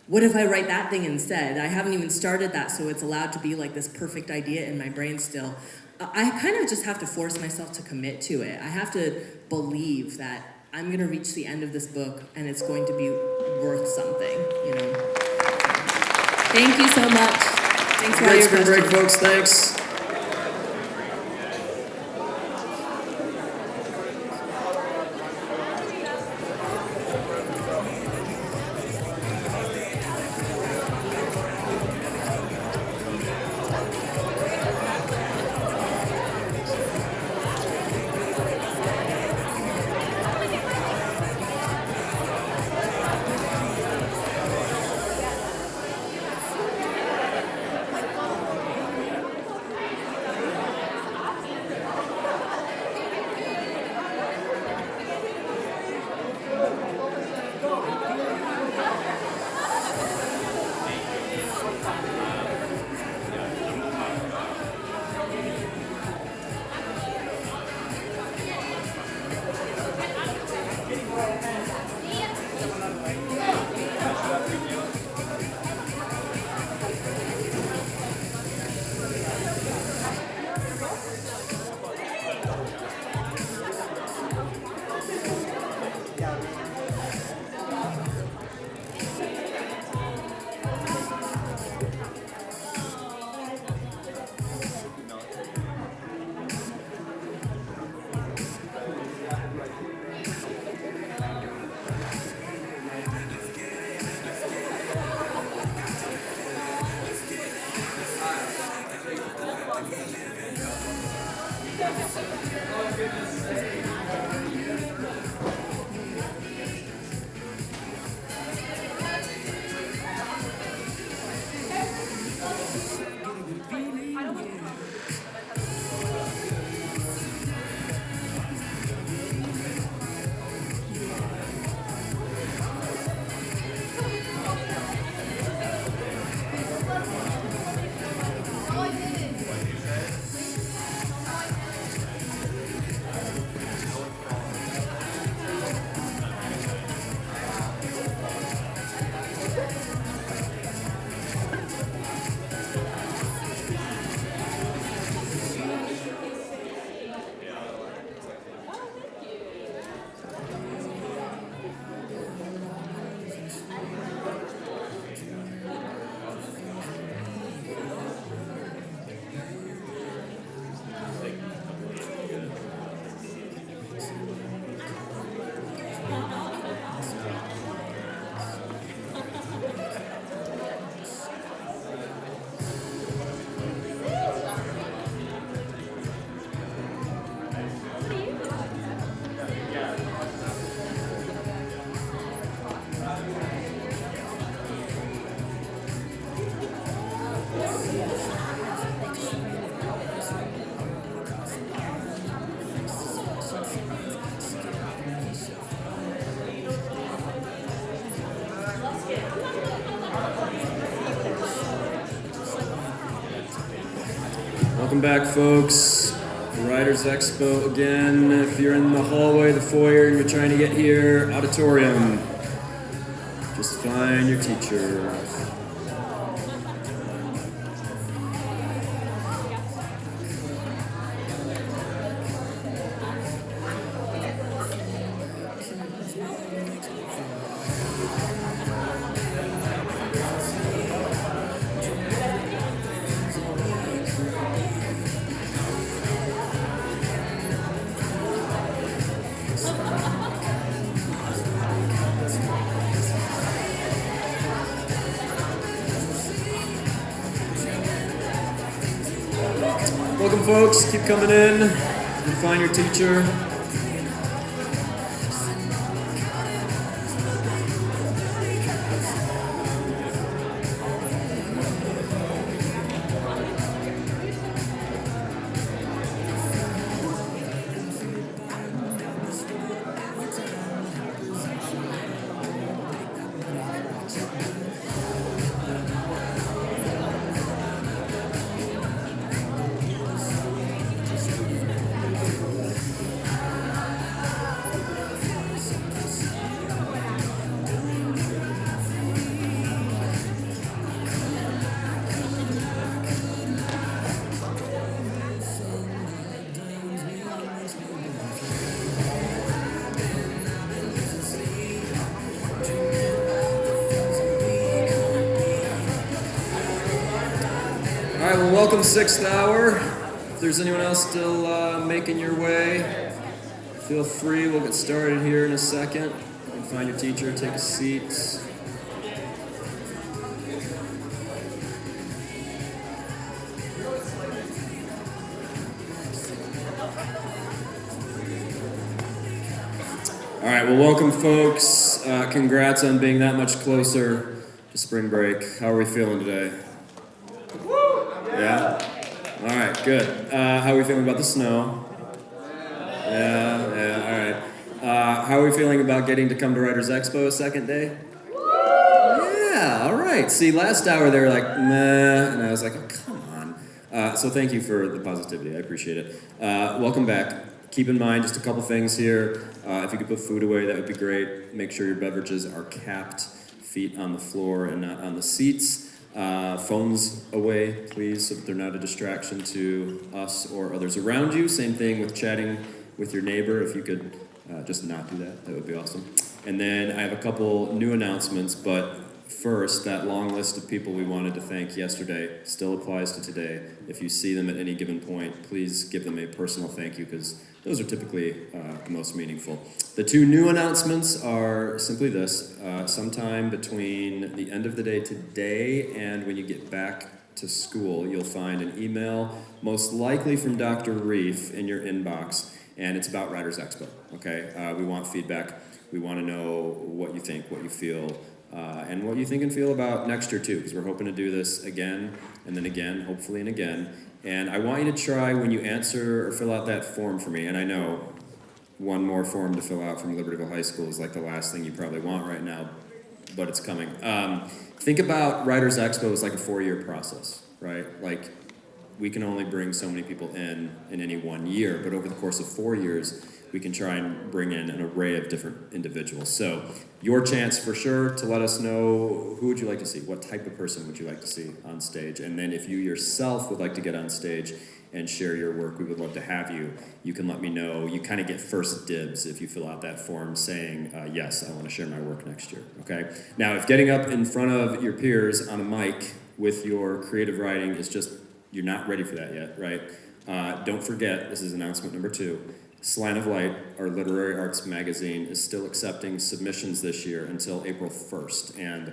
What if I write that thing instead? I haven't even started that, so it's allowed to be like this perfect idea in my brain still. I kind of just have to force myself to commit to it. I have to believe that I'm going to reach the end of this book, and it's going to be worth something, you know? Thank you so much. Thanks for all your Great spring break, questions. folks. Thanks. Welcome back, folks. Writers Expo again. If you're in the hallway, the foyer, and you're trying to get here, auditorium. Just find your teacher. Welcome, folks. Keep coming in. You find your teacher. All right, well, welcome 6th hour. If there's anyone else still making your way, feel free. We'll get started here in a second. You can find your teacher, take a seat. All right, well, welcome, folks. Congrats on being that much closer to spring break. How are we feeling today? Yeah? All right, good. How are we feeling about the snow? Yeah, all right. How are we feeling about getting to come to Writers Expo a second day? Yeah, all right. See, last hour they were like, meh, and I was like, oh, come on. So thank you for the positivity. I appreciate it. Welcome back. Keep in mind just a couple things here. If you could put food away, that would be great. Make sure your beverages are capped, feet on the floor and not on the seats. Phones away, please, so that they're not a distraction to us or others around you. Same thing with chatting with your neighbor. If you could just not do that, that would be awesome. And then I have a couple new announcements, but first, that long list of people we wanted to thank yesterday still applies to today. If you see them at any given point, please give them a personal thank you, because those are typically the most meaningful. The two new announcements are simply this. Sometime between the end of the day today and when you get back to school, you'll find an email, most likely from Dr. Reef, in your inbox, and it's about Writers Expo, okay? We want feedback. We want to know what you think, what you feel, and what you think and feel about next year too, because we're hoping to do this again, and then again, hopefully, and again. And I want you to try, when you answer or fill out that form for me, and I know one more form to fill out from Libertyville High School is like the last thing you probably want right now, but it's coming. Think about Writers Expo as like a 4-year process, right? Like, we can only bring so many people in any 1 year, but over the course of 4 years, we can try and bring in an array of different individuals. So your chance for sure to let us know, who would you like to see? What type of person would you like to see on stage? And then if you yourself would like to get on stage and share your work, we would love to have you. You can let me know. You kind of get first dibs if you fill out that form saying, yes, I want to share my work next year, okay? Now, if getting up in front of your peers on a mic with your creative writing is just, you're not ready for that yet, right? Don't forget, this is announcement number 2. Slant of Light, our literary arts magazine, is still accepting submissions this year until April 1st, and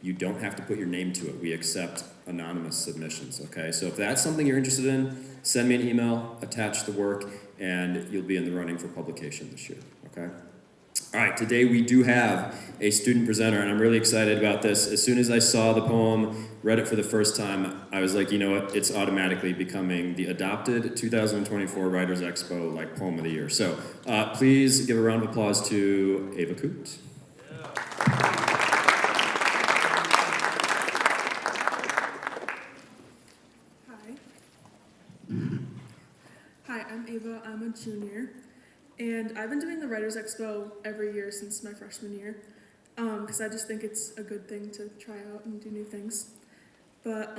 you don't have to put your name to it. We accept anonymous submissions, okay? So if that's something you're interested in, send me an email, attach the work, and you'll be in the running for publication this year, okay? All right, today we do have a student presenter, and I'm really excited about this. As soon as I saw the poem, read it for the first time, I was like, you know what, it's automatically becoming the adopted 2024 Writers Expo like poem of the year. So please give a round of applause to Ava Koot. Hi, I'm Ava. I'm a junior. And I've been doing the Writers Expo every year since my freshman year, because I just think it's a good thing to try out and do new things. But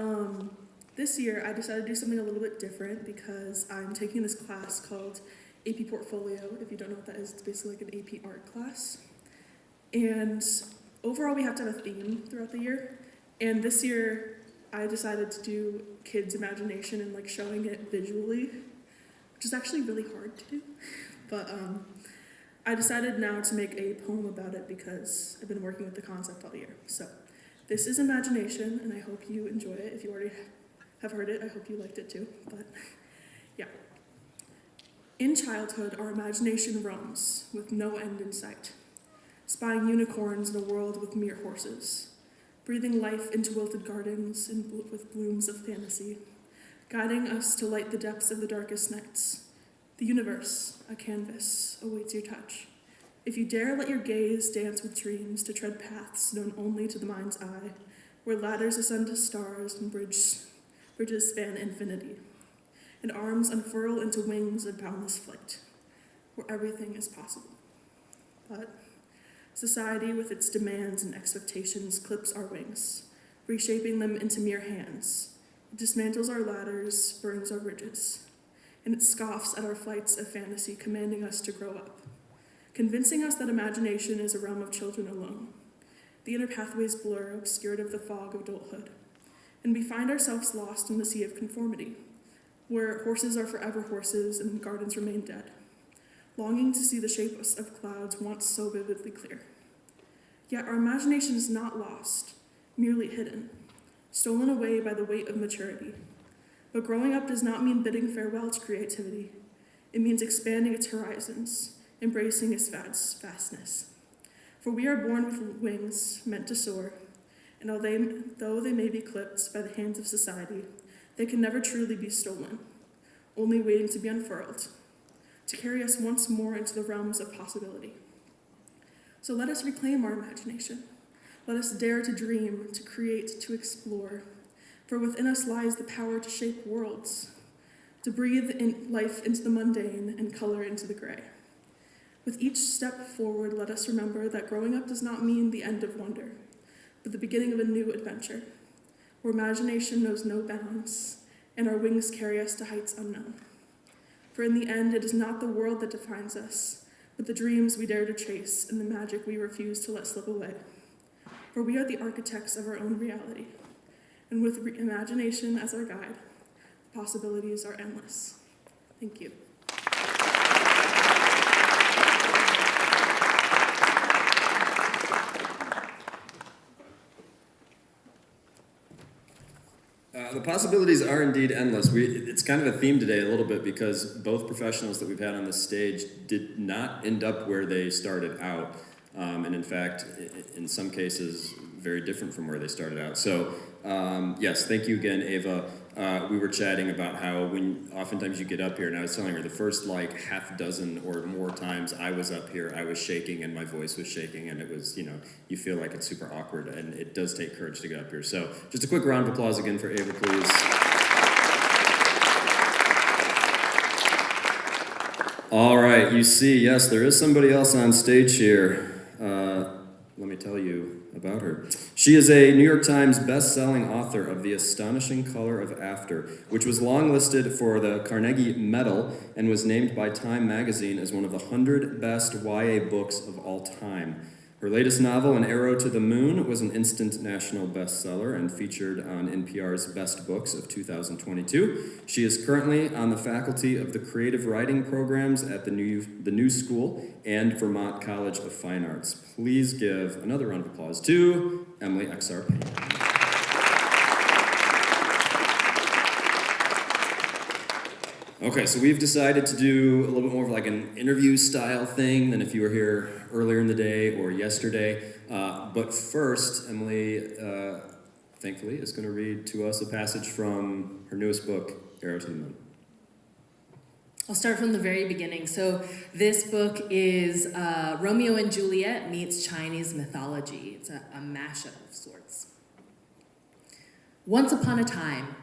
this year I decided to do something a little bit different because I'm taking this class called AP Portfolio. If you don't know what that is, it's basically like an AP art class. And overall we have to have a theme throughout the year. And this year I decided to do kids' imagination and like showing it visually, which is actually really hard to do. But I decided now to make a poem about it because I've been working with the concept all year. So this is imagination, and I hope you enjoy it. If you already have heard it, I hope you liked it too. But yeah. In childhood, our imagination roams with no end in sight, spying unicorns in a world with mere horses, breathing life into wilted gardens with blooms of fantasy, guiding us to light the depths of the darkest nights. The universe, a canvas, awaits your touch. If you dare let your gaze dance with dreams to tread paths known only to the mind's eye, where ladders ascend to stars and bridges span infinity, and arms unfurl into wings of boundless flight, where everything is possible. But society, with its demands and expectations, clips our wings, reshaping them into mere hands. It dismantles our ladders, burns our bridges, and it scoffs at our flights of fantasy, commanding us to grow up, convincing us that imagination is a realm of children alone. The inner pathways blur, obscured of the fog of adulthood, and we find ourselves lost in the sea of conformity, where horses are forever horses and gardens remain dead, longing to see the shapes of clouds once so vividly clear. Yet our imagination is not lost, merely hidden, stolen away by the weight of maturity. But growing up does not mean bidding farewell to creativity. It means expanding its horizons, embracing its vastness. For we are born with wings meant to soar, and though they may be clipped by the hands of society, they can never truly be stolen, only waiting to be unfurled, to carry us once more into the realms of possibility. So let us reclaim our imagination. Let us dare to dream, to create, to explore. For within us lies the power to shape worlds, to breathe in life into the mundane and color into the gray. With each step forward, let us remember that growing up does not mean the end of wonder, but the beginning of a new adventure, where imagination knows no bounds, and our wings carry us to heights unknown. For in the end, it is not the world that defines us, but the dreams we dare to chase and the magic we refuse to let slip away. For we are the architects of our own reality, and with imagination as our guide, the possibilities are endless. Thank you. The possibilities are indeed endless. It's kind of a theme today a little bit because both professionals that we've had on this stage did not end up where they started out. And in fact, in some cases, very different from where they started out. So yes, thank you again, Ava. We were chatting about how oftentimes you get up here, and I was telling her the first like half dozen or more times I was up here, I was shaking and my voice was shaking, and it was, you feel like it's super awkward, and it does take courage to get up here. So just a quick round of applause again for Ava, please. All right, you see, yes, there is somebody else on stage here. Let me tell you about her. She is a New York Times best-selling author of The Astonishing Color of After, which was long-listed for the Carnegie Medal and was named by Time magazine as one of the 100 best YA books of all time. Her latest novel, An Arrow to the Moon, was an instant national bestseller and featured on NPR's Best Books of 2022. She is currently on the faculty of the creative writing programs at the New School and Vermont College of Fine Arts. Please give another round of applause to Emily X.R. Okay, so we've decided to do a little bit more of like an interview style thing than if you were here earlier in the day or yesterday. But first, Emily, thankfully, is going to read to us a passage from her newest book, Arrow to the Moon. I'll start from the very beginning. So this book is Romeo and Juliet meets Chinese mythology. It's a mashup of sorts. Once upon a time,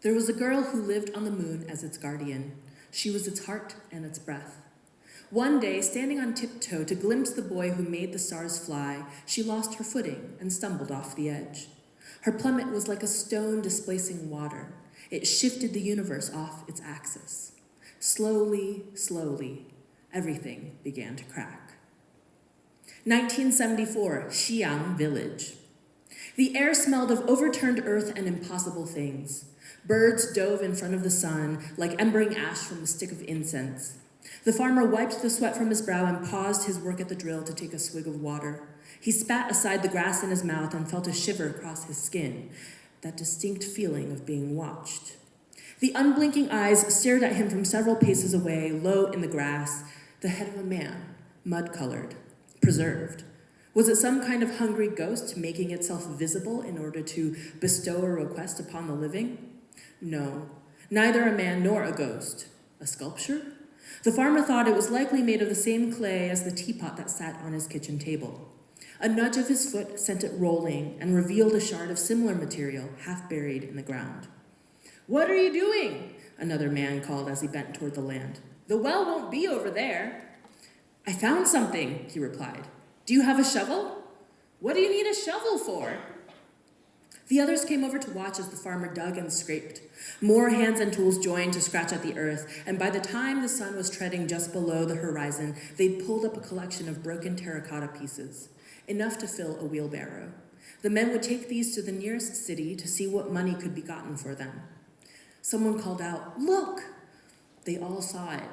there was a girl who lived on the moon as its guardian. She was its heart and its breath. One day, standing on tiptoe to glimpse the boy who made the stars fly, she lost her footing and stumbled off the edge. Her plummet was like a stone displacing water. It shifted the universe off its axis. Slowly, slowly, everything began to crack. 1974, Xi'an Village. The air smelled of overturned earth and impossible things. Birds dove in front of the sun like embering ash from a stick of incense. The farmer wiped the sweat from his brow and paused his work at the drill to take a swig of water. He spat aside the grass in his mouth and felt a shiver across his skin, that distinct feeling of being watched. The unblinking eyes stared at him from several paces away, low in the grass, the head of a man, mud-colored, preserved. Was it some kind of hungry ghost making itself visible in order to bestow a request upon the living? No, neither a man nor a ghost. A sculpture? The farmer thought it was likely made of the same clay as the teapot that sat on his kitchen table. A nudge of his foot sent it rolling and revealed a shard of similar material, half buried in the ground. "What are you doing?" another man called as he bent toward the land. "The well won't be over there." "I found something," he replied. "Do you have a shovel?" "What do you need a shovel for?" The others came over to watch as the farmer dug and scraped. More hands and tools joined to scratch at the earth, and by the time the sun was treading just below the horizon, they'd pulled up a collection of broken terracotta pieces, enough to fill a wheelbarrow. The men would take these to the nearest city to see what money could be gotten for them. Someone called out, "Look!" They all saw it,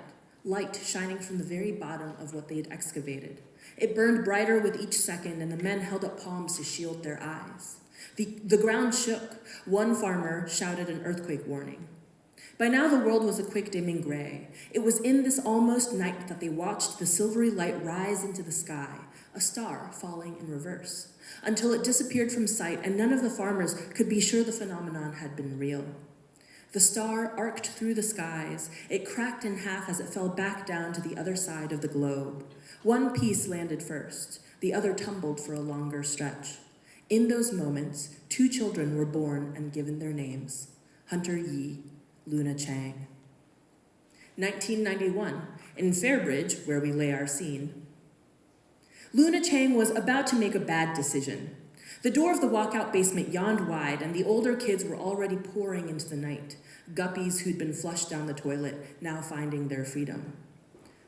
light shining from the very bottom of what they had excavated. It burned brighter with each second, and the men held up palms to shield their eyes. The ground shook. One farmer shouted an earthquake warning. By now the world was a quick dimming gray. It was in this almost night that they watched the silvery light rise into the sky, a star falling in reverse, until it disappeared from sight, and none of the farmers could be sure the phenomenon had been real. The star arced through the skies. It cracked in half as it fell back down to the other side of the globe. One piece landed first. The other tumbled for a longer stretch. In those moments, 2 children were born and given their names, Hunter Yi, Luna Chang. 1991, in Fairbridge, where we lay our scene. Luna Chang was about to make a bad decision. The door of the walkout basement yawned wide, and the older kids were already pouring into the night, guppies who'd been flushed down the toilet, now finding their freedom.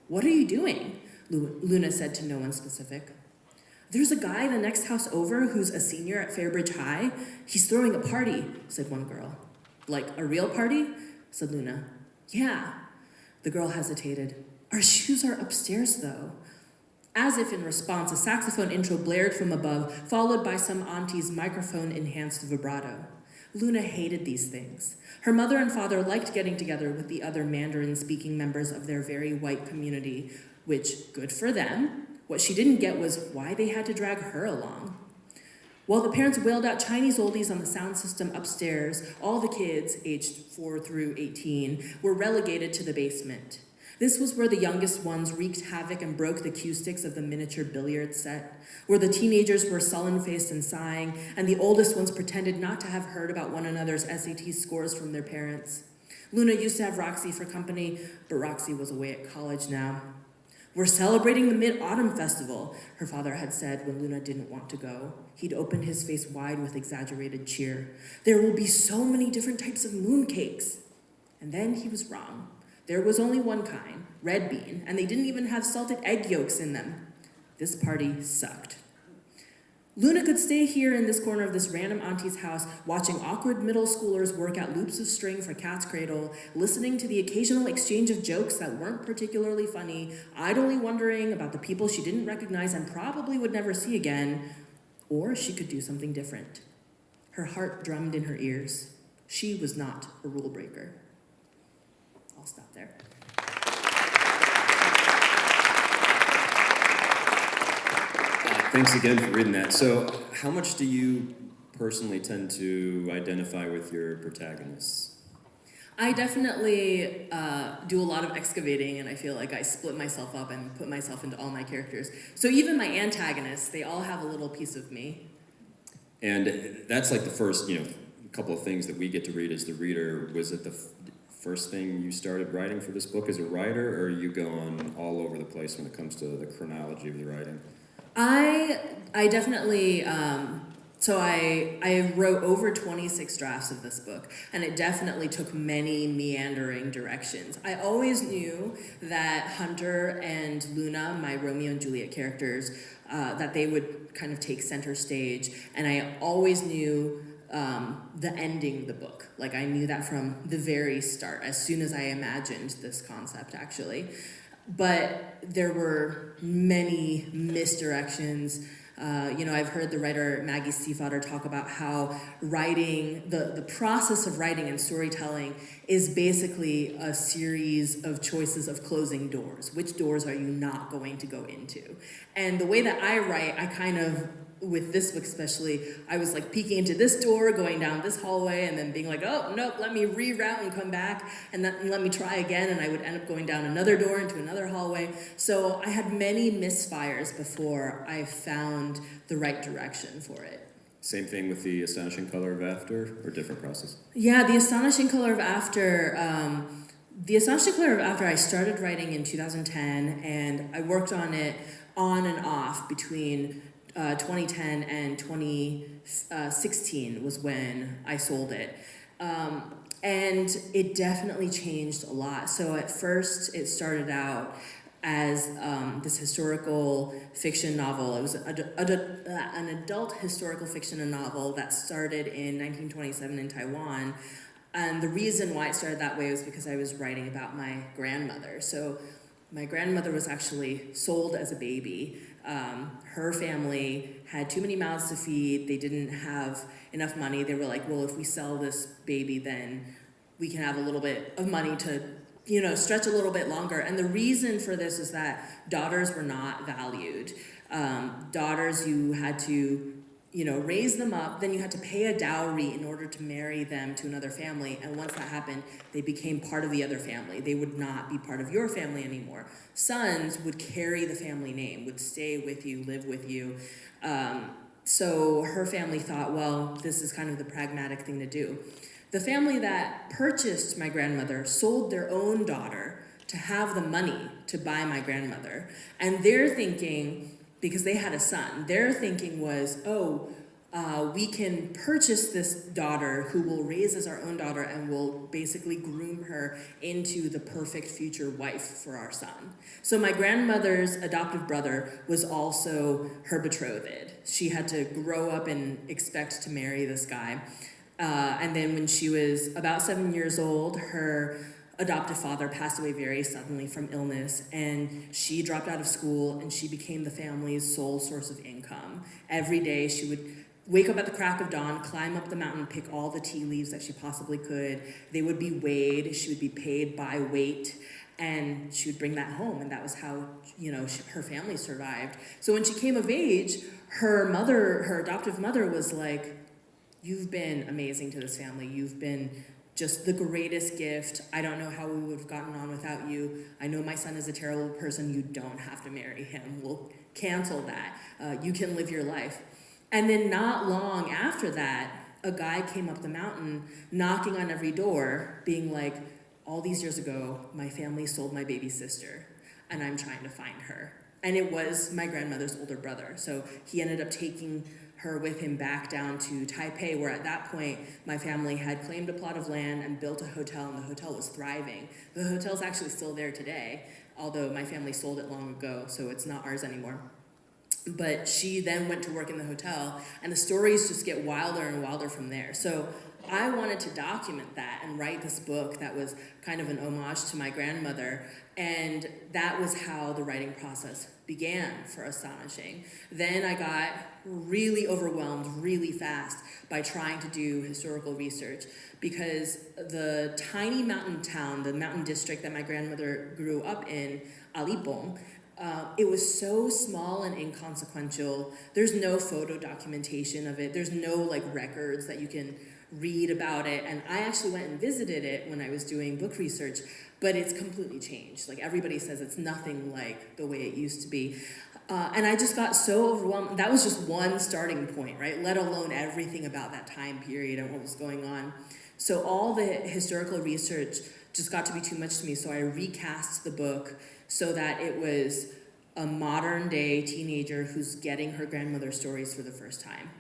"What are you doing?" Luna said to no one specific. "There's a guy the next house over who's a senior at Fairbridge High. He's throwing a party," said one girl. "Like a real party?" said Luna. "Yeah." The girl hesitated. "Our shoes are upstairs, though." As if in response, a saxophone intro blared from above, followed by some auntie's microphone-enhanced vibrato. Luna hated these things. Her mother and father liked getting together with the other Mandarin-speaking members of their very white community, which, good for them. What she didn't get was why they had to drag her along. While the parents wailed out Chinese oldies on the sound system upstairs, all the kids, aged 4 through 18, were relegated to the basement. This was where the youngest ones wreaked havoc and broke the cue sticks of the miniature billiard set, where the teenagers were sullen-faced and sighing, and the oldest ones pretended not to have heard about one another's SAT scores from their parents. Luna used to have Roxy for company, but Roxy was away at college now. "We're celebrating the Mid-Autumn Festival," her father had said when Luna didn't want to go. He'd opened his face wide with exaggerated cheer. "There will be so many different types of mooncakes." And then he was wrong. There was only one kind, red bean, and they didn't even have salted egg yolks in them. This party sucked. Luna could stay here in this corner of this random auntie's house, watching awkward middle schoolers work at loops of string for Cat's Cradle, listening to the occasional exchange of jokes that weren't particularly funny, idly wondering about the people she didn't recognize and probably would never see again, or she could do something different. Her heart drummed in her ears. She was not a rule breaker. I'll stop there. Thanks again for reading that. So, how much do you personally tend to identify with your protagonists? I definitely do a lot of excavating, and I feel like I split myself up and put myself into all my characters. So even my antagonists, they all have a little piece of me. And that's like the first, couple of things that we get to read as the reader. Was it the first thing you started writing for this book as a writer, or are you going all over the place when it comes to the chronology of the writing? I definitely, so I wrote over 26 drafts of this book, and it definitely took many meandering directions. I always knew that Hunter and Luna, my Romeo and Juliet characters, that they would kind of take center stage, and I always knew the ending of the book. Like, I knew that from the very start, as soon as I imagined this concept, actually. But there were many misdirections. I've heard the writer Maggie Stiefvater talk about how writing, the process of writing and storytelling is basically a series of choices of closing doors. Which doors are you not going to go into? And the way that I write, I kind of, with this book especially, I was like peeking into this door, going down this hallway, and then being like, oh, nope, let me reroute and come back, and let me try again, and I would end up going down another door into another hallway. So I had many misfires before I found the right direction for it. Same thing with The Astonishing Color of After, or different process? Yeah, The Astonishing Color of After, I started writing in 2010, and I worked on it on and off between 2010 and 2016 was when I sold it. And it definitely changed a lot. So at first it started out as this historical fiction novel. It was an adult historical fiction novel that started in 1927 in Taiwan. And the reason why it started that way was because I was writing about my grandmother. So my grandmother was actually sold as a baby. Her family had too many mouths to feed. They didn't have enough money. They were like, well, if we sell this baby, then we can have a little bit of money to, stretch a little bit longer. And the reason for this is that daughters were not valued. Daughters, you had to, raise them up, then you had to pay a dowry in order to marry them to another family. And once that happened, they became part of the other family. They would not be part of your family anymore. Sons would carry the family name, would stay with you, live with you. So her family thought, well, this is kind of the pragmatic thing to do. The family that purchased my grandmother sold their own daughter to have the money to buy my grandmother. And they're thinking, because they had a son, their thinking was, we can purchase this daughter who will raise as our own daughter and will basically groom her into the perfect future wife for our son. So my grandmother's adoptive brother was also her betrothed. She had to grow up and expect to marry this guy. And then when she was about 7 years old, her adoptive father passed away very suddenly from illness, and she dropped out of school and she became the family's sole source of income. Every day she would wake up at the crack of dawn, climb up the mountain, pick all the tea leaves that she possibly could. They would be weighed, she would be paid by weight, and she would bring that home, and that was how, her family survived. So when she came of age, her adoptive mother was like, you've been amazing to this family. You've been just the greatest gift. I don't know how we would have gotten on without you. I know my son is a terrible person. You don't have to marry him. We'll cancel that. You can live your life. And then not long after that, a guy came up the mountain knocking on every door, being like, all these years ago, my family sold my baby sister, and I'm trying to find her. And it was my grandmother's older brother. So he ended up taking her with him back down to Taipei, where at that point, my family had claimed a plot of land and built a hotel, and the hotel was thriving. The hotel's actually still there today, although my family sold it long ago, so it's not ours anymore. But she then went to work in the hotel, and the stories just get wilder and wilder from there. So I wanted to document that and write this book that was kind of an homage to my grandmother, and that was how the writing process began for Astonishing. Then I got really overwhelmed really fast by trying to do historical research, because the tiny mountain town, the mountain district that my grandmother grew up in, Alipong, it was so small and inconsequential. There's no photo documentation of it. There's no records that you can read about it. And I actually went and visited it when I was doing book research, but it's completely changed. Everybody says it's nothing like the way it used to be. And I just got so overwhelmed. That was just one starting point, right? Let alone everything about that time period and what was going on. So all the historical research just got to be too much to me. So I recast the book so that it was a modern day teenager who's getting her grandmother's stories for the first time.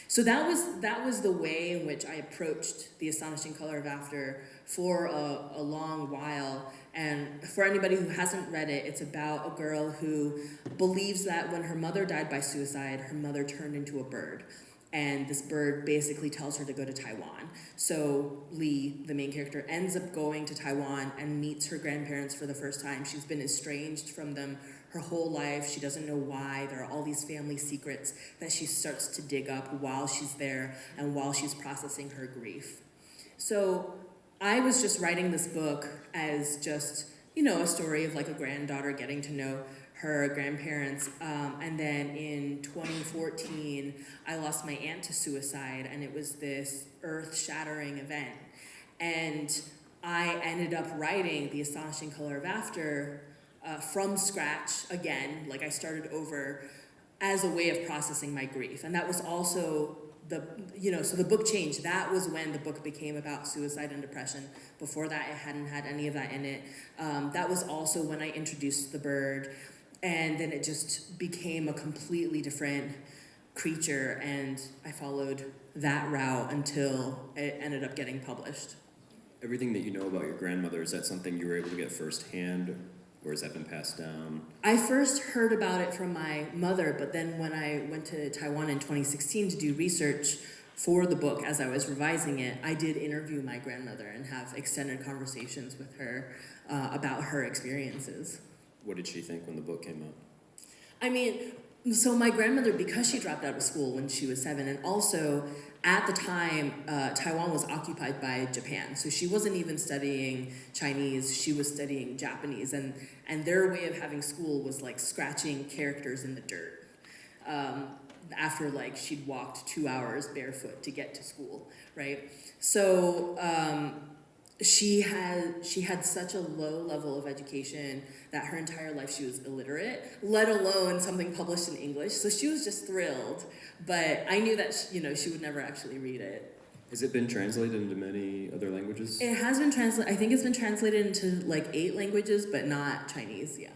So that was the way in which I approached The Astonishing Color of After for a long while. And for anybody who hasn't read it, it's about a girl who believes that when her mother died by suicide, her mother turned into a bird. And this bird basically tells her to go to Taiwan. So Lee, the main character, ends up going to Taiwan and meets her grandparents for the first time. She's been estranged from them her whole life. She doesn't know why. There are all these family secrets that she starts to dig up while she's there and while she's processing her grief. So I was just writing this book as just, a story of a granddaughter getting to know her grandparents. And then in 2014, I lost my aunt to suicide, and it was this earth-shattering event. And I ended up writing The Astonishing Color of After from scratch again. I started over as a way of processing my grief. And that was also so the book changed. That was when the book became about suicide and depression. Before that, it hadn't had any of that in it. That was also when I introduced the bird. And then it just became a completely different creature, and I followed that route until it ended up getting published. Everything that you know about your grandmother, is that something you were able to get firsthand or has that been passed down? I first heard about it from my mother, but then when I went to Taiwan in 2016 to do research for the book as I was revising it, I did interview my grandmother and have extended conversations with her about her experiences. What did she think when the book came out? I mean, so my grandmother, because she dropped out of school when she was 7, and also at the time, Taiwan was occupied by Japan. So she wasn't even studying Chinese, she was studying Japanese. And their way of having school was like scratching characters in the dirt. After like she'd walked 2 hours barefoot to get to school, right? So she had such a low level of education that her entire life she was illiterate, let alone something published in English. So she was just thrilled, but I knew that she would never actually read it. Has it been translated into many other languages? It has been translated. I think it's been translated into like 8 languages, but not Chinese. Yeah.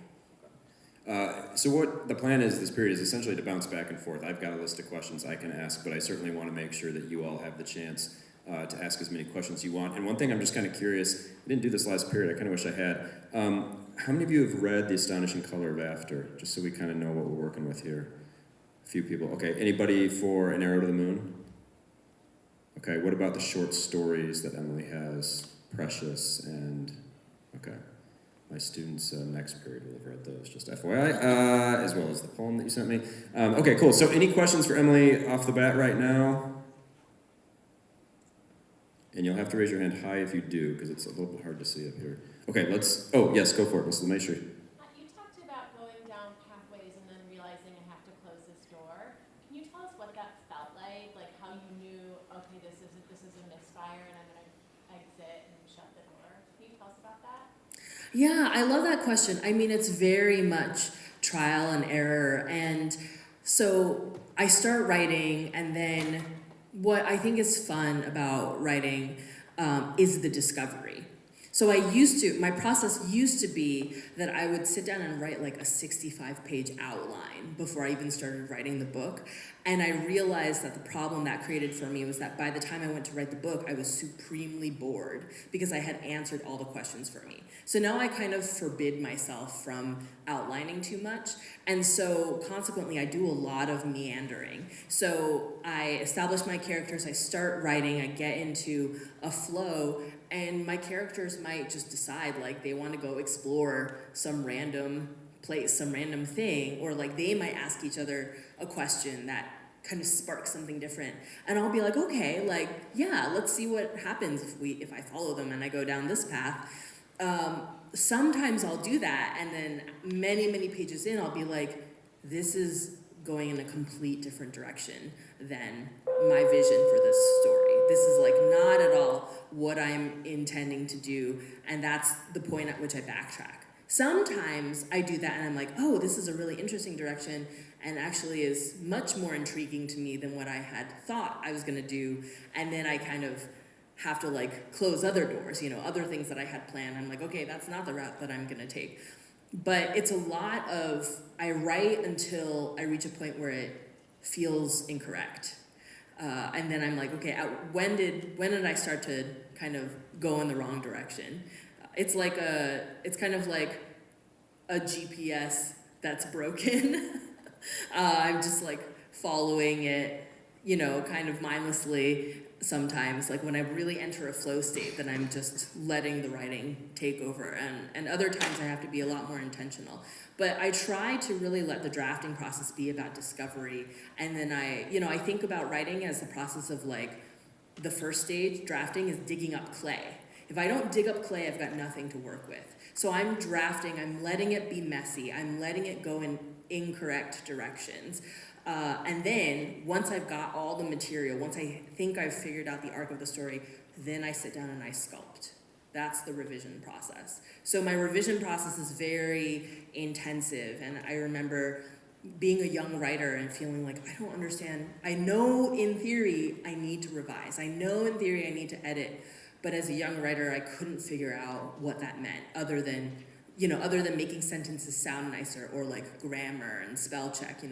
So what the plan is this period is essentially to bounce back and forth. I've got a list of questions I can ask, but I certainly want to make sure that you all have the chance to ask as many questions you want. And one thing I'm just kind of curious, I didn't do this last period, I kind of wish I had. How many of you have read The Astonishing Color of After? Just so we kind of know what we're working with here. A few people. Okay, anybody for An Arrow to the Moon? Okay, what about the short stories that Emily has? Precious and, okay. My students next period will have read those, just FYI, as well as the poem that you sent me. Okay, cool. So any questions for Emily off the bat right now? And you'll have to raise your hand high if you do, because it's a little bit hard to see up here. Okay, oh, yes, go for it, Ms. LeMaitre's. You talked about going down pathways and then realizing I have to close this door. Can you tell us what that felt like how you knew, okay, this is a misfire and I'm going to exit and shut the door? Can you tell us about that? Yeah, I love that question. I mean, it's very much trial and error. And so I start writing, and then what I think is fun about writing is the discovery. So my process used to be that I would sit down and write like a 65-page outline before I even started writing the book. And I realized that the problem that created for me was that by the time I went to write the book, I was supremely bored because I had answered all the questions for me. So now I kind of forbid myself from outlining too much. And so consequently, I do a lot of meandering. So I establish my characters, I start writing, I get into a flow, and my characters might just decide like they want to go explore some random place, some random thing, or like they might ask each other a question that kind of sparks something different. And I'll be like, okay, like, yeah, let's see what happens if I follow them and I go down this path. Sometimes I'll do that, and then many, many pages in, I'll be like, this is going in a complete different direction than my vision for this story. This is like not at all what I'm intending to do, and that's the point at which I backtrack. Sometimes I do that and I'm like, oh, this is a really interesting direction and actually is much more intriguing to me than what I had thought I was gonna do, and then I kind of have to like close other doors, other things that I had planned. I'm like, okay, that's not the route that I'm gonna take. But it's a lot of, I write until I reach a point where it feels incorrect. And then I'm like, okay, when did I start to kind of go in the wrong direction? It's kind of like a GPS that's broken. I'm just like following it, kind of mindlessly sometimes. Like when I really enter a flow state, then I'm just letting the writing take over. And other times I have to be a lot more intentional. But I try to really let the drafting process be about discovery. And then I think about writing as the process of like, the first stage, drafting, is digging up clay. If I don't dig up clay, I've got nothing to work with. So I'm drafting, I'm letting it be messy, I'm letting it go in incorrect directions. And then, once I've got all the material, once I think I've figured out the arc of the story, then I sit down and I sculpt. That's the revision process. So my revision process is very intensive, and I remember being a young writer and feeling like, I don't understand. I know in theory I need to revise. I know in theory I need to edit. But as a young writer, I couldn't figure out what that meant other than making sentences sound nicer, or like grammar and spell check.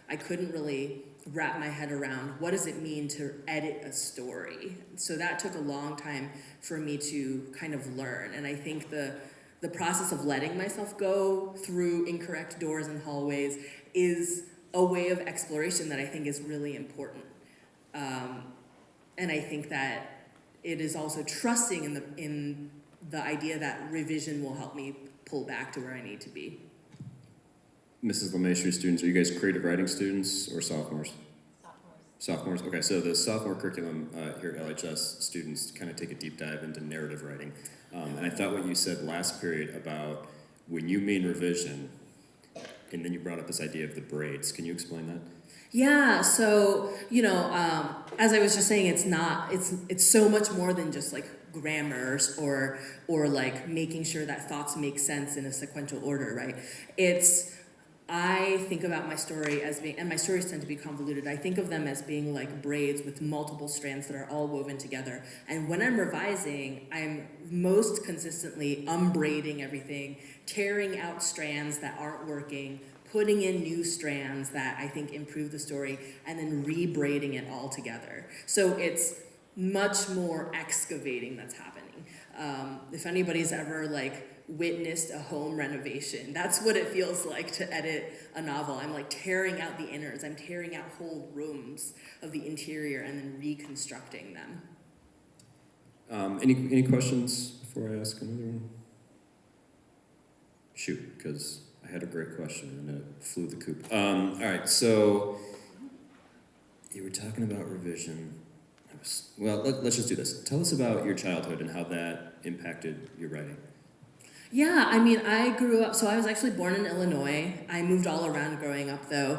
I couldn't really wrap my head around what does it mean to edit a story. So that took a long time for me to kind of learn. And I think the the process of letting myself go through incorrect doors and hallways is a way of exploration that I think is really important. And I think that it is also trusting in the idea that revision will help me pull back to where I need to be. Mrs. LeMaestri students, are you guys creative writing students or sophomores? Sophomores. Okay, so the sophomore curriculum here at LHS students kind of take a deep dive into narrative writing. And I thought what you said last period about when you mean revision, and then you brought up this idea of the braids. Can you explain that? Yeah, so, you know, as I was just saying, it's so much more than just like grammars or like making sure that thoughts make sense in a sequential order, right? I think about my story as being, and my stories tend to be convoluted, I think of them as being like braids with multiple strands that are all woven together. And when I'm revising, I'm most consistently unbraiding everything, tearing out strands that aren't working, putting in new strands that I think improve the story, and then rebraiding it all together. So it's much more excavating that's happening. If anybody's ever like witnessed a home renovation, that's what it feels like to edit a novel. I'm like tearing out the innards, I'm tearing out whole rooms of the interior and then reconstructing them. Any questions before I ask another one? Shoot, because I had a great question and it flew the coop. All right, so you were talking about revision. Let's just do this. Tell us about your childhood and how that impacted your writing. Yeah, I mean, I grew up, so I was actually born in Illinois. I moved all around growing up though.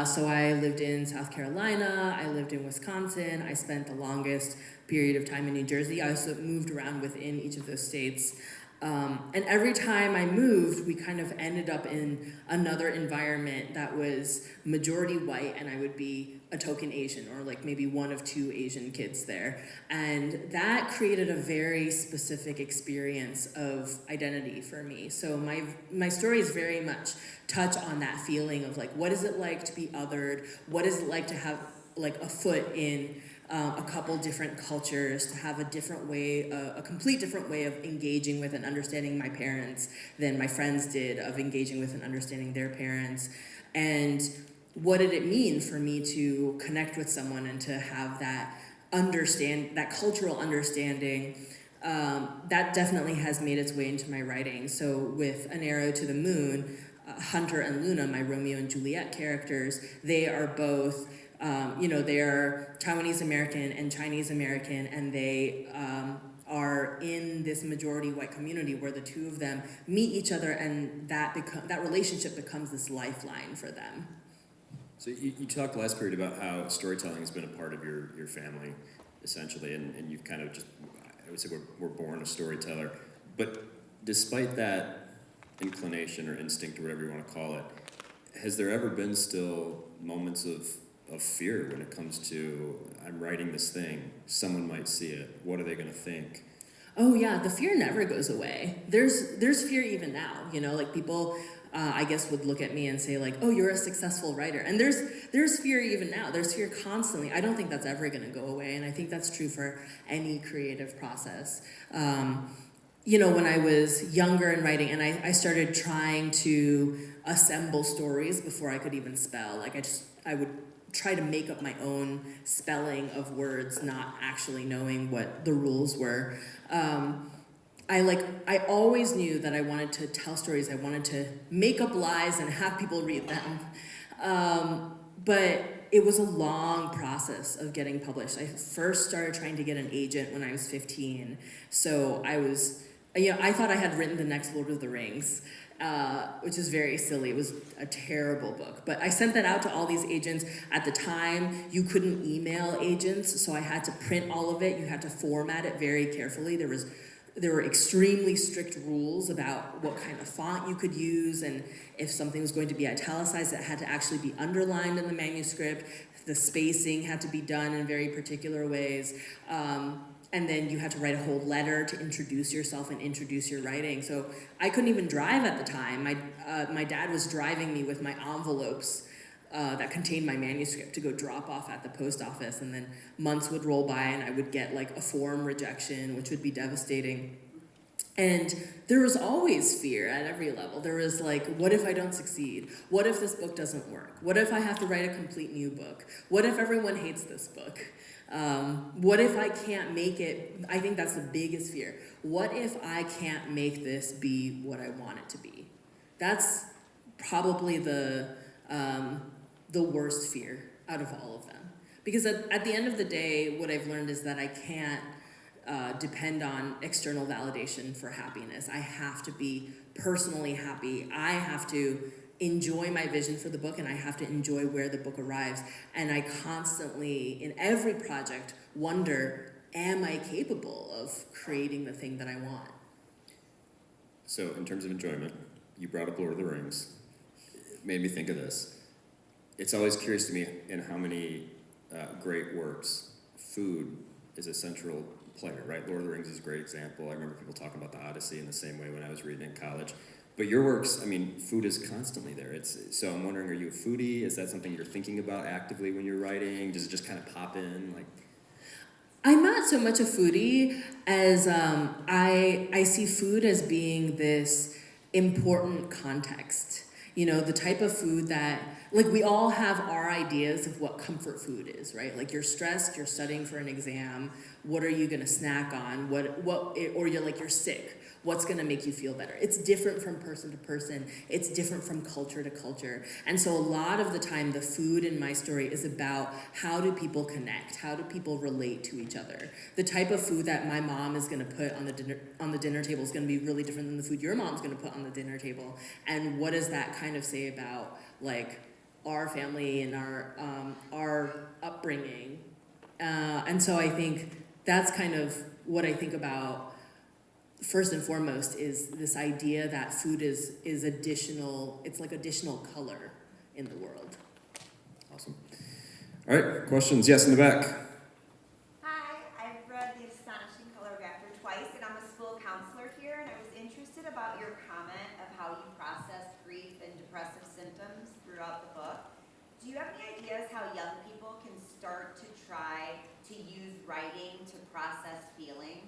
So I lived in South Carolina, I lived in Wisconsin, I spent the longest period of time in New Jersey. I also moved around within each of those states. And every time I moved, we kind of ended up in another environment that was majority white, and I would be a token Asian, or like maybe one of two Asian kids there. And that created a very specific experience of identity for me. So my stories very much touch on that feeling of like, what is it like to be othered? What is it like to have like a foot in a couple different cultures, to have a different way, a complete different way of engaging with and understanding my parents than my friends did, of engaging with and understanding their parents. And what did it mean for me to connect with someone and to have that cultural understanding? That definitely has made its way into my writing. So with An Arrow to the Moon, Hunter and Luna, my Romeo and Juliet characters, they are both they are Taiwanese American and Chinese American, and they are in this majority white community where the two of them meet each other, and that relationship becomes this lifeline for them. So you talked last period about how storytelling has been a part of your family, essentially, and you've kind of just, I would say we're born a storyteller. But despite that inclination or instinct or whatever you want to call it, has there ever been still moments of fear when it comes to, I'm writing this thing, someone might see it, what are they going to think? Oh yeah, the fear never goes away. There's fear even now, like people I guess would look at me and say like, oh, you're a successful writer. And there's fear even now. There's fear constantly. I don't think that's ever going to go away, and I think that's true for any creative process. When I was younger in writing, and I started trying to assemble stories before I could even spell. Like I would try to make up my own spelling of words, not actually knowing what the rules were. I always knew that I wanted to tell stories. I wanted to make up lies and have people read them. But it was a long process of getting published. I first started trying to get an agent when I was 15. So I thought I had written the next Lord of the Rings. Which is very silly. It was a terrible book. But I sent that out to all these agents. At the time, you couldn't email agents, so I had to print all of it. You had to format it very carefully. There were extremely strict rules about what kind of font you could use, and if something was going to be italicized, it had to actually be underlined in the manuscript. The spacing had to be done in very particular ways. And then you had to write a whole letter to introduce yourself and introduce your writing. So I couldn't even drive at the time. My dad was driving me with my envelopes that contained my manuscript to go drop off at the post office. And then months would roll by and I would get like a form rejection, which would be devastating. And there was always fear at every level. There was like, what if I don't succeed? What if this book doesn't work? What if I have to write a complete new book? What if everyone hates this book? What if I can't make it? I think that's the biggest fear. What if I can't make this be what I want it to be? That's probably the worst fear out of all of them. Because at the end of the day, what I've learned is that I can't depend on external validation for happiness. I have to be personally happy. I have to enjoy my vision for the book, and I have to enjoy where the book arrives. And I constantly, in every project, wonder, am I capable of creating the thing that I want? So in terms of enjoyment, you brought up Lord of the Rings. It made me think of this. It's always curious to me in how many great works food is a central player, right? Lord of the Rings is a great example. I remember people talking about the Odyssey in the same way when I was reading in college. But your works, I mean, food is constantly there. So I'm wondering, are you a foodie? Is that something you're thinking about actively when you're writing? Does it just kind of pop in? Like, I'm not so much a foodie as I see food as being this important context. You know, the type of food that, like, we all have our ideas of what comfort food is, right? Like, you're stressed, you're studying for an exam, what are you gonna snack on? Or you're sick, what's gonna make you feel better? It's different from person to person, it's different from culture to culture. And so a lot of the time, the food in my story is about how do people connect? How do people relate to each other? The type of food that my mom is gonna put on the dinner table is gonna be really different than the food your mom's gonna put on the dinner table. And what does that kind of say about, like, our family and our upbringing? And so I think that's kind of what I think about first and foremost, is this idea that food is additional, it's like additional color in the world. Awesome. All right, questions? Yes, in the back. Hi, I've read The Astonishing Color of After twice, and I'm a school counselor here, and I was interested about your comment of how you processed grief and depressive symptoms throughout the book. Do you have any ideas how young people can start to try to use writing to process feelings?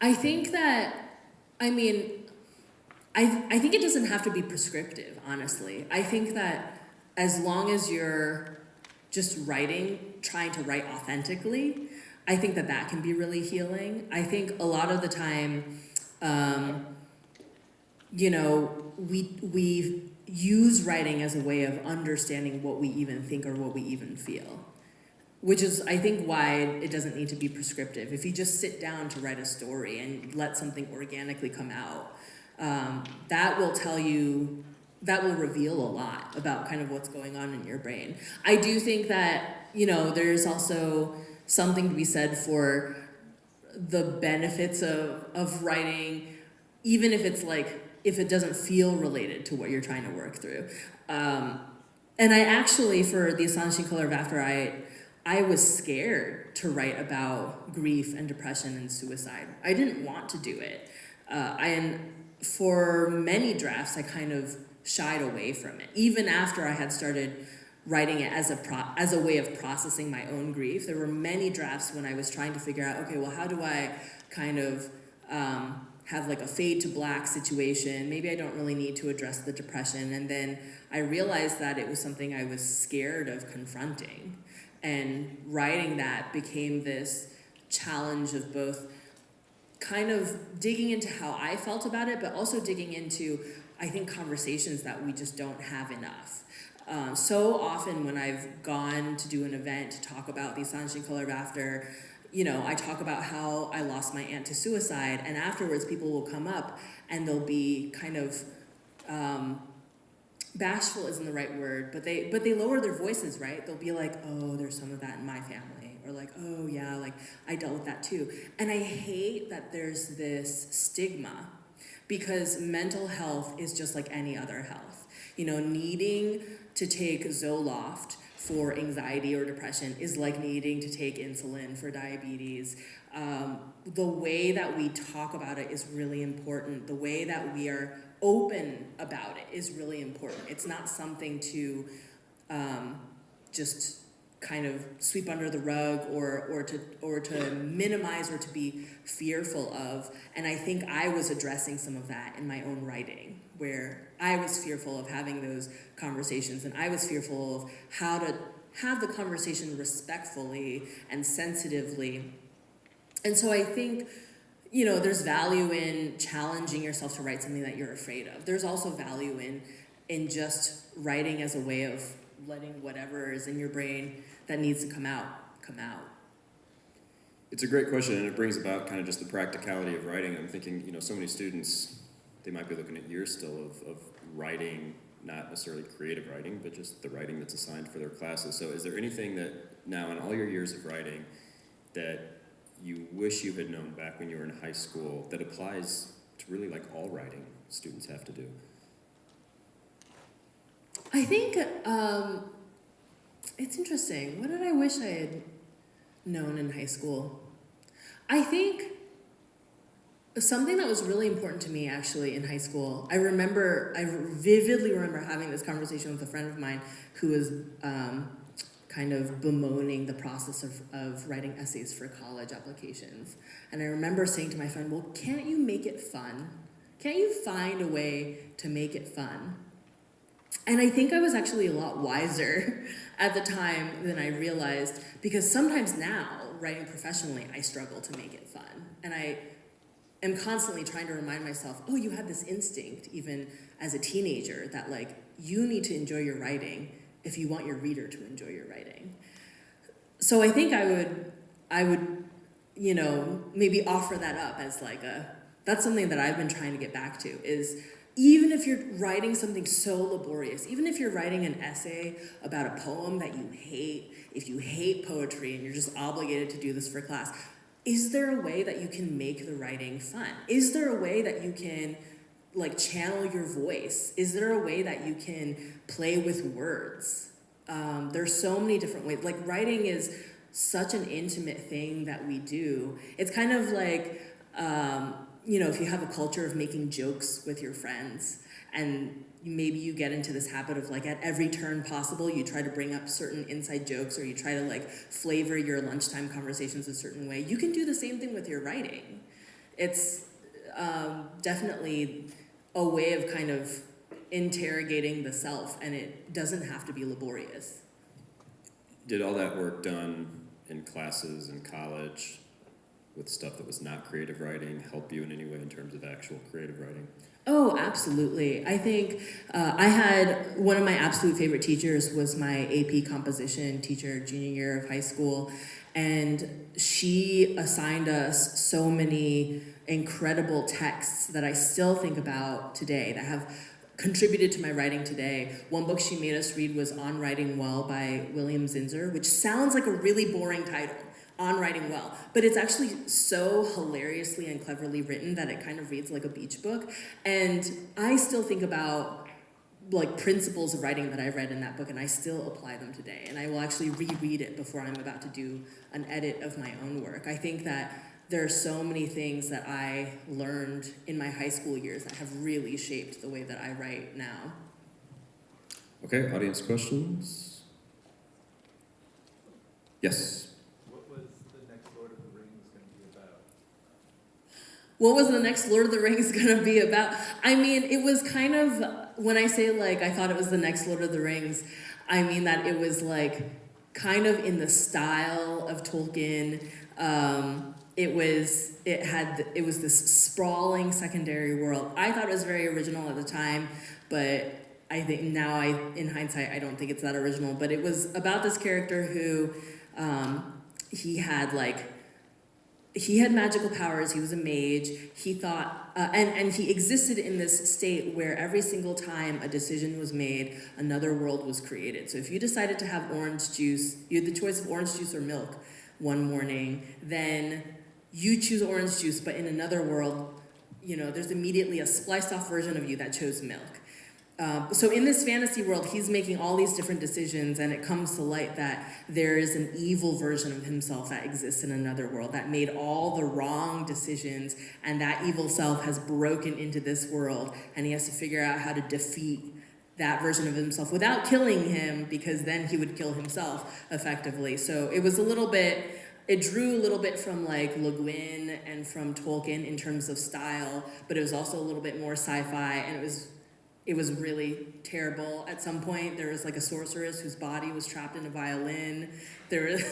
I think that, I think it doesn't have to be prescriptive, honestly. I think that as long as you're just writing, trying to write authentically, I think that can be really healing. I think a lot of the time, we use writing as a way of understanding what we even think or what we even feel. Which is, I think, why it doesn't need to be prescriptive. If you just sit down to write a story and let something organically come out, that will reveal a lot about kind of what's going on in your brain. I do think that, there's also something to be said for the benefits of writing, even if it's like, if it doesn't feel related to what you're trying to work through. And I actually, for The Astonishing Color of After, I was scared to write about grief and depression and suicide. I didn't want to do it. And for many drafts, I kind of shied away from it. Even after I had started writing it as a way of processing my own grief, there were many drafts when I was trying to figure out, okay, well, how do I kind of have like a fade to black situation? Maybe I don't really need to address the depression. And then I realized that it was something I was scared of confronting. And writing that became this challenge of both kind of digging into how I felt about it, but also digging into, I think, conversations that we just don't have enough. So often when I've gone to do an event to talk about The Astonishing Color of After, I talk about how I lost my aunt to suicide, and afterwards people will come up and they'll be kind of, bashful isn't the right word, but they lower their voices, right? They'll be like, oh, there's some of that in my family. Or like, oh yeah, like I dealt with that too. And I hate that there's this stigma, because mental health is just like any other health. Needing to take Zoloft for anxiety or depression is like needing to take insulin for diabetes. The way that we talk about it is really important. The way that we are open about it is really important. It's not something to just kind of sweep under the rug or to minimize or to be fearful of. And I think I was addressing some of that in my own writing, where I was fearful of having those conversations, and I was fearful of how to have the conversation respectfully and sensitively. And so I think, you know, there's value in challenging yourself to write something that you're afraid of. There's also value in just writing as a way of letting whatever is in your brain that needs to come out. It's a great question, and it brings about kind of just the practicality of writing. I'm thinking, you know, so many students, they might be looking at years still of writing, not necessarily creative writing, but just the writing that's assigned for their classes. So is there anything that now in all your years of writing that you wish you had known back when you were in high school that applies to really like all writing students have to do? I think it's interesting. What did I wish I had known in high school? I think something that was really important to me actually in high school, I vividly remember having this conversation with a friend of mine who was kind of bemoaning the process of writing essays for college applications. And I remember saying to my friend, well, can't you make it fun? Can't you find a way to make it fun? And I think I was actually a lot wiser at the time than I realized, because sometimes now, writing professionally, I struggle to make it fun. And I am constantly trying to remind myself, oh, you had this instinct, even as a teenager, that like, you need to enjoy your writing if you want your reader to enjoy your writing. So I think I would, you know, maybe offer that up as like that's something that I've been trying to get back to, is even if you're writing something so laborious, even if you're writing an essay about a poem that you hate, if you hate poetry and you're just obligated to do this for class, is there a way that you can make the writing fun? Is there a way that you can like channel your voice? Is there a way that you can play with words? There's so many different ways. Like writing is such an intimate thing that we do. It's kind of like, you know, if you have a culture of making jokes with your friends and maybe you get into this habit of like at every turn possible, you try to bring up certain inside jokes or you try to like flavor your lunchtime conversations a certain way. You can do the same thing with your writing. It's definitely a way of kind of interrogating the self, and it doesn't have to be laborious. Did all that work done in classes in college with stuff that was not creative writing help you in any way in terms of actual creative writing? Oh, absolutely. I think I had one of my absolute favorite teachers was my AP composition teacher junior year of high school, and she assigned us so many incredible texts that I still think about today, that have contributed to my writing today. One book she made us read was On Writing Well by William Zinsser, which sounds like a really boring title, On Writing Well, but it's actually so hilariously and cleverly written that it kind of reads like a beach book. And I still think about like principles of writing that I read in that book, and I still apply them today. And I will actually reread it before I'm about to do an edit of my own work. I think that there are so many things that I learned in my high school years that have really shaped the way that I write now. Okay, audience questions? Yes. What was the next Lord of the Rings going to be about? What was the next Lord of the Rings going to be about? I mean, it was kind of, when I say like I thought it was the next Lord of the Rings, I mean that it was like kind of in the style of Tolkien. It was this sprawling secondary world. I thought it was very original at the time, but I think now in hindsight, I don't think it's that original. But it was about this character who he had magical powers. He was a mage. He thought, and he existed in this state where every single time a decision was made, another world was created. So if you decided to have orange juice, you had the choice of orange juice or milk one morning, then you choose orange juice, but in another world, you know, there's immediately a spliced off version of you that chose milk. So in this fantasy world, he's making all these different decisions, and it comes to light that there is an evil version of himself that exists in another world that made all the wrong decisions, and that evil self has broken into this world, and he has to figure out how to defeat that version of himself without killing him, because then he would kill himself effectively. So it was a little bit, it drew a little bit from like Le Guin and from Tolkien in terms of style, but it was also a little bit more sci-fi, and it was really terrible. At some point, there was like a sorceress whose body was trapped in a violin. There was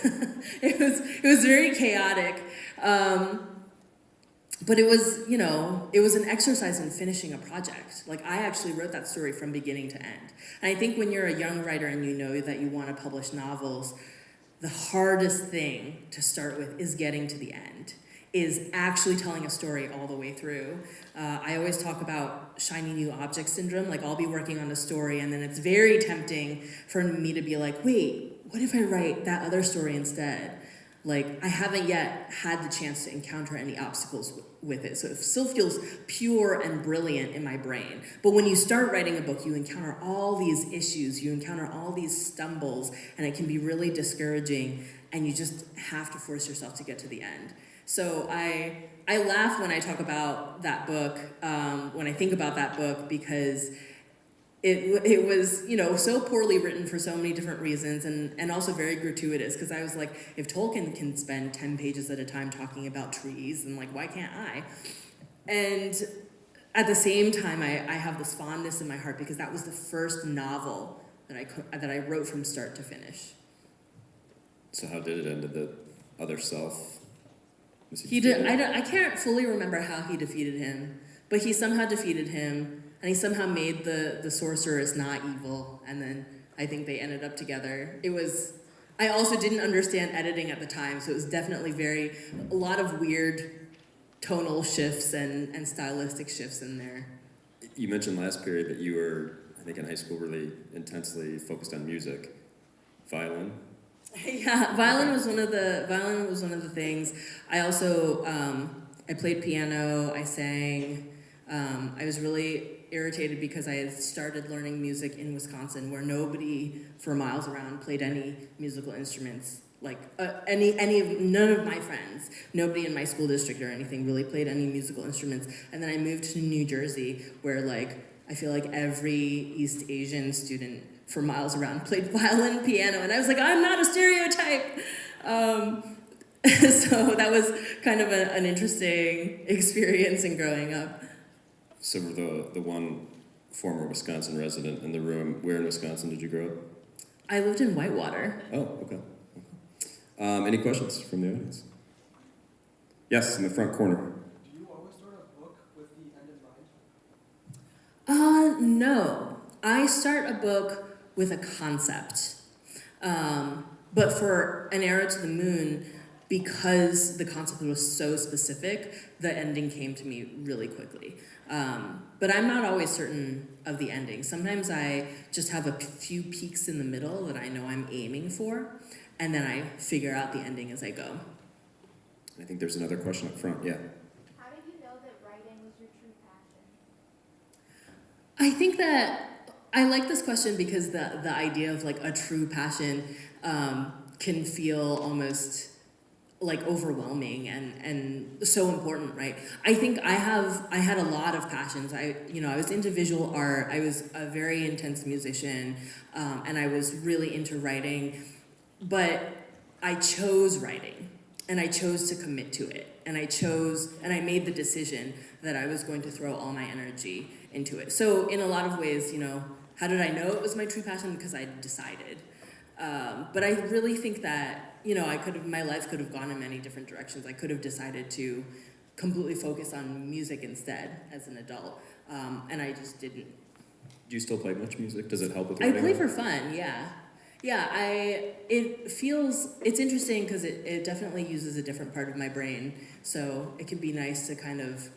it was very chaotic. But it was, you know, it was an exercise in finishing a project. Like, I actually wrote that story from beginning to end. And I think when you're a young writer and you know that you want to publish novels, the hardest thing to start with is getting to the end, is actually telling a story all the way through. I always talk about shiny new object syndrome. Like, I'll be working on a story and then it's very tempting for me to be like, wait, what if I write that other story instead? Like, I haven't yet had the chance to encounter any obstacles with it. So it still feels pure and brilliant in my brain. But when you start writing a book, you encounter all these issues, you encounter all these stumbles, and it can be really discouraging, and you just have to force yourself to get to the end. So I laugh when I talk about that book, when I think about that book, because it was, you know, so poorly written for so many different reasons, and also very gratuitous, because I was like, if Tolkien can spend 10 pages at a time talking about trees, then like, why can't I? And at the same time, I have this fondness in my heart because that was the first novel that I wrote from start to finish. So how did it end? Did the other self? He did. I can't fully remember how he defeated him, but he somehow defeated him. And he somehow made the sorceress not evil, and then I think they ended up together. I also didn't understand editing at the time, so it was definitely a lot of weird tonal shifts and stylistic shifts in there. You mentioned last period that you were, I think in high school, really intensely focused on music. Violin? Yeah, violin was one of the things. I also, I played piano, I sang. I was really irritated because I had started learning music in Wisconsin, where nobody for miles around played any musical instruments. Like none of my friends, nobody in my school district or anything really played any musical instruments. And then I moved to New Jersey, where like I feel like every East Asian student for miles around played violin, piano, and I was like, I'm not a stereotype. So that was kind of an interesting experience in growing up. So the one former Wisconsin resident in the room, where in Wisconsin did you grow up? I lived in Whitewater. Oh, okay. Any questions from the audience? Yes, in the front corner. Do you always start a book with the end in mind? No. I start a book with a concept. But for An Arrow to the Moon, because the concept was so specific, the ending came to me really quickly. But I'm not always certain of the ending. Sometimes I just have a few peaks in the middle that I know I'm aiming for, and then I figure out the ending as I go. I think there's another question up front, yeah. How did you know that writing was your true passion? I think that I like this question because the idea of like a true passion can feel almost like overwhelming and so important, right? I think I had a lot of passions. I was into visual art. I was a very intense musician, and I was really into writing. But I chose writing, and I chose to commit to it, and I made the decision that I was going to throw all my energy into it. So in a lot of ways, how did I know it was my true passion? Because I decided. But I really think that my life could have gone in many different directions. I could have decided to completely focus on music instead as an adult, and I just didn't. Do you still play much music? Does it help with I writing? play for fun, yeah. Yeah, it's interesting because it definitely uses a different part of my brain, so it can be nice to kind of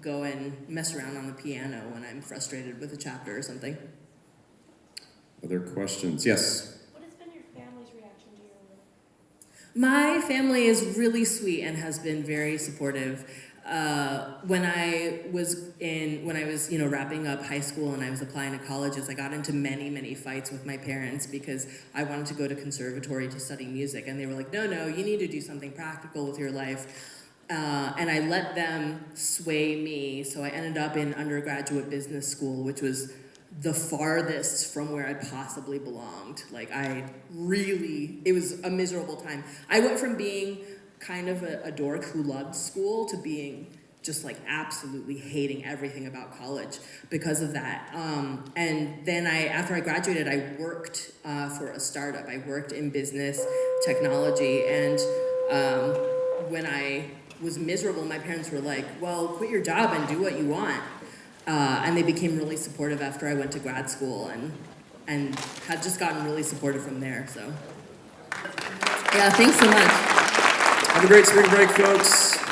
go and mess around on the piano when I'm frustrated with a chapter or something. Other questions? Yes? What has been your family's reaction to your work? My family is really sweet and has been very supportive. When I was wrapping up high school and I was applying to colleges, I got into many fights with my parents because I wanted to go to conservatory to study music, and they were like, no, you need to do something practical with your life. And I let them sway me, so I ended up in undergraduate business school, which was the farthest from where I possibly belonged. Like it was a miserable time. I went from being kind of a dork who loved school to being just like absolutely hating everything about college because of that. And then after I graduated, I worked for a startup. I worked in business technology, and when I was miserable, my parents were like, well, quit your job and do what you want. And they became really supportive after I went to grad school, and have just gotten really supportive from there, so. Yeah, thanks so much. Have a great spring break, folks. Right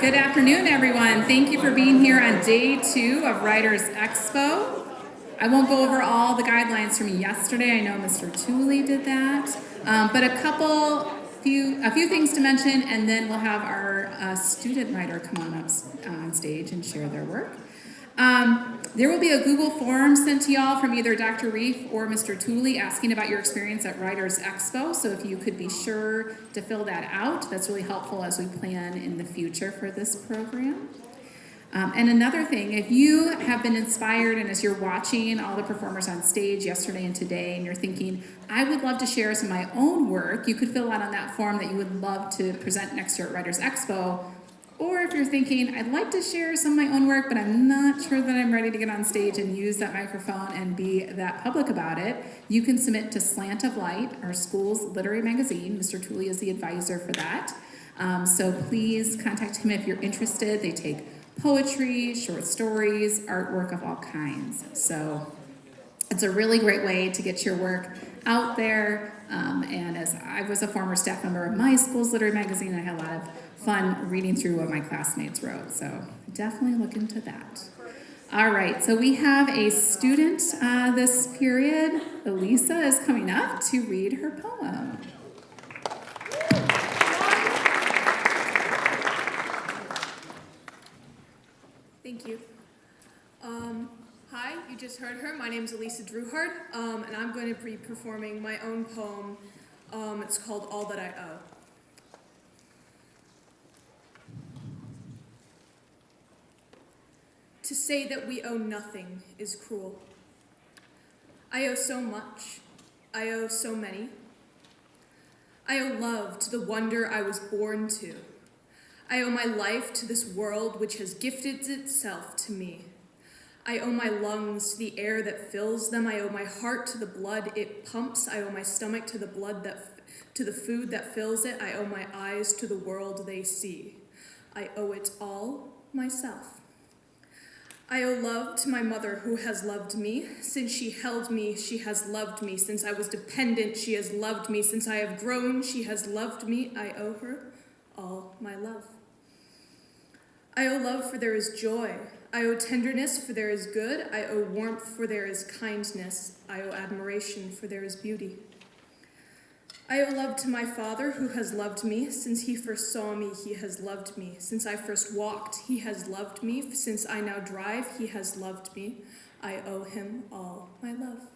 Good afternoon, everyone. Thank you for being here on day 2 of Writers Expo. I won't go over all the guidelines from yesterday. I know Mr. Tooley did that. But a few things to mention, and then we'll have our student writer come on up on stage and share their work. There will be a Google form sent to y'all from either Dr. Reif or Mr. Tooley asking about your experience at Writers Expo. So if you could be sure to fill that out, that's really helpful as we plan in the future for this program. And another thing, if you have been inspired and as you're watching all the performers on stage yesterday and today and you're thinking, I would love to share some of my own work, you could fill out on that form that you would love to present next year at Writers Expo. Or if you're thinking, I'd like to share some of my own work, but I'm not sure that I'm ready to get on stage and use that microphone and be that public about it, you can submit to Slant of Light, our school's literary magazine. Mr. Tooley is the advisor for that. So please contact him if you're interested. They take poetry, short stories, artwork of all kinds. So it's a really great way to get your work out there. And as I was a former staff member of my school's literary magazine, I had a lot of fun reading through what my classmates wrote. So definitely look into that. All right, so we have a student this period. Elisa is coming up to read her poem. Thank you. Hi, you just heard her. My name is Elisa Drouhard, and I'm going to be performing my own poem. It's called All That I Owe. To say that we owe nothing is cruel. I owe so much. I owe so many. I owe love to the wonder I was born to. I owe my life to this world which has gifted itself to me. I owe my lungs to the air that fills them. I owe my heart to the blood it pumps. I owe my stomach to the to the food that fills it. I owe my eyes to the world they see. I owe it all myself. I owe love to my mother who has loved me. Since she held me, she has loved me. Since I was dependent, she has loved me. Since I have grown, she has loved me. I owe her all my love. I owe love for there is joy. I owe tenderness for there is good. I owe warmth for there is kindness. I owe admiration for there is beauty. I owe love to my father who has loved me. Since he first saw me, he has loved me. Since I first walked, he has loved me. Since I now drive, he has loved me. I owe him all my love.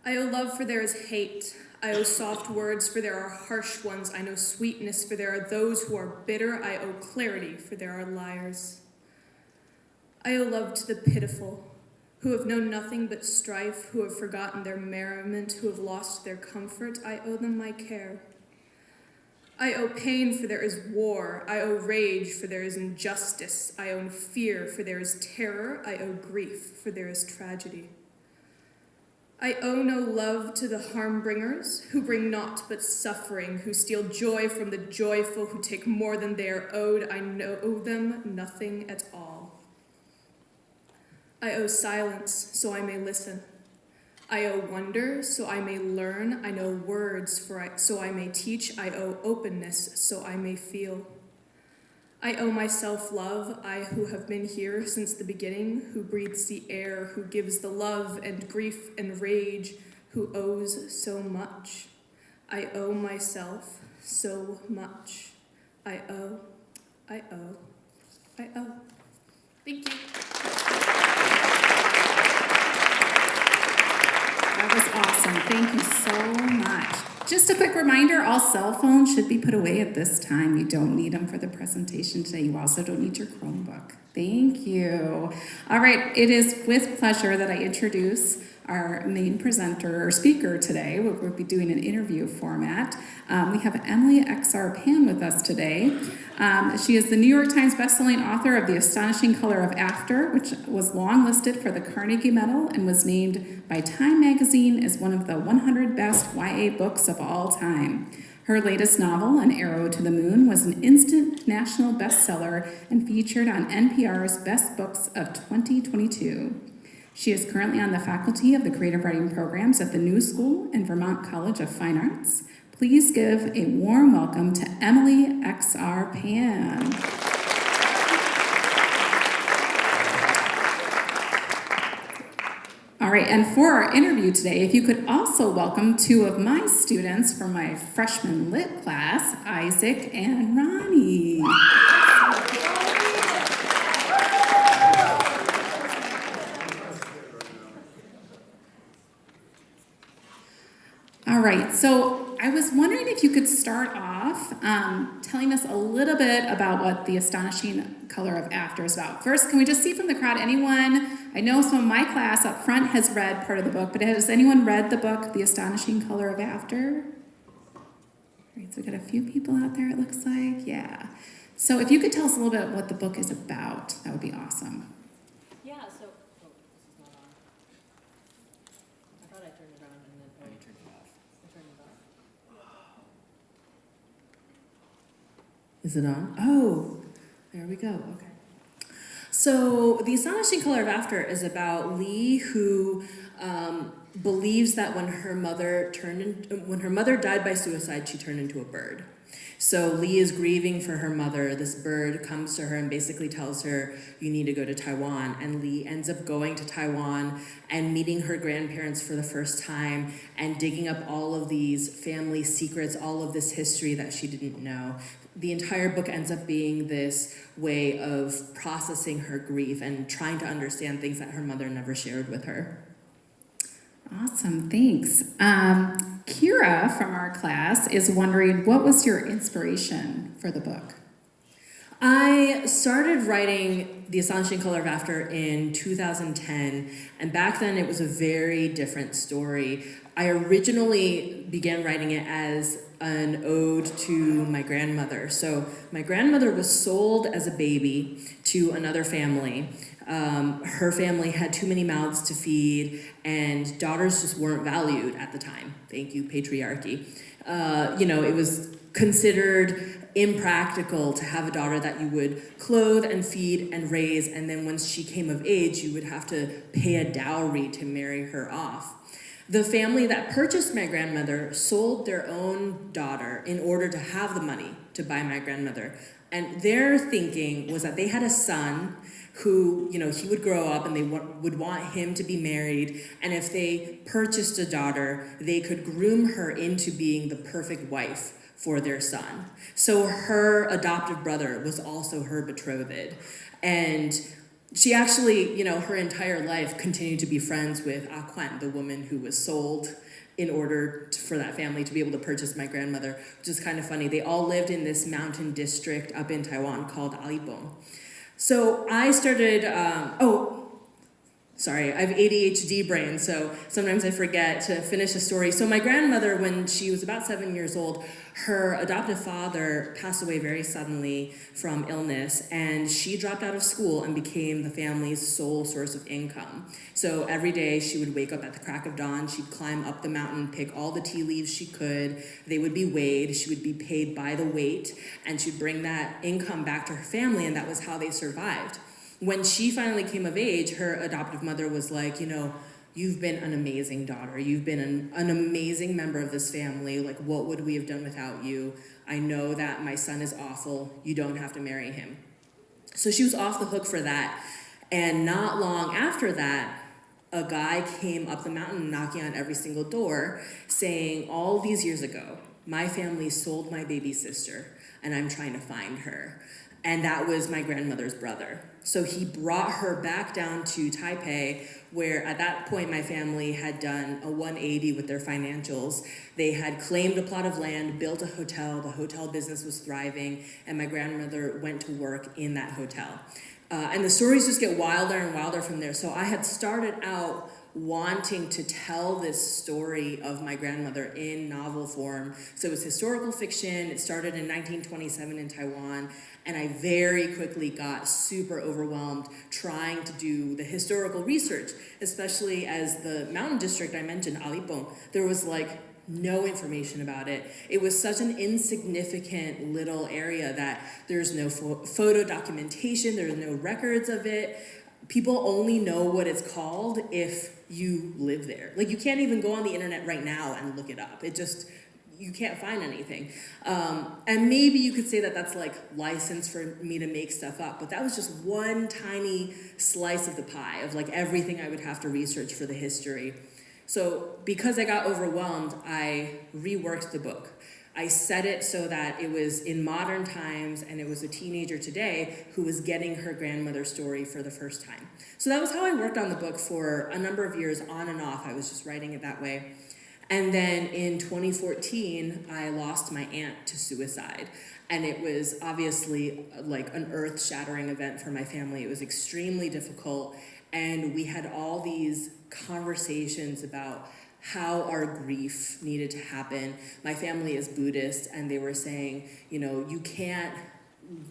I owe love for there is hate. I owe soft words for there are harsh ones. I know sweetness for there are those who are bitter. I owe clarity for there are liars. I owe love to the pitiful, who have known nothing but strife, who have forgotten their merriment, who have lost their comfort. I owe them my care. I owe pain, for there is war. I owe rage, for there is injustice. I owe fear, for there is terror. I owe grief, for there is tragedy. I owe no love to the harm-bringers, who bring naught but suffering, who steal joy from the joyful, who take more than they are owed. I owe them nothing at all. I owe silence, so I may listen. I owe wonder, so I may learn. I know words, so I may teach. I owe openness, so I may feel. I owe myself love, I who have been here since the beginning, who breathes the air, who gives the love and grief and rage, who owes so much. I owe myself so much. I owe. Thank you. That was awesome. Thank you so much. Just a quick reminder, all cell phones should be put away at this time. You don't need them for the presentation today. You also don't need your Chromebook. Thank you. All right, it is with pleasure that I introduce our main presenter or speaker today. We'll be doing an interview format. We have Emily X.R. with us today. She is the New York Times bestselling author of The Astonishing Color of After, which was longlisted for the Carnegie Medal and was named by Time magazine as one of the 100 best YA books of all time. Her latest novel, An Arrow to the Moon, was an instant national bestseller and featured on NPR's Best Books of 2022. She is currently on the faculty of the creative writing programs at the New School and Vermont College of Fine Arts. Please give a warm welcome to Emily X.R. All right, and for our interview today, if you could also welcome two of my students from my freshman lit class, Isaac and Ronnie. All right, so I was wondering if you could start off telling us a little bit about what The Astonishing Color of After is about. First, can we just see from the crowd, anyone, I know some of my class up front has read part of the book, but has anyone read the book, The Astonishing Color of After? All right, so we've got a few people out there, it looks like, yeah. So if you could tell us a little bit what the book is about, that would be awesome. Yeah, so, oh, this is not on. I thought I turned it on and then, oh, you turned it off. I turned it off. Is it on? Oh, there we go, okay. So The Astonishing Color of After is about Lee, who believes that when her mother died by suicide, she turned into a bird. So Lee is grieving for her mother. This bird comes to her and basically tells her, you need to go to Taiwan. And Lee ends up going to Taiwan and meeting her grandparents for the first time and digging up all of these family secrets, all of this history that she didn't know. The entire book ends up being this way of processing her grief and trying to understand things that her mother never shared with her. Awesome, thanks. Kira from our class is wondering, what was your inspiration for the book? I started writing The Astonishing Color of After in 2010, and back then it was a very different story. I originally began writing it as an ode to my grandmother. So my grandmother was sold as a baby to another family. Her family had too many mouths to feed, and daughters just weren't valued at the time. Thank you, patriarchy. It was considered impractical to have a daughter that you would clothe and feed and raise, and then once she came of age, you would have to pay a dowry to marry her off. The family that purchased my grandmother sold their own daughter in order to have the money to buy my grandmother. And their thinking was that they had a son who, he would grow up and they would want him to be married. And if they purchased a daughter, they could groom her into being the perfect wife for their son. So her adoptive brother was also her betrothed. And she actually, her entire life continued to be friends with Ah Quen, the woman who was sold in order for that family to be able to purchase my grandmother, which is kind of funny. They all lived in this mountain district up in Taiwan called Alipong. So I started, sorry, I have ADHD brain, so sometimes I forget to finish a story. So my grandmother, when she was about 7 years old, her adoptive father passed away very suddenly from illness, and she dropped out of school and became the family's sole source of income. So every day she would wake up at the crack of dawn, she'd climb up the mountain, pick all the tea leaves she could, they would be weighed, she would be paid by the weight, and she'd bring that income back to her family, and that was how they survived. When she finally came of age, her adoptive mother was like, you've been an amazing daughter. You've been an amazing member of this family. Like, what would we have done without you? I know that my son is awful. You don't have to marry him. So she was off the hook for that. And not long after that, a guy came up the mountain knocking on every single door saying, all these years ago, my family sold my baby sister and I'm trying to find her. And that was my grandmother's brother. So he brought her back down to Taipei, where at that point my family had done a 180 with their financials. They had claimed a plot of land, built a hotel, the hotel business was thriving, and my grandmother went to work in that hotel. And the stories just get wilder and wilder from there. So I had started out wanting to tell this story of my grandmother in novel form. So it was historical fiction. It started in 1927 in Taiwan, and I very quickly got super overwhelmed trying to do the historical research, especially as the mountain district I mentioned, Alipong, there was like no information about it. It was such an insignificant little area that there's no photo documentation, there's no records of it. People only know what it's called if you live there. Like, you can't even go on the internet right now and look it up. It just, you can't find anything. And maybe you could say that that's like license for me to make stuff up, but that was just one tiny slice of the pie of like everything I would have to research for the history. So because I got overwhelmed, I reworked the book. I set it so that it was in modern times and it was a teenager today who was getting her grandmother's story for the first time. So that was how I worked on the book for a number of years, on and off. I was just writing it that way. And then in 2014, I lost my aunt to suicide. And it was obviously like an earth-shattering event for my family. It was extremely difficult. And we had all these conversations about how our grief needed to happen. My family is Buddhist, and they were saying, you know, you can't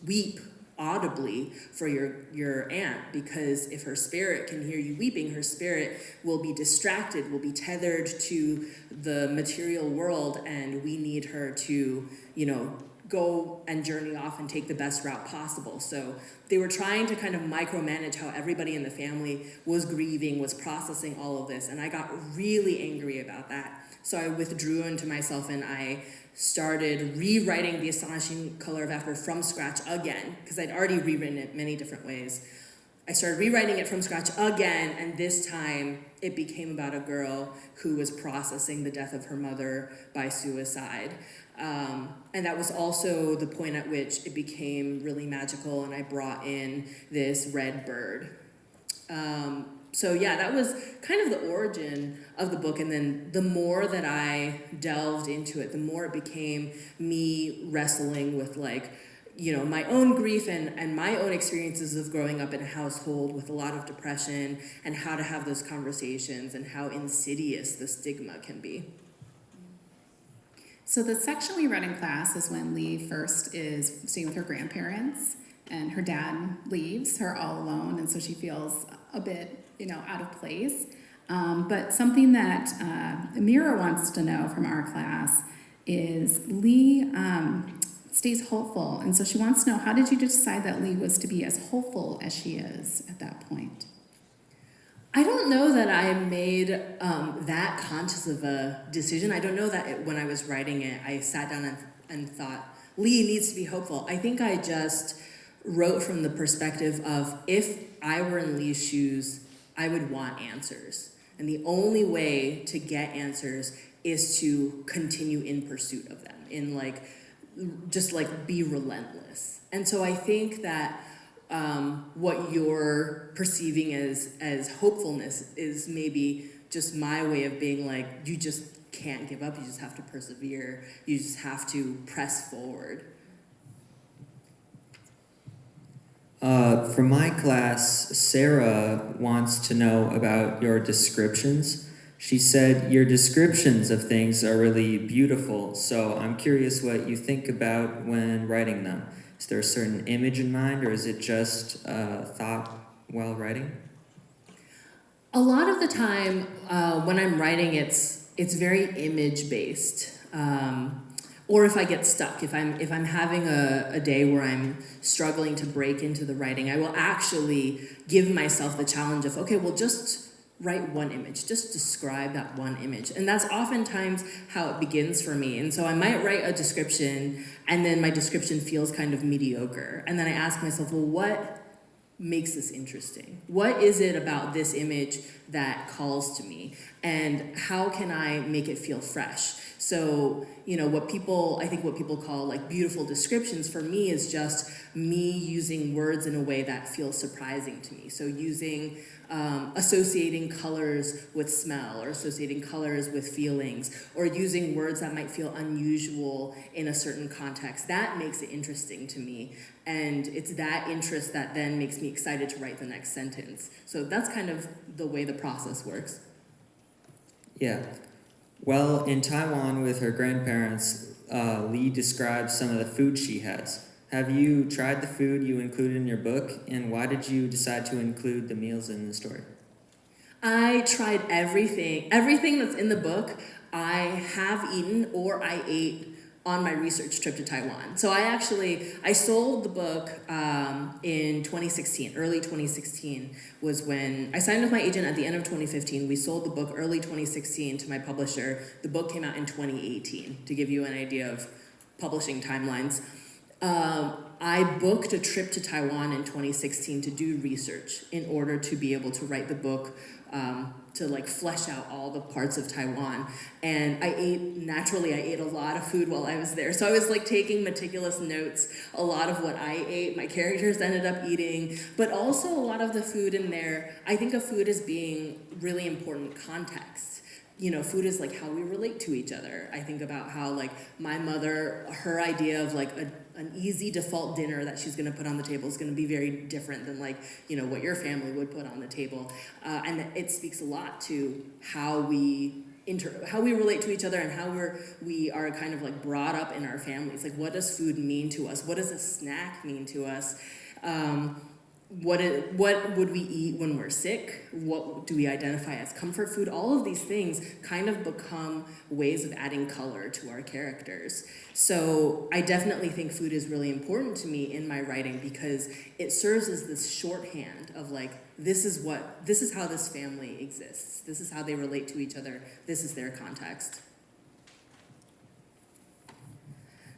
weep audibly for your aunt, because if her spirit can hear you weeping, her spirit will be distracted, will be tethered to the material world, and we need her to, you know, go and journey off and take the best route possible. So they were trying to kind of micromanage how everybody in the family was grieving, was processing all of this, and I got really angry about that. So I withdrew into myself and I started rewriting The Astonishing Color of After from scratch again, because I'd already rewritten it many different ways. I started rewriting it from scratch again, and this time it became about a girl who was processing the death of her mother by suicide. And that was also the point at which it became really magical, and I brought in this red bird. So yeah, that was kind of the origin of the book, and then the more that I delved into it, the more it became me wrestling with, like, you know, my own grief and my own experiences of growing up in a household with a lot of depression, and how to have those conversations and how insidious the stigma can be. So the section we read in class is when Lee first is staying with her grandparents, and her dad leaves her all alone, and so she feels a bit, you know, out of place. But something that Mira wants to know from our class is Lee stays hopeful, and so she wants to know, how did you decide that Lee was to be as hopeful as she is at that point? I don't know that I made that conscious of a decision. I don't know that when I was writing it, I sat down and thought, Lee needs to be hopeful. I think I just wrote from the perspective of, if I were in Lee's shoes, I would want answers. And the only way to get answers is to continue in pursuit of them, in like, just like be relentless. And so I think that what you're perceiving as hopefulness is maybe just my way of being like, you just can't give up, you just have to persevere, you just have to press forward. For my class, Sarah wants to know about your descriptions. She said your descriptions of things are really beautiful, so I'm curious what you think about when writing them. Is there a certain image in mind, or is it just thought while writing? A lot of the time when I'm writing, it's very image-based. Or if I get stuck, if I'm having a day where I'm struggling to break into the writing, I will actually give myself the challenge of, okay, well, just write one image, just describe that one image. And that's oftentimes how it begins for me. And so I might write a description, and then my description feels kind of mediocre. And then I ask myself, well, what makes this interesting? What is it about this image that calls to me? And how can I make it feel fresh? So, what people call like beautiful descriptions for me is just me using words in a way that feels surprising to me. So associating colors with smell, or associating colors with feelings, or using words that might feel unusual in a certain context. That makes it interesting to me. And it's that interest that then makes me excited to write the next sentence. So that's kind of the way the process works. Yeah. Well, in Taiwan with her grandparents, Lee describes some of the food she has. Have you tried the food you included in your book, and why did you decide to include the meals in the story? I tried everything. Everything that's in the book, I have eaten or I ate on my research trip to Taiwan. So I sold the book in 2016, early 2016 was when I signed with my agent at the end of 2015. We sold the book early 2016 to my publisher. The book came out in 2018, to give you an idea of publishing timelines. I booked a trip to Taiwan in 2016 to do research in order to be able to write the book, to like flesh out all the parts of Taiwan. And I ate a lot of food while I was there. So I was like taking meticulous notes, a lot of what I ate, my characters ended up eating, but also a lot of the food in there, I think of food as being really important context. Food is like how we relate to each other. I think about how like my mother, her idea of like an easy default dinner that she's gonna put on the table is gonna be very different than like, what your family would put on the table. And it speaks a lot to how we relate to each other and how we are kind of like brought up in our families. Like, what does food mean to us? What does a snack mean to us? What would we eat when we're sick? What do we identify as comfort food? All of these things kind of become ways of adding color to our characters. So I definitely think food is really important to me in my writing because it serves as this shorthand of like, this is how this family exists. This is how they relate to each other. This is their context.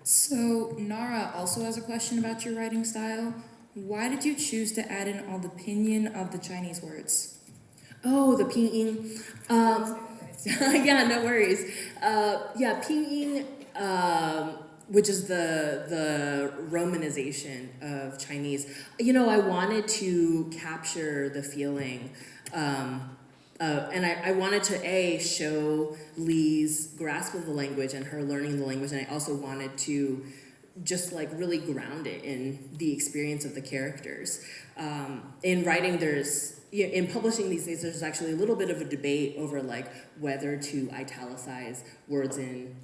So Nara also has a question about your writing style. Why did you choose to add in all the pinyin of the Chinese words? Oh, the pinyin. Yeah, no worries. Pinyin, which is the romanization of Chinese. I wanted to capture the feeling, and I wanted to show Lee's grasp of the language and her learning the language, and I also wanted to just like really ground it in the experience of the characters. In writing, in publishing these days, there's actually a little bit of a debate over like whether to italicize words in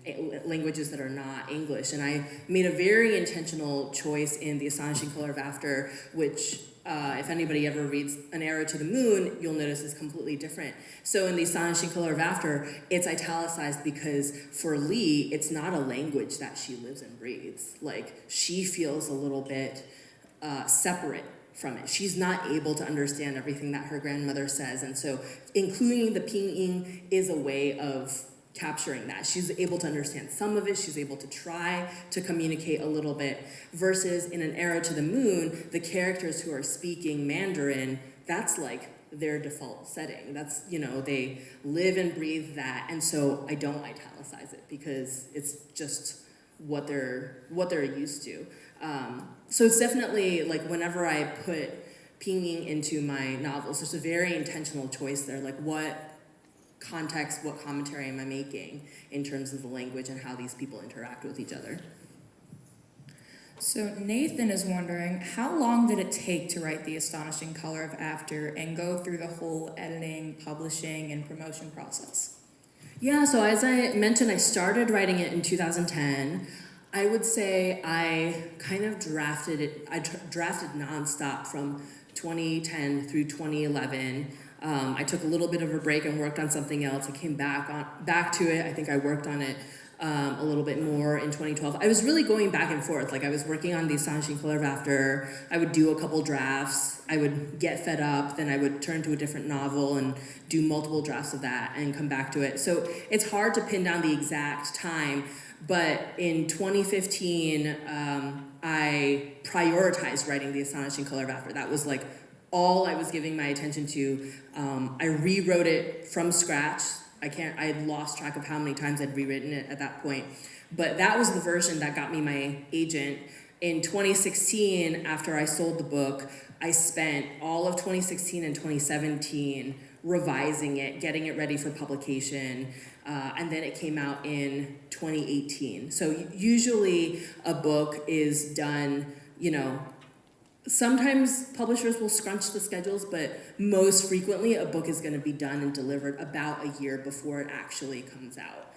languages that are not English. And I made a very intentional choice in The Astonishing Color of After, which if anybody ever reads An Arrow to the Moon, you'll notice is completely different. So in The Astonishing Color of After, it's italicized because for Lee, it's not a language that she lives and breathes. Like, she feels a little bit separate from it. She's not able to understand everything that her grandmother says, and so including the pinyin is a way of capturing that. She's able to understand some of it, she's able to try to communicate a little bit, versus in An Arrow to the Moon, the characters who are speaking Mandarin, that's like their default setting. That's, they live and breathe that, and so I don't italicize it because it's just what they're used to. So it's definitely like whenever I put pinyin into my novels, there's a very intentional choice there, like what context, what commentary am I making in terms of the language and how these people interact with each other. So Nathan is wondering, how long did it take to write The Astonishing Color of After and go through the whole editing, publishing, and promotion process? Yeah, so as I mentioned, I started writing it in 2010. I would say I kind of drafted it, drafted nonstop from 2010 through 2011. I took a little bit of a break and worked on something else. I came back to it. I think I worked on it a little bit more in 2012. I was really going back and forth. Like I was working on The Astonishing Color of After. I would do a couple drafts. I would get fed up. Then I would turn to a different novel and do multiple drafts of that and come back to it. So it's hard to pin down the exact time. But in 2015, I prioritized writing The Astonishing Color of After. That was like all I was giving my attention to. I rewrote it from scratch. I had lost track of how many times I'd rewritten it at that point. But that was the version that got me my agent. In 2016, after I sold the book, I spent all of 2016 and 2017 revising it, getting it ready for publication, and then it came out in 2018. So usually a book is done, sometimes publishers will scrunch the schedules, but most frequently a book is going to be done and delivered about a year before it actually comes out.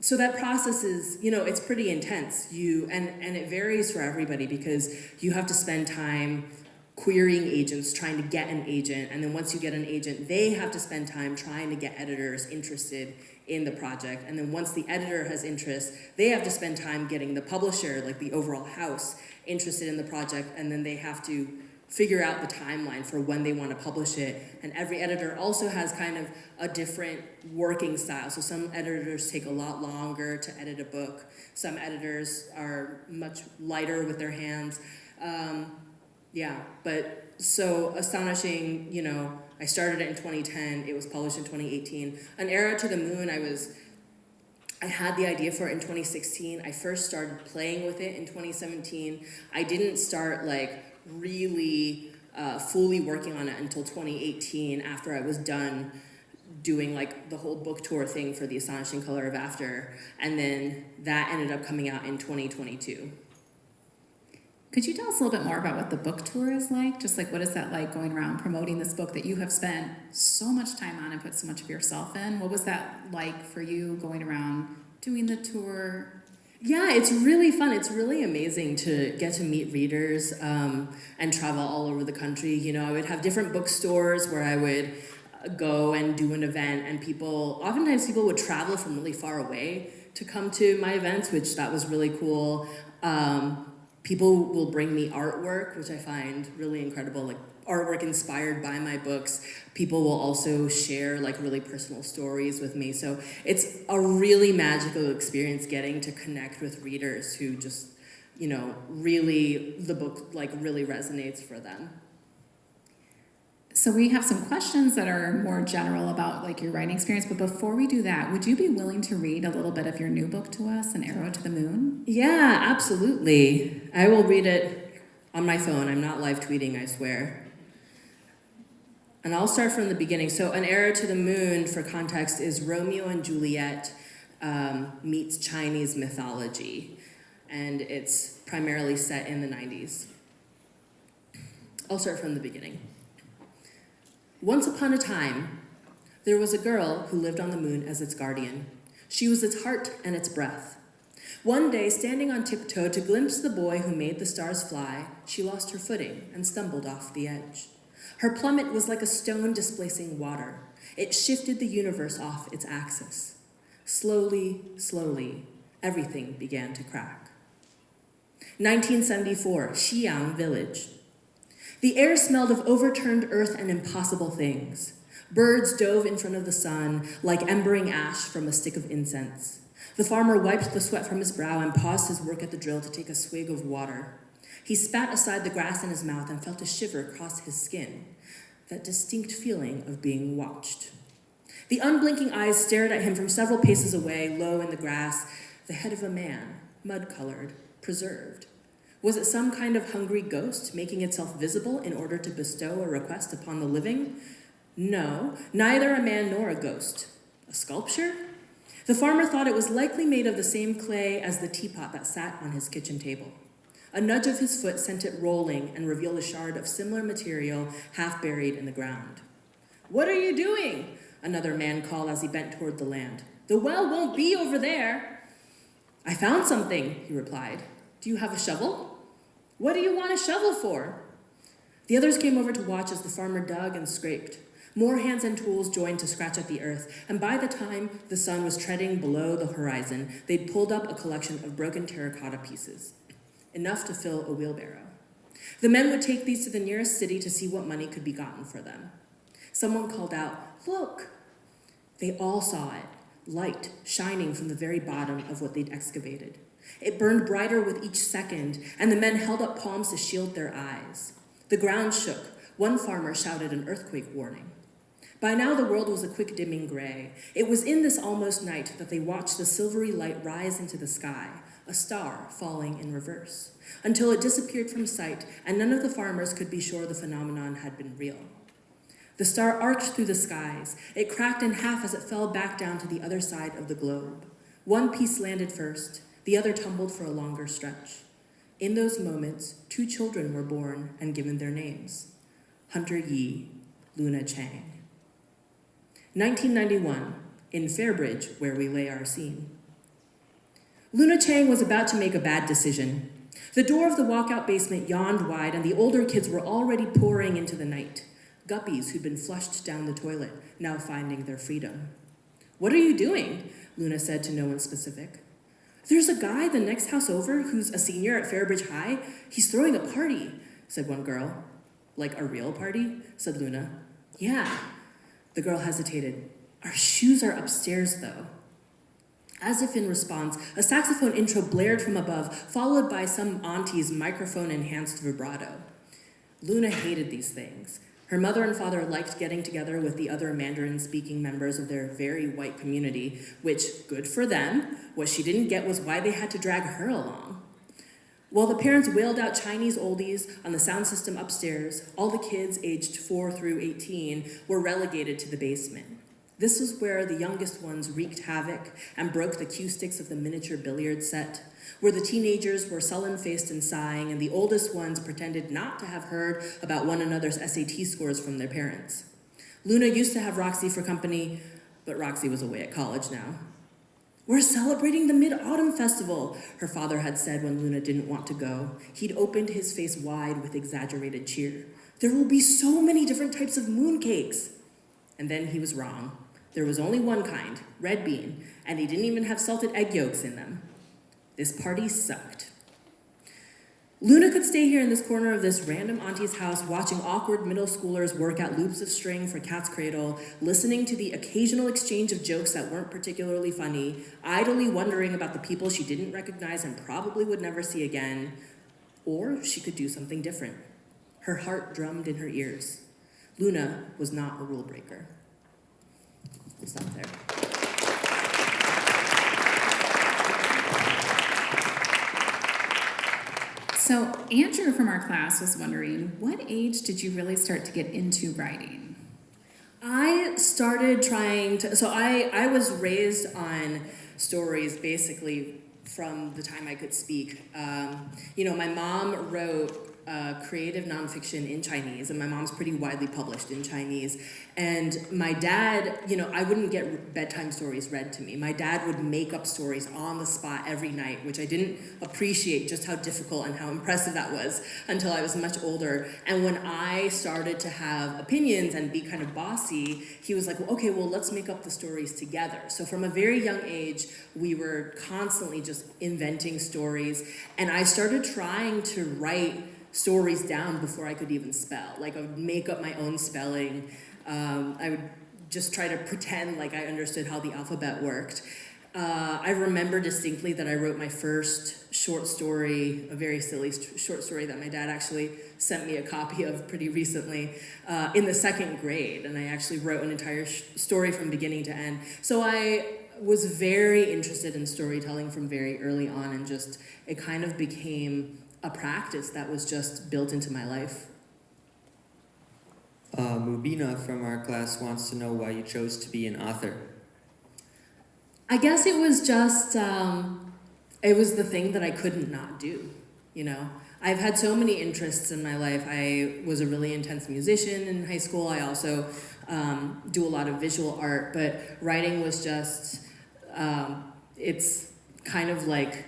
So that process is, it's pretty intense. And it varies for everybody because you have to spend time querying agents, trying to get an agent, and then once you get an agent, they have to spend time trying to get editors interested in the project, and then once the editor has interest, they have to spend time getting the publisher, like the overall house, interested in the project, and then they have to figure out the timeline for when they want to publish it. And every editor also has kind of a different working style. So some editors take a lot longer to edit a book. Some editors are much lighter with their hands. But so Astonishing, I started it in 2010, it was published in 2018. An Era to the Moon, I had the idea for it in 2016. I first started playing with it in 2017. I didn't start really fully working on it until 2018 after I was done doing the whole book tour thing for The Astonishing Color of After. And then that ended up coming out in 2022. Could you tell us a little bit more about what the book tour is like? Just what is that like going around promoting this book that you have spent so much time on and put so much of yourself in? What was that like for you going around doing the tour? Yeah, it's really fun. It's really amazing to get to meet readers and travel all over the country. I would have different bookstores where I would go and do an event, and oftentimes people would travel from really far away to come to my events, which that was really cool. People will bring me artwork, which I find really incredible, artwork inspired by my books. People will also share really personal stories with me. So it's a really magical experience getting to connect with readers who just, really, the book really resonates for them. So we have some questions that are more general about your writing experience, but before we do that, would you be willing to read a little bit of your new book to us, An Arrow to the Moon? Yeah, absolutely. I will read it on my phone. I'm not live tweeting, I swear. And I'll start from the beginning. So An Arrow to the Moon, for context, is Romeo and Juliet meets Chinese mythology. And it's primarily set in the 90s. I'll start from the beginning. Once upon a time, there was a girl who lived on the moon as its guardian. She was its heart and its breath. One day, standing on tiptoe to glimpse the boy who made the stars fly, she lost her footing and stumbled off the edge. Her plummet was like a stone displacing water. It shifted the universe off its axis. Slowly, slowly, everything began to crack. 1974, Xi'an Village. The air smelled of overturned earth and impossible things. Birds dove in front of the sun like embering ash from a stick of incense. The farmer wiped the sweat from his brow and paused his work at the drill to take a swig of water. He spat aside the grass in his mouth and felt a shiver cross his skin, that distinct feeling of being watched. The unblinking eyes stared at him from several paces away, low in the grass, the head of a man, mud-colored, preserved. Was it some kind of hungry ghost making itself visible in order to bestow a request upon the living? No, neither a man nor a ghost. A sculpture? The farmer thought it was likely made of the same clay as the teapot that sat on his kitchen table. A nudge of his foot sent it rolling and revealed a shard of similar material half buried in the ground. "What are you doing?" another man called as he bent toward the land. "The well won't be over there." "I found something," he replied. "Do you have a shovel?" "What do you want a shovel for?" The others came over to watch as the farmer dug and scraped. More hands and tools joined to scratch at the earth, and by the time the sun was treading below the horizon, they'd pulled up a collection of broken terracotta pieces, enough to fill a wheelbarrow. The men would take these to the nearest city to see what money could be gotten for them. Someone called out, "Look!" They all saw it, light shining from the very bottom of what they'd excavated. It burned brighter with each second, and the men held up palms to shield their eyes. The ground shook. One farmer shouted an earthquake warning. By now, the world was a quick dimming gray. It was in this almost night that they watched the silvery light rise into the sky, a star falling in reverse, until it disappeared from sight, and none of the farmers could be sure the phenomenon had been real. The star arched through the skies. It cracked in half as it fell back down to the other side of the globe. One piece landed first, the other tumbled for a longer stretch. In those moments, 2 children were born and given their names: Hunter Yi, Luna Chang. 1991, in Fairbridge, where we lay our scene. Luna Chang was about to make a bad decision. The door of the walkout basement yawned wide, and the older kids were already pouring into the night. Guppies who'd been flushed down the toilet, now finding their freedom. "What are you doing?" Luna said to no one specific. "There's a guy the next house over who's a senior at Fairbridge High. He's throwing a party," said one girl. "Like a real party?" said Luna. "Yeah." The girl hesitated. "Our shoes are upstairs, though." As if in response, a saxophone intro blared from above, followed by some auntie's microphone-enhanced vibrato. Luna hated these things. Her mother and father liked getting together with the other Mandarin-speaking members of their very white community, which, good for them. What she didn't get was why they had to drag her along. While the parents wailed out Chinese oldies on the sound system upstairs, all the kids aged 4 through 18 were relegated to the basement. This was where the youngest ones wreaked havoc and broke the cue sticks of the miniature billiard set, where the teenagers were sullen-faced and sighing, and the oldest ones pretended not to have heard about one another's SAT scores from their parents. Luna used to have Roxy for company, but Roxy was away at college now. "We're celebrating the Mid-Autumn Festival," her father had said when Luna didn't want to go. He'd opened his face wide with exaggerated cheer. "There will be so many different types of mooncakes." And then he was wrong. There was only one kind, red bean, and they didn't even have salted egg yolks in them. This party sucked. Luna could stay here in this corner of this random auntie's house, watching awkward middle schoolers work at loops of string for Cat's Cradle, listening to the occasional exchange of jokes that weren't particularly funny, idly wondering about the people she didn't recognize and probably would never see again. Or she could do something different. Her heart drummed in her ears. Luna was not a rule breaker. We'll stop there. So Andrew from our class was wondering, what age did you really start to get into writing? I started trying to, so I was raised on stories basically from the time I could speak. My mom wrote creative nonfiction in Chinese, and my mom's pretty widely published in Chinese. And my dad, I wouldn't get bedtime stories read to me. My dad would make up stories on the spot every night, which I didn't appreciate just how difficult and how impressive that was until I was much older. And when I started to have opinions and be kind of bossy, he was like, okay, well, let's make up the stories together. So from a very young age, we were constantly just inventing stories. And I started trying to write stories down before I could even spell. Like, I would make up my own spelling. I would just try to pretend like I understood how the alphabet worked. I remember distinctly that I wrote my first short story, a very silly short story that my dad actually sent me a copy of pretty recently, in the 2nd grade. And I actually wrote an entire story from beginning to end. So I was very interested in storytelling from very early on, and just, it kind of became a practice that was just built into my life. Mubina from our class wants to know why you chose to be an author. I guess it was just, it was the thing that I couldn't not do, I've had so many interests in my life. I was a really intense musician in high school. I also do a lot of visual art, but writing was just, it's kind of like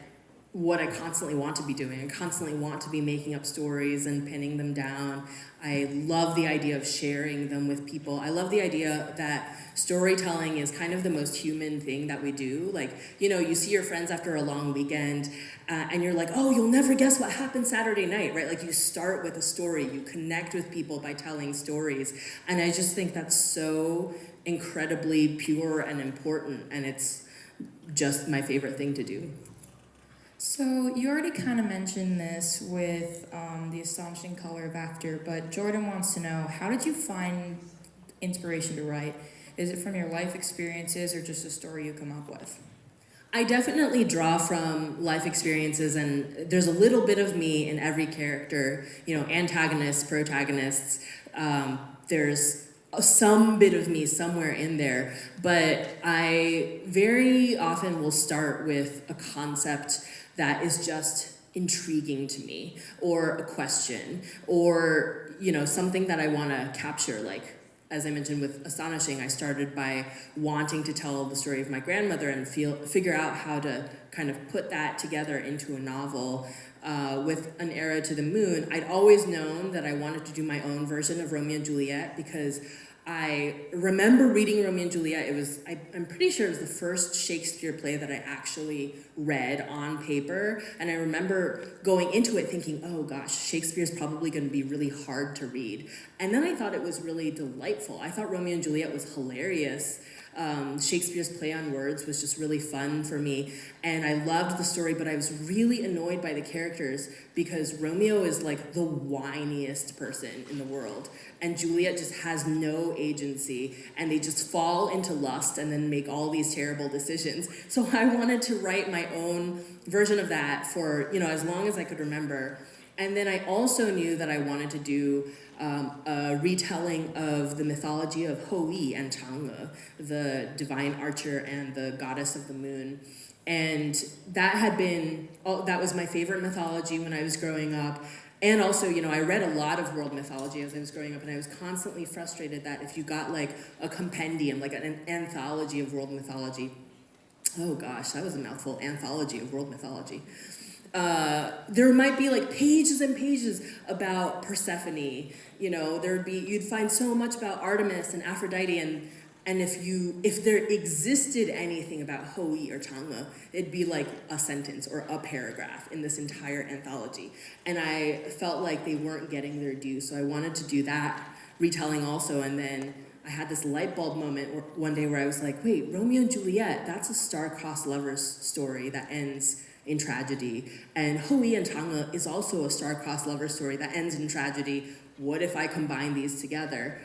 what I constantly want to be doing. I constantly want to be making up stories and pinning them down. I love the idea of sharing them with people. I love the idea that storytelling is kind of the most human thing that we do. Like, you know, you see your friends after a long weekend and you're like, oh, you'll never guess what happened Saturday night, right? Like, you start with a story, you connect with people by telling stories. And I just think that's so incredibly pure and important, and it's just my favorite thing to do. So you already kind of mentioned this with The Astonishing Color of After, but Jordan wants to know, how did you find inspiration to write? Is it from your life experiences or just a story you come up with? I definitely draw from life experiences, and there's a little bit of me in every character, you know, antagonists, protagonists. There's some bit of me somewhere in there, but I very often will start with a concept that is just intriguing to me, or a question, or, you know, something that I want to capture. Like, as I mentioned with Astonishing, I started by wanting to tell the story of my grandmother and figure out how to kind of put that together into a novel. With An Era to the Moon, I'd always known that I wanted to do my own version of Romeo and Juliet, because I remember reading Romeo and Juliet. I'm pretty sure it was the first Shakespeare play that I actually read on paper. And I remember going into it thinking, oh gosh, Shakespeare's probably going to be really hard to read. And then I thought it was really delightful. I thought Romeo and Juliet was hilarious. Shakespeare's play on words was just really fun for me, and I loved the story, but I was really annoyed by the characters, because Romeo is like the whiniest person in the world, and Juliet just has no agency, and they just fall into lust and then make all these terrible decisions. So I wanted to write my own version of that for, you know, as long as I could remember. And then I also knew that I wanted to do a retelling of the mythology of Hoi and Chang'e, the divine archer and the goddess of the moon. And that was my favorite mythology when I was growing up. And also, you know, I read a lot of world mythology as I was growing up, and I was constantly frustrated that if you got like a compendium, like an anthology of world mythology, oh gosh, that was a mouthful, anthology of world mythology. There might be like pages and pages about Persephone. You know, you'd find so much about Artemis and Aphrodite, and if there existed anything about Hoi or Chang'e, it'd be like a sentence or a paragraph in this entire anthology. And I felt like they weren't getting their due, so I wanted to do that retelling also. And then I had this light bulb moment one day where I was like, wait, Romeo and Juliet, that's a star-crossed lovers story that ends in tragedy. And Hoi and Chang'e is also a star-crossed lover story that ends in tragedy. What if I combine these together?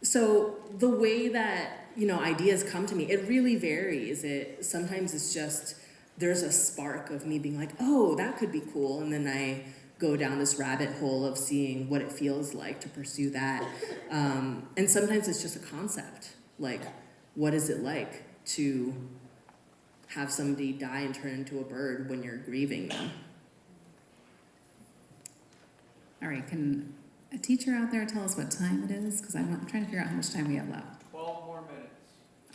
So the way that, you know, ideas come to me, it really varies. Sometimes it's just, there's a spark of me being like, oh, that could be cool. And then I go down this rabbit hole of seeing what it feels like to pursue that. And sometimes it's just a concept. Like, what is it like to have somebody die and turn into a bird when you're grieving them? All right, can a teacher out there tell us what time it is? Because I'm trying to figure out how much time we have left. 12 more minutes.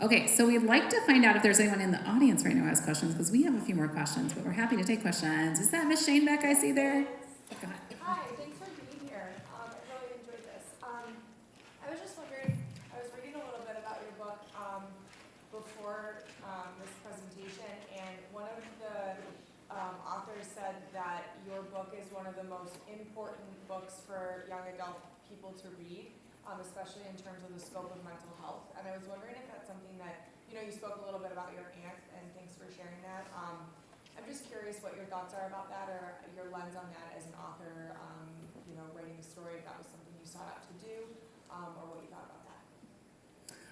Okay, so we'd like to find out if there's anyone in the audience right now who has questions, because we have a few more questions, but we're happy to take questions. Is that Miss Shanebeck I see there? Go ahead. Hi, thanks for being here. I really enjoyed this. I was just wondering, I was reading a little bit about your book before this presentation, and one of the authors said that your book is one of the most important books for young adult people to read, especially in terms of the scope of mental health. And I was wondering if that's something that, you know, you spoke a little bit about your aunt, and thanks for sharing that. I'm just curious what your thoughts are about that, or your lens on that as an author, you know, writing a story, if that was something you sought out to do, or what you thought about that.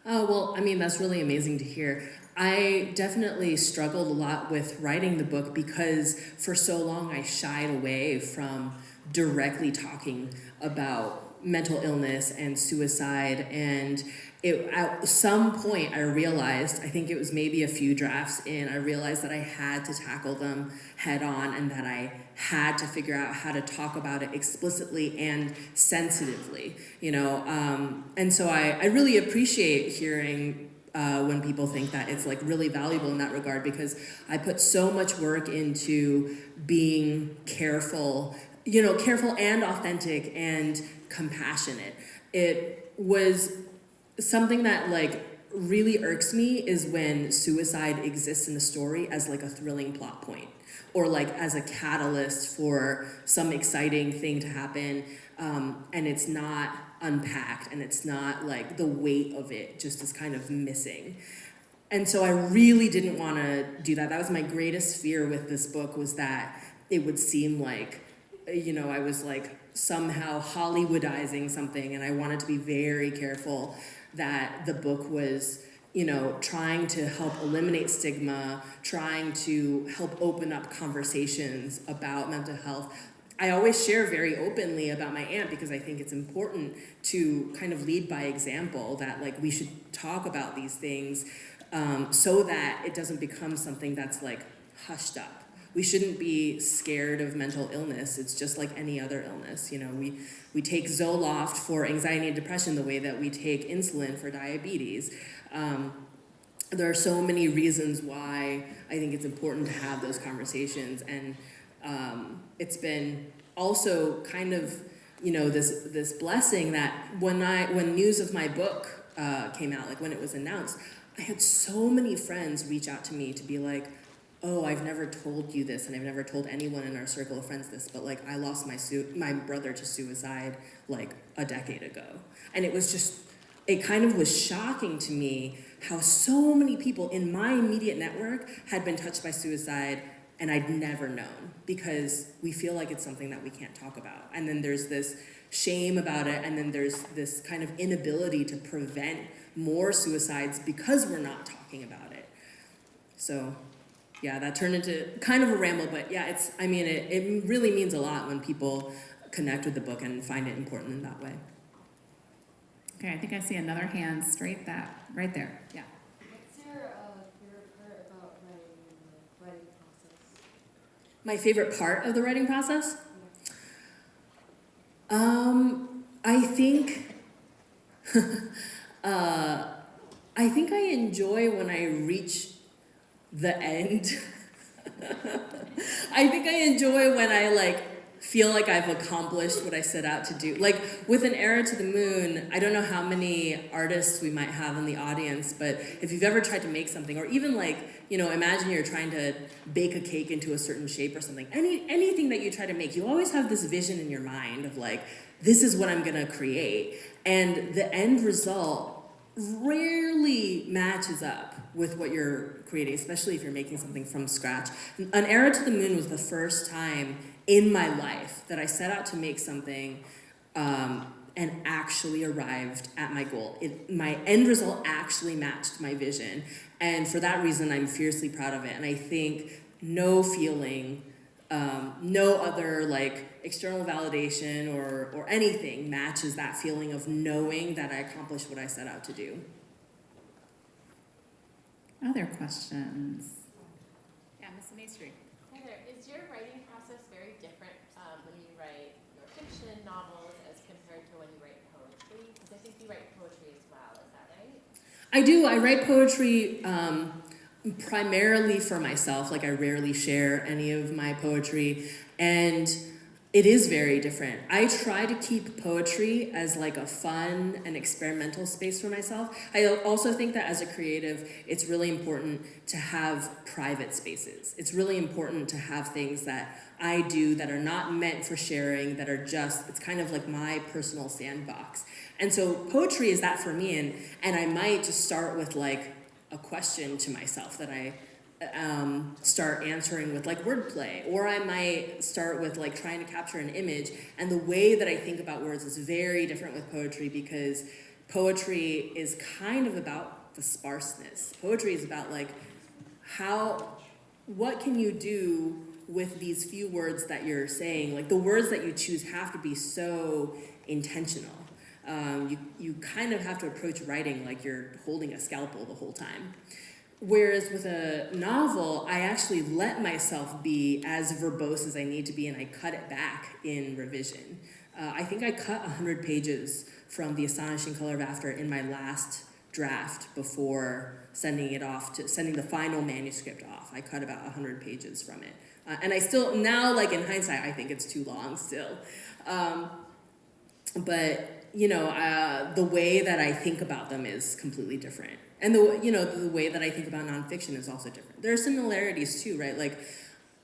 Oh, well, I mean, that's really amazing to hear. I definitely struggled a lot with writing the book because for so long I shied away from directly talking about mental illness and suicide, and at some point I realized, I think it was maybe a few drafts in, I realized that I had to tackle them head on, and that I had to figure out how to talk about it explicitly and sensitively, you know. And so I really appreciate hearing when people think that it's like really valuable in that regard, because I put so much work into being careful, careful and authentic and compassionate. It was something that like really irks me is when suicide exists in the story as like a thrilling plot point, or like as a catalyst for some exciting thing to happen, and it's not unpacked, and it's not like the weight of it just is kind of missing. And so I really didn't want to do that. That was my greatest fear with this book, was that it would seem like, I was like somehow Hollywoodizing something, and I wanted to be very careful that the book was, trying to help eliminate stigma, trying to help open up conversations about mental health. I always share very openly about my aunt because I think it's important to kind of lead by example, that like we should talk about these things so that it doesn't become something that's like hushed up. We shouldn't be scared of mental illness. It's just like any other illness. We take Zoloft for anxiety and depression the way that we take insulin for diabetes. There are so many reasons why I think it's important to have those conversations, and it's been also kind of, this blessing that when news of my book came out, like when it was announced, I had so many friends reach out to me to be like, oh, I've never told you this, and I've never told anyone in our circle of friends this, but like I lost my brother to suicide like a decade ago. And it kind of was shocking to me how so many people in my immediate network had been touched by suicide, and I'd never known, because we feel like it's something that we can't talk about. And then there's this shame about it, and then there's this kind of inability to prevent more suicides because we're not talking about it. So yeah, that turned into kind of a ramble, but yeah, it really means a lot when people connect with the book and find it important in that way. Okay, I think I see another hand right there. Yeah. What's your favorite part about writing process? My favorite part of the writing process? I think I enjoy when I reach the end. I think I enjoy when I feel like I've accomplished what I set out to do. Like with An Arrow to the Moon, I don't know how many artists we might have in the audience, but if you've ever tried to make something, or even imagine you're trying to bake a cake into a certain shape or something, anything that you try to make, you always have this vision in your mind of this is what I'm gonna create. And the end result rarely matches up with what you're creating, especially if you're making something from scratch. An Arrow to the Moon was the first time in my life that I set out to make something and actually arrived at my goal. My end result actually matched my vision. And for that reason, I'm fiercely proud of it. And I think no feeling, no other external validation or anything matches that feeling of knowing that I accomplished what I set out to do. Other questions? Yeah, Ms. Maestri. Hi there. Is your writing process very different when you write your fiction novels as compared to when you write poetry? Because I think you write poetry as well, is that right? I do. I write poetry primarily for myself. I rarely share any of my poetry, and it is very different. I try to keep poetry as a fun and experimental space for myself. I also think that as a creative, it's really important to have private spaces. It's really important to have things that I do that are not meant for sharing, that are it's kind of like my personal sandbox. And so poetry is that for me, and I might just start with a question to myself that I start answering with wordplay, or I might start with trying to capture an image. And the way that I think about words is very different with poetry, because poetry is kind of about the sparseness. Poetry is about what can you do with these few words that you're saying? The words that you choose have to be so intentional. You kind of have to approach writing like you're holding a scalpel the whole time. Whereas with a novel, I actually let myself be as verbose as I need to be, and I cut it back in revision. I think I cut 100 pages from The Astonishing Color of After in my last draft before sending the final manuscript off. I cut about 100 pages from it. And I still, now, like in hindsight, I think it's too long still. But, the way that I think about them is completely different. And the way that I think about nonfiction is also different. There are similarities too, right? Like,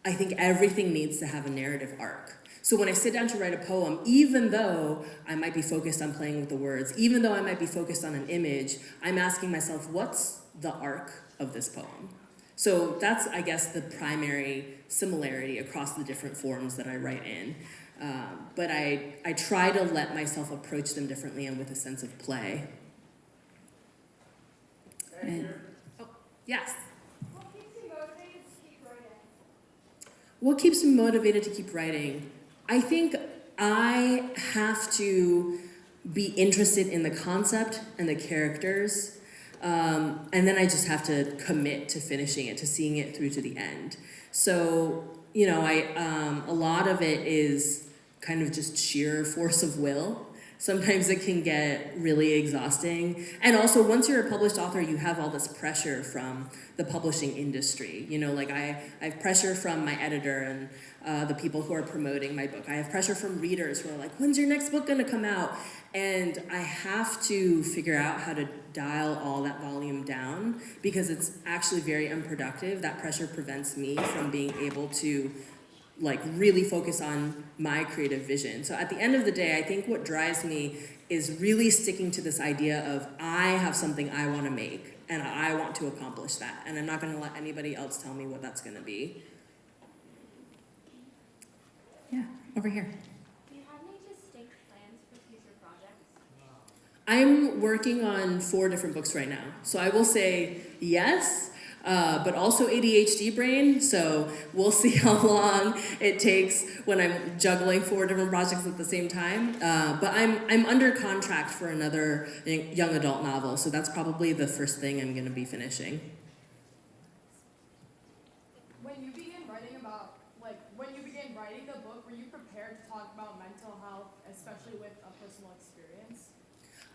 I think everything needs to have a narrative arc. So when I sit down to write a poem, even though I might be focused on playing with the words, even though I might be focused on an image, I'm asking myself, what's the arc of this poem? So that's, I guess, the primary similarity across the different forms that I write in. But I try to let myself approach them differently and with a sense of play. Yes? What keeps me motivated to keep writing? I think I have to be interested in the concept and the characters, and then I just have to commit to finishing it, to seeing it through to the end. So, a lot of it is kind of just sheer force of will. Sometimes it can get really exhausting. And also, once you're a published author, you have all this pressure from the publishing industry. I have pressure from my editor and the people who are promoting my book. I have pressure from readers who are like, when's your next book gonna come out? And I have to figure out how to dial all that volume down because it's actually very unproductive. That pressure prevents me from being able to really focus on my creative vision. So at the end of the day, I think what drives me is really sticking to this idea of I have something I want to make and I want to accomplish that. And I'm not going to let anybody else tell me what that's going to be. Yeah, over here. Do you have any distinct plans for future projects? I'm working on 4 different books right now. So I will say yes, but also ADHD brain, so we'll see how long it takes when I'm juggling 4 different projects at the same time. But I'm under contract for another young adult novel, so that's probably the first thing I'm going to be finishing. When you began writing the book, were you prepared to talk about mental health, especially with a personal experience?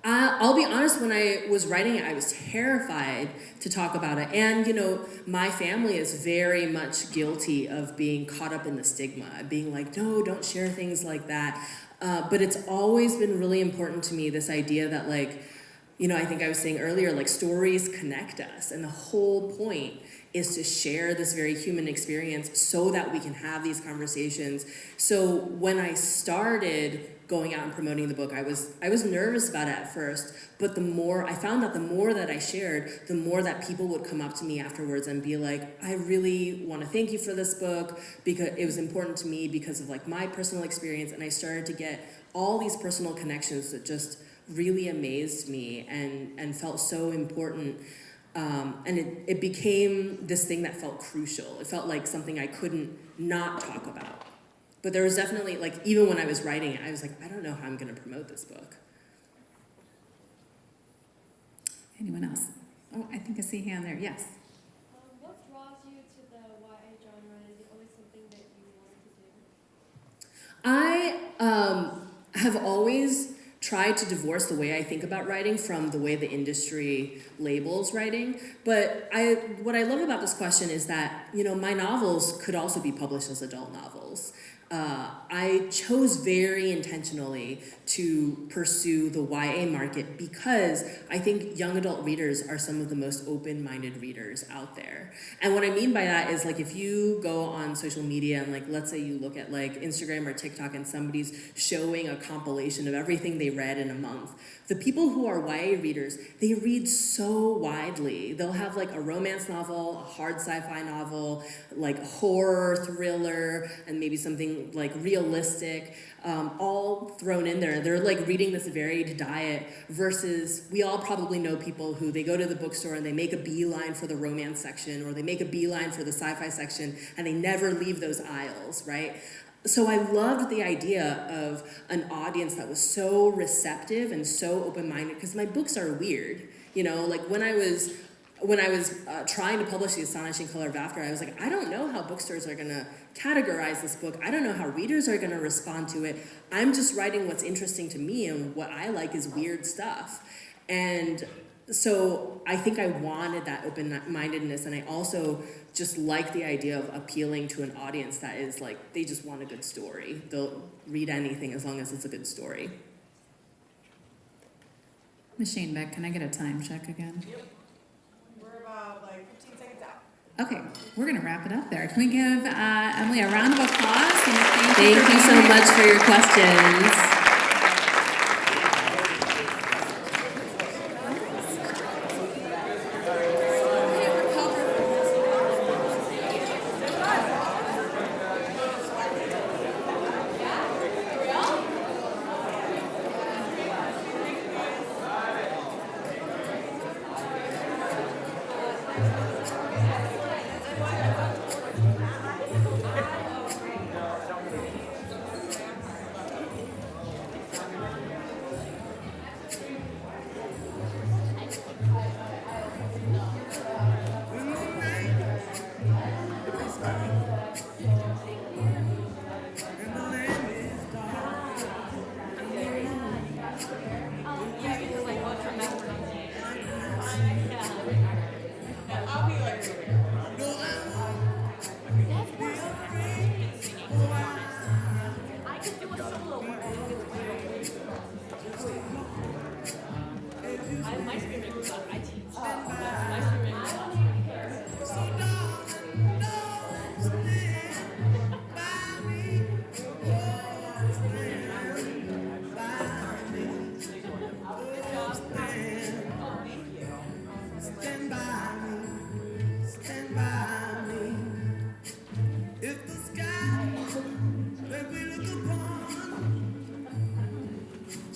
I'll be honest, when I was writing it, I was terrified to talk about it. And, my family is very much guilty of being caught up in the stigma, being like, no, don't share things like that. But it's always been really important to me, this idea that, I think I was saying earlier, stories connect us. And the whole point is to share this very human experience so that we can have these conversations. So when I started going out and promoting the book, I was nervous about it at first, but I found that the more that I shared, the more that people would come up to me afterwards and be like, I really want to thank you for this book because it was important to me because of my personal experience. And I started to get all these personal connections that just really amazed me and felt so important. And it became this thing that felt crucial. It felt like something I couldn't not talk about. But there was definitely, even when I was writing it, I was like, I don't know how I'm going to promote this book. Anyone else? Oh, I think I see a hand there. Yes. What draws you to the YA genre? Is it always something that you wanted to do? I have always tried to divorce the way I think about writing from the way the industry labels writing. But what I love about this question is that, my novels could also be published as adult novels. I chose very intentionally to pursue the YA market because I think young adult readers are some of the most open-minded readers out there. And what I mean by that is if you go on social media and let's say you look at Instagram or TikTok and somebody's showing a compilation of everything they read in a month, the people who are YA readers, they read so widely. They'll have a romance novel, a hard sci-fi novel, horror, thriller, and maybe something realistic, all thrown in there. They're reading this varied diet versus we all probably know people who they go to the bookstore and they make a beeline for the romance section or they make a beeline for the sci-fi section and they never leave those aisles, right? So I loved the idea of an audience that was so receptive and so open-minded because my books are weird. When I was trying to publish The Astonishing Color of After, I was like, I don't know how bookstores are going to categorize this book. I don't know how readers are going to respond to it. I'm just writing what's interesting to me, and what I like is weird stuff. And so I think I wanted that open-mindedness, and I also just like the idea of appealing to an audience that is like, they just want a good story. They'll read anything as long as it's a good story. Machine Beck, can I get a time check again? Yep. We're about like 15 seconds out. Okay, we're gonna wrap it up there. Can we give Emily a round of applause? And Thank you so much for your questions.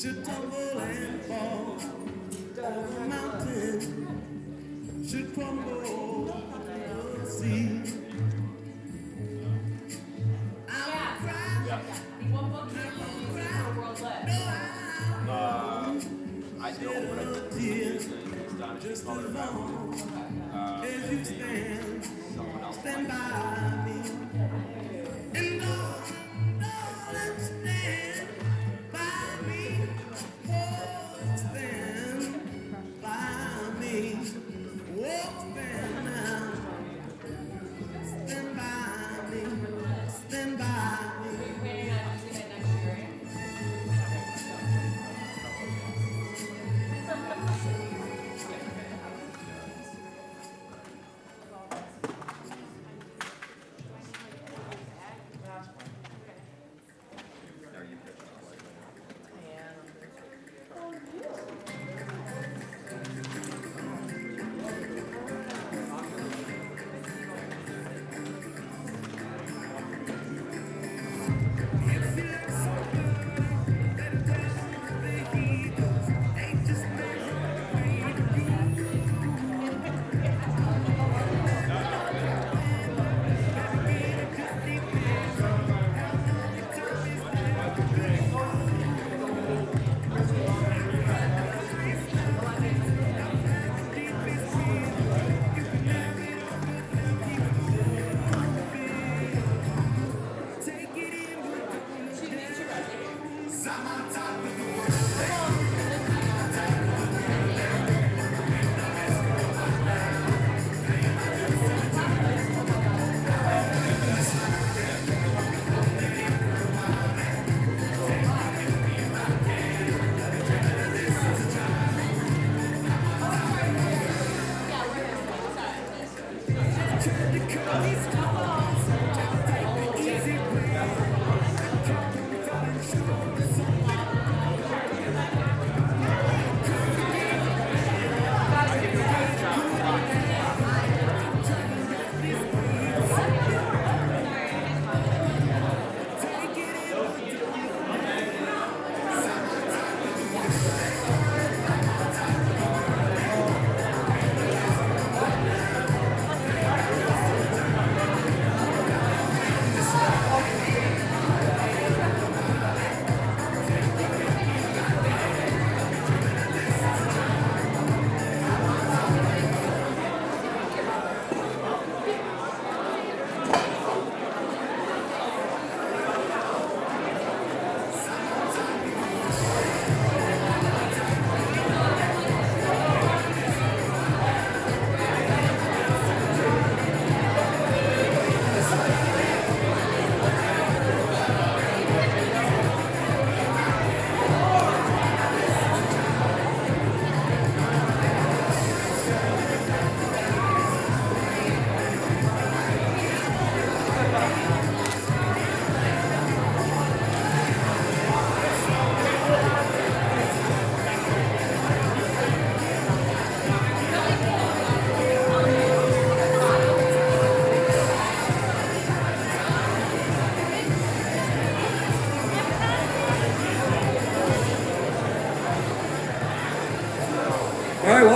should tumble and fall, or the mountain should crumble to the sea. I don't, but I think it's color about As you stand, stand by me. And darling, stand by me. Oh, stand by me. Oh, stand now. Stand by me. Stand by me.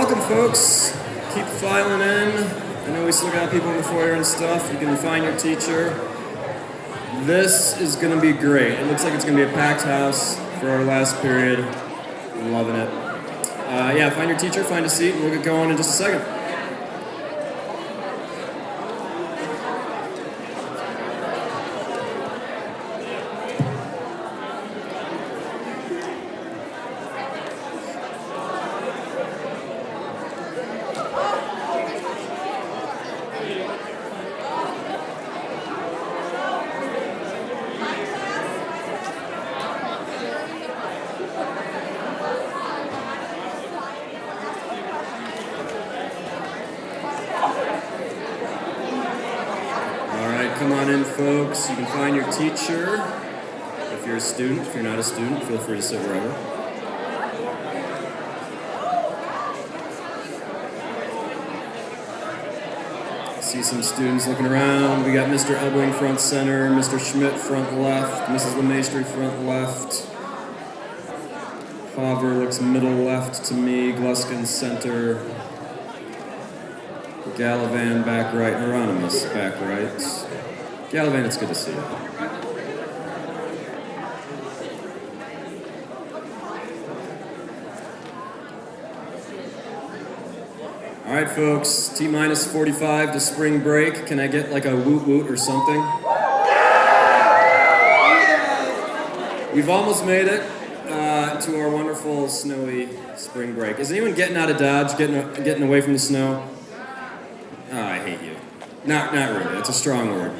welcome, folks. Keep filing in. I know we still got people in the foyer and stuff. You can find your teacher. This is going to be great. It looks like it's going to be a packed house for our last period. I'm loving it. Yeah, find your teacher, find a seat, and we'll get going in just a second. Come on in, folks. You can find your teacher. If you're a student, if you're not a student, feel free to sit wherever. See some students looking around. We got Mr. Ebling front center, Mr. Schmidt front left, Mrs. LeMaistry front left. Haver looks middle left to me, Gluskin center. Gallivan back right, Hieronymus back right. Gallivan, it's good to see you. All right, folks, T-minus 45 to spring break. Can I get like a woot woot or something? We've almost made it to our wonderful snowy spring break. Is anyone getting out of Dodge, getting away from the snow? Oh, I hate you. Not really. That's a strong word.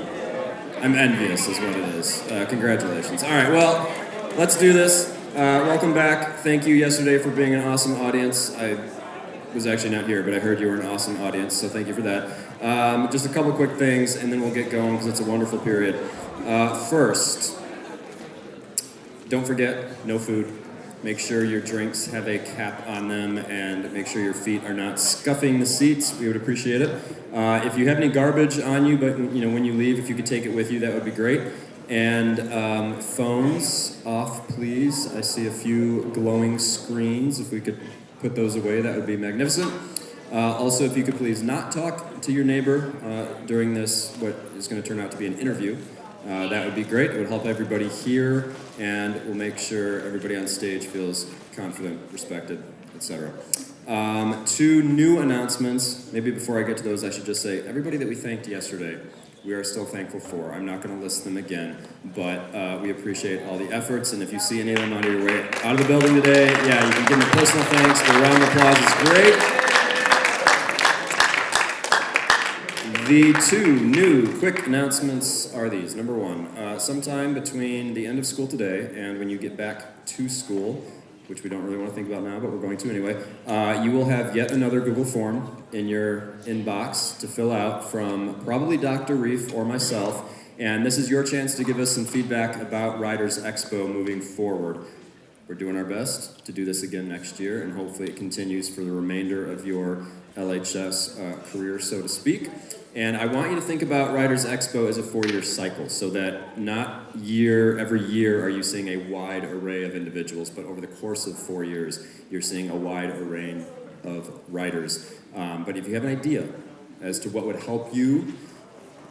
I'm envious is what it is. Congratulations. All right, well, let's do this. Welcome back. Thank you yesterday for being an awesome audience. I was actually not here, but I heard you were an awesome audience, so thank you for that. Just a couple quick things, and then we'll get going because it's a wonderful period. First, don't forget, no food. Make sure your drinks have a cap on them, and make sure your feet are not scuffing the seats. We would appreciate it. If you have any garbage on you, but when you leave, if you could take it with you, that would be great. And phones off, please. I see a few glowing screens. If we could put those away, that would be magnificent. Also, if you could please not talk to your neighbor during this, what is going to turn out to be an interview. That would be great. It would help everybody hear, and we'll make sure everybody on stage feels confident, respected, etc. 2 new announcements. Maybe before I get to those, I should just say, everybody that we thanked yesterday, we are still thankful for. I'm not going to list them again, but we appreciate all the efforts, and if you see any of them on your way out of the building today, yeah, you can give them a personal thanks. The round of applause is great. The 2 new quick announcements are these. Number 1, sometime between the end of school today and when you get back to school, which we don't really want to think about now, but we're going to anyway, you will have yet another Google form in your inbox to fill out from probably Dr. Reef or myself, and this is your chance to give us some feedback about Writers Expo moving forward. We're doing our best to do this again next year, and hopefully it continues for the remainder of your LHS career, so to speak. And I want you to think about Writers Expo as a 4-year cycle, so that not every year are you seeing a wide array of individuals, but over the course of 4 years, you're seeing a wide array of writers. But if you have an idea as to what would help you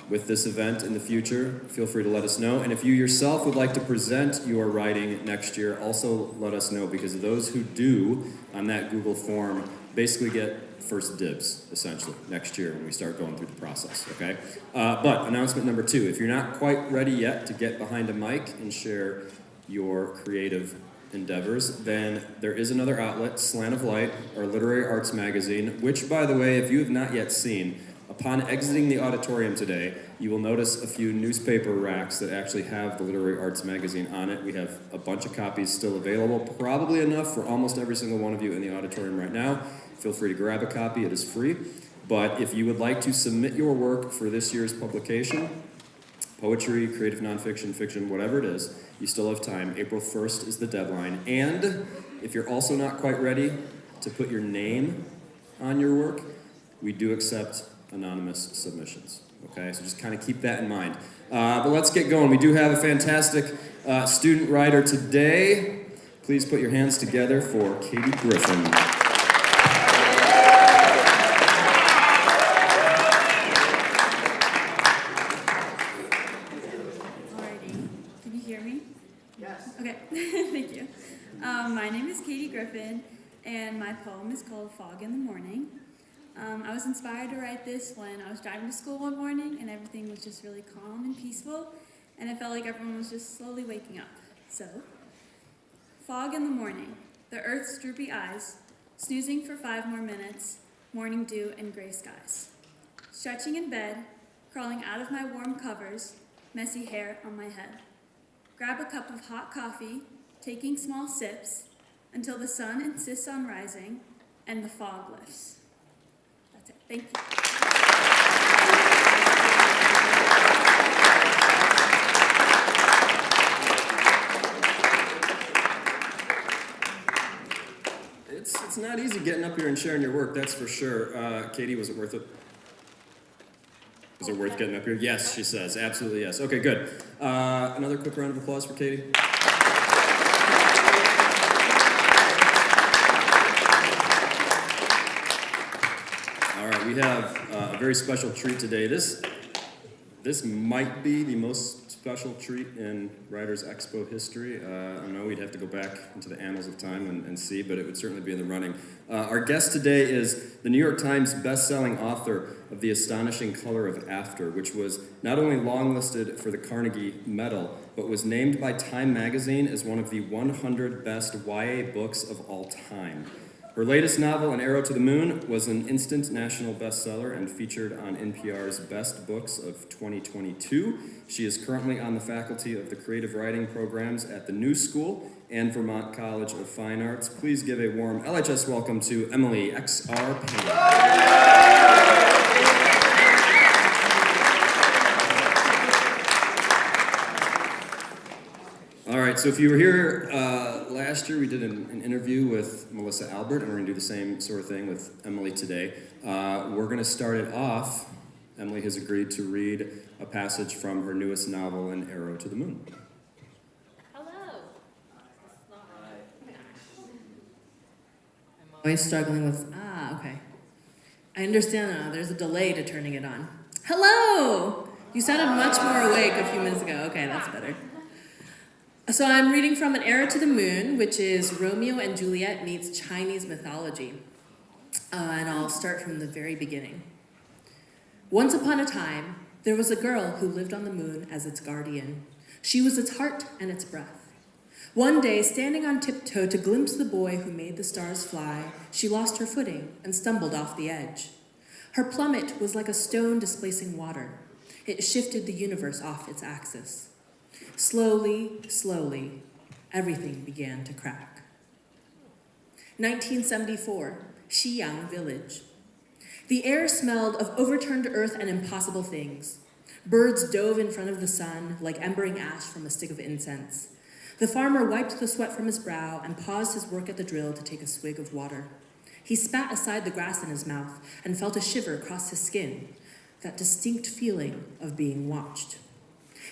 with this event in the future, feel free to let us know. And if you yourself would like to present your writing next year, also let us know, because those who do on that Google form basically get first dibs, essentially, next year when we start going through the process, okay? But announcement number 2, if you're not quite ready yet to get behind a mic and share your creative endeavors, then there is another outlet, Slant of Light, our literary arts magazine, which, by the way, if you have not yet seen, upon exiting the auditorium today, you will notice a few newspaper racks that actually have the Literary Arts magazine on it. We have a bunch of copies still available, probably enough for almost every single one of you in the auditorium right now. Feel free to grab a copy, it is free. But if you would like to submit your work for this year's publication, poetry, creative nonfiction, fiction, whatever it is, you still have time. April 1st is the deadline. And if you're also not quite ready to put your name on your work, we do accept anonymous submissions. Okay, so just kind of keep that in mind. But let's get going. We do have a fantastic student writer today. Please put your hands together for Katie Griffin. Yes. Okay, thank you. My name is Katie Griffin, and my poem is called Fog in the Morning. I was inspired to write this when I was driving to school one morning, and everything was just really calm and peaceful, and I felt like everyone was just slowly waking up. So, fog in the morning, the earth's droopy eyes, snoozing for 5 more minutes, morning dew and gray skies. Stretching in bed, crawling out of my warm covers, messy hair on my head. Grab a cup of hot coffee, taking small sips, until the sun insists on rising and the fog lifts. That's it. Thank you. It's not easy getting up here and sharing your work, that's for sure. Katie, was it worth it? Was it worth getting up here? Yes, she says. Absolutely yes. Okay, good. Another quick round of applause for Katie. All right, we have a very special treat today. This might be the most special treat in Writers Expo history. I know we'd have to go back into the annals of time and see, but it would certainly be in the running. Our guest today is the New York Times best-selling author of The Astonishing Color of After, which was not only longlisted for the Carnegie Medal, but was named by Time magazine as one of the 100 best YA books of all time. Her latest novel, An Arrow to the Moon, was an instant national bestseller and featured on NPR's Best Books of 2022. She is currently on the faculty of the creative writing programs at the New School and Vermont College of Fine Arts. Please give a warm LHS welcome to Emily X.R. All right, so if you were here last year, we did an interview with Melissa Albert, and we're going to do the same sort of thing with Emily today. We're going to start it off. Emily has agreed to read a passage from her newest novel, An Arrow to the Moon. Hello. I'm always struggling with, okay. I understand now, there's a delay to turning it on. Hello! You sounded much more awake a few minutes ago. Okay, that's better. So I'm reading from An Arrow to the Moon, which is Romeo and Juliet meets Chinese mythology. And I'll start from the very beginning. Once upon a time, there was a girl who lived on the moon as its guardian. She was its heart and its breath. One day, standing on tiptoe to glimpse the boy who made the stars fly, she lost her footing and stumbled off the edge. Her plummet was like a stone displacing water. It shifted the universe off its axis. Slowly, slowly, everything began to crack. 1974, Xiyang Village. The air smelled of overturned earth and impossible things. Birds dove in front of the sun like embering ash from a stick of incense. The farmer wiped the sweat from his brow and paused his work at the drill to take a swig of water. He spat aside the grass in his mouth and felt a shiver cross his skin, that distinct feeling of being watched.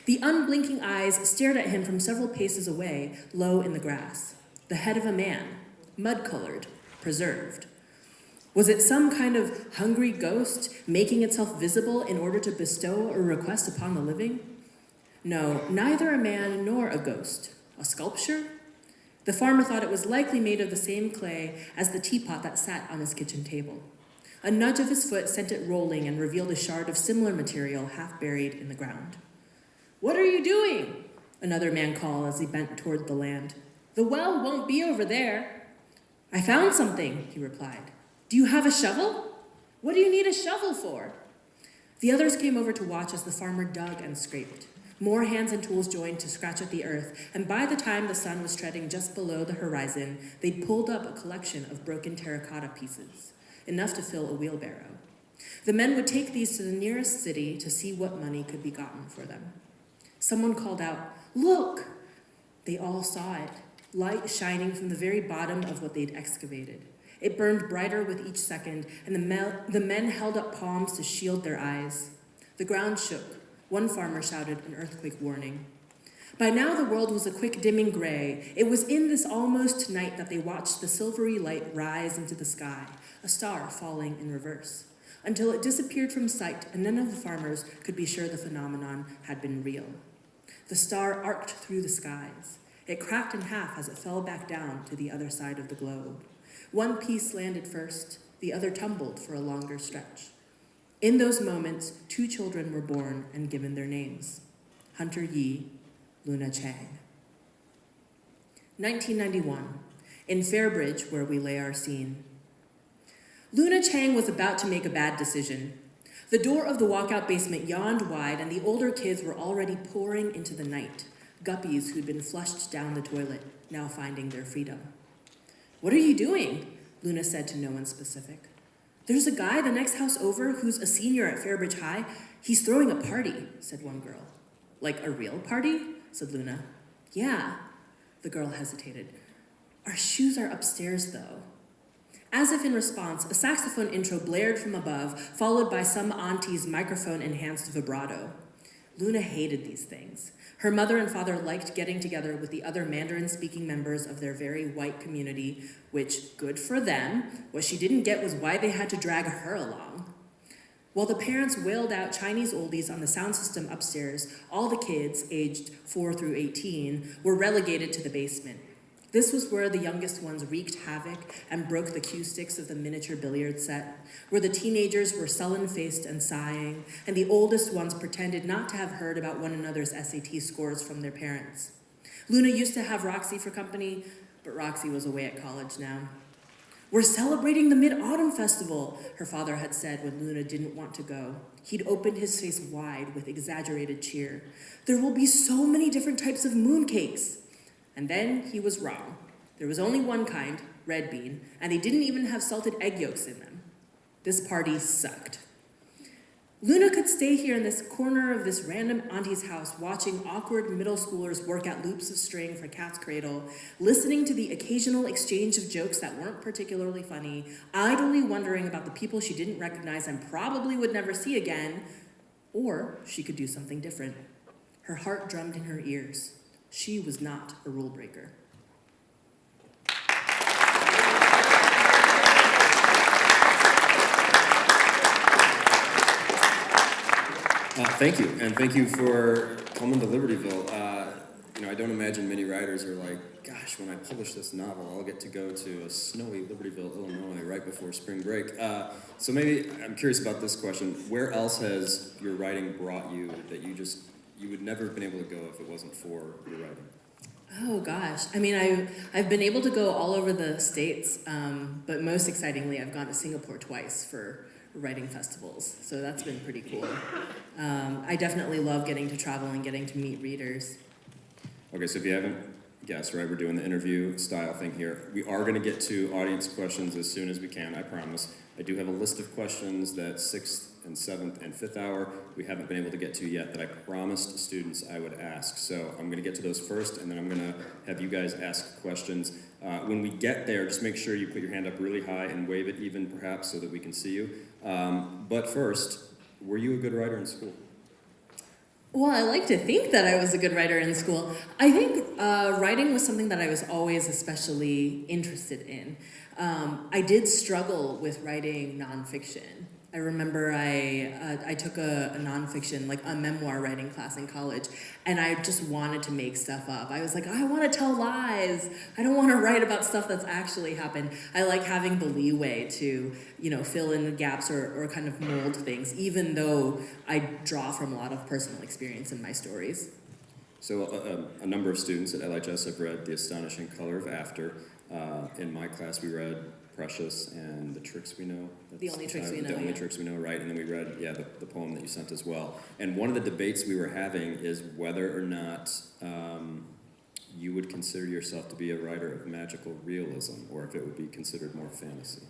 The unblinking eyes stared at him from several paces away, low in the grass. The head of a man, mud-colored, preserved. Was it some kind of hungry ghost making itself visible in order to bestow a request upon the living? No, neither a man nor a ghost. A sculpture? The farmer thought it was likely made of the same clay as the teapot that sat on his kitchen table. A nudge of his foot sent it rolling and revealed a shard of similar material half buried in the ground. "What are you doing?" another man called as he bent toward the land. "The well won't be over there." "I found something," he replied. "Do you have a shovel?" "What do you need a shovel for?" The others came over to watch as the farmer dug and scraped. More hands and tools joined to scratch at the earth, and by the time the sun was treading just below the horizon, they'd pulled up a collection of broken terracotta pieces, enough to fill a wheelbarrow. The men would take these to the nearest city to see what money could be gotten for them. Someone called out, "Look!" They all saw it, light shining from the very bottom of what they'd excavated. It burned brighter with each second, and the men held up palms to shield their eyes. The ground shook. One farmer shouted an earthquake warning. By now the world was a quick dimming gray. It was in this almost night that they watched the silvery light rise into the sky, a star falling in reverse, until it disappeared from sight and none of the farmers could be sure the phenomenon had been real. The star arced through the skies. It cracked in half as it fell back down to the other side of the globe. One piece landed first, the other tumbled for a longer stretch. In those moments, 2 children were born and given their names, Hunter Yi, Luna Chang. 1991, in Fairbridge, where we lay our scene. Luna Chang was about to make a bad decision. The door of the walkout basement yawned wide, and the older kids were already pouring into the night, guppies who'd been flushed down the toilet, now finding their freedom. "What are you doing?" Luna said to no one specific. "There's a guy the next house over who's a senior at Fairbridge High. He's throwing a party," said one girl. "Like a real party?" said Luna. "Yeah." The girl hesitated. "Our shoes are upstairs, though." As if in response, a saxophone intro blared from above, followed by some auntie's microphone-enhanced vibrato. Luna hated these things. Her mother and father liked getting together with the other Mandarin-speaking members of their very white community, which, good for them, what she didn't get was why they had to drag her along. While the parents wailed out Chinese oldies on the sound system upstairs, all the kids, aged 4 through 18, were relegated to the basement. This was where the youngest ones wreaked havoc and broke the cue sticks of the miniature billiard set, where the teenagers were sullen-faced and sighing, and the oldest ones pretended not to have heard about one another's SAT scores from their parents. Luna used to have Roxy for company, but Roxy was away at college now. "We're celebrating the Mid-Autumn Festival," her father had said when Luna didn't want to go. He'd opened his face wide with exaggerated cheer. "There will be so many different types of mooncakes." And then he was wrong. There was only one kind, red bean, and they didn't even have salted egg yolks in them. This party sucked. Luna could stay here in this corner of this random auntie's house, watching awkward middle schoolers work at loops of string for Cat's Cradle, listening to the occasional exchange of jokes that weren't particularly funny, idly wondering about the people she didn't recognize and probably would never see again, or she could do something different. Her heart drummed in her ears. She was not a rule breaker. Thank you, and thank you for coming to Libertyville. I don't imagine many writers are like, gosh, when I publish this novel, I'll get to go to a snowy Libertyville, Illinois, right before spring break. So maybe, I'm curious about this question. Where else has your writing brought you that you would never have been able to go if it wasn't for your writing? Oh gosh, I mean, I've been able to go all over the States, but most excitingly, I've gone to Singapore twice for writing festivals, so that's been pretty cool. I definitely love getting to travel and getting to meet readers. Okay, so if you haven't guessed, right, we're doing the interview style thing here. We are going to get to audience questions as soon as we can, I promise. I do have a list of questions that 6th and 7th and 5th hour we haven't been able to get to yet that I promised students I would ask. So I'm going to get to those first, and then I'm going to have you guys ask questions. When we get there, just make sure you put your hand up really high and wave it even, perhaps, so that we can see you. But first, were you a good writer in school? Well, I like to think that I was a good writer in school. I think writing was something that I was always especially interested in. I did struggle with writing nonfiction. I remember I took a nonfiction, like a memoir writing class in college, and I just wanted to make stuff up. I was like, I want to tell lies. I don't want to write about stuff that's actually happened. I like having the leeway to, fill in the gaps or kind of mold things, even though I draw from a lot of personal experience in my stories. So a number of students at LHS have read The Astonishing Color of After. In my class, we read Precious and The Tricks We Know. The Only Tricks We Know. The Only Tricks We Know, right. And then we read, the poem that you sent as well. And one of the debates we were having is whether or not you would consider yourself to be a writer of magical realism, or if it would be considered more fantasy.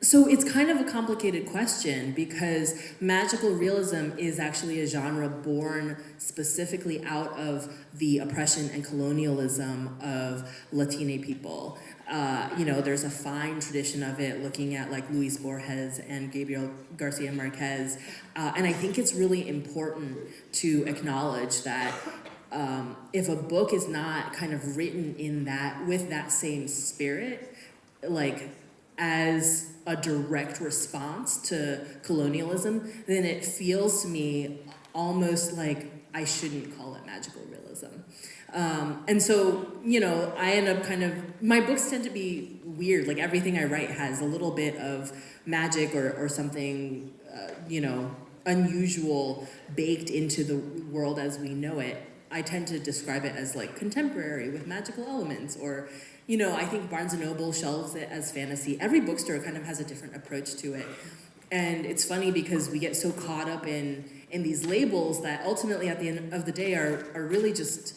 So it's kind of a complicated question because magical realism is actually a genre born specifically out of the oppression and colonialism of Latine people. There's a fine tradition of it looking at like Luis Borges and Gabriel Garcia Marquez. And I think it's really important to acknowledge that if a book is not kind of written with that same spirit, like as a direct response to colonialism, then it feels to me almost like I shouldn't call it magical realism. And so, I end up my books tend to be weird. Like everything I write has a little bit of magic or something, unusual baked into the world as we know it. I tend to describe it as like contemporary with magical elements, or, I think Barnes & Noble shelves it as fantasy. Every bookstore kind of has a different approach to it. And it's funny because we get so caught up in these labels that ultimately at the end of the day are really just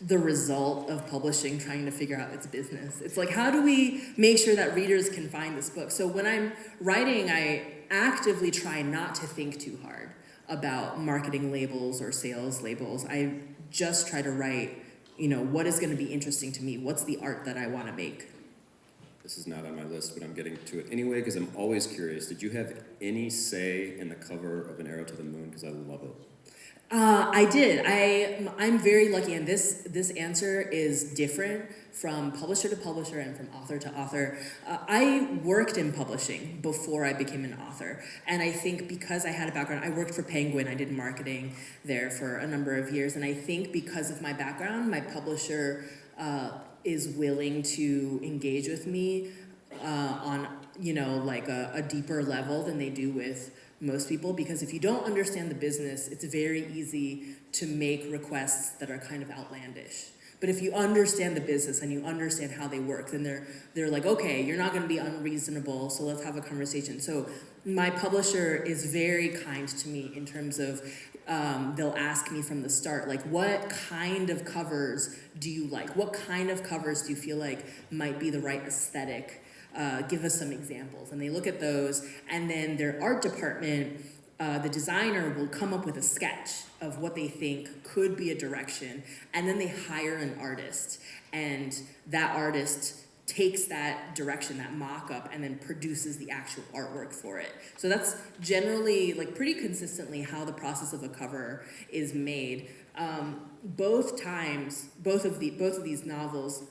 the result of publishing trying to figure out its business. It's like, how do we make sure that readers can find this book? So when I'm writing, I actively try not to think too hard about marketing labels or sales labels. I just try to write, what is going to be interesting to me? What's the art that I want to make? This is not on my list, but I'm getting to it anyway because I'm always curious. Did you have any say in the cover of An Arrow to the Moon? Because I love it. I did. I'm very lucky, and this answer is different from publisher to publisher and from author to author. I worked in publishing before I became an author, and I think because I had a background, I worked for Penguin, I did marketing there for a number of years, and I think because of my background, my publisher is willing to engage with me on, like a deeper level than they do with most people, because if you don't understand the business, it's very easy to make requests that are kind of outlandish. But if you understand the business and you understand how they work, then they're like, okay, you're not going to be unreasonable, so let's have a conversation. So my publisher is very kind to me in terms of they'll ask me from the start, like, what kind of covers do you like? What kind of covers do you feel like might be the right aesthetic? Give us some examples. And they look at those, and then their art department, the designer will come up with a sketch of what they think could be a direction, and then they hire an artist, and that artist takes that direction, that mock-up, and then produces the actual artwork for it. So that's generally, like, pretty consistently how the process of a cover is made. Both of these novels,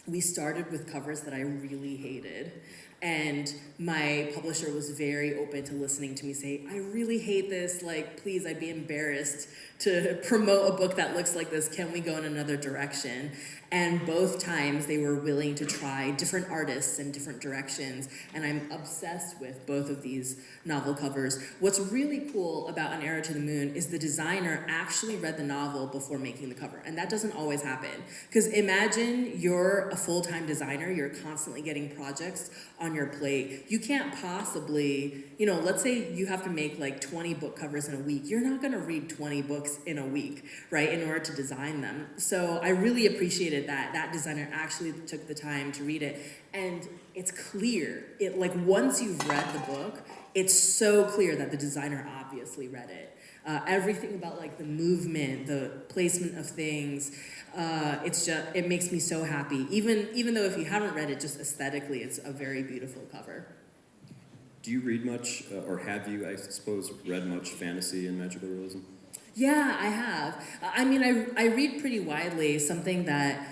we started with covers that I really hated. And my publisher was very open to listening to me say, I really hate this, like, please, I'd be embarrassed to promote a book that looks like this. Can we go in another direction? And both times they were willing to try different artists and different directions. And I'm obsessed with both of these novel covers. What's really cool about An Arrow to the Moon is the designer actually read the novel before making the cover. And that doesn't always happen. Because imagine you're a full-time designer, you're constantly getting projects on your plate. You can't possibly, let's say you have to make like 20 book covers in a week. You're not gonna read 20 books in a week, right, in order to design them. So I really appreciated that designer actually took the time to read it. And it's clear, once you've read the book, it's so clear that the designer obviously read it. Everything about like the movement, the placement of things, it makes me so happy. Even though if you haven't read it, just aesthetically, it's a very beautiful cover. Do you read much, or have you, I suppose, read much fantasy and magical realism? Yeah, I have. I read pretty widely, something that,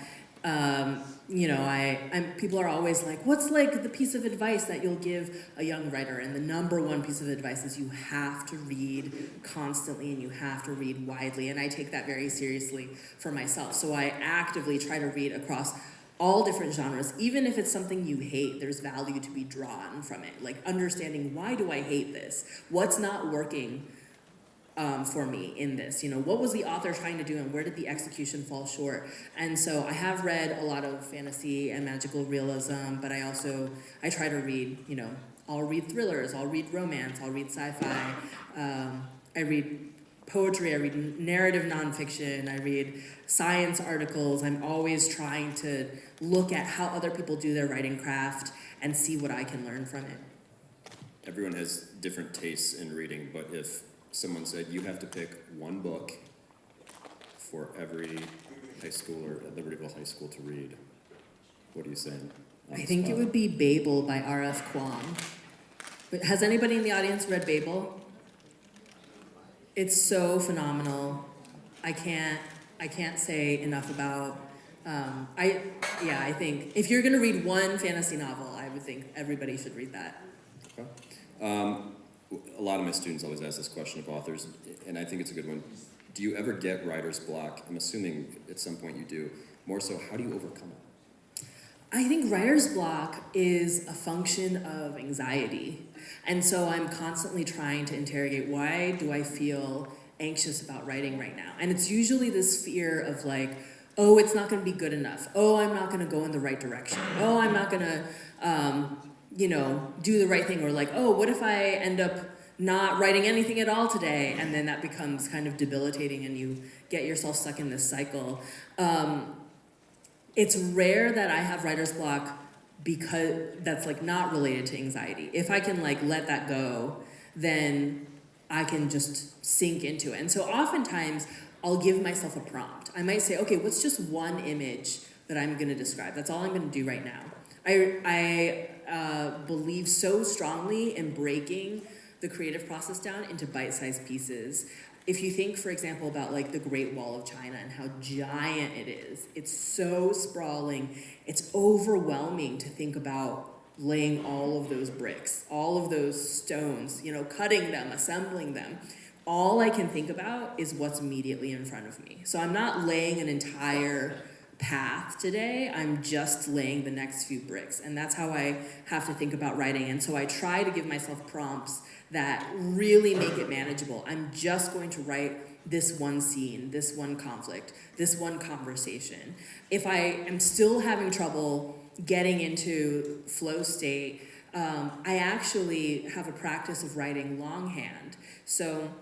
people are always like, what's like the piece of advice that you'll give a young writer? And the number one piece of advice is you have to read constantly and you have to read widely. And I take that very seriously for myself. So I actively try to read across all different genres. Even if it's something you hate, there's value to be drawn from it. Like understanding, why do I hate this? What's not working for me in this? What was the author trying to do and where did the execution fall short? And so I have read a lot of fantasy and magical realism, but I try to read, I'll read thrillers, I'll read romance, I'll read sci-fi, I read poetry, I read narrative nonfiction, I read science articles. I'm always trying to look at how other people do their writing craft and see what I can learn from it. Everyone has different tastes in reading, but if someone said you have to pick one book for every high schooler at Libertyville High School to read, what are you saying? I think it would be Babel by R.F. Kuang. Has anybody in the audience read Babel? It's so phenomenal. I can't say enough about. I think if you're gonna read one fantasy novel, I would think everybody should read that. Okay. a lot of my students always ask this question of authors, and I think it's a good one. Do you ever get writer's block? I'm assuming at some point you do. More so, how do you overcome it? I think writer's block is a function of anxiety. And so I'm constantly trying to interrogate, why do I feel anxious about writing right now? And it's usually this fear of like, oh, it's not gonna be good enough. Oh, I'm not gonna go in the right direction. Oh, I'm not gonna, do the right thing. Or like, oh, what if I end up not writing anything at all today? And then that becomes kind of debilitating and you get yourself stuck in this cycle. It's rare that I have writer's block because that's like not related to anxiety. If I can like let that go, then I can just sink into it. And so oftentimes I'll give myself a prompt. I might say, okay, what's just one image that I'm gonna describe? That's all I'm gonna do right now. I believe so strongly in breaking the creative process down into bite-sized pieces. If you think, for example, about like the Great Wall of China and how giant it is, it's so sprawling, it's overwhelming to think about laying all of those bricks, all of those stones, cutting them, assembling them. All I can think about is what's immediately in front of me. So I'm not laying an entire path today, I'm just laying the next few bricks. And that's how I have to think about writing. And so I try to give myself prompts that really make it manageable. I'm just going to write this one scene, this one conflict, this one conversation. If I am still having trouble getting into flow state, I actually have a practice of writing longhand. So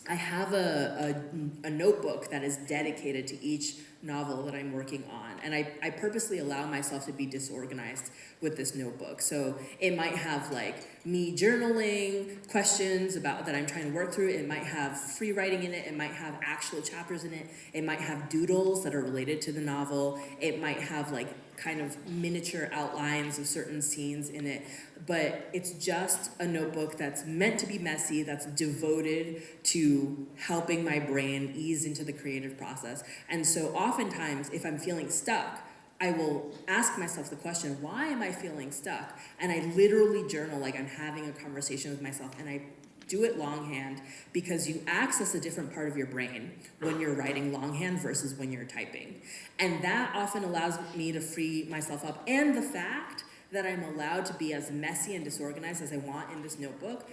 I have a notebook that is dedicated to each novel that I'm working on. And I purposely allow myself to be disorganized with this notebook. So it might have like me journaling questions about that I'm trying to work through. It might have free writing in it. It might have actual chapters in it. It might have doodles that are related to the novel. It might have like kind of miniature outlines of certain scenes in it. But it's just a notebook that's meant to be messy, that's devoted to helping my brain ease into the creative process. And so oftentimes, if I'm feeling stuck, I will ask myself the question, why am I feeling stuck? And I literally journal like I'm having a conversation with myself, and I do it longhand because you access a different part of your brain when you're writing longhand versus when you're typing. And that often allows me to free myself up. And the fact that I'm allowed to be as messy and disorganized as I want in this notebook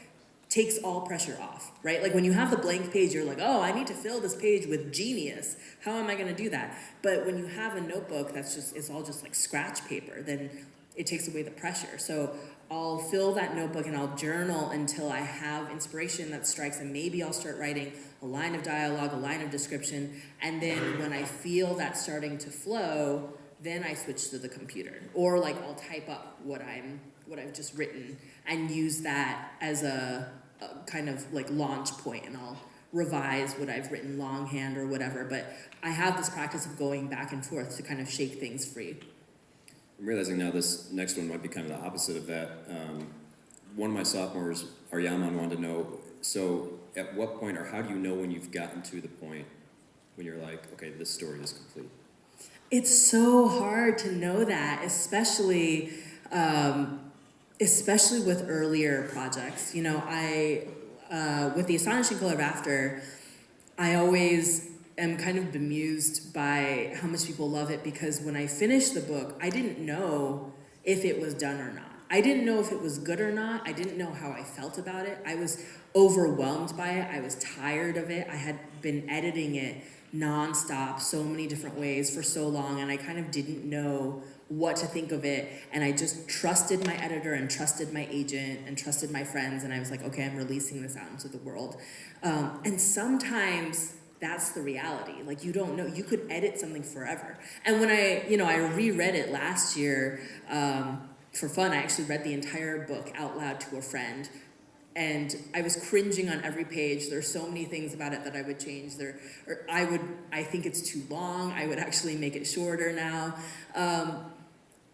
takes all pressure off, right? Like when you have the blank page, you're like, oh, I need to fill this page with genius. How am I gonna do that? But when you have a notebook it's all just like scratch paper, then it takes away the pressure. So I'll fill that notebook and I'll journal until I have inspiration that strikes, and maybe I'll start writing a line of dialogue, a line of description, and then when I feel that starting to flow, then I switch to the computer. Or like I'll type up what I've just written and use that as a kind of like launch point, and I'll revise what I've written longhand or whatever. But I have this practice of going back and forth to kind of shake things free. I'm realizing now this next one might be kind of the opposite of that. One of my sophomores, Aryaman, wanted to know, so at what point or how do you know when you've gotten to the point when you're like, okay, this story is complete? It's so hard to know that, especially with earlier projects. With The Astonishing Color of After, I always am kind of bemused by how much people love it, because when I finished the book, I didn't know if it was done or not. I didn't know if it was good or not. I didn't know how I felt about it. I was overwhelmed by it. I was tired of it. I had been editing it nonstop, so many different ways for so long, and I kind of didn't know what to think of it, and I just trusted my editor and trusted my agent and trusted my friends, and I was like, okay, I'm releasing this out into the world. And sometimes that's the reality. Like, you don't know. You could edit something forever. And when I reread it last year for fun, I actually read the entire book out loud to a friend, and I was cringing on every page. There's so many things about it that I would change. I think it's too long. I would actually make it shorter now.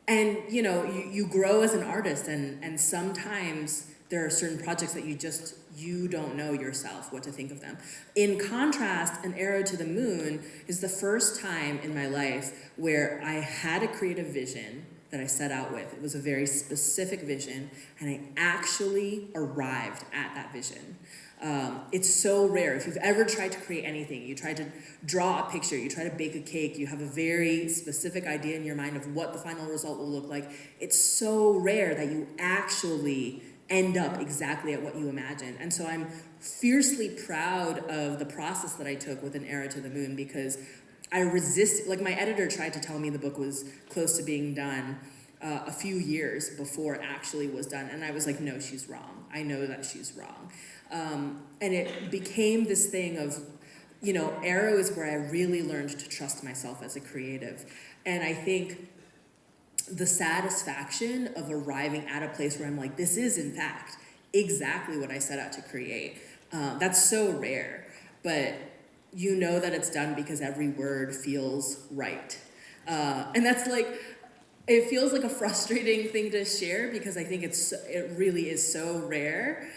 And you grow as an artist, and sometimes there are certain projects that you don't know yourself what to think of them. In contrast, An Arrow to the Moon is the first time in my life where I had a creative vision that I set out with. It was a very specific vision, and I actually arrived at that vision. It's so rare. If you've ever tried to create anything, you try to draw a picture, you try to bake a cake, you have a very specific idea in your mind of what the final result will look like. It's so rare that you actually end up exactly at what you imagine. And so I'm fiercely proud of the process that I took with An Era to the Moon, because I resisted, like my editor tried to tell me the book was close to being done a few years before it actually was done. And I was like, no, she's wrong. I know that she's wrong. And it became this thing of, you know, Arrow is where I really learned to trust myself as a creative. And I think the satisfaction of arriving at a place where I'm like, this is in fact exactly what I set out to create. That's so rare, but you know that it's done because every word feels right. And that's like, it feels like a frustrating thing to share because I think it really is so rare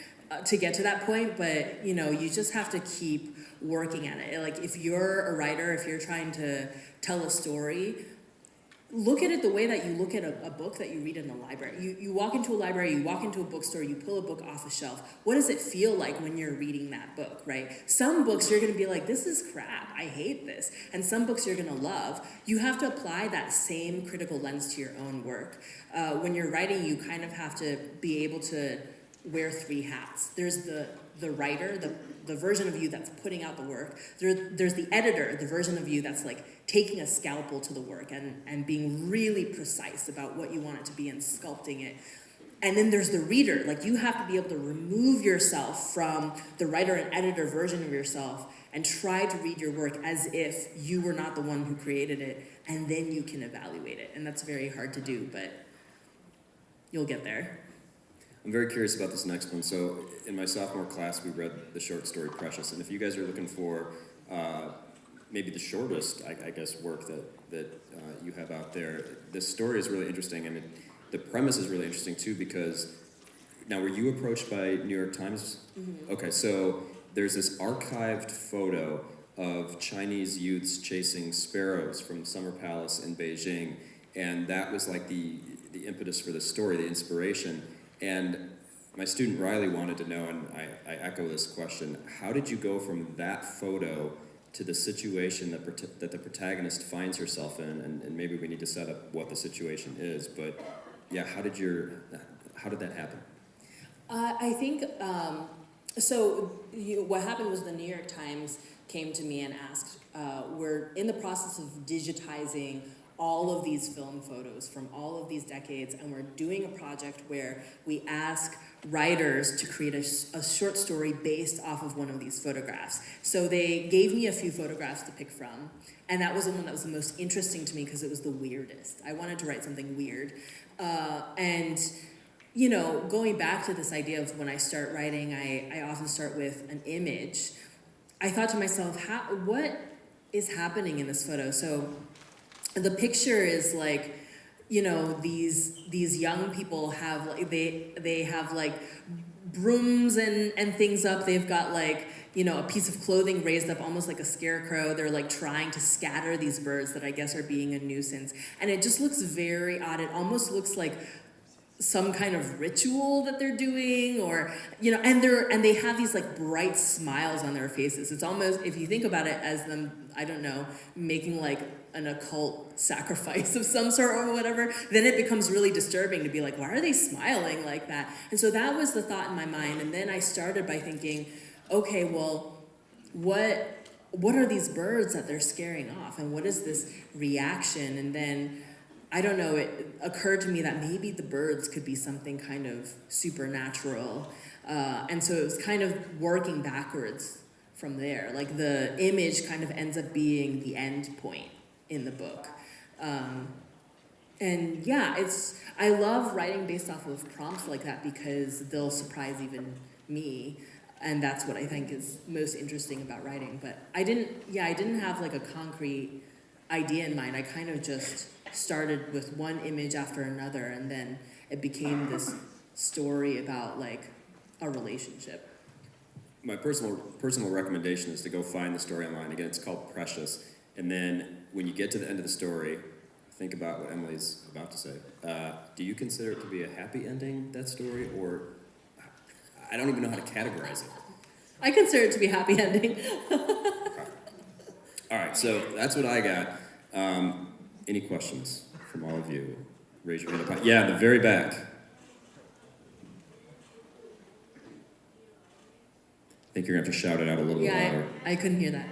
to get to that point, but you know, you just have to keep working at it. Like if you're a writer, if you're trying to tell a story, look at it the way that you look at a book that you read in the library. You walk into a library, you walk into a bookstore, you pull a book off a shelf. What does it feel like when you're reading that book, right? Some books you're gonna be like, this is crap, I hate this. And some books you're gonna love. You have to apply that same critical lens to your own work. When you're writing, you kind of have to be able to wear three hats. There's the writer, the version of you that's putting out the work. There's the editor, the version of you that's like taking a scalpel to the work and being really precise about what you want it to be and sculpting it. And then there's the reader. Like you have to be able to remove yourself from the writer and editor version of yourself and try to read your work as if you were not the one who created it, and then you can evaluate it. And that's very hard to do, but you'll get there. I'm very curious about this next one. So in my sophomore class, we read the short story Precious. And if you guys are looking for maybe the shortest, I guess, work that you have out there, this story is really interesting. And the premise is really interesting, too, because now, were you approached by New York Times? Mm-hmm. Okay, so there's this archived photo of Chinese youths chasing sparrows from Summer Palace in Beijing. And that was like the impetus for the story, the inspiration. And my student Riley wanted to know, and I echo this question, how did you go from that photo to the situation that the protagonist finds herself in? And maybe we need to set up what the situation is, but yeah, how did that happen? I think, what happened was the New York Times came to me and asked, we're in the process of digitizing all of these film photos from all of these decades, and we're doing a project where we ask writers to create a short story based off of one of these photographs. So they gave me a few photographs to pick from, and that was the one that was the most interesting to me because it was the weirdest. I wanted to write something weird. And you know, going back to this idea of when I start writing, I often start with an image. I thought to myself, what is happening in this photo? So the picture is like, you know, these young people have like, they have like brooms and things up. They've got like, you know, a piece of clothing raised up almost like a scarecrow. They're like trying to scatter these birds that I guess are being a nuisance. And it just looks very odd. It almost looks like some kind of ritual that they're doing, or, you know, and they have these like bright smiles on their faces. It's almost, if you think about it as them, I don't know, making like an occult sacrifice of some sort or whatever, then it becomes really disturbing to be like, why are they smiling like that? And so that was the thought in my mind. And then I started by thinking, okay, well, what are these birds that they're scaring off? And what is this reaction? And then, I don't know, it occurred to me that maybe the birds could be something kind of supernatural. And so it was kind of working backwards from there. Like the image kind of ends up being the end point in the book. And yeah, I love writing based off of prompts like that because they'll surprise even me. And that's what I think is most interesting about writing. But I didn't have like a concrete idea in mind. I kind of just started with one image after another, and then it became this story about like a relationship. My personal recommendation is to go find the story online. Again, it's called Precious. And then when you get to the end of the story, think about what Emily's about to say. Do you consider it to be a happy ending, that story, or I don't even know how to categorize it? I consider it to be happy ending. All right, so that's what I got. Any questions from all of you? Raise your hand up. Yeah, in the very back. I think you're gonna have to shout it out a little bit louder. I couldn't hear that.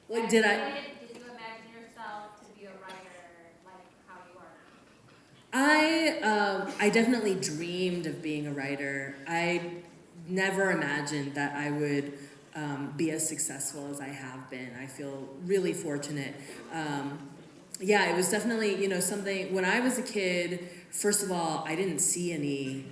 Like, did I? Did you imagine yourself to be a writer like how you are now? I definitely dreamed of being a writer. I never imagined that I would be as successful as I have been. I feel really fortunate. Yeah, it was definitely, you know, something, when I was a kid, first of all, I didn't see any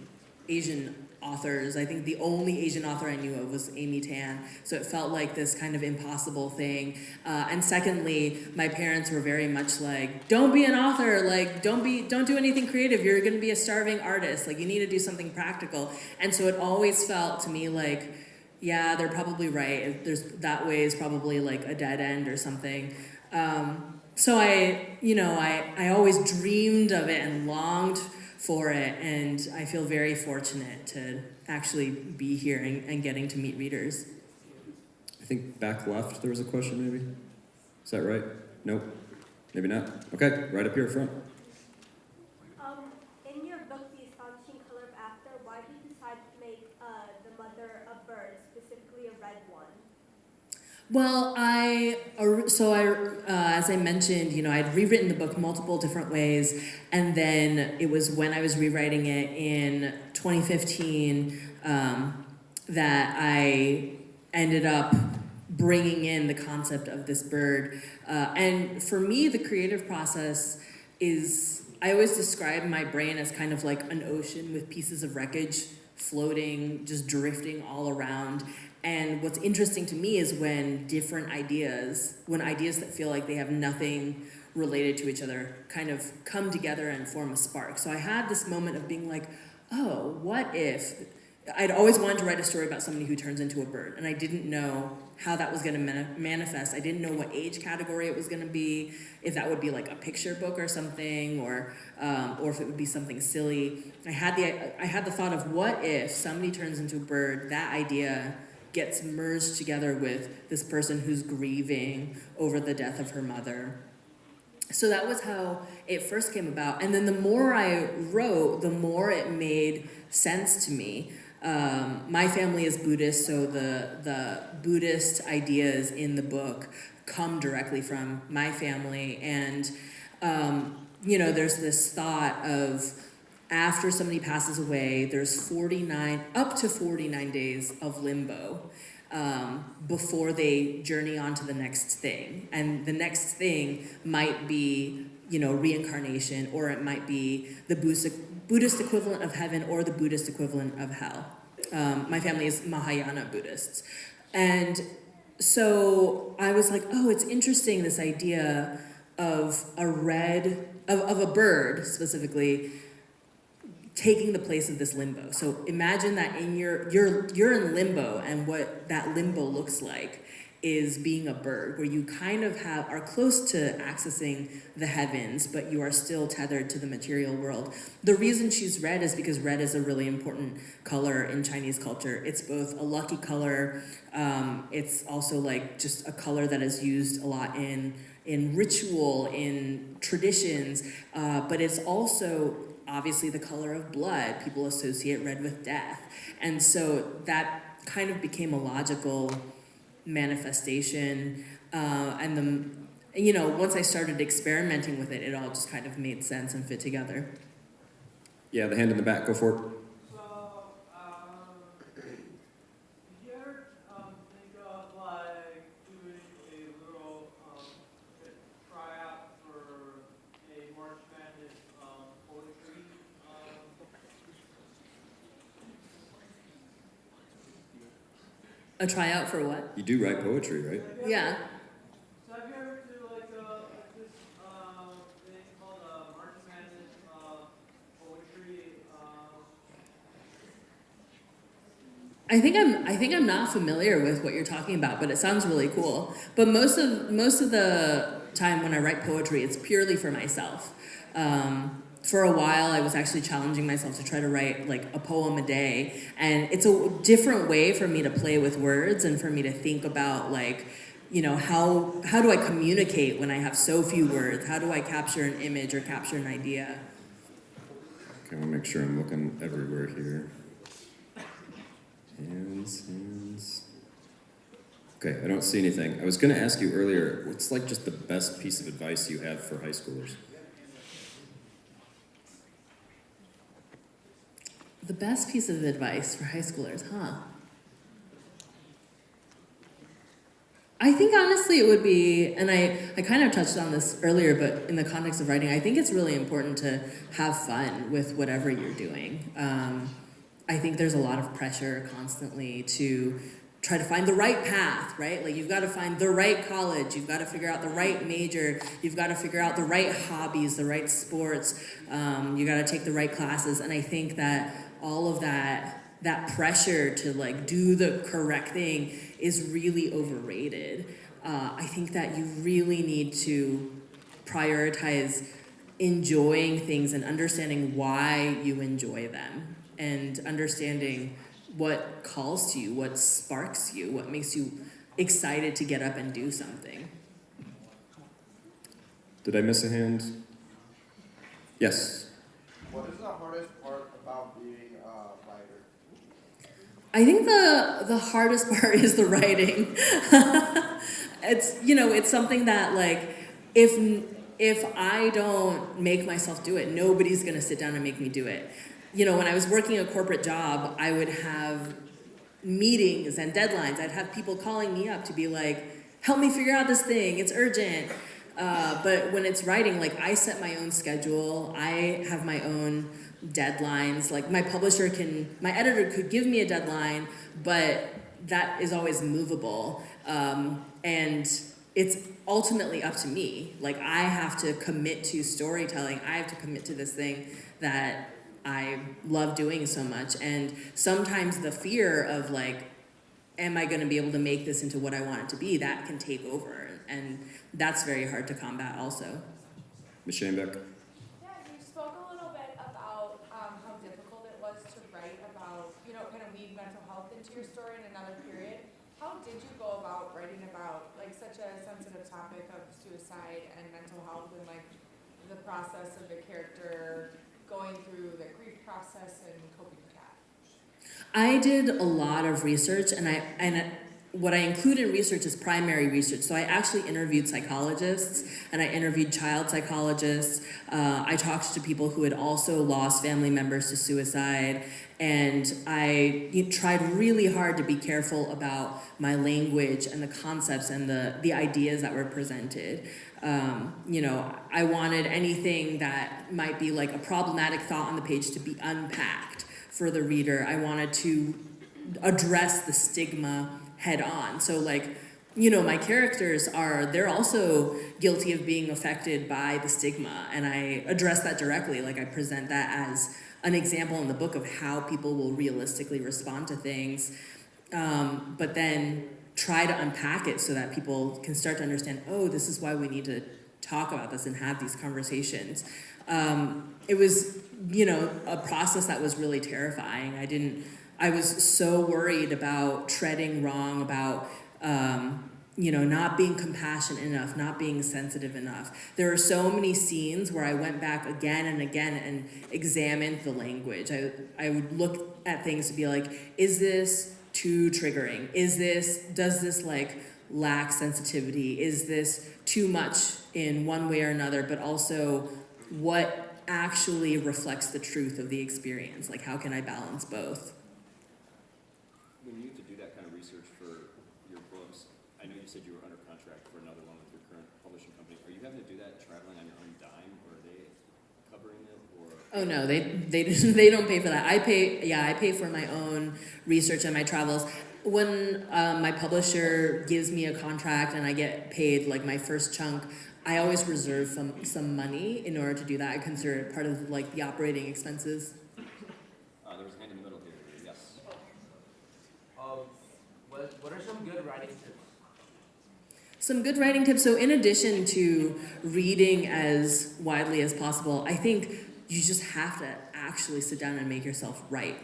Asian authors. I think the only Asian author I knew of was Amy Tan, so it felt like this kind of impossible thing. And secondly, my parents were very much like, don't be an author, like don't do anything creative, you're gonna be a starving artist, like you need to do something practical. And so it always felt to me like, yeah, they're probably right. That way is probably like a dead end or something. So I always dreamed of it and longed for it, and I feel very fortunate to actually be here and getting to meet readers. I think back left there was a question maybe? Is that right? Nope? Maybe not? Okay, right up here front. In your book, The Astonishing Color of After, why did you decide to make the mother a bird, specifically a red one? Well, as I mentioned, you know, I'd rewritten the book multiple different ways, and then it was when I was rewriting it in 2015 that I ended up bringing in the concept of this bird. And for me, the creative process is, I always describe my brain as kind of like an ocean with pieces of wreckage floating, just drifting all around. And what's interesting to me is when ideas that feel like they have nothing related to each other kind of come together and form a spark. So I had this moment of being like, oh, what if? I'd always wanted to write a story about somebody who turns into a bird, and I didn't know how that was going to manifest. I didn't know what age category it was going to be, if that would be like a picture book or something, or if it would be something silly. I had the thought of, what if somebody turns into a bird? That idea gets merged together with this person who's grieving over the death of her mother. So that was how it first came about. And then the more I wrote, the more it made sense to me. My family is Buddhist, so the Buddhist ideas in the book come directly from my family. And, there's this thought of, after somebody passes away, there's up to 49 days of limbo before they journey on to the next thing. And the next thing might be, reincarnation, or it might be the Buddhist equivalent of heaven or the Buddhist equivalent of hell. My family is Mahayana Buddhists. And so I was like, oh, it's interesting, this idea of a bird specifically, taking the place of this limbo. So imagine that you're in limbo, and what that limbo looks like is being a bird, where you kind of are close to accessing the heavens, but you are still tethered to the material world. The reason she's red is because red is a really important color in Chinese culture. It's both a lucky color, it's also like just a color that is used a lot in ritual, in traditions, but it's also obviously the color of blood. People associate red with death. And so that kind of became a logical manifestation. And once I started experimenting with it, it all just kind of made sense and fit together. Yeah, the hand in the back, go for it. Did you ever think of like doing a little tryout for a March Madness poetry? A tryout for what? You do write poetry, right? Yeah. So have you ever do like this thing called March Madness poetry? I think I'm not familiar with what you're talking about, but it sounds really cool. But most of the time when I write poetry, it's purely for myself. For a while, I was actually challenging myself to try to write like a poem a day, and it's a different way for me to play with words and for me to think about like, you know, how do I communicate when I have so few words? How do I capture an image or capture an idea? Okay, I want to make sure I'm looking everywhere here. Hands. Okay, I don't see anything. I was going to ask you earlier, what's like just the best piece of advice you have for high schoolers? The best piece of advice for high schoolers, huh? I think honestly it would be, and I kind of touched on this earlier, but in the context of writing, I think it's really important to have fun with whatever you're doing. I think there's a lot of pressure constantly to try to find the right path, right? Like you've got to find the right college, you've got to figure out the right major, you've got to figure out the right hobbies, the right sports, you got to take the right classes, and I think that all of that pressure to like do the correct thing is really overrated. I think that you really need to prioritize enjoying things and understanding why you enjoy them and understanding what calls to you, what sparks you, what makes you excited to get up and do something. Did I miss a hand? Yes. What is the hardest part about being a writer? I think the hardest part is the writing. It's something that like, if I don't make myself do it, nobody's gonna sit down and make me do it. You know, when I was working a corporate job, I would have meetings and deadlines. I'd have people calling me up to be like, help me figure out this thing, it's urgent. But when it's writing, like I set my own schedule, I have my own deadlines. Like my editor could give me a deadline, but that is always movable. And it's ultimately up to me. Like I have to commit to storytelling. I have to commit to this thing that I love doing so much. And sometimes the fear of like, am I gonna be able to make this into what I want it to be, that can take over. And that's very hard to combat also. Ms. Schoenbeck? Yeah, you spoke a little bit about how difficult it was to write about, kind of weave mental health into your story in another period. How did you go about writing about like such a sensitive topic of suicide and mental health and like the process of the character going through the grief process and coping with that? I did a lot of research, and what I include in research is primary research. So I actually interviewed psychologists, and I interviewed child psychologists. I talked to people who had also lost family members to suicide, and I tried really hard to be careful about my language and the concepts and the ideas that were presented. I wanted anything that might be like a problematic thought on the page to be unpacked for the reader. I wanted to address the stigma head on. So like, my characters they're also guilty of being affected by the stigma, and I address that directly. Like I present that as an example in the book of how people will realistically respond to things, but then try to unpack it so that people can start to understand, oh, this is why we need to talk about this and have these conversations. It was, a process that was really terrifying. I was so worried about treading wrong, about, not being compassionate enough, not being sensitive enough. There were so many scenes where I went back again and again and examined the language. I would look at things to be like, is this too triggering? Does this like lack sensitivity? Is this too much in one way or another, but also what actually reflects the truth of the experience? Like how can I balance both? When you have to do that kind of research for your books, I know you said you were under contract for another one with your current publishing company. Are you having to do that traveling on your own dime, or are they covering it? Or oh no, they don't pay for that. I pay for my own research and my travels. When my publisher gives me a contract and I get paid like my first chunk, I always reserve some money in order to do that. I consider it part of like the operating expenses. there was a hand in the middle here. Yes. What are some good writing tips? Some good writing tips. So in addition to reading as widely as possible, I think you just have to actually sit down and make yourself write.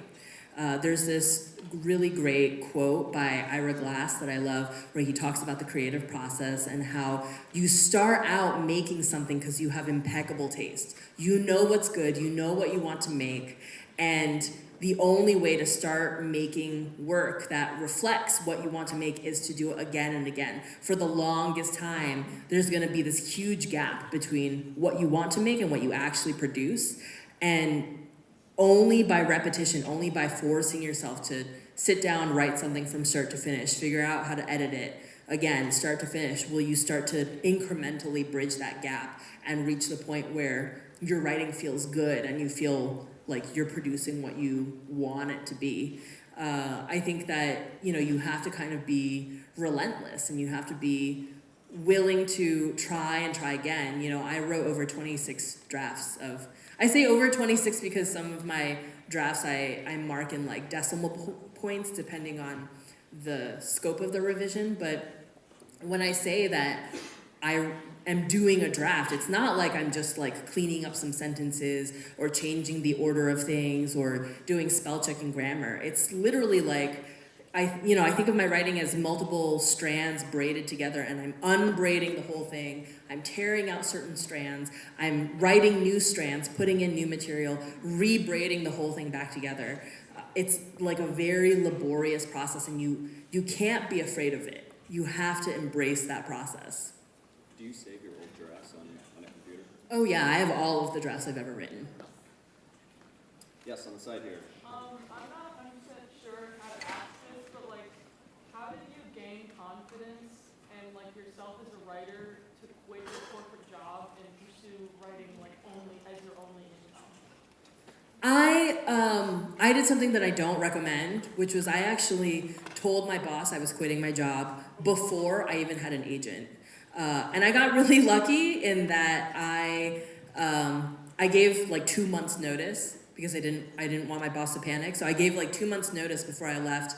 There's this really great quote by Ira Glass that I love where he talks about the creative process and how you start out making something because you have impeccable taste. You know what's good, you know what you want to make, and the only way to start making work that reflects what you want to make is to do it again and again. For the longest time, there's gonna be this huge gap between what you want to make and what you actually produce. And only by repetition, only by forcing yourself to sit down, write something from start to finish, figure out how to edit it, again, start to finish, will you start to incrementally bridge that gap and reach the point where your writing feels good and you feel like you're producing what you want it to be. I think that, you have to kind of be relentless and you have to be willing to try and try again. I wrote over 26 drafts of, I say over 26 because some of my drafts I mark in like decimal points depending on the scope of the revision, but when I say that I am doing a draft, it's not like I'm just like cleaning up some sentences or changing the order of things or doing spell check and grammar. It's literally like, I think of my writing as multiple strands braided together and I'm unbraiding the whole thing. I'm tearing out certain strands. I'm writing new strands, putting in new material, rebraiding the whole thing back together. It's like a very laborious process and you can't be afraid of it. You have to embrace that process. Do you save your old drafts on a computer? Oh yeah, I have all of the drafts I've ever written. Yes, on the side here. I'm not 100% sure how to ask this, but like, how did you gain confidence and like yourself as a writer to quit your corporate job and pursue writing like only as your only income? I did something that I don't recommend, which was I actually told my boss I was quitting my job before I even had an agent. And I got really lucky in that I gave like 2 months notice because I didn't want my boss to panic. So I gave like 2 months notice before I left.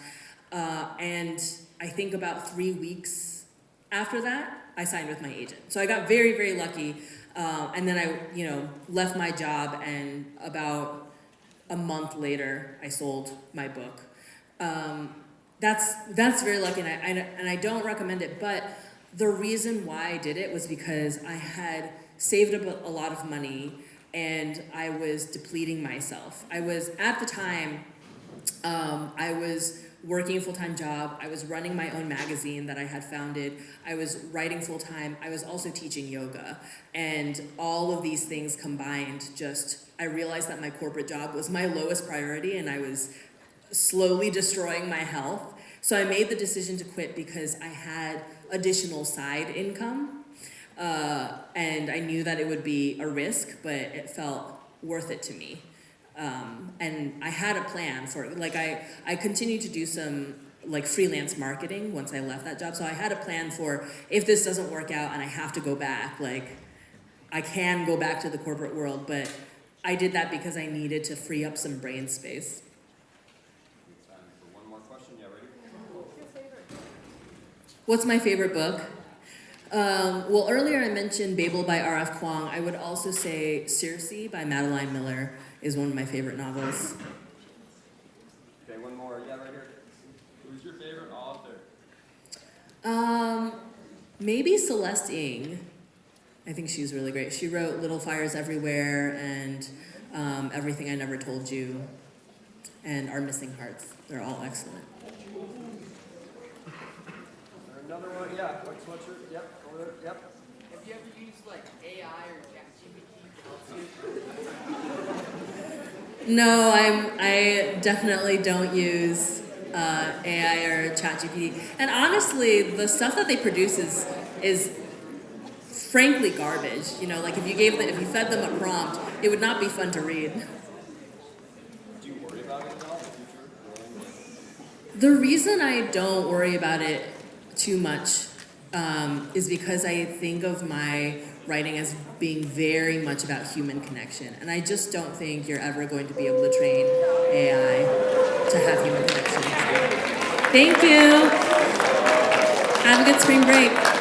And I think about 3 weeks after that, I signed with my agent. So I got very, very lucky. And then I, left my job and about a month later, I sold my book. That's very lucky and I don't recommend it, but the reason why I did it was because I had saved up a lot of money and I was depleting myself. I was, at the time, I was working a full-time job. I was running my own magazine that I had founded. I was writing full-time. I was also teaching yoga. And all of these things combined, I realized that my corporate job was my lowest priority and I was slowly destroying my health. So I made the decision to quit because I had additional side income. And I knew that it would be a risk, but it felt worth it to me. And I had a plan for it. Like I continued to do some like freelance marketing once I left that job. So I had a plan for if this doesn't work out and I have to go back, like I can go back to the corporate world, but I did that because I needed to free up some brain space. Time for one more question. Yeah, ready? What's your favorite book? What's my favorite book? Well, earlier I mentioned Babel by R.F. Kuang. I would also say Circe by Madeline Miller is one of my favorite novels. Okay, one more. Yeah, right here. Who's your favorite author? Maybe Celeste Ng. I think she's really great. She wrote Little Fires Everywhere and Everything I Never Told You and Our Missing Hearts. They're all excellent. Another one. Yeah. What's your? Yep. Over there. Yep. Have you ever used like AI or ChatGPT to help you? No, I definitely don't use AI or ChatGPT. And honestly, the stuff that they produce is frankly garbage. Like if you fed them a prompt, it would not be fun to read. Do you worry about it at all in the future? The reason I don't worry about it too much is because I think of my writing as being very much about human connection. And I just don't think you're ever going to be able to train AI to have human connection. Thank you. Have a good spring break.